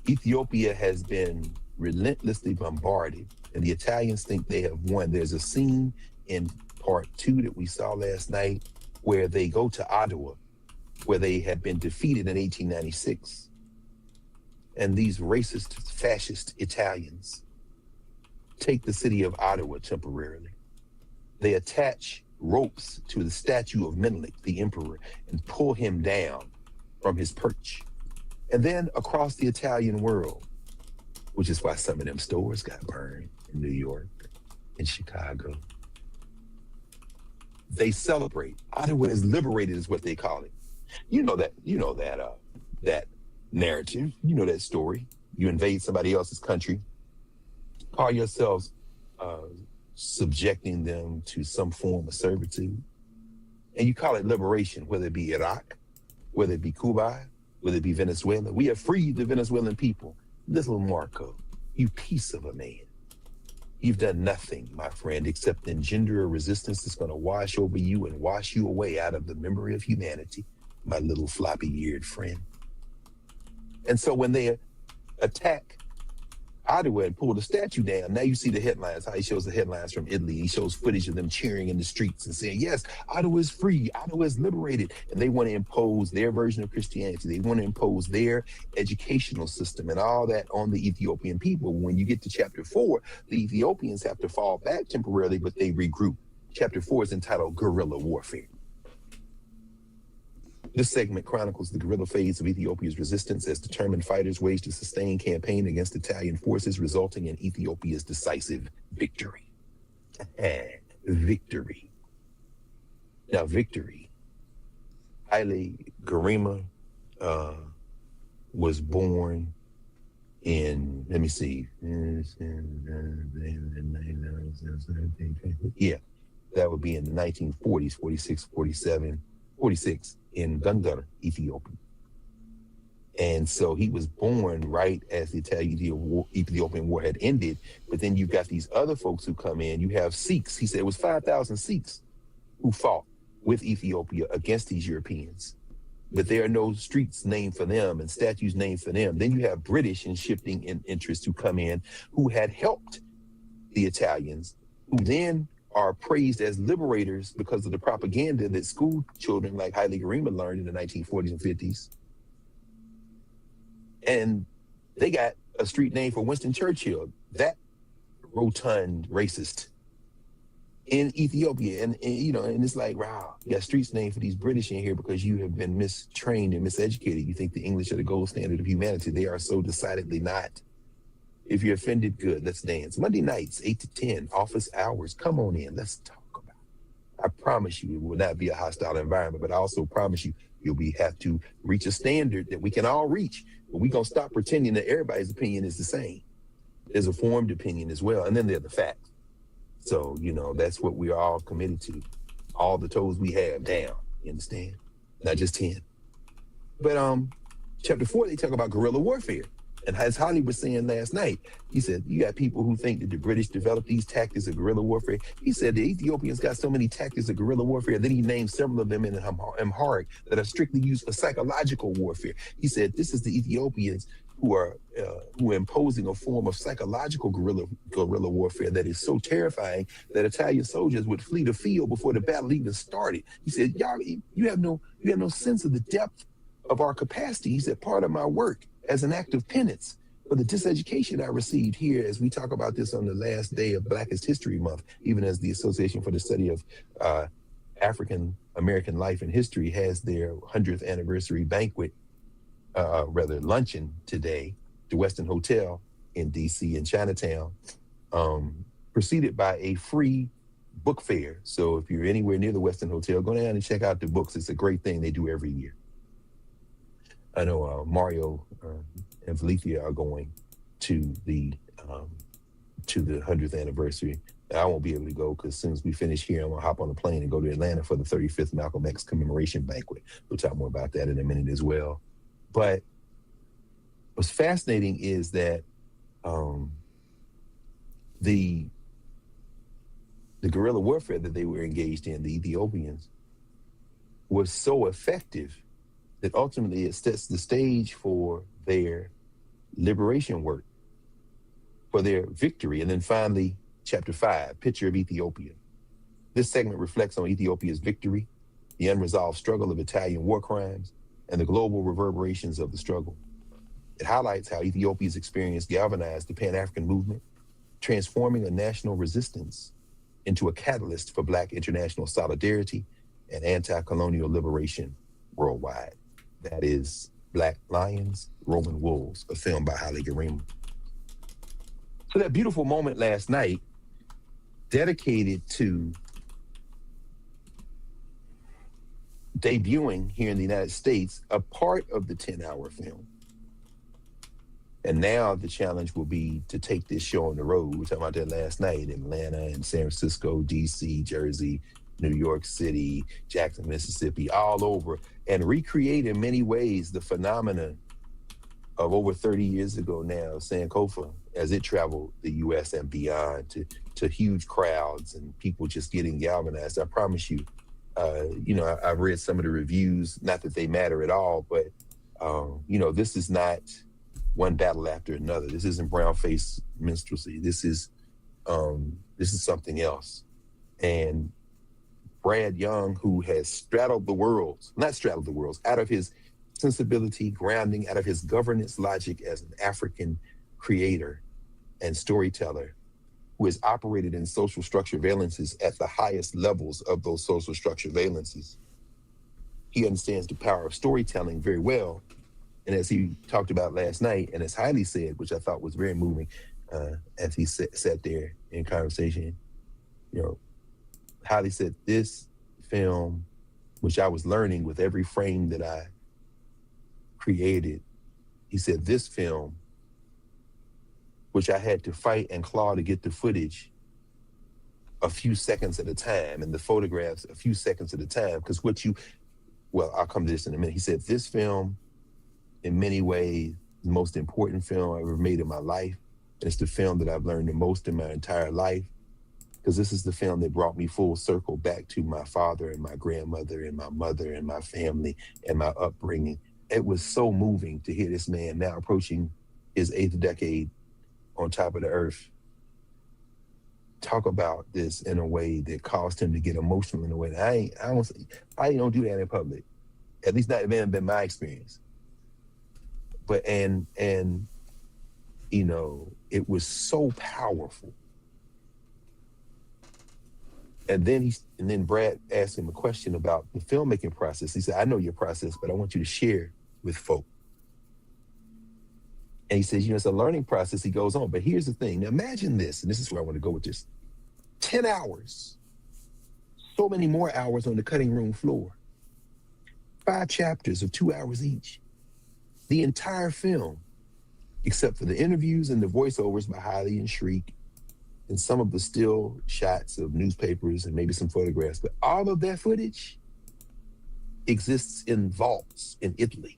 Ethiopia has been relentlessly bombarded, and the Italians think they have won. There's a scene in part 2 that we saw last night where they go to Ottawa, where they had been defeated in 1896. And these racist, fascist Italians take the city of Ottawa temporarily. They attach ropes to the statue of Menelik, the emperor, and pull him down from his perch. And then across the Italian world, which is why some of them stores got burned in New York, in Chicago, they celebrate. Ottawa is liberated is what they call it. You know that narrative, you know that story. You invade somebody else's country, call yourselves subjecting them to some form of servitude, and you call it liberation, whether it be Iraq, whether it be Cuba, whether it be Venezuela. We have freed the Venezuelan people. Little Marco, you piece of a man. You've done nothing, my friend, except engender a resistance that's going to wash over you and wash you away out of the memory of humanity, my little floppy-eared friend. And so when they attack Ottawa and pull the statue down, now you see the headlines, how he shows the headlines from Italy. He shows footage of them cheering in the streets and saying, yes, Ottawa is free, Ottawa is liberated. And they want to impose their version of Christianity. They want to impose their educational system and all that on the Ethiopian people. When you get to chapter 4, the Ethiopians have to fall back temporarily, but they regroup. Chapter 4 is entitled Guerrilla Warfare. This segment chronicles the guerrilla phase of Ethiopia's resistance as determined fighters waged a sustained campaign against Italian forces, resulting in Ethiopia's decisive victory. Victory. Now, victory. Haile Gerima was born in, let me see. Yeah, that would be in the 1940s, 46, 47, 46. In Gondar, Ethiopia. And so he was born right as the Italian-Ethiopian War had ended. But then you've got these other folks who come in. You have Sikhs. He said it was 5,000 Sikhs who fought with Ethiopia against these Europeans. But there are no streets named for them and statues named for them. Then you have British and shifting in interest who come in, who had helped the Italians, who then are praised as liberators because of the propaganda that school children like Haile Gerima learned in the 1940s and 50s. And they got a street name for Winston Churchill, that rotund racist, in Ethiopia. And it's like, wow, you got streets named for these British in here because you have been mistrained and miseducated. You think the English are the gold standard of humanity. They are so decidedly not. If you're offended, good, let's dance. Monday nights, 8 to 10, office hours. Come on in, let's talk about it. I promise you it will not be a hostile environment, but I also promise you you'll have to reach a standard that we can all reach. But we're going to stop pretending that everybody's opinion is the same. There's a formed opinion as well, and then there are the facts. So, that's what we're all committed to. All the toes we have down, you understand? Not just 10. But chapter 4, they talk about guerrilla warfare. And as Holly was saying last night, he said, you got people who think that the British developed these tactics of guerrilla warfare. He said the Ethiopians got so many tactics of guerrilla warfare. Then he named several of them in Amharic that are strictly used for psychological warfare. He said, this is the Ethiopians who are imposing a form of psychological guerrilla warfare that is so terrifying that Italian soldiers would flee the field before the battle even started. He said, y'all, you have no sense of the depth of our capacity. He said, part of my work as an act of penance for the diseducation I received here, as we talk about this on the last day of Blackest History Month, even as the Association for the Study of African American Life and History has their 100th anniversary banquet, luncheon today, the Westin Hotel in DC in Chinatown, preceded by a free book fair. So if you're anywhere near the Westin Hotel, go down and check out the books. It's a great thing they do every year. I know Mario and Felicia are going to the 100th anniversary. I won't be able to go because as soon as we finish here, I'm gonna hop on a plane and go to Atlanta for the 35th Malcolm X commemoration banquet. We'll talk more about that in a minute as well. But what's fascinating is that the guerrilla warfare that they were engaged in, the Ethiopians, was so effective that ultimately it sets the stage for their liberation work, for their victory. And then finally, chapter 5, Picture of Ethiopia. This segment reflects on Ethiopia's victory, the unresolved struggle of Italian war crimes, and the global reverberations of the struggle. It highlights how Ethiopia's experience galvanized the Pan-African movement, transforming a national resistance into a catalyst for Black international solidarity and anti-colonial liberation worldwide. That is Black Lions, Roman Wolves, a film by Haile Gerima. So that beautiful moment last night, dedicated to debuting here in the United States, a part of the 10-hour film. And now the challenge will be to take this show on the road. We were talking about that last night in Atlanta and San Francisco, DC, Jersey, New York City, Jackson, Mississippi, all over, and recreate in many ways the phenomenon of over 30 years ago now, Sankofa, as it traveled the U.S. and beyond to huge crowds and people just getting galvanized. I promise you, I've read some of the reviews, not that they matter at all, but, this is not one battle after another. This isn't brown-faced minstrelsy. This is something else. And Brad Young, who has straddled the worlds, out of his sensibility, grounding, out of his governance logic as an African creator and storyteller, who has operated in social structure valences at the highest levels of those social structure valences. He understands the power of storytelling very well. And as he talked about last night, and as Haile said, which I thought was very moving, as he sat there in conversation, Haile said, this film, which I was learning with every frame that I created, he said, this film, which I had to fight and claw to get the footage a few seconds at a time, and the photographs a few seconds at a time, because I'll come to this in a minute. He said, this film, in many ways, the most important film I've ever made in my life. And it's the film that I've learned the most in my entire life, because this is the film that brought me full circle back to my father and my grandmother and my mother and my family and my upbringing. It was so moving to hear this man now approaching his 8th decade on top of the earth talk about this in a way that caused him to get emotional in a way that I don't do that in public. At least not been my experience. But and you know, it was so powerful. And then Brad asked him a question about the filmmaking process. He said, I know your process, but I want you to share with folk. And he says, you know, it's a learning process. He goes on, but here's the thing. Now imagine this, and this is where I want to go with this. 10 hours, so many more hours on the cutting room floor. 5 chapters of 2 hours each. The entire film, except for the interviews and the voiceovers by Haile and Shriek, and some of the still shots of newspapers and maybe some photographs, but all of that footage exists in vaults in Italy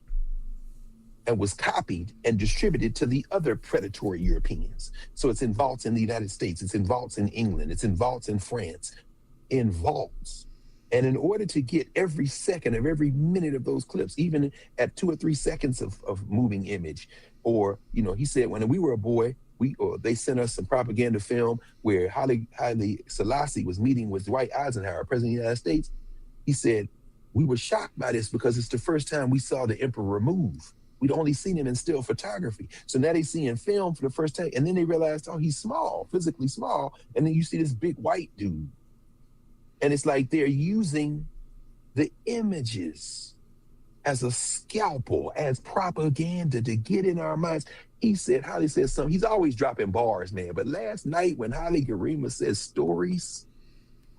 and was copied and distributed to the other predatory Europeans. So it's in vaults in the United States, it's in vaults in England, it's in vaults in France, in vaults. And in order to get every second of every minute of those clips, even at 2 or 3 seconds of moving image, or, you know, he said when we were a boy, they sent us some propaganda film where Haile Selassie was meeting with Dwight Eisenhower, President of the United States. He said, we were shocked by this because it's the first time we saw the emperor move. We'd only seen him in still photography. So now they see in film for the first time, and then they realized, oh, he's small, physically small. And then you see this big white dude. And it's like they're using the images as a scalpel, as propaganda to get in our minds. Haile said something. He's always dropping bars, man. But last night when Haile Gerima says stories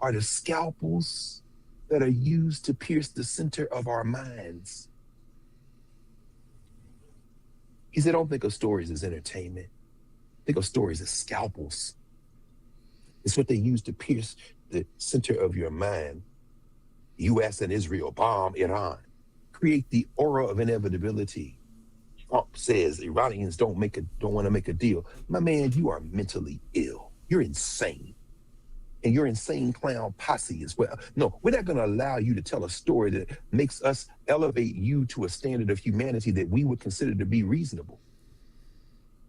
are the scalpels that are used to pierce the center of our minds. He said, don't think of stories as entertainment. Think of stories as scalpels. It's what they use to pierce the center of your mind. U.S. and Israel bomb Iran. Create the aura of inevitability. Trump says Iranians don't want to make a deal. My man, you are mentally ill. You're insane. And your insane clown posse as well. No, we're not going to allow you to tell a story that makes us elevate you to a standard of humanity that we would consider to be reasonable.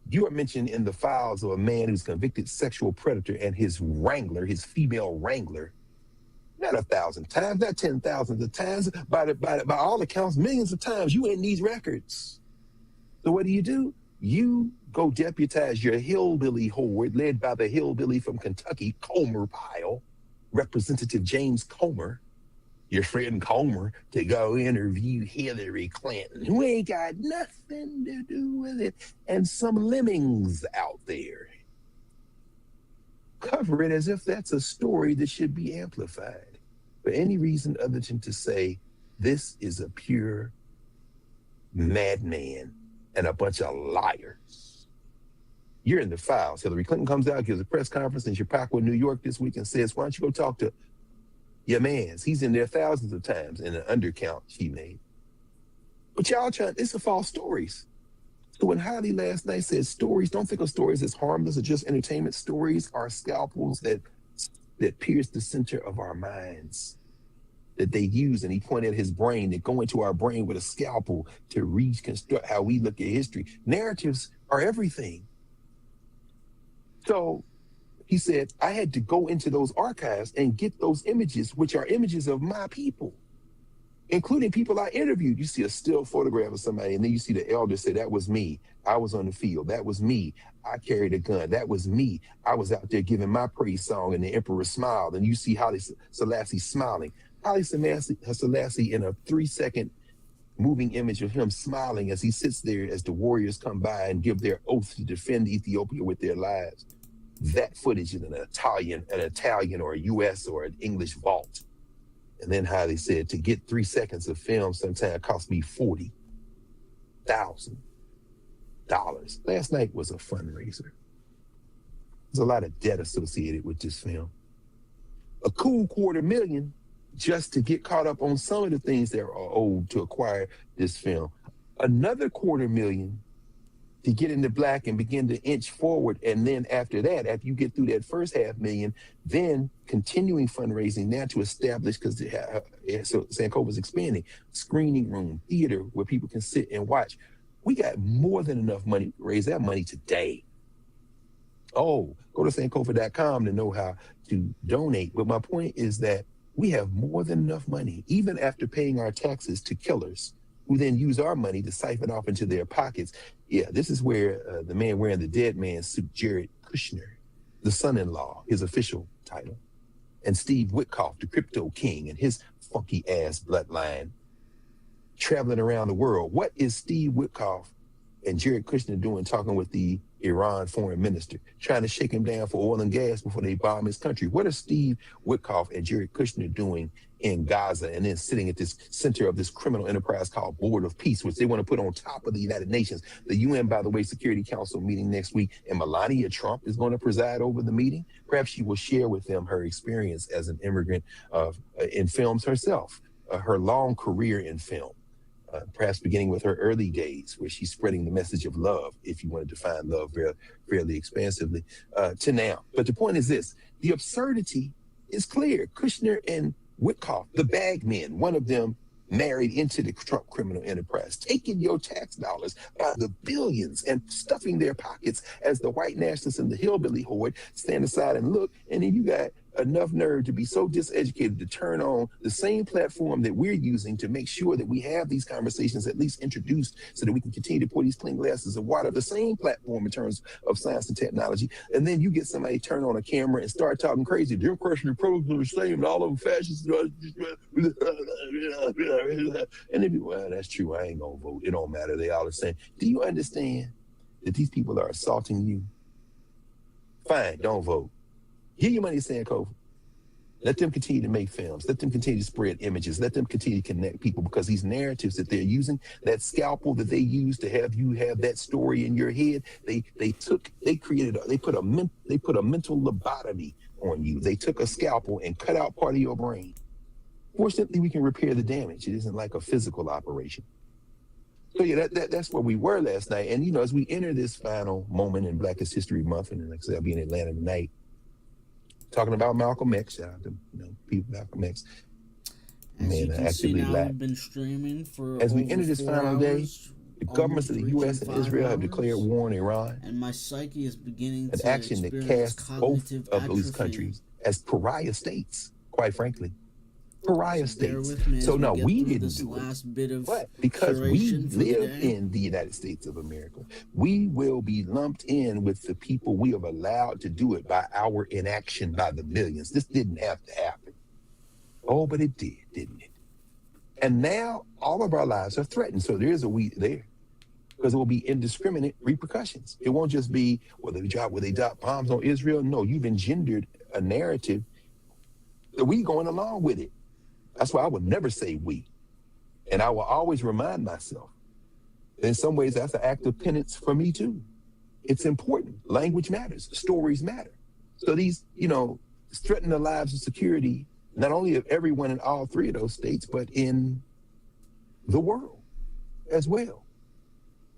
You are mentioned in the files of a man who's convicted sexual predator and his wrangler, his female wrangler, not 1,000 times, not 10,000s of times, by all accounts, millions of times. You in these records. So what do? You go deputize your hillbilly horde led by the hillbilly from Kentucky, Comer Pyle, Representative James Comer, your friend Comer, to go interview Hillary Clinton, who ain't got nothing to do with it, and some lemmings out there. Cover it as if that's a story that should be amplified for any reason other than to say, this is a pure madman and a bunch of liars. You're in the files. Hillary Clinton comes out, gives a press conference in Chappaqua, New York this week and says, why don't you go talk to your mans? He's in there thousands of times in an undercount she made. But y'all it's a false stories. So when Haile last night said stories, don't think of stories as harmless or just entertainment. Stories are scalpels that pierce the center of our minds, that they use, and he pointed at his brain, that go into our brain with a scalpel to reconstruct how we look at history. Narratives are everything. So he said, I had to go into those archives and get those images, which are images of my people, including people I interviewed. You see a still photograph of somebody, and then you see the elder say, that was me. I was on the field. That was me. I carried a gun. That was me. I was out there giving my praise song, and the emperor smiled. And you see Haile Selassie smiling. Haile Selassie in a 3-second moving image of him smiling as he sits there as the warriors come by and give their oath to defend Ethiopia with their lives. That footage in an Italian or a US or an English vault. And then Haile said, to get 3 seconds of film sometimes cost me $40,000. Last night was a fundraiser. There's a lot of debt associated with this film. A cool $250,000 just to get caught up on some of the things that are owed to acquire this film. Another $250,000 to get into black and begin to inch forward. And then after that, after you get through that first $500,000, then continuing fundraising now to establish, because so Sankofa's expanding, screening room, theater where people can sit and watch. We got more than enough money to raise that money today. go to Sankofa.com to know how to donate. But my point is that we have more than enough money, even after paying our taxes to killers who then use our money to siphon off into their pockets. Yeah, this is where the man wearing the dead man suit, Jared Kushner, the son-in-law, his official title, and Steve Witkoff, the crypto king, and his funky ass bloodline traveling around the world. What is Steve Witkoff and Jared Kushner doing talking with the Iran foreign minister, trying to shake him down for oil and gas before they bomb his country? What are Steve Witkoff and Jared Kushner doing in Gaza and then sitting at this center of this criminal enterprise called Board of Peace, which they want to put on top of the United Nations? The UN, by the way, Security Council meeting next week, and Melania Trump is going to preside over the meeting. Perhaps she will share with them her experience as an immigrant in films herself, her long career in film. Perhaps beginning with her early days, where she's spreading the message of love, if you want to define love fairly expansively, to now. But the point is this: the absurdity is clear. Kushner and Witkoff, the bagmen, one of them married into the Trump criminal enterprise, taking your tax dollars by the billions and stuffing their pockets as the white nationalists and the hillbilly horde stand aside and look, and then you got enough nerve to be so diseducated to turn on the same platform that we're using to make sure that we have these conversations at least introduced so that we can continue to pour these clean glasses of water, the same platform in terms of science and technology. And then you get somebody turn on a camera and start talking crazy. Democrats and Republicans are the same, and all of them fascists. And they be, well, that's true. I ain't gonna vote. It don't matter. They all the same. Do you understand that these people are assaulting you? Fine, don't vote. Give your money to Sankofa. Let them continue to make films. Let them continue to spread images. Let them continue to connect people, because these narratives that they're using, that scalpel that they use to have you have that story in your head, they put a mental lobotomy on you. They took a scalpel and cut out part of your brain. Fortunately, we can repair the damage. It isn't like a physical operation. So yeah, that's where we were last night. And as we enter this final moment in Black History Month, and like I said, I'll be in Atlanta tonight, talking about Malcolm X. Shout out to people, Malcolm X. As you can see now, we've been streaming for as we over enter this 4 final hours, day, the governments of the U.S. and Israel have declared war on Iran. And my psyche is beginning an to action that casts both of those countries as pariah states, quite frankly. Pariah states. So no, we didn't do it. But because we live in the United States of America, we will be lumped in with the people we have allowed to do it by our inaction by the millions. This didn't have to happen. Oh, but it did, didn't it? And now all of our lives are threatened. So there is a we there, because it will be indiscriminate repercussions. It won't just be, will they drop bombs on Israel? No, you've engendered a narrative that we going along with it. That's why I would never say we. And I will always remind myself, in some ways, that's an act of penance for me too. It's important. Language matters. Stories matter. So these, threaten the lives and security, not only of everyone in all three of those states, but in the world as well.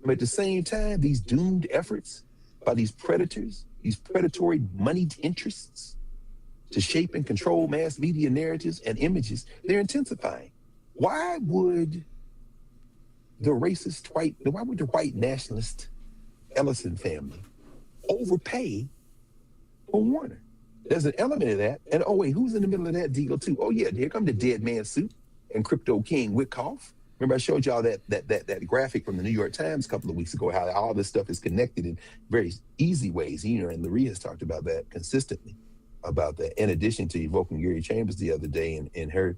But at the same time, these doomed efforts by these predators, these predatory moneyed interests, to shape and control mass media narratives and images, they're intensifying. Why would the white nationalist Ellison family overpay for Warner? There's an element of that. And oh wait, who's in the middle of that deal too? Oh yeah, here come the dead man suit and crypto king Witkoff. Remember I showed y'all that graphic from the New York Times a couple of weeks ago, how all this stuff is connected in very easy ways. And Lurie has talked about that consistently. About that, in addition to evoking Gary Chambers the other day in her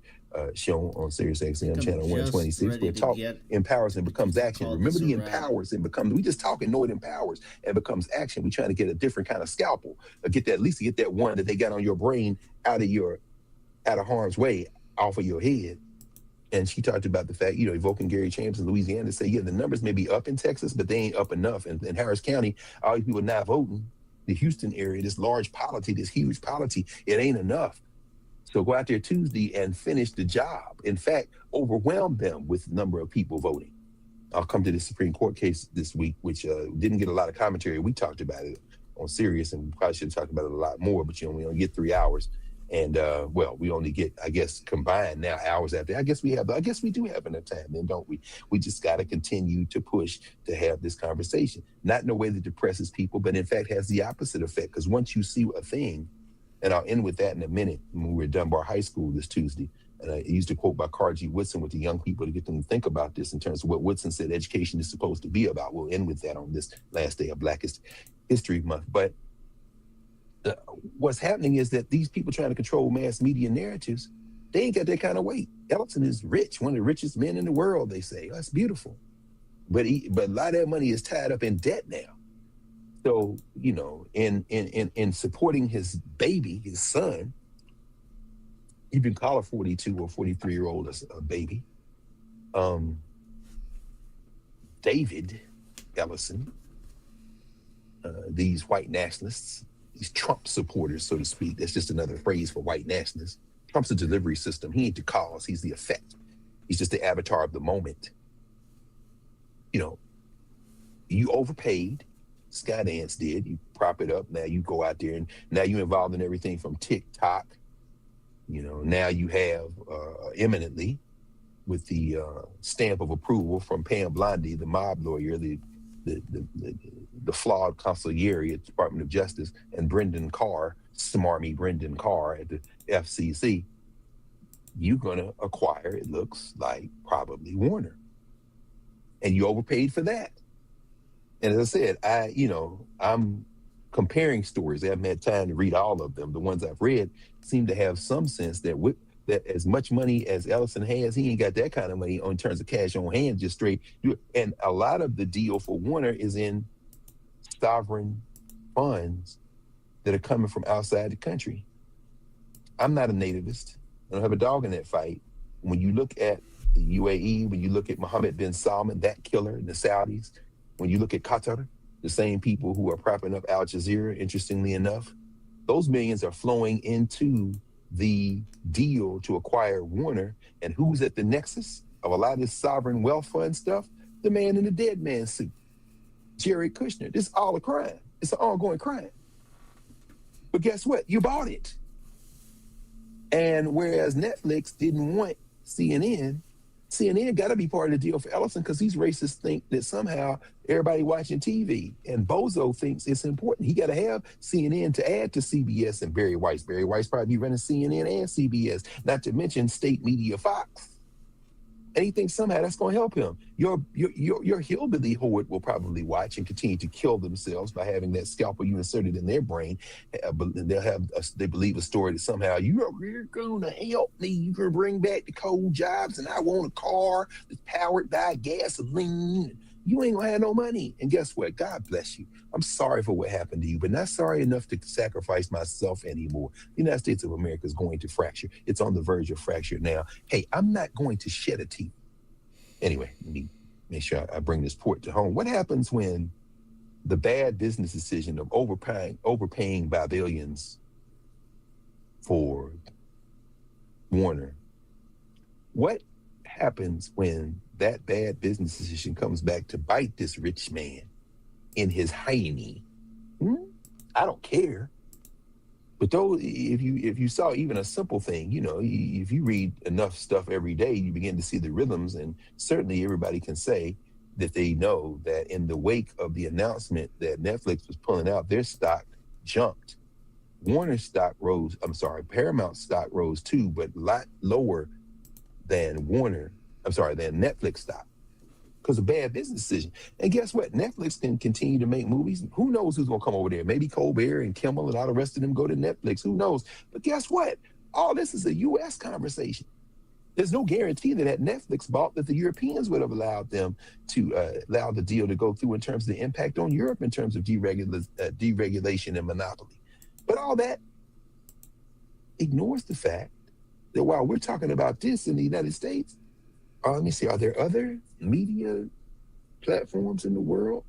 show on Sirius XM channel 126, where talk empowers and becomes action. Remember the empowers and becomes, we just talk and know it empowers and becomes action. We trying to get a different kind of scalpel, or at least get that one that they got on your brain out of harm's way, off of your head. And she talked about the fact, evoking Gary Chambers in Louisiana to say, yeah, the numbers may be up in Texas, but they ain't up enough. And in Harris County, all these people not voting. The Houston area, this huge polity, it ain't enough. So go out there Tuesday and finish the job. In fact, overwhelm them with the number of people voting. I'll come to the Supreme Court case this week, which didn't get a lot of commentary. We talked about it on Sirius, and we probably should have talked about it a lot more, but we only get 3 hours. And well, we only get, I guess, combined now hours after. I guess we do have enough time then, don't we? We just got to continue to push to have this conversation. Not in a way that depresses people, but in fact has the opposite effect. Because once you see a thing, and I'll end with that in a minute, when we were at Dunbar High School this Tuesday, and I used a quote by Carl G. Woodson with the young people to get them to think about this in terms of what Woodson said education is supposed to be about. We'll end with that on this last day of Black History Month. But what's happening is that these people trying to control mass media narratives, they ain't got that kind of weight. Ellison is rich, one of the richest men in the world, they say. That's beautiful. But a lot of that money is tied up in debt now. So, you know, in supporting his baby, his son, you can call a 42 or 43-year-old a baby. David Ellison, these white nationalists, these Trump supporters, so to speak. That's just another phrase for white nationalists. Trump's a delivery system. He ain't the cause, he's the effect. He's just the avatar of the moment. You know, you overpaid, Skydance did. You prop it up, now you go out there and now you're involved in everything from TikTok. You know, now you have eminently with the stamp of approval from Pam Blondie, the mob lawyer, the flawed consigliere at the Department of Justice, and Brendan Carr, smarmy Brendan Carr at the FCC, you're going to acquire, it looks like, probably Warner. And you overpaid for that. And as I said, I'm comparing stories. I haven't had time to read all of them. The ones I've read seem to have some sense that that as much money as Ellison has, he ain't got that kind of money in terms of cash on hand, just straight. And a lot of the deal for Warner is in sovereign funds that are coming from outside the country. I'm not a nativist. I don't have a dog in that fight. When you look at the UAE, when you look at Mohammed bin Salman, that killer, and the Saudis, when you look at Qatar, the same people who are propping up Al Jazeera, interestingly enough, those millions are flowing into the deal to acquire Warner. And who's at the nexus of a lot of this sovereign wealth fund stuff? The man in the dead man suit, Jared Kushner. This is all a crime. It's an ongoing crime. But guess what? You bought it. And whereas Netflix didn't want CNN got to be part of the deal for Ellison because these racists think that somehow everybody watching TV, and Bozo thinks it's important. He got to have CNN to add to CBS and Barry Weiss. Barry Weiss probably be running CNN and CBS, not to mention state media Fox. And he thinks somehow that's going to help him. Your hillbilly horde will probably watch and continue to kill themselves by having that scalpel you inserted in their brain. They believe a story that somehow you're going to help me. You're going to bring back the coal jobs, and I want a car that's powered by gasoline. You ain't going to have no money. And guess what? God bless you. I'm sorry for what happened to you, but not sorry enough to sacrifice myself anymore. The United States of America is going to fracture. It's on the verge of fracture now. Hey, I'm not going to shed a tear. Anyway, let me make sure I bring this point to home. What happens when the bad business decision of overpaying by billions for Warner? What happens when that bad business decision comes back to bite this rich man in his hiney? I don't care. But though, if you saw even a simple thing, if you read enough stuff every day, you begin to see the rhythms. And certainly everybody can say that they know that in the wake of the announcement that Netflix was pulling out, their stock jumped. Warner's stock rose, Paramount stock rose too, but a lot lower than than Netflix stock, because of bad business decision. And guess what? Netflix can continue to make movies. Who knows who's going to come over there? Maybe Colbert and Kimmel and all the rest of them go to Netflix. Who knows? But guess what? All this is a U.S. conversation. There's no guarantee that had Netflix bought that the Europeans would have allowed them to allow the deal to go through in terms of the impact on Europe in terms of deregulation and monopoly. But all that ignores the fact that while we're talking about this in the United States, let me see, are there other media platforms in the world?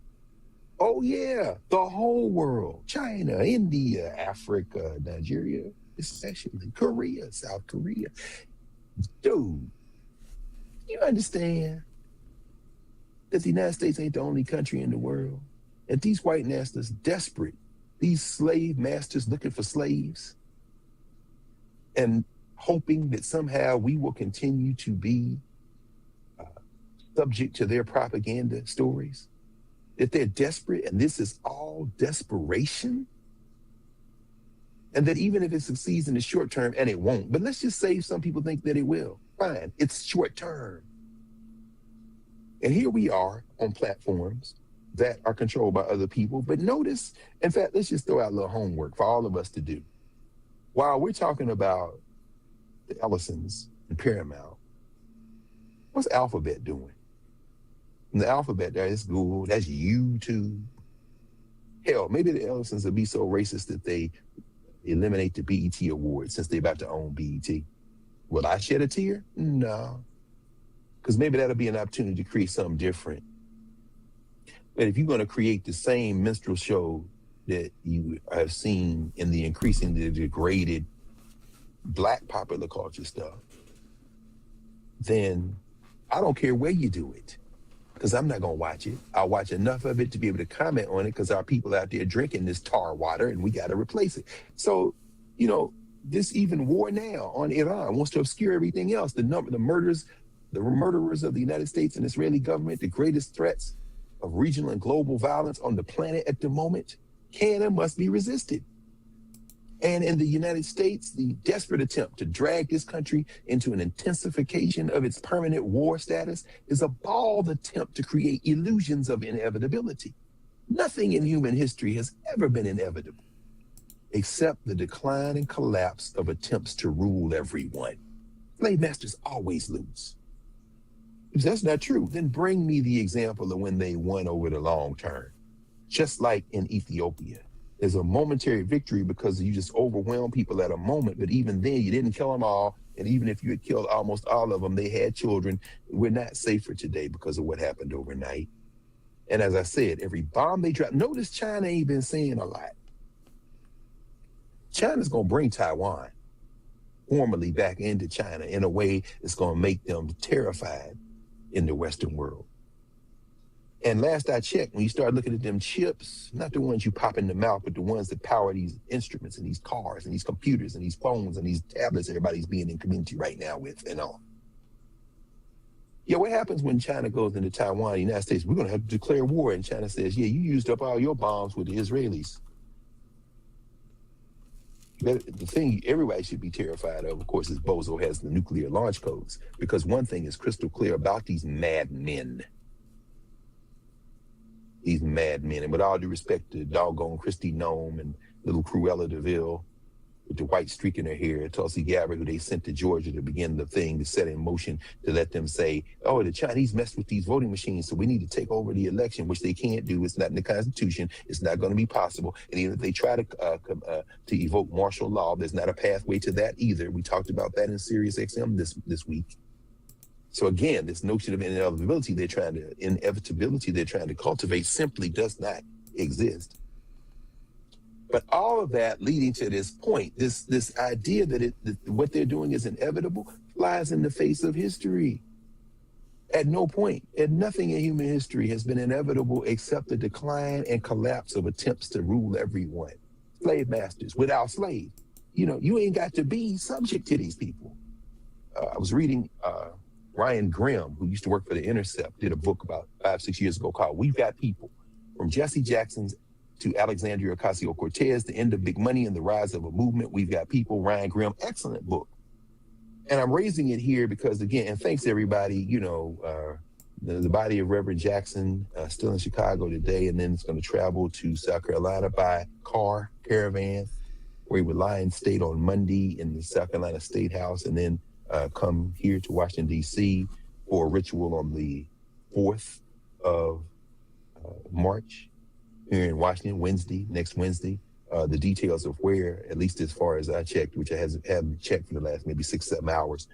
Oh yeah, the whole world. China, India, Africa, Nigeria, especially Korea, South Korea. Dude, you understand that the United States ain't the only country in the world? And these white nationalists desperate, these slave masters looking for slaves, and hoping that somehow we will continue to be subject to their propaganda stories, that they're desperate and this is all desperation, and that even if it succeeds in the short term, and it won't, but let's just say some people think that it will, fine, it's short term. And here we are on platforms that are controlled by other people. But notice, in fact, let's just throw out a little homework for all of us to do. While we're talking about the Ellisons and Paramount, what's Alphabet doing? And the Alphabet, that's Google, that's YouTube. Hell, maybe the Ellisons will be so racist that they eliminate the BET Awards since they're about to own BET. Will I shed a tear? No. Because maybe that'll be an opportunity to create something different. But if you're going to create the same minstrel show that you have seen in the increasingly degraded Black popular culture stuff, then I don't care where you do it, because I'm not going to watch it. I'll watch enough of it to be able to comment on it, because our people out there drinking this tar water and we got to replace it. So, you know, this even war now on Iran wants to obscure everything else. The murderers of the United States and Israeli government, the greatest threats of regional and global violence on the planet at the moment, can and must be resisted. And in the United States, the desperate attempt to drag this country into an intensification of its permanent war status is a bald attempt to create illusions of inevitability. Nothing in human history has ever been inevitable, except the decline and collapse of attempts to rule everyone. Slave masters always lose. If that's not true, then bring me the example of when they won over the long term. Just like in Ethiopia, there's a momentary victory because you just overwhelm people at a moment, but even then you didn't kill them all. And even if you had killed almost all of them, they had children. We're not safer today because of what happened overnight. And as I said, every bomb they drop, notice China ain't been saying a lot. China's gonna bring Taiwan formally back into China in a way that's gonna make them terrified in the Western world. And last I checked, when you start looking at them chips, not the ones you pop in the mouth, but the ones that power these instruments and these cars and these computers and these phones and these tablets everybody's being in community right now with and all. Yeah, what happens when China goes into Taiwan, the United States? We're going to have to declare war. And China says, yeah, you used up all your bombs with the Israelis. The thing everybody should be terrified of course, is Bozo has the nuclear launch codes. Because one thing is crystal clear about these madmen. These madmen, and with all due respect to doggone Christy Nome and little Cruella DeVille with the white streak in her hair, Tulsi Gabbard, who they sent to Georgia to begin the thing to set in motion to let them say, oh, the Chinese messed with these voting machines, so we need to take over the election, which they can't do. It's not in the Constitution. It's not going to be possible. And even if they try to evoke martial law, there's not a pathway to that either. We talked about that in Sirius XM this week. So again, this notion of inevitability they're trying to cultivate simply does not exist. But all of that leading to this point, this idea that what they're doing is inevitable, flies in the face of history. At no point, and nothing in human history has been inevitable except the decline and collapse of attempts to rule everyone. Slave masters without slaves. You know, you ain't got to be subject to these people. I was reading Ryan Grimm, who used to work for The Intercept, did a book about 5-6 years ago called We've Got People, From Jesse Jackson's to Alexandria Ocasio-Cortez, The End of Big Money and the Rise of a Movement. We've Got People, Ryan Grimm, excellent book. And I'm raising it here because, again, and thanks everybody, you know, the body of Reverend Jackson still in Chicago today, and then it's going to travel to South Carolina by caravan, where he would lie in state on Monday in the South Carolina State House, and then come here to Washington, D.C. for a ritual on the 4th of March here in Washington, next Wednesday. The details of where, at least as far as I checked, which I haven't checked for the last maybe 6-7 hours,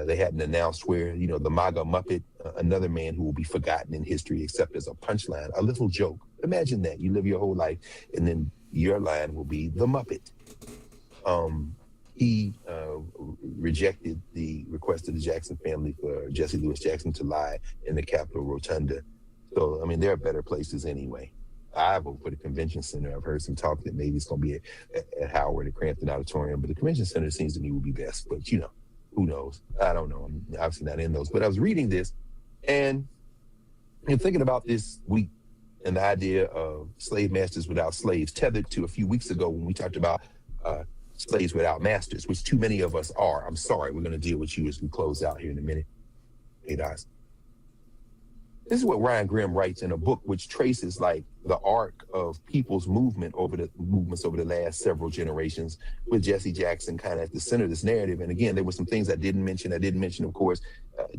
they hadn't announced where, you know, the MAGA Muppet, another man who will be forgotten in history except as a punchline, a little joke. Imagine that. You live your whole life and then your line will be the Muppet. He rejected the request of the Jackson family for Jesse Louis Jackson to lie in the Capitol Rotunda. So, I mean, there are better places anyway. I vote for the convention center. I've heard some talk that maybe it's going to be at Howard, at Crampton Auditorium, but the convention center seems to me would be best. But, you know, who knows? I don't know. I'm obviously not in those. But I was reading this and thinking about this week and the idea of slave masters without slaves, tethered to a few weeks ago when we talked about slaves without masters, which too many of us are. I'm sorry. We're going to deal with you as we close out here in a minute. Hey, guys. This is what Ryan Grimm writes in a book which traces like the arc of people's movements over the last several generations, with Jesse Jackson kind of at the center of this narrative. And again, there were some things I didn't mention. I didn't mention, of course,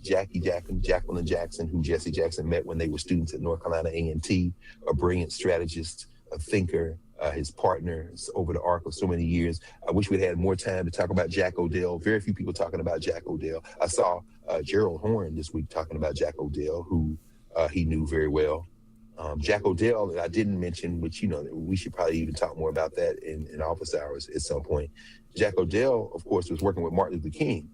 Jacqueline Jackson, who Jesse Jackson met when they were students at North Carolina A&T, a brilliant strategist, a thinker, his partner over the arc of so many years. I wish we'd had more time to talk about Jack O'Dell. Very few people talking about Jack O'Dell. I saw Gerald Horn this week talking about Jack O'Dell, who he knew very well. Jack O'Dell, I didn't mention, which, you know, we should probably even talk more about that in office hours at some point. Jack O'Dell, of course, was working with Martin Luther King,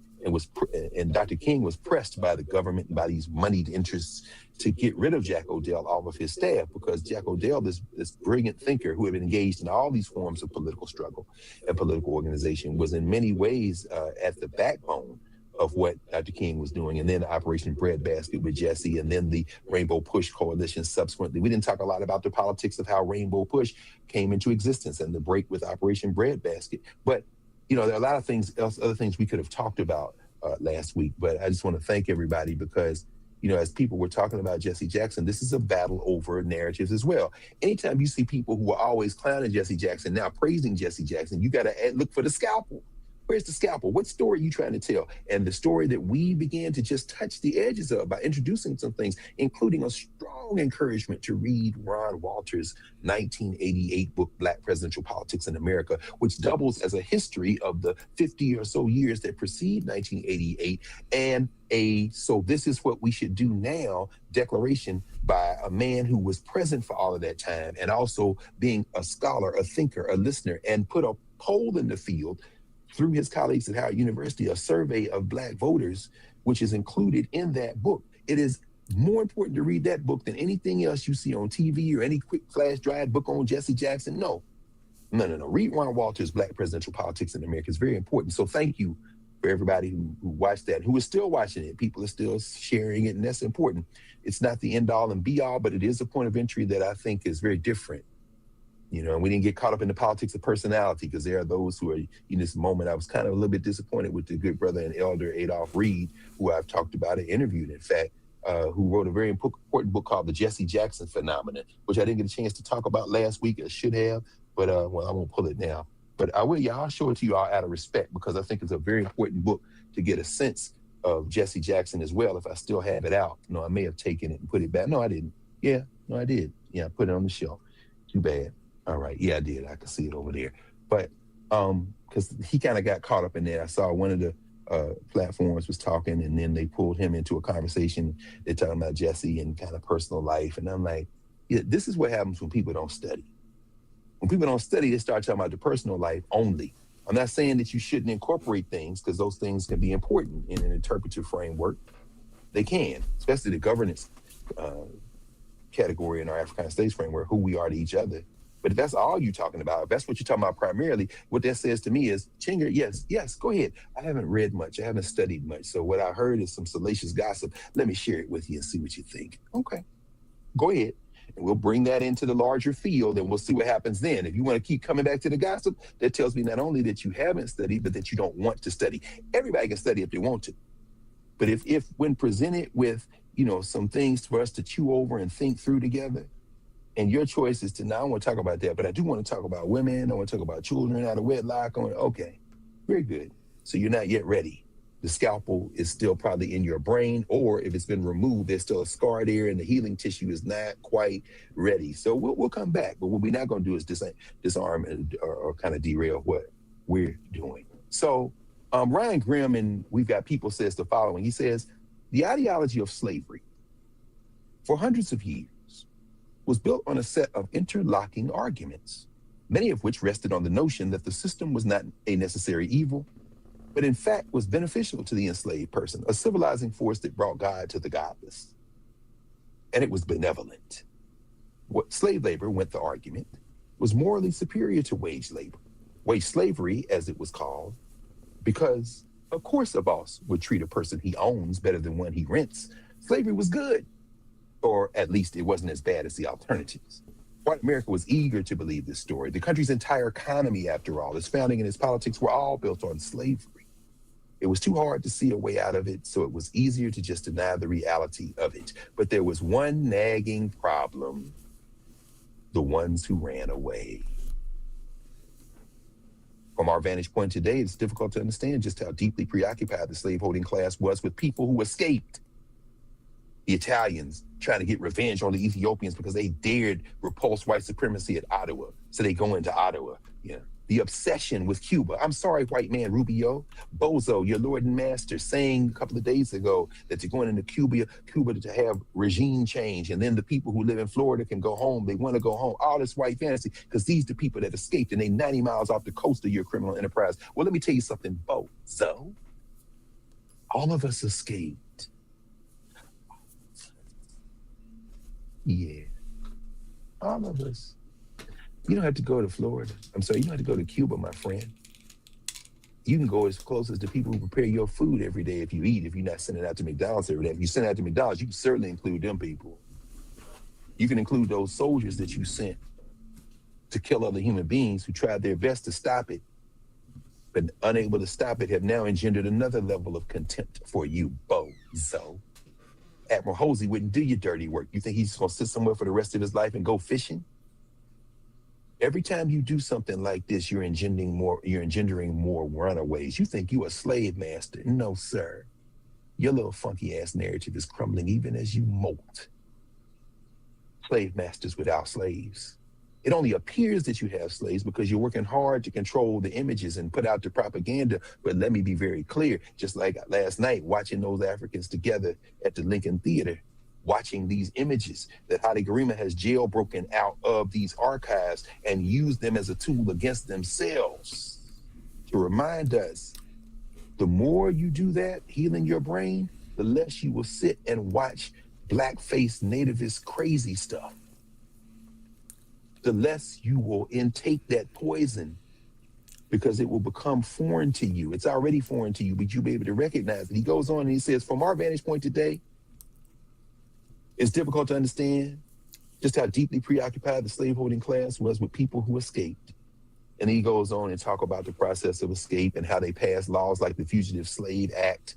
and Dr. King was pressed by the government and by these moneyed interests to get rid of Jack O'Dell off of his staff, because Jack O'Dell, this brilliant thinker who had been engaged in all these forms of political struggle and political organization, was in many ways at the backbone of what Dr. King was doing. And then Operation Breadbasket with Jesse, and then the Rainbow Push Coalition subsequently. We didn't talk a lot about the politics of how Rainbow Push came into existence and the break with Operation Breadbasket. But, you know, there are a lot of things else, other things we could have talked about last week. But I just want to thank everybody because, you know, as people were talking about Jesse Jackson, this is a battle over narratives as well. Anytime you see people who are always clowning Jesse Jackson, now praising Jesse Jackson, you got to look for the scalpel. Where's the scalpel? What story are you trying to tell? And the story that we began to just touch the edges of by introducing some things, including a strong encouragement to read Ron Walter's 1988 book, Black Presidential Politics in America, which doubles as a history of the 50 or so years that precede 1988, and so this is what we should do now declaration by a man who was present for all of that time, and also being a scholar, a thinker, a listener, and put a poll in the field through his colleagues at Howard University, a survey of Black voters, which is included in that book. It is more important to read that book than anything else you see on TV or any quick flash drive book on Jesse Jackson. No. Read Ron Walter's Black Presidential Politics in America. It's very important. So thank you for everybody who watched that, who is still watching it. People are still sharing it, and that's important. It's not the end all and be all, but it is a point of entry that I think is very different. You know, and we didn't get caught up in the politics of personality, because there are those who are in this moment. I was kind of a little bit disappointed with the good brother and elder Adolph Reed, who I've talked about and interviewed, in fact, who wrote a very important book called The Jesse Jackson Phenomenon, which I didn't get a chance to talk about last week. I should have, but well, I won't pull it now. But I will, I'll show it to you all out of respect, because I think it's a very important book to get a sense of Jesse Jackson as well. If I still have it out, I may have taken it and put it back. No, I didn't. Yeah, no, I did. Yeah, I put it on the shelf. Too bad. All right. Yeah, I did. I could see it over there. But because he kind of got caught up in there. I saw one of the platforms was talking, and then they pulled him into a conversation. They're talking about Jesse and kind of personal life. And I'm like, yeah, this is what happens when people don't study. When people don't study, they start talking about the personal life only. I'm not saying that you shouldn't incorporate things, because those things can be important in an interpretive framework. They can, especially the governance category in our African States framework, who we are to each other. But if that's all you're talking about, if that's what you're talking about primarily, what that says to me is, Chinger, yes, go ahead. I haven't read much. I haven't studied much. So what I heard is some salacious gossip. Let me share it with you and see what you think. Okay, go ahead. And we'll bring that into the larger field, and we'll see what happens then. If you want to keep coming back to the gossip, that tells me not only that you haven't studied, but that you don't want to study. Everybody can study if they want to. But if when presented with, some things for us to chew over and think through together, and your choice is to, now I want to talk about that, but I do want to talk about women. I want to talk about children out of wedlock. Okay, very good. So you're not yet ready. The scalpel is still probably in your brain, or if it's been removed, there's still a scar there and the healing tissue is not quite ready. So we'll come back, but what we're not going to do is disarm or kind of derail what we're doing. So Ryan Grimm, and We've Got People, says the following. He says, the ideology of slavery for hundreds of years was built on a set of interlocking arguments, many of which rested on the notion that the system was not a necessary evil, but in fact was beneficial to the enslaved person, a civilizing force that brought God to the godless. And it was benevolent. What slave labor, went the argument, was morally superior to wage labor, wage slavery, as it was called, because of course a boss would treat a person he owns better than one he rents. Slavery was good, or at least it wasn't as bad as the alternatives. White America was eager to believe this story. The country's entire economy, after all, its founding and its politics were all built on slavery. It was too hard to see a way out of it, so it was easier to just deny the reality of it. But there was one nagging problem: the ones who ran away. From our vantage point today, it's difficult to understand just how deeply preoccupied the slaveholding class was with people who escaped. The Italians trying to get revenge on the Ethiopians because they dared repulse white supremacy at Ottawa. So they go into Ottawa. Yeah. The obsession with Cuba. I'm sorry, white man Rubio. Bozo, your lord and master, saying a couple of days ago that you're going into Cuba to have regime change. And then the people who live in Florida can go home. They want to go home. All this white fantasy, because these are the people that escaped and they 90 miles off the coast of your criminal enterprise. Well, let me tell you something, Bozo. All of us escaped. Yeah, all of us. You don't have to go to Florida. I'm sorry, you don't have to go to Cuba, my friend. You can go as close as the people who prepare your food every day if you eat, if you're not sending out to McDonald's every day. If you send out to McDonald's, you can certainly include them people. You can include those soldiers that you sent to kill other human beings who tried their best to stop it, but unable to stop it, have now engendered another level of contempt for you, Bozo. Admiral Hosey wouldn't do your dirty work. You think he's going to sit somewhere for the rest of his life and go fishing? Every time you do something like this, you're engendering more runaways. You think you a slave master. No, sir. Your little funky ass narrative is crumbling even as you molt. Slave masters without slaves. It only appears that you have slaves because you're working hard to control the images and put out the propaganda. But let me be very clear, just like last night, watching those Africans together at the Lincoln Theater, watching these images that Haile Gerima has jailbroken out of these archives and used them as a tool against themselves to remind us, the more you do that, healing your brain, the less you will sit and watch blackface nativist crazy stuff. The less you will intake that poison because it will become foreign to you. It's already foreign to you, but you'll be able to recognize it. He goes on and he says, from our vantage point today, it's difficult to understand just how deeply preoccupied the slaveholding class was with people who escaped. And he goes on and talk about the process of escape and how they passed laws like the Fugitive Slave Act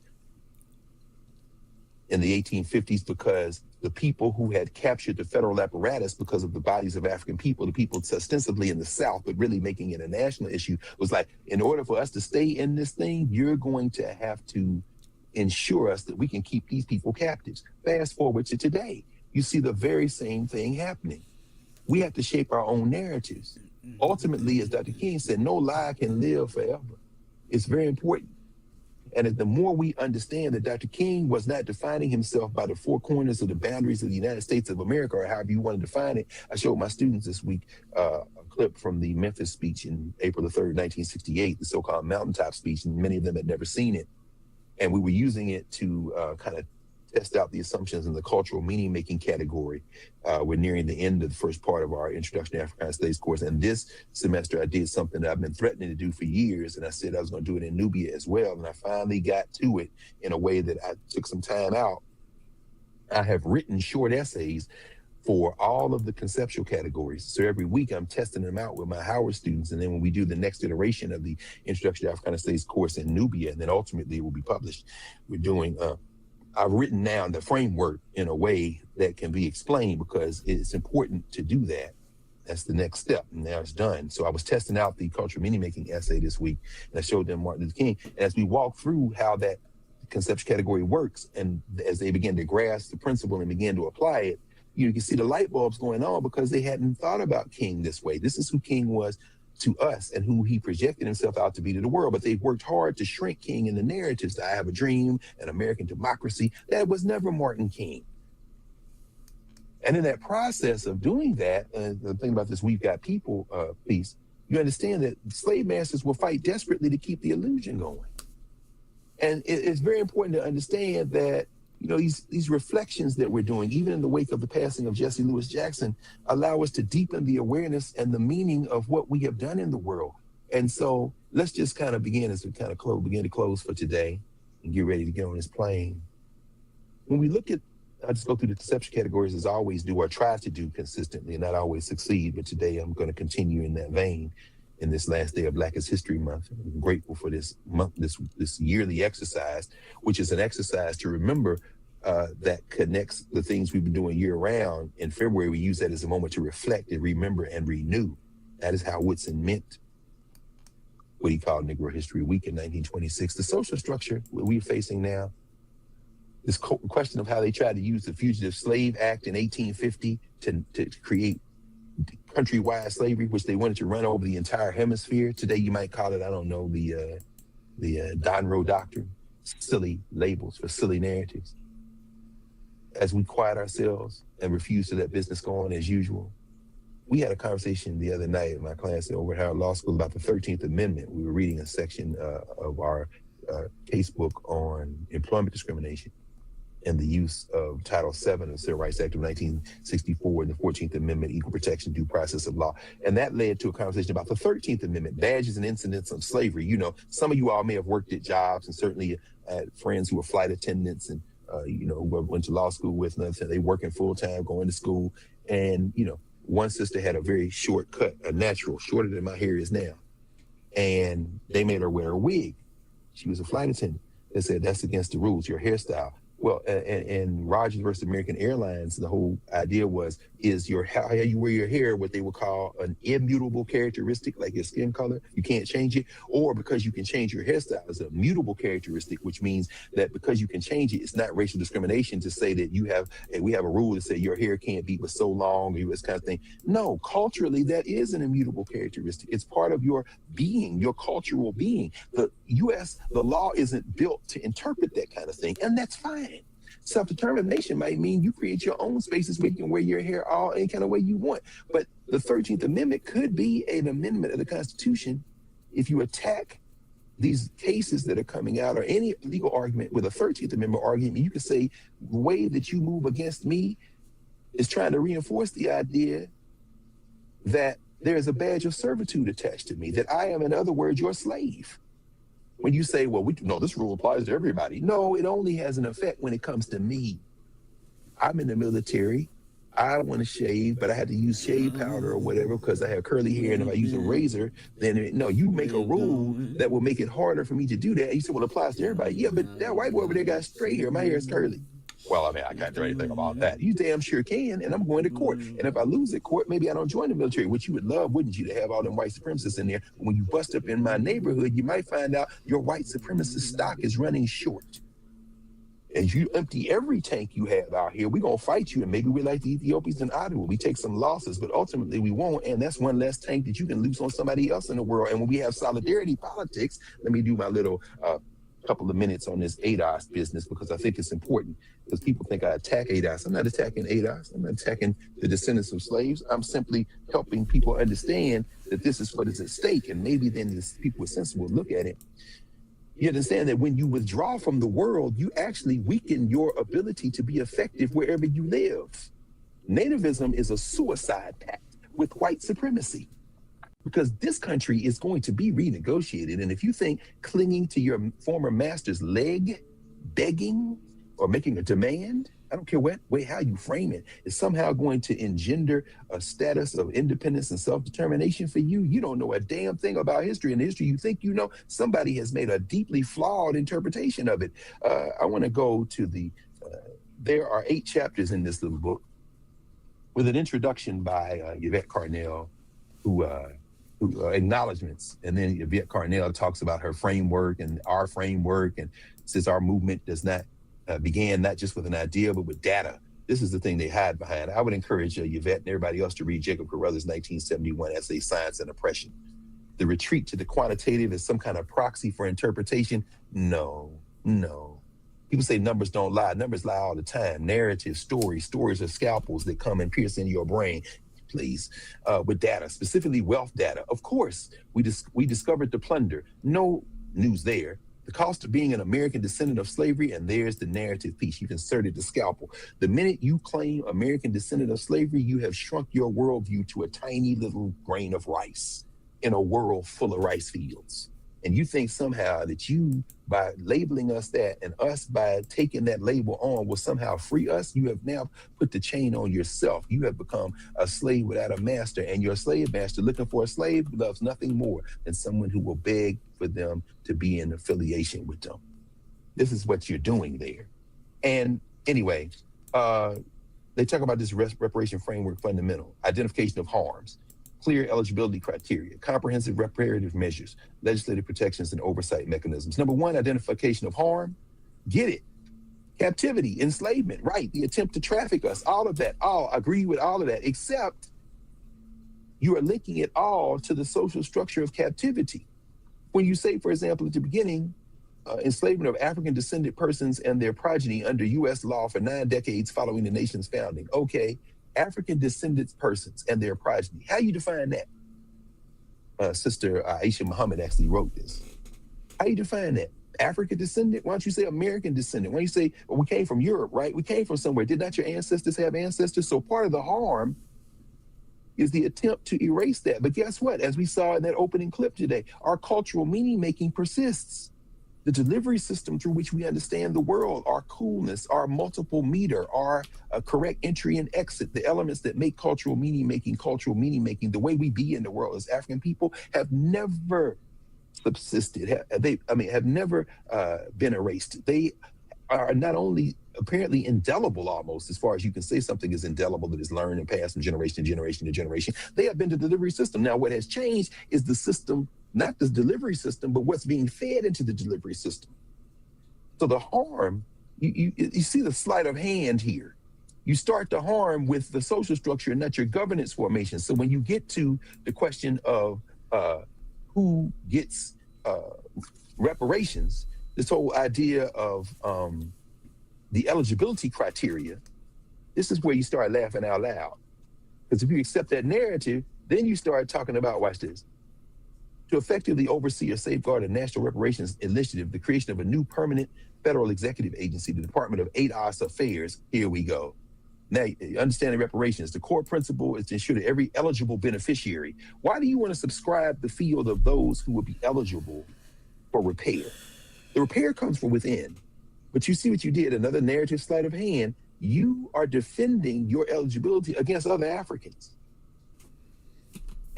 in the 1850s because the people who had captured the federal apparatus because of the bodies of African people, the people ostensibly in the South, but really making it a national issue, was like, in order for us to stay in this thing, you're going to have to ensure us that we can keep these people captives. Fast forward to today, you see the very same thing happening. We have to shape our own narratives. Ultimately, as Dr. King said, no lie can live forever. It's very important. And the more we understand that Dr. King was not defining himself by the four corners of the boundaries of the United States of America, or however you want to define it. I showed my students this week a clip from the Memphis speech in April the 3rd, 1968, the so-called mountaintop speech, and many of them had never seen it. And we were using it to kind of test out the assumptions in the cultural meaning-making category. We're nearing the end of the first part of our Introduction to Africana Studies course. And this semester, I did something that I've been threatening to do for years. And I said I was going to do it in Nubia as well. And I finally got to it in a way that I took some time out. I have written short essays for all of the conceptual categories. So every week I'm testing them out with my Howard students. And then when we do the next iteration of the Introduction to Africana Studies course in Nubia, and then ultimately it will be published, we're doing I've written down the framework in a way that can be explained because it's important to do that. That's the next step, and now it's done. So I was testing out the cultural meaning-making essay this week, and I showed them Martin Luther King. And as we walk through how that conceptual category works, and as they begin to grasp the principle and begin to apply it, you can see the light bulbs going on because they hadn't thought about King this way. This is who King was to us and who he projected himself out to be to the world. But they've worked hard to shrink King in the narratives. I Have a Dream, An American Democracy. That was never Martin King. And in that process of doing that, the thing about this We've Got People piece, you understand that slave masters will fight desperately to keep the illusion going. And it's very important to understand that these reflections that we're doing, even in the wake of the passing of Jesse Louis Jackson, allow us to deepen the awareness and the meaning of what we have done in the world. And so let's just kind of begin as we kind of begin to close for today and get ready to get on this plane. When we look at, I just go through the deception categories as I always do, or try to do consistently, and not always succeed. But today I'm going to continue in that vein in this last day of Black History Month. I'm grateful for this month, this yearly exercise, which is an exercise to remember that connects the things we've been doing year round. In February, we use that as a moment to reflect and remember and renew. That is how Woodson meant what he called Negro History Week in 1926. The social structure we're facing now, this question of how they tried to use the Fugitive Slave Act in 1850 to create countrywide slavery, which they wanted to run over the entire hemisphere. Today, you might call it, I don't know, the Donroe Doctrine. Silly labels for silly narratives. As we quiet ourselves and refuse to let business go on as usual. We had a conversation the other night in my class over at Howard Law School about the 13th Amendment. We were reading a section of our casebook on employment discrimination and the use of Title VII of the Civil Rights Act of 1964 and the 14th Amendment, equal protection, due process of law. And that led to a conversation about the 13th Amendment, badges and incidents of slavery. You know, some of you all may have worked at jobs, and certainly had friends who were flight attendants and, went to law school with us, and they working full-time, going to school. And, one sister had a very short cut, a natural, shorter than my hair is now. And they made her wear a wig. She was a flight attendant. They said, that's against the rules, your hairstyle. Well, and Rogers versus American Airlines, the whole idea was, is how you wear your hair what they would call an immutable characteristic, like your skin color, you can't change it, or because you can change your hairstyle is a mutable characteristic, which means that because you can change it, it's not racial discrimination to say that we have a rule to say your hair can't be but so long, or this kind of thing. No, culturally, that is an immutable characteristic. It's part of your being, your cultural being. The law isn't built to interpret that kind of thing, and that's fine. Self-determination might mean you create your own spaces where you can wear your hair any kind of way you want. But the 13th Amendment could be an amendment of the Constitution if you attack these cases that are coming out, or any legal argument with a 13th Amendment argument. You could say the way that you move against me is trying to reinforce the idea that there is a badge of servitude attached to me, that I am, in other words, your slave. When you say, well, this rule applies to everybody. No, it only has an effect when it comes to me. I'm in the military. I want to shave, but I had to use shave powder or whatever because I have curly hair, and if I use a razor, then you make a rule that will make it harder for me to do that. You say, well, it applies to everybody. Yeah, but that white boy over there got straight hair. My hair is curly. Well, I mean, I can't do anything about that. You damn sure can, and I'm going to court. And if I lose at court, maybe I don't join the military, which you would love, wouldn't you, to have all them white supremacists in there. When you bust up in my neighborhood, you might find out your white supremacist stock is running short. As you empty every tank you have out here, we're going to fight you, and maybe we're like the Ethiopians in Ottawa. We take some losses, but ultimately we won't, and that's one less tank that you can loose on somebody else in the world. And when we have solidarity politics, let me do my little couple of minutes on this ADOS business, because I think it's important, because people think I attack ADOS. I'm not attacking ADOS. I'm not attacking the descendants of slaves. I'm simply helping people understand that this is what is at stake, and maybe then people with sense will look at it. You understand that when you withdraw from the world, you actually weaken your ability to be effective wherever you live. Nativism is a suicide pact with white supremacy, because this country is going to be renegotiated. And if you think clinging to your former master's leg, begging, or making a demand, I don't care how you frame it, is somehow going to engender a status of independence and self-determination for you, you don't know a damn thing about history. And the history you think you know, somebody has made a deeply flawed interpretation of it. I want to go to there are 8 chapters in this little book with an introduction by Yvette Carnell, who acknowledgments, and then Yvette Carnell talks about her framework and our framework, and says our movement does not began not just with an idea but with data. This is the thing they hide behind. I would encourage Yvette and everybody else to read Jacob Carruthers' 1971 essay, Science and Oppression. The retreat to the quantitative is some kind of proxy for interpretation. No. People say numbers don't lie. Numbers lie all the time. Narratives, stories are scalpels that come and pierce into your brain. Please, with data, specifically wealth data. Of course, we discovered the plunder. No news there. The cost of being an American descendant of slavery, and there's the narrative piece. You've inserted the scalpel. The minute you claim American descendant of slavery, you have shrunk your worldview to a tiny little grain of rice in a world full of rice fields. And you think somehow that you, by labeling us that, and us by taking that label on, will somehow free us. You have now put the chain on yourself. You have become a slave without a master, and your slave master looking for a slave loves nothing more than someone who will beg for them to be in affiliation with them. This is what you're doing there. And anyway, they talk about this reparation framework fundamental, identification of harms, clear eligibility criteria, comprehensive reparative measures, legislative protections, and oversight mechanisms. Number one, identification of harm. Get it. Captivity, enslavement, right? The attempt to traffic us, all of that. All agree with all of that, except you are linking it all to the social structure of captivity. When you say, for example, at the beginning, enslavement of African descended persons and their progeny under U.S. law for 9 decades following the nation's founding. Okay. African descended persons and their progeny. How you define that? Sister Aisha Muhammad actually wrote this. How you define that? African descendant? Why don't you say American descendant? Why don't you say, well, we came from Europe, right? We came from somewhere. Did not your ancestors have ancestors? So part of the harm is the attempt to erase that. But guess what? As we saw in that opening clip today, our cultural meaning making persists. The delivery system through which we understand the world, our coolness, our multiple meter, our correct entry and exit, the elements that make cultural meaning making, the way we be in the world as African people have never subsisted. Have never been erased. They are not only apparently indelible almost, as far as you can say something is indelible that is learned and passed from generation to generation to generation. They have been the delivery system. Now, what has changed is the system, not the delivery system, but what's being fed into the delivery system. So the harm, you see the sleight of hand here. You start the harm with the social structure and not your governance formation. So when you get to the question of who gets reparations, this whole idea of the eligibility criteria, this is where you start laughing out loud. Because if you accept that narrative, then you start talking about, watch this, to effectively oversee or safeguard a national reparations initiative, the creation of a new permanent federal executive agency, the Department of ADOS Affairs. Here we go. Now, understanding reparations, the core principle is to ensure that every eligible beneficiary. Why do you want to subscribe the field of those who will be eligible for repair? The repair comes from within. But you see what you did, another narrative sleight of hand. You are defending your eligibility against other Africans.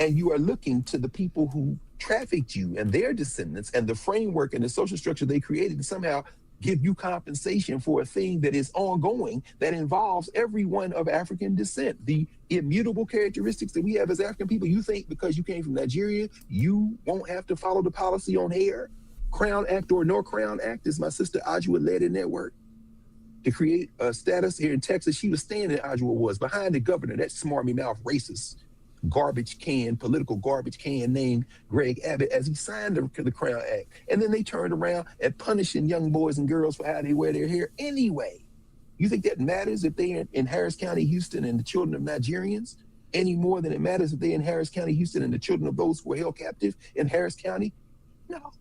And you are looking to the people who trafficked you and their descendants and the framework and the social structure they created to somehow give you compensation for a thing that is ongoing, that involves everyone of African descent. The immutable characteristics that we have as African people, you think because you came from Nigeria, you won't have to follow the policy on hair? Crown Act or no Crown Act, as my sister Ajua led in that work to create a status here in Texas. She was standing, Ajua was, behind the governor, that smarmy mouth racist, garbage can, political garbage can named Greg Abbott, as he signed the Crown Act. And then they turned around and punishing young boys and girls for how they wear their hair anyway. You think that matters if they're in Harris County, Houston, and the children of Nigerians, any more than it matters if they're in Harris County, Houston, and the children of those who were held captive in Harris County? No.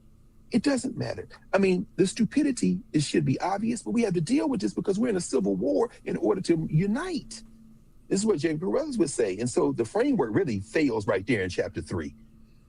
It doesn't matter. I mean, the stupidity, it should be obvious, but we have to deal with this because we're in a civil war in order to unite. This is what J. Perez would say. And so the framework really fails right there in chapter 3,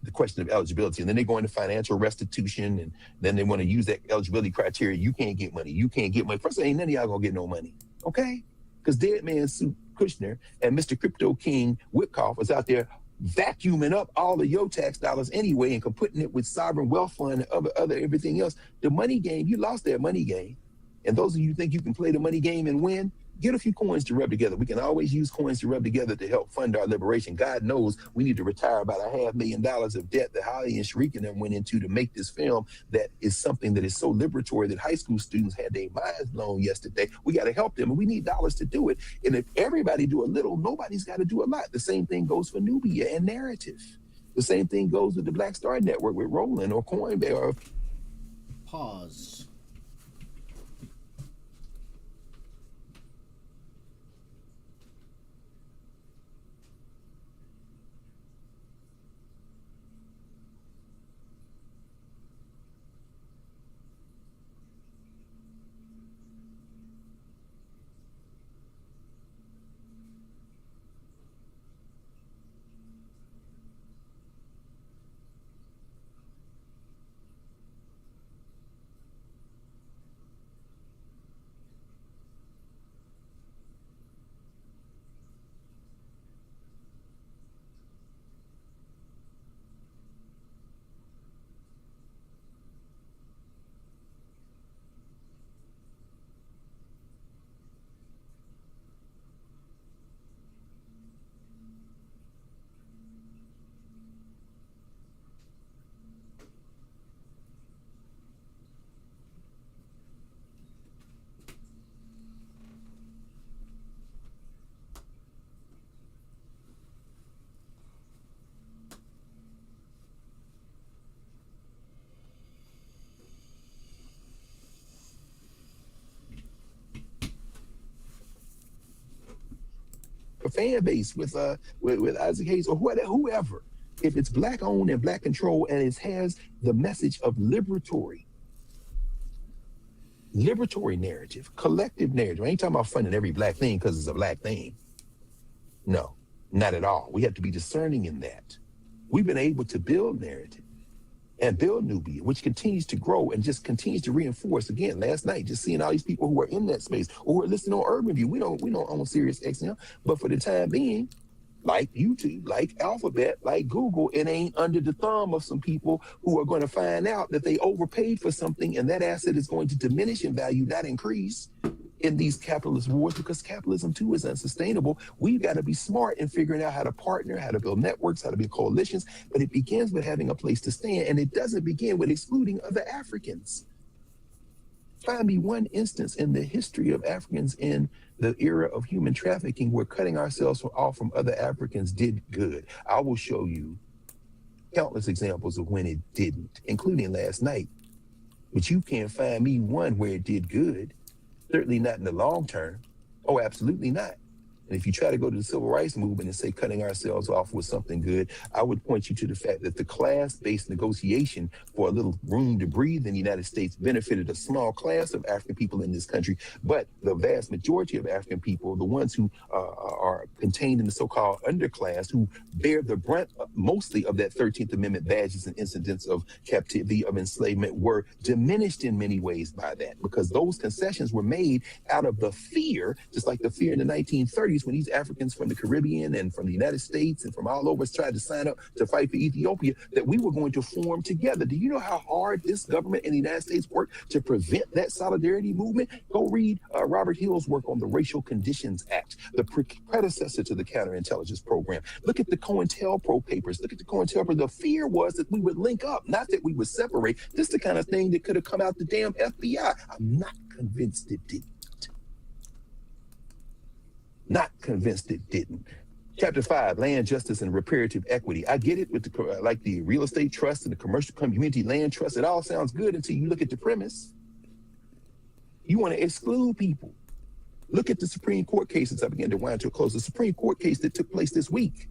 the question of eligibility. And then they go into financial restitution, and then they want to use that eligibility criteria. You can't get money. You can't get money. First of all, ain't none of y'all gonna get no money, okay? Because Dead Man Sue Kushner and Mr. Crypto King Witkoff was out there vacuuming up all of your tax dollars anyway and putting it with sovereign wealth fund and other everything else. The money game, you lost that money game. And those of you who think you can play the money game and win, get a few coins to rub together. We can always use coins to rub together to help fund our liberation. God knows we need to retire about $500,000 of debt that Holly and Sharik and them went into to make this film that is something that is so liberatory that high school students had their minds blown yesterday. We got to help them, and we need dollars to do it. And if everybody do a little, nobody's got to do a lot. The same thing goes for Nubia and Narrative. The same thing goes with the Black Star Network with Roland or Coinbase or... Pause. a fan base with Isaac Hayes or whoever. If it's Black owned and Black control and it has the message of liberatory narrative, collective narrative. I ain't talking about funding every Black thing because it's a Black thing. No, not at all. We have to be discerning in that. We've been able to build narrative and build Nubia, which continues to grow and just continues to reinforce. Again, last night, just seeing all these people who are in that space or who are listening on Urban View. We don't own Sirius XM, but for the time being, like YouTube, like Alphabet, like Google, it ain't under the thumb of some people who are going to find out that they overpaid for something and that asset is going to diminish in value, not increase in these capitalist wars, because capitalism too is unsustainable. We've got to be smart in figuring out how to partner, how to build networks, how to build coalitions, but it begins with having a place to stand, and it doesn't begin with excluding other Africans. Find me one instance in the history of Africans in the era of human trafficking where cutting ourselves off from other Africans did good. I will show you countless examples of when it didn't, including last night. But you can't find me one where it did good. Certainly not in the long term. Oh, absolutely not. And if you try to go to the civil rights movement and say cutting ourselves off was something good, I would point you to the fact that the class-based negotiation for a little room to breathe in the United States benefited a small class of African people in this country, but the vast majority of African people, the ones who are contained in the so-called underclass, who bear the brunt mostly of that 13th Amendment badges and incidents of captivity, of enslavement, were diminished in many ways by that, because those concessions were made out of the fear, just like the fear in the 1930s when these Africans from the Caribbean and from the United States and from all over tried to sign up to fight for Ethiopia, that we were going to form together. Do you know how hard this government in the United States worked to prevent that solidarity movement? Go read Robert Hill's work on the Racial Conditions Act, the predecessor to the counterintelligence program. Look at the COINTELPRO papers. Look at the COINTELPRO. The fear was that we would link up, not that we would separate. This is the kind of thing that could have come out the damn FBI. I'm not convinced it did. Not convinced it didn't. Chapter 5, land justice and reparative equity. I get it with the like the real estate trust and the commercial community land trust. It all sounds good until you look at the premise. You want to exclude people. Look at the Supreme Court cases. I began to wind to a close. The Supreme Court case that took place this week.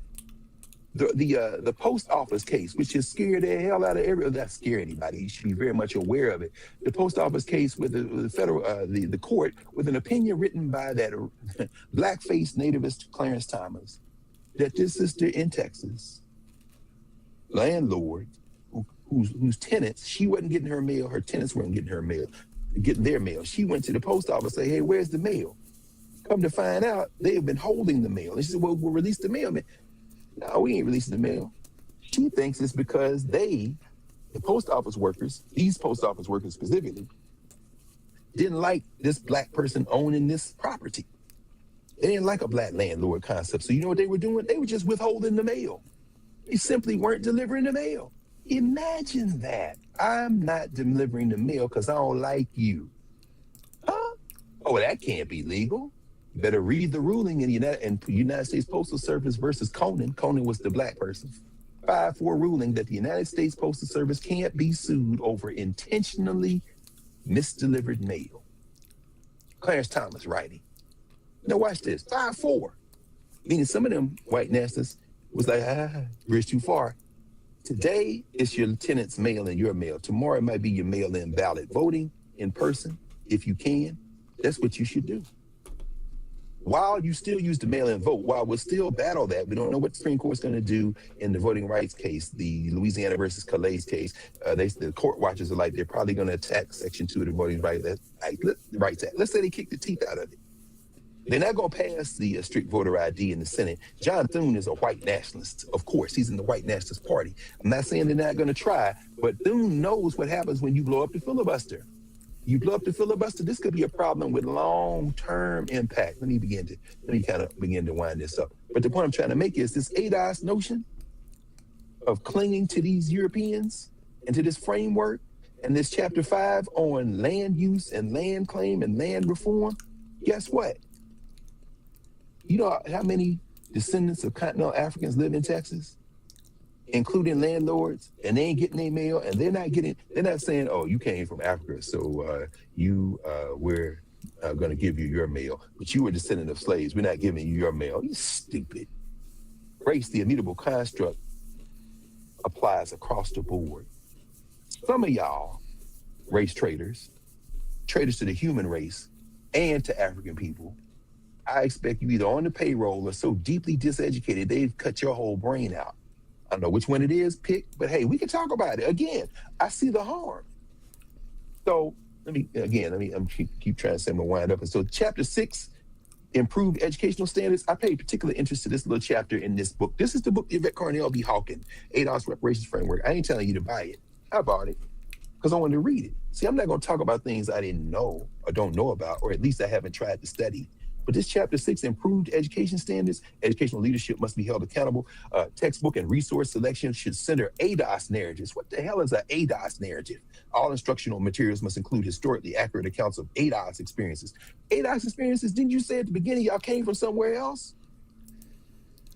The post office case, which has scared the hell out of everyone. Not scare anybody. You should be very much aware of it. The post office case with the federal, the court, with an opinion written by that blackface nativist Clarence Thomas, that this sister in Texas, landlord, whose tenants, she wasn't getting her mail. Her tenants weren't getting their mail. She went to the post office and say, "Hey, where's the mail?" Come to find out, they have been holding the mail. And she said, "Well, we'll release the mail." No, we ain't releasing the mail. She thinks it's because the post office workers, these post office workers specifically, didn't like this black person owning this property. They didn't like a black landlord concept. So you know what they were doing? They were just withholding the mail. They simply weren't delivering the mail. Imagine that. I'm not delivering the mail because I don't like you. Huh? Oh, that can't be legal. You better read the ruling in the United States Postal Service versus Conan. Conan was the black person. 5-4 ruling that the United States Postal Service can't be sued over intentionally misdelivered mail. Clarence Thomas writing. Now watch this. 5-4. Meaning some of them white nationalists was like, bridge too far. Today, it's your tenant's mail and your mail. Tomorrow, it might be your mail-in ballot. Voting in person, if you can, that's what you should do. While you still use the mail-in vote, while we'll still battle that, we don't know what the Supreme Court's going to do in the voting rights case, the Louisiana versus Calais case. The court watchers are like, they're probably going to attack Section 2 of the Voting Rights Act. Let's say they kick the teeth out of it. They're not going to pass the strict voter ID in the Senate. John Thune is a white nationalist. Of course, he's in the white nationalist party. I'm not saying they're not going to try, but Thune knows what happens when you blow up the filibuster. You blow up the filibuster, this could be a problem with long-term impact. Let me kind of begin to wind this up. But the point I'm trying to make is this ADOS notion of clinging to these Europeans and to this framework and this chapter 5 on land use and land claim and land reform. Guess what? You know how many descendants of continental Africans live in Texas, including landlords, and they ain't getting their mail, and they're not saying, "Oh, you came from Africa, so you were going to give you your mail, but you were a descendant of slaves. We're not giving you your mail. You stupid. Race, the immutable construct, applies across the board. Some of y'all, race traitors to the human race and to African people, I expect you either on the payroll or so deeply diseducated, they've cut your whole brain out. I don't know which one it is, pick, but hey, we can talk about it. Again, I see the harm. So let me keep trying to say I'm gonna wind up. And so chapter 6, improved educational standards. I paid particular interest to this little chapter in this book. This is the book Yvette Carnell B. Hawkins, ADOS Reparations Framework. I ain't telling you to buy it. I bought it because I wanted to read it. See, I'm not gonna talk about things I didn't know or don't know about, or at least I haven't tried to study. But this chapter 6, improved education standards, educational leadership must be held accountable. Textbook and resource selection should center ADOS narratives. What the hell is an ADOS narrative? All instructional materials must include historically accurate accounts of ADOS experiences. ADOS experiences, didn't you say at the beginning y'all came from somewhere else?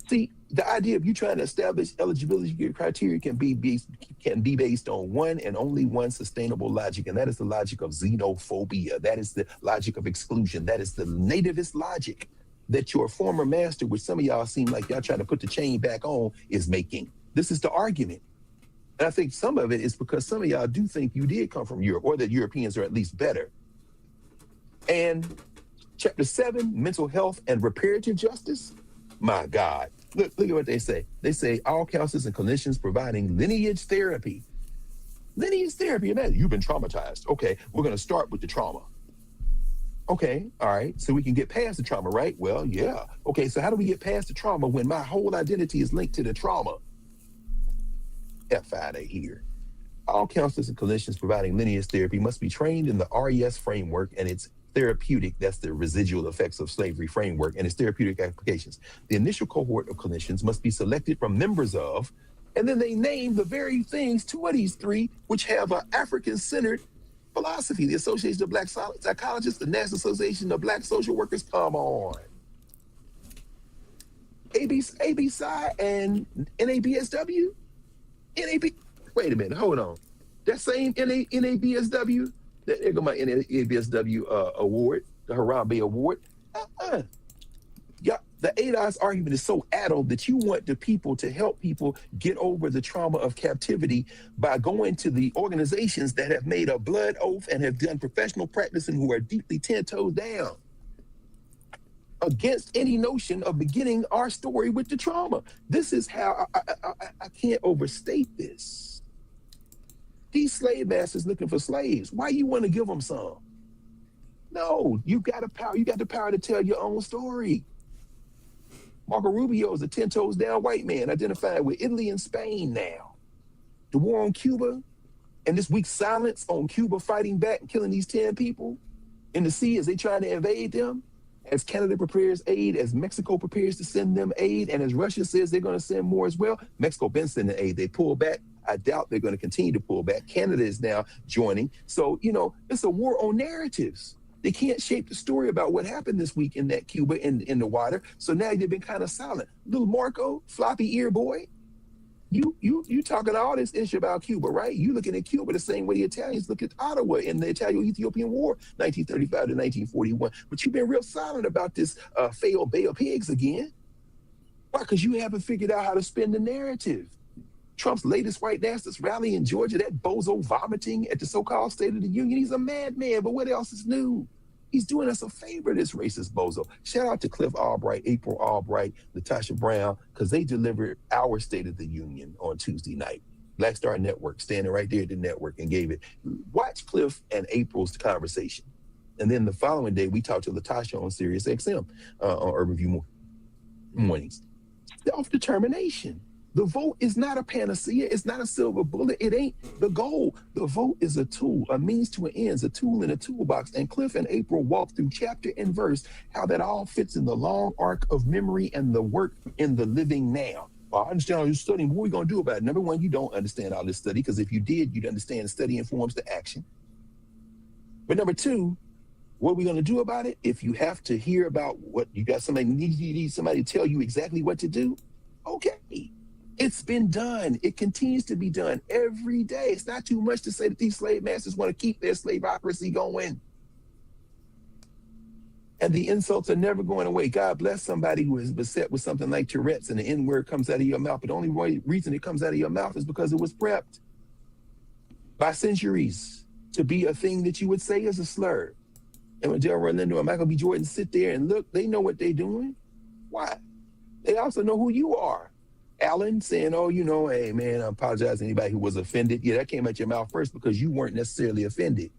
See, the idea of you trying to establish eligibility criteria can be based on one and only one sustainable logic, and that is the logic of xenophobia. That is the logic of exclusion. That is the nativist logic that your former master, which some of y'all seem like y'all trying to put the chain back on, is making. This is the argument. And I think some of it is because some of y'all do think you did come from Europe, or that Europeans are at least better. And chapter 7, mental health and reparative justice. My God. Look at what they say. They say all counselors and clinicians providing lineage therapy. Lineage therapy, imagine you've been traumatized. Okay, we're going to start with the trauma. Okay, all right, so we can get past the trauma, right? Well, yeah. Okay, so how do we get past the trauma when my whole identity is linked to the trauma? F5 here. All counselors and clinicians providing lineage therapy must be trained in the RES framework and its therapeutic, that's the residual effects of slavery framework, and its therapeutic applications. The initial cohort of clinicians must be selected from members of, and then they name the very things, 2 of these 3, which have an African-centered philosophy. The Association of Black Psychologists, the National Association of Black Social Workers, come on. ABSI and NABSW? Wait a minute, hold on. That same NABSW, there go my NABSW award, the Harambe Award. Yeah, the ADOS argument is so addled that you want the people to help people get over the trauma of captivity by going to the organizations that have made a blood oath and have done professional practice and who are deeply 10 toes down against any notion of beginning our story with the trauma. This is how I can't overstate this. These slave masters looking for slaves. Why you want to give them some? No, you got the power. You got the power to tell your own story. Marco Rubio is a 10 toes down white man identified with Italy and Spain now. The war on Cuba and this week's silence on Cuba fighting back and killing these 10 people in the sea as they try to invade them. As Canada prepares aid, as Mexico prepares to send them aid, and as Russia says they're going to send more as well. Mexico been sending aid. They pull back. I doubt they're going to continue to pull back. Canada is now joining. So, it's a war on narratives. They can't shape the story about what happened this week in that Cuba in the water. So now they've been kind of silent. Little Marco, floppy ear boy, you talking all this issue about Cuba, right? You looking at Cuba the same way the Italians look at Ottawa in the Italo-Ethiopian War, 1935 to 1941. But you've been real silent about this failed Bay of Pigs again. Why? Because you haven't figured out how to spin the narrative. Trump's latest white nationalist rally in Georgia, that bozo vomiting at the so-called State of the Union, he's a madman, but what else is new? He's doing us a favor, this racist bozo. Shout out to Cliff Albright, April Albright, Natasha Brown, because they delivered our State of the Union on Tuesday night. Black Star Network, standing right there at the network and gave it. Watch Cliff and April's conversation. And then the following day, we talked to Latasha on Sirius XM on Urban View Mornings. Self-determination. The vote is not a panacea. It's not a silver bullet. It ain't the goal. The vote is a tool, a means to an end, a tool in a toolbox. And Cliff and April walk through chapter and verse how that all fits in the long arc of memory and the work in the living now. Well, I understand all this studying. What are we going to do about it? Number one, you don't understand all this study, because if you did, you'd understand the study informs the action. But number two, what are we going to do about it? If you have to hear about what you got, you need somebody to tell you exactly what to do. Okay. It's been done. It continues to be done every day. It's not too much to say that these slave masters want to keep their slaveocracy going. And the insults are never going away. God bless somebody who is beset with something like Tourette's and the N-word comes out of your mouth. But the only reason it comes out of your mouth is because it was prepped by centuries to be a thing that you would say as a slur. And when Delroy Lindo and Michael B. Jordan sit there and look, they know what they're doing. Why? They also know who you are. Alan saying, oh, you know, hey, man, I apologize to anybody who was offended. Yeah, that came out your mouth first because you weren't necessarily offended.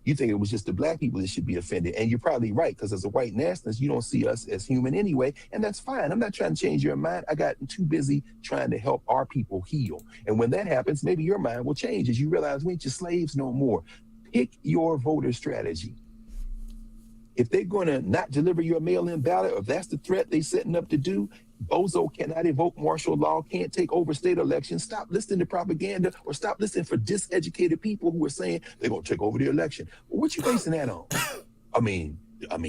You think it was just the black people that should be offended. And you're probably right, because as a white nationalist, you don't see us as human anyway. And that's fine. I'm not trying to change your mind. I got too busy trying to help our people heal. And when that happens, maybe your mind will change as you realize we ain't your slaves no more. Pick your voter strategy. If they're going to not deliver your mail-in ballot, or if that's the threat they're setting up to do, Bozo cannot evoke martial law, can't take over state elections. Stop listening to propaganda, or stop listening for diseducated people who are saying they're going to take over the election. Well, what you basing that on? I mean,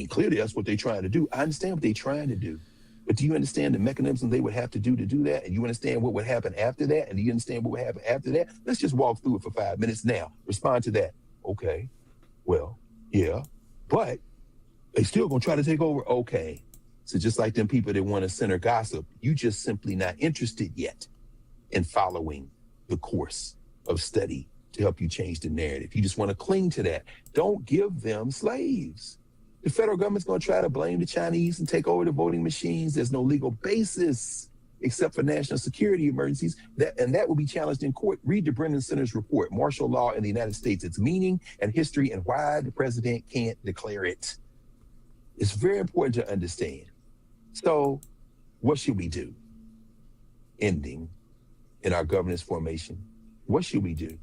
clearly that's what they're trying to do. I understand what they're trying to do. But do you understand the mechanism they would have to do that? And you understand what would happen after that? And do you understand what would happen after that? Let's just walk through it for 5 minutes now. Respond to that. Okay. Well, yeah. But they still going to try to take over? Okay. So just like them people that want to center gossip, you just simply not interested yet in following the course of study to help you change the narrative. You just want to cling to that. Don't give them slaves. The federal government's going to try to blame the Chinese and take over the voting machines. There's no legal basis except for national security emergencies, that will be challenged in court. Read the Brennan Center's report, Martial Law in the United States, its meaning and history, and why the president can't declare it. It's very important to understand. So what should we do? Ending in our governance formation. What should we do?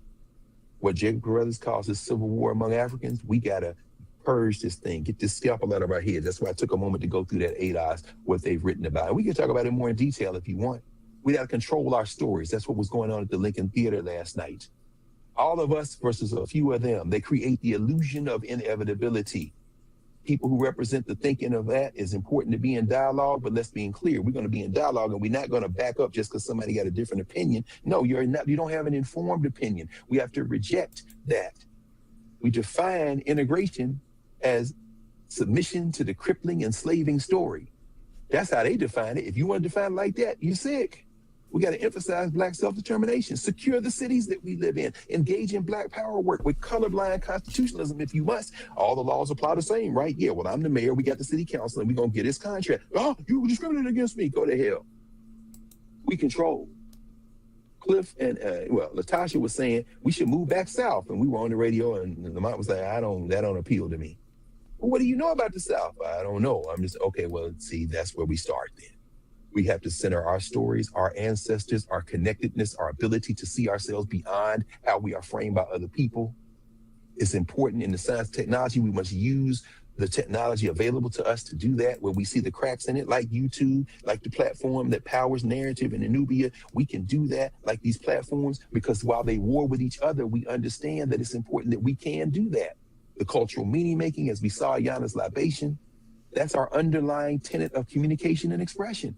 What Jacob Carruthers calls the civil war among Africans, we gotta purge this thing, get this scalpel out of our heads. That's why I took a moment to go through that ADOS, what they've written about. And we can talk about it more in detail if you want. We gotta control our stories. That's what was going on at the Lincoln Theater last night. All of us versus a few of them. They create the illusion of inevitability. People who represent the thinking of that is important to be in dialogue, but let's be clear. We're going to be in dialogue and we're not going to back up just because somebody got a different opinion. No, you don't have an informed opinion. We have to reject that. We define integration as submission to the crippling, enslaving story. That's how they define it. If you want to define it like that, you're sick. We got to emphasize Black self-determination, secure the cities that we live in, engage in Black power work with colorblind constitutionalism if you must. All the laws apply the same, right? Yeah, well, I'm the mayor, we got the city council, and we're going to get his contract. Oh, you discriminated against me, go to hell. We control. Cliff and, Latasha was saying we should move back south, and we were on the radio, and Lamont was like, that don't appeal to me. Well, what do you know about the South? I don't know. I'm just, okay, well, see, that's where we start then. We have to center our stories, our ancestors, our connectedness, our ability to see ourselves beyond how we are framed by other people. It's important in the science and technology. We must use the technology available to us to do that, where we see the cracks in it, like YouTube, like the platform that powers narrative in Anubia. We can do that like these platforms, because while they war with each other, we understand that it's important that we can do that. The cultural meaning making, as we saw Yana's libation, that's our underlying tenet of communication and expression.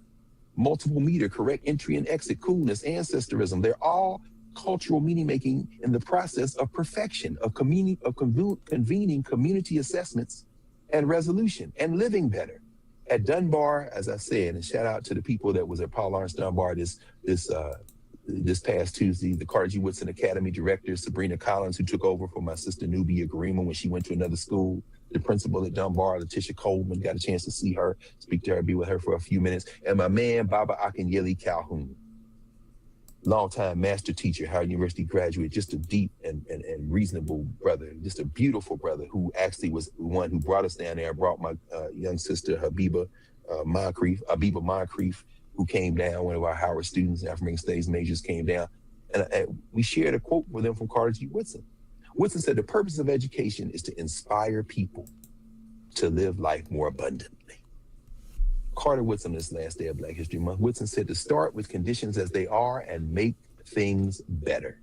Multiple meter, correct entry and exit, coolness, ancestorism. They're all cultural meaning making in the process of perfection, of convening community assessments and resolution and living better. At Dunbar, as I said, and shout out to the people that was at Paul Lawrence Dunbar this past Tuesday, the Carter G. Woodson Academy director, Sabrina Collins, who took over for my sister Nubia Garima when she went to another school, the principal at Dunbar, Letitia Coleman, got a chance to see her, speak to her, be with her for a few minutes, and my man, Baba Akinyele Calhoun, longtime master teacher, Howard University graduate, just a deep and reasonable brother, just a beautiful brother who actually was the one who brought us down there. I brought my young sister, Habiba Moncrief, who came down, one of our Howard students, African Studies majors came down, and we shared a quote with them from Carter G. Woodson. Woodson said, the purpose of education is to inspire people to live life more abundantly. Carter Woodson, this last day of Black History Month, Woodson said to start with conditions as they are and make things better.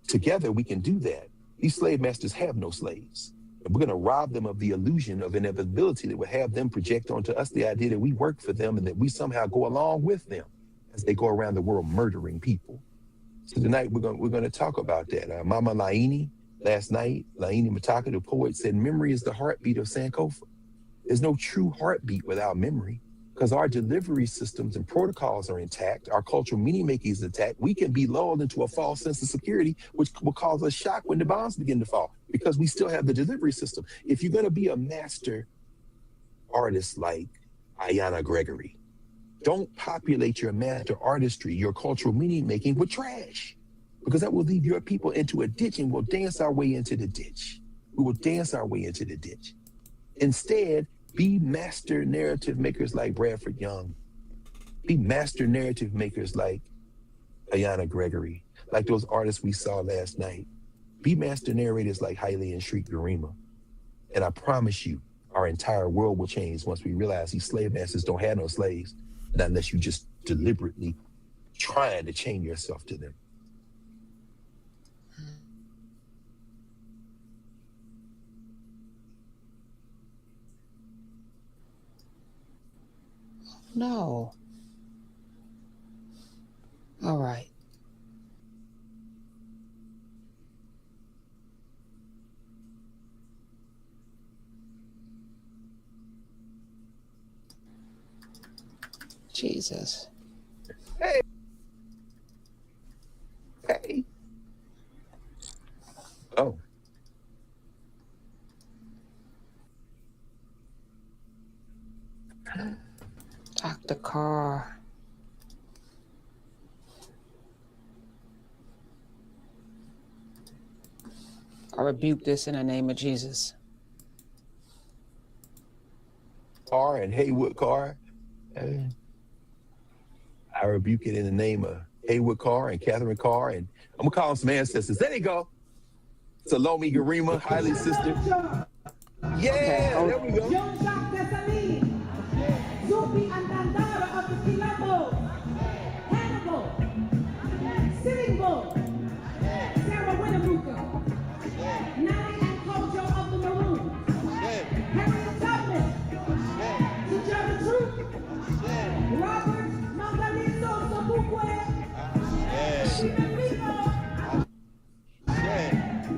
Together we can do that. These slave masters have no slaves. And we're going to rob them of the illusion of inevitability that would have them project onto us the idea that we work for them and that we somehow go along with them as they go around the world murdering people. So tonight we're going to talk about that. Mama Laini, last night, Laini Mataka, the poet, said, memory is the heartbeat of Sankofa. There's no true heartbeat without memory because our delivery systems and protocols are intact. Our cultural meaning making is intact. We can be lulled into a false sense of security, which will cause us shock when the bombs begin to fall because we still have the delivery system. If you're going to be a master artist like Ayanna Gregory, don't populate your master artistry, your cultural meaning making with trash, because that will lead your people into a ditch and we'll dance our way into the ditch. We will dance our way into the ditch. Instead, be master narrative makers like Bradford Young. Be master narrative makers like Ayanna Gregory, like those artists we saw last night. Be master narrators like Haile and Shriek Garima. And I promise you, our entire world will change once we realize these slave masters don't have no slaves, not unless you just deliberately trying to chain yourself to them. No. All right. Jesus. Hey. Hey. Oh. Dr. Carr. I rebuke this in the name of Jesus. Carr and Haywood Carr. I rebuke it in the name of Haywood Carr and Catherine Carr, and I'm gonna call them some ancestors. There they go. Salome Garima, Hailey's sister. Yeah, okay. There we go. Sitting Bull, Sarah Winnemucca, Nani and Kojo of the Maroons, Harriet Tubman, Tijana Troop, Robert Mangaliso Sobukwe, Stephen Biko,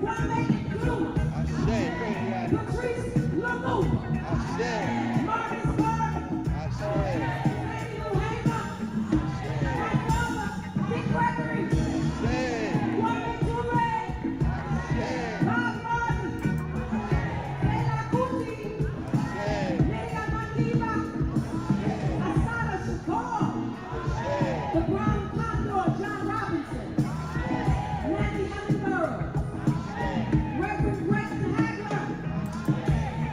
Kwame Nkrumah, Patrice Lumumba, Marcus Garvey, Lady Luhema, Dick Gregory, Kwame Ture, Bob Marley, Fela Kuti, Leila Madiba, Asada Shakur, the Brown Condor John Robinson, Nancy Ellenborough, Reverend Gretchen Hagler,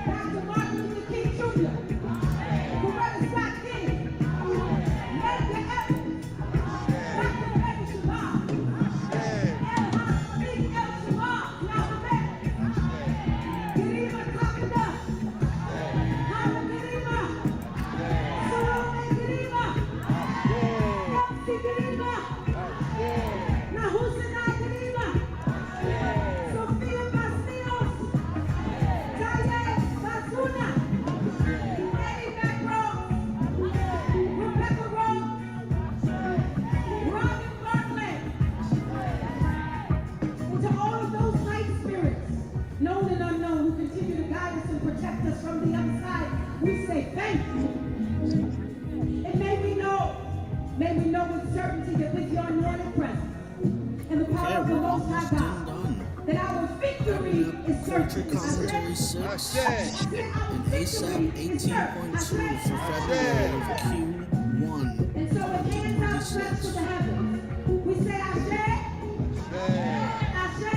Dr. Martin Luther King Jr., Coretta Scott King, Medgar Evans, Dr. Betty Shabazz, Elham Malik El Shabazz, Yahweh, Garima Kakada, Hala Garima, Salome Garima, Elsie Garima, Nahusana Garima, Sophia Bastos, Taye Basuna, Eddie Macron, Rebecca Rose, Robin Bartlett, and to all of those light spirits, known and unknown, who continue to guide us and protect us from the other side, we say thank you. And may we know with certainty that with your anointed presence and the power of the Most High God, that our victory is certain. Commentary 6 and ASAP 18.2 for February of Q1 And so with hands outstretched to the heavens, we say Ashe, Ashe,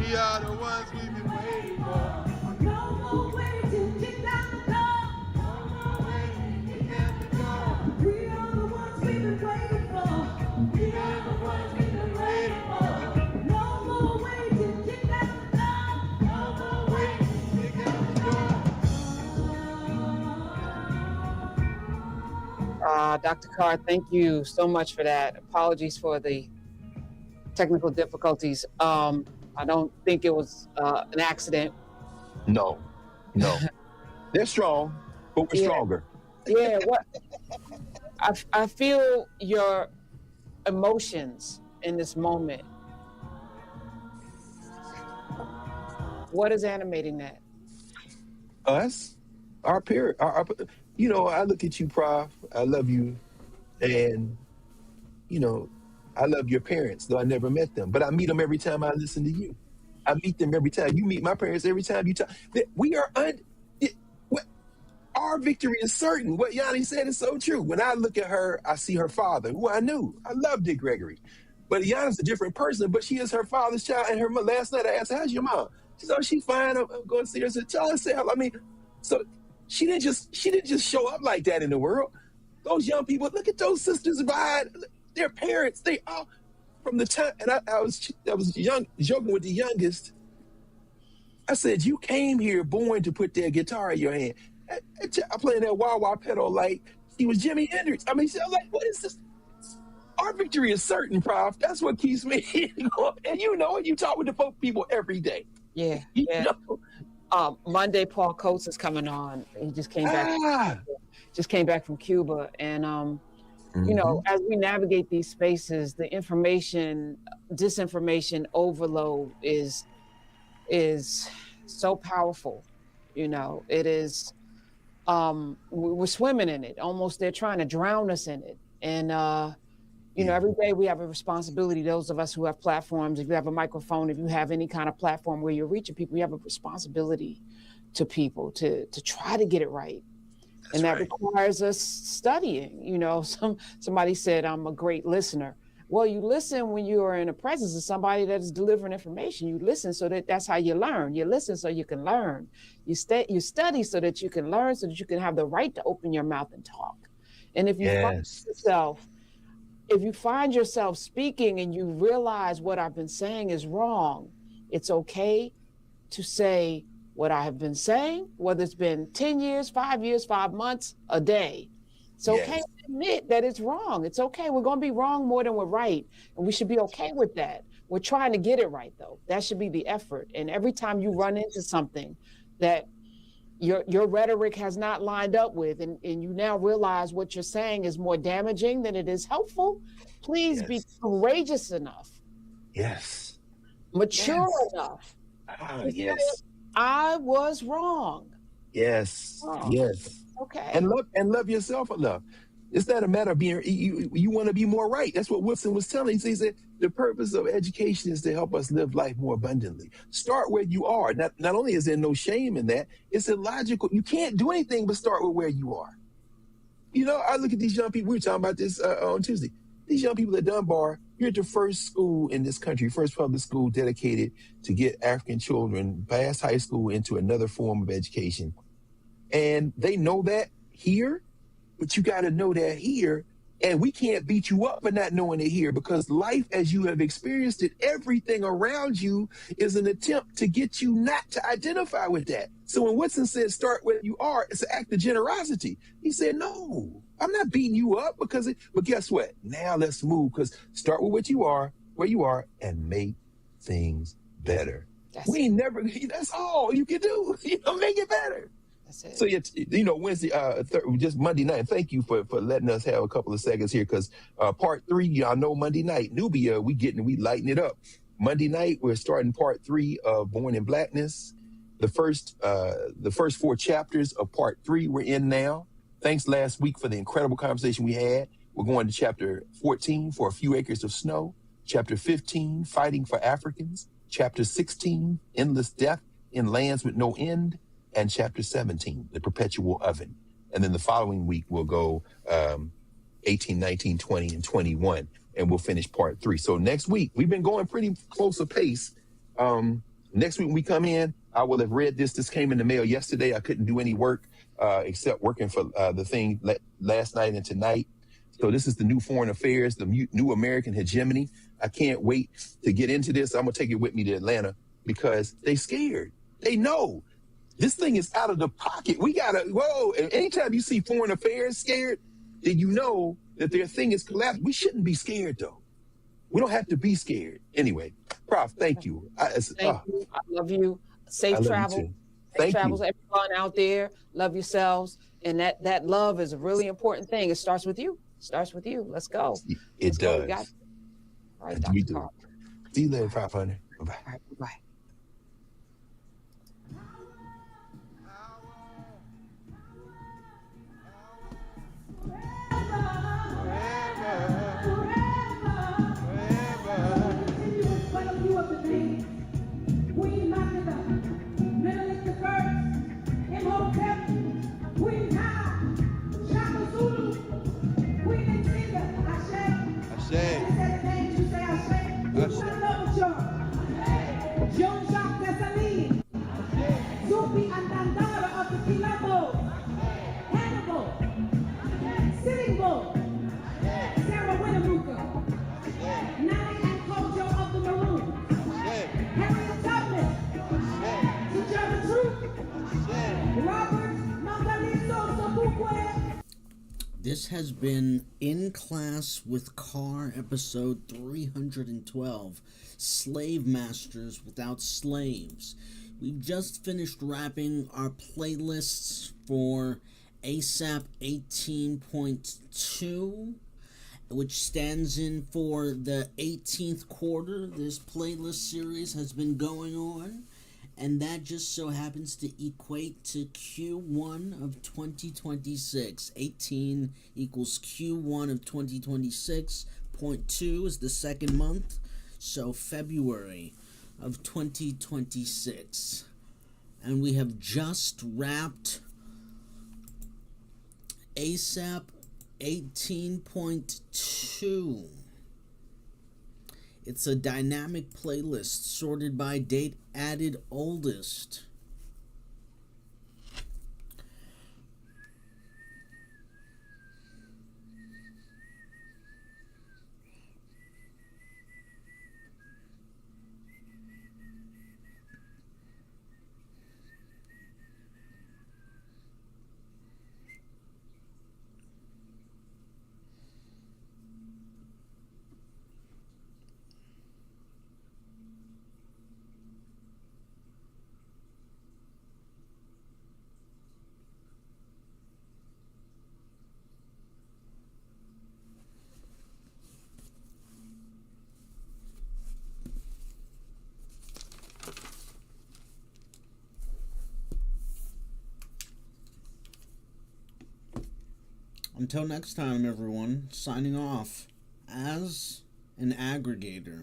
We are the ones we've been waiting for. No more waiting to kick down the door. No more waiting to get the door. We are the ones we've been waiting for. We are the ones we've been waiting for. No more waiting to kick down the door. No more waiting to kick down the door. Dr. Carr, thank you so much for that. Apologies for the technical difficulties. I don't think it was an accident. No. They're strong, but we're stronger. Yeah, what I feel your emotions in this moment. What is animating that? Us, our parent, I look at you, Prof. I love you, and I love your parents, though I never met them, but I meet them every time I listen to you. I meet them every time. You meet my parents every time you talk. We are our victory is certain. What Yanni said is so true. When I look at her, I see her father, who I knew. I love Dick Gregory. But Yanni's a different person, but she is her father's child. And her last night I asked her, how's your mom? She said, oh, she's fine. I'm going to see her. I said, tell her, say hello. I mean, so she didn't just show up like that in the world. Those young people, look at those sisters ride. Their parents, they all, from the time, and I was young, joking with the youngest. I said, you came here born to put that guitar in your hand. I playing that wah-wah pedal like he was Jimi Hendrix. I mean, I'm like, what is this? Our victory is certain, Prof. That's what keeps me going. And you talk with the people every day. Yeah. Monday, Paul Coates is coming on. He just came back from Cuba. And, as we navigate these spaces, the disinformation overload is so powerful. It is, we're swimming in it. Almost they're trying to drown us in it. And, every day we have a responsibility. Those of us who have platforms, if you have a microphone, if you have any kind of platform where you're reaching people, you have a responsibility to people to try to get it right. And that requires us studying. Somebody said, I'm a great listener. Well, you listen when you are in the presence of somebody that is delivering information. You listen so that's how you learn. You listen so you can learn. You study so that you can learn, so that you can have the right to open your mouth and talk. And if you find yourself speaking and you realize what I've been saying is wrong, it's okay to say what I have been saying, whether it's been 10 years, 5 years, 5 months, a day. It's okay to admit that it's wrong. It's okay. We're going to be wrong more than we're right. And we should be okay with that. We're trying to get it right, though. That should be the effort. And every time you run into something that your rhetoric has not lined up with, and you now realize what you're saying is more damaging than it is helpful, please be courageous enough. Yes. Mature enough. Yes. I was wrong. Yes. Yes. Okay. And love yourself enough. It's not a matter of being, you want to be more right. That's what Wilson was telling. He said, the purpose of education is to help us live life more abundantly. Start where you are. Not only is there no shame in that, it's illogical. You can't do anything but start with where you are. I look at these young people, we were talking about this on Tuesday. These young people at Dunbar, you're at the first school in this country, first public school dedicated to get African children past high school into another form of education. And they know that here, but you got to know that here. And we can't beat you up for not knowing it here, because life as you have experienced it, everything around you is an attempt to get you not to identify with that. So when Woodson said, start where you are, it's an act of generosity. He said, no, I'm not beating you up but guess what? Now let's move, because start with what you are, where you are, and make things better. That's all you can do. Make it better. So, Wednesday, just Monday night, thank you for letting us have a couple of seconds here, because part 3, y'all know Monday night, Nubia, we lighting it up. Monday night, we're starting part 3 of Born in Blackness. The first 4 chapters of part 3 we're in now. Thanks last week for the incredible conversation we had. We're going to chapter 14, For a Few Acres of Snow. Chapter 15, Fighting for Africans. Chapter 16, Endless Death in Lands with No End. And chapter 17, The Perpetual Oven. And then the following week, we'll go 18, 19, 20, and 21, and we'll finish part 3. So next week, we've been going pretty close a pace. Next week when we come in, I will have read this. This came in the mail yesterday. I couldn't do any work except working for the thing last night and tonight. So this is the new foreign affairs, the new American hegemony. I can't wait to get into this. I'm going to take it with me to Atlanta, because they scared. They know. This thing is out of the pocket. We got to, and anytime you see foreign affairs scared, then you know that their thing is collapsed. We shouldn't be scared, though. We don't have to be scared. Anyway, Prof, thank you. Thank you. I love you. Safe I love you travel. too. Safe Thank travels, you. everyone out there. Love yourselves. And that love is a really important thing. It starts with you. It starts with you. Let's go. It does. We got. All right, We Dr. do. Carl. See you later, 500. Bye-bye. All right, bye-bye. Queen Makeda, Menelik the First, Imhotep, Queen Ha, Shaka Zulu, Queen Nzinga, Ashe. Ashe. Is that the name you say Ashe? Who's gonna love with y'all? Jean-Jacques Dessalines, Zupi and Dandara of the Quilombo, Hannibal, Sitting Bull, Sarah Winnemucca, Nani and Kojo of the Maroons, Harriet Tubman, Sujata Truth, Robert Mangaliso Sobukwe. This has been In Class with Carr, episode 312, Slave Masters Without Slaves. We've just finished wrapping our playlists for ASAP 18.2, which stands in for the 18th quarter. This playlist series has been going on, and that just so happens to equate to Q1 of 2026. 18 equals Q1 of 2026. 0.2 is the second month, so February of 2026. And we have just wrapped ASAP 18.2. It's a dynamic playlist sorted by date added oldest. Until next time, everyone, signing off as an aggregator.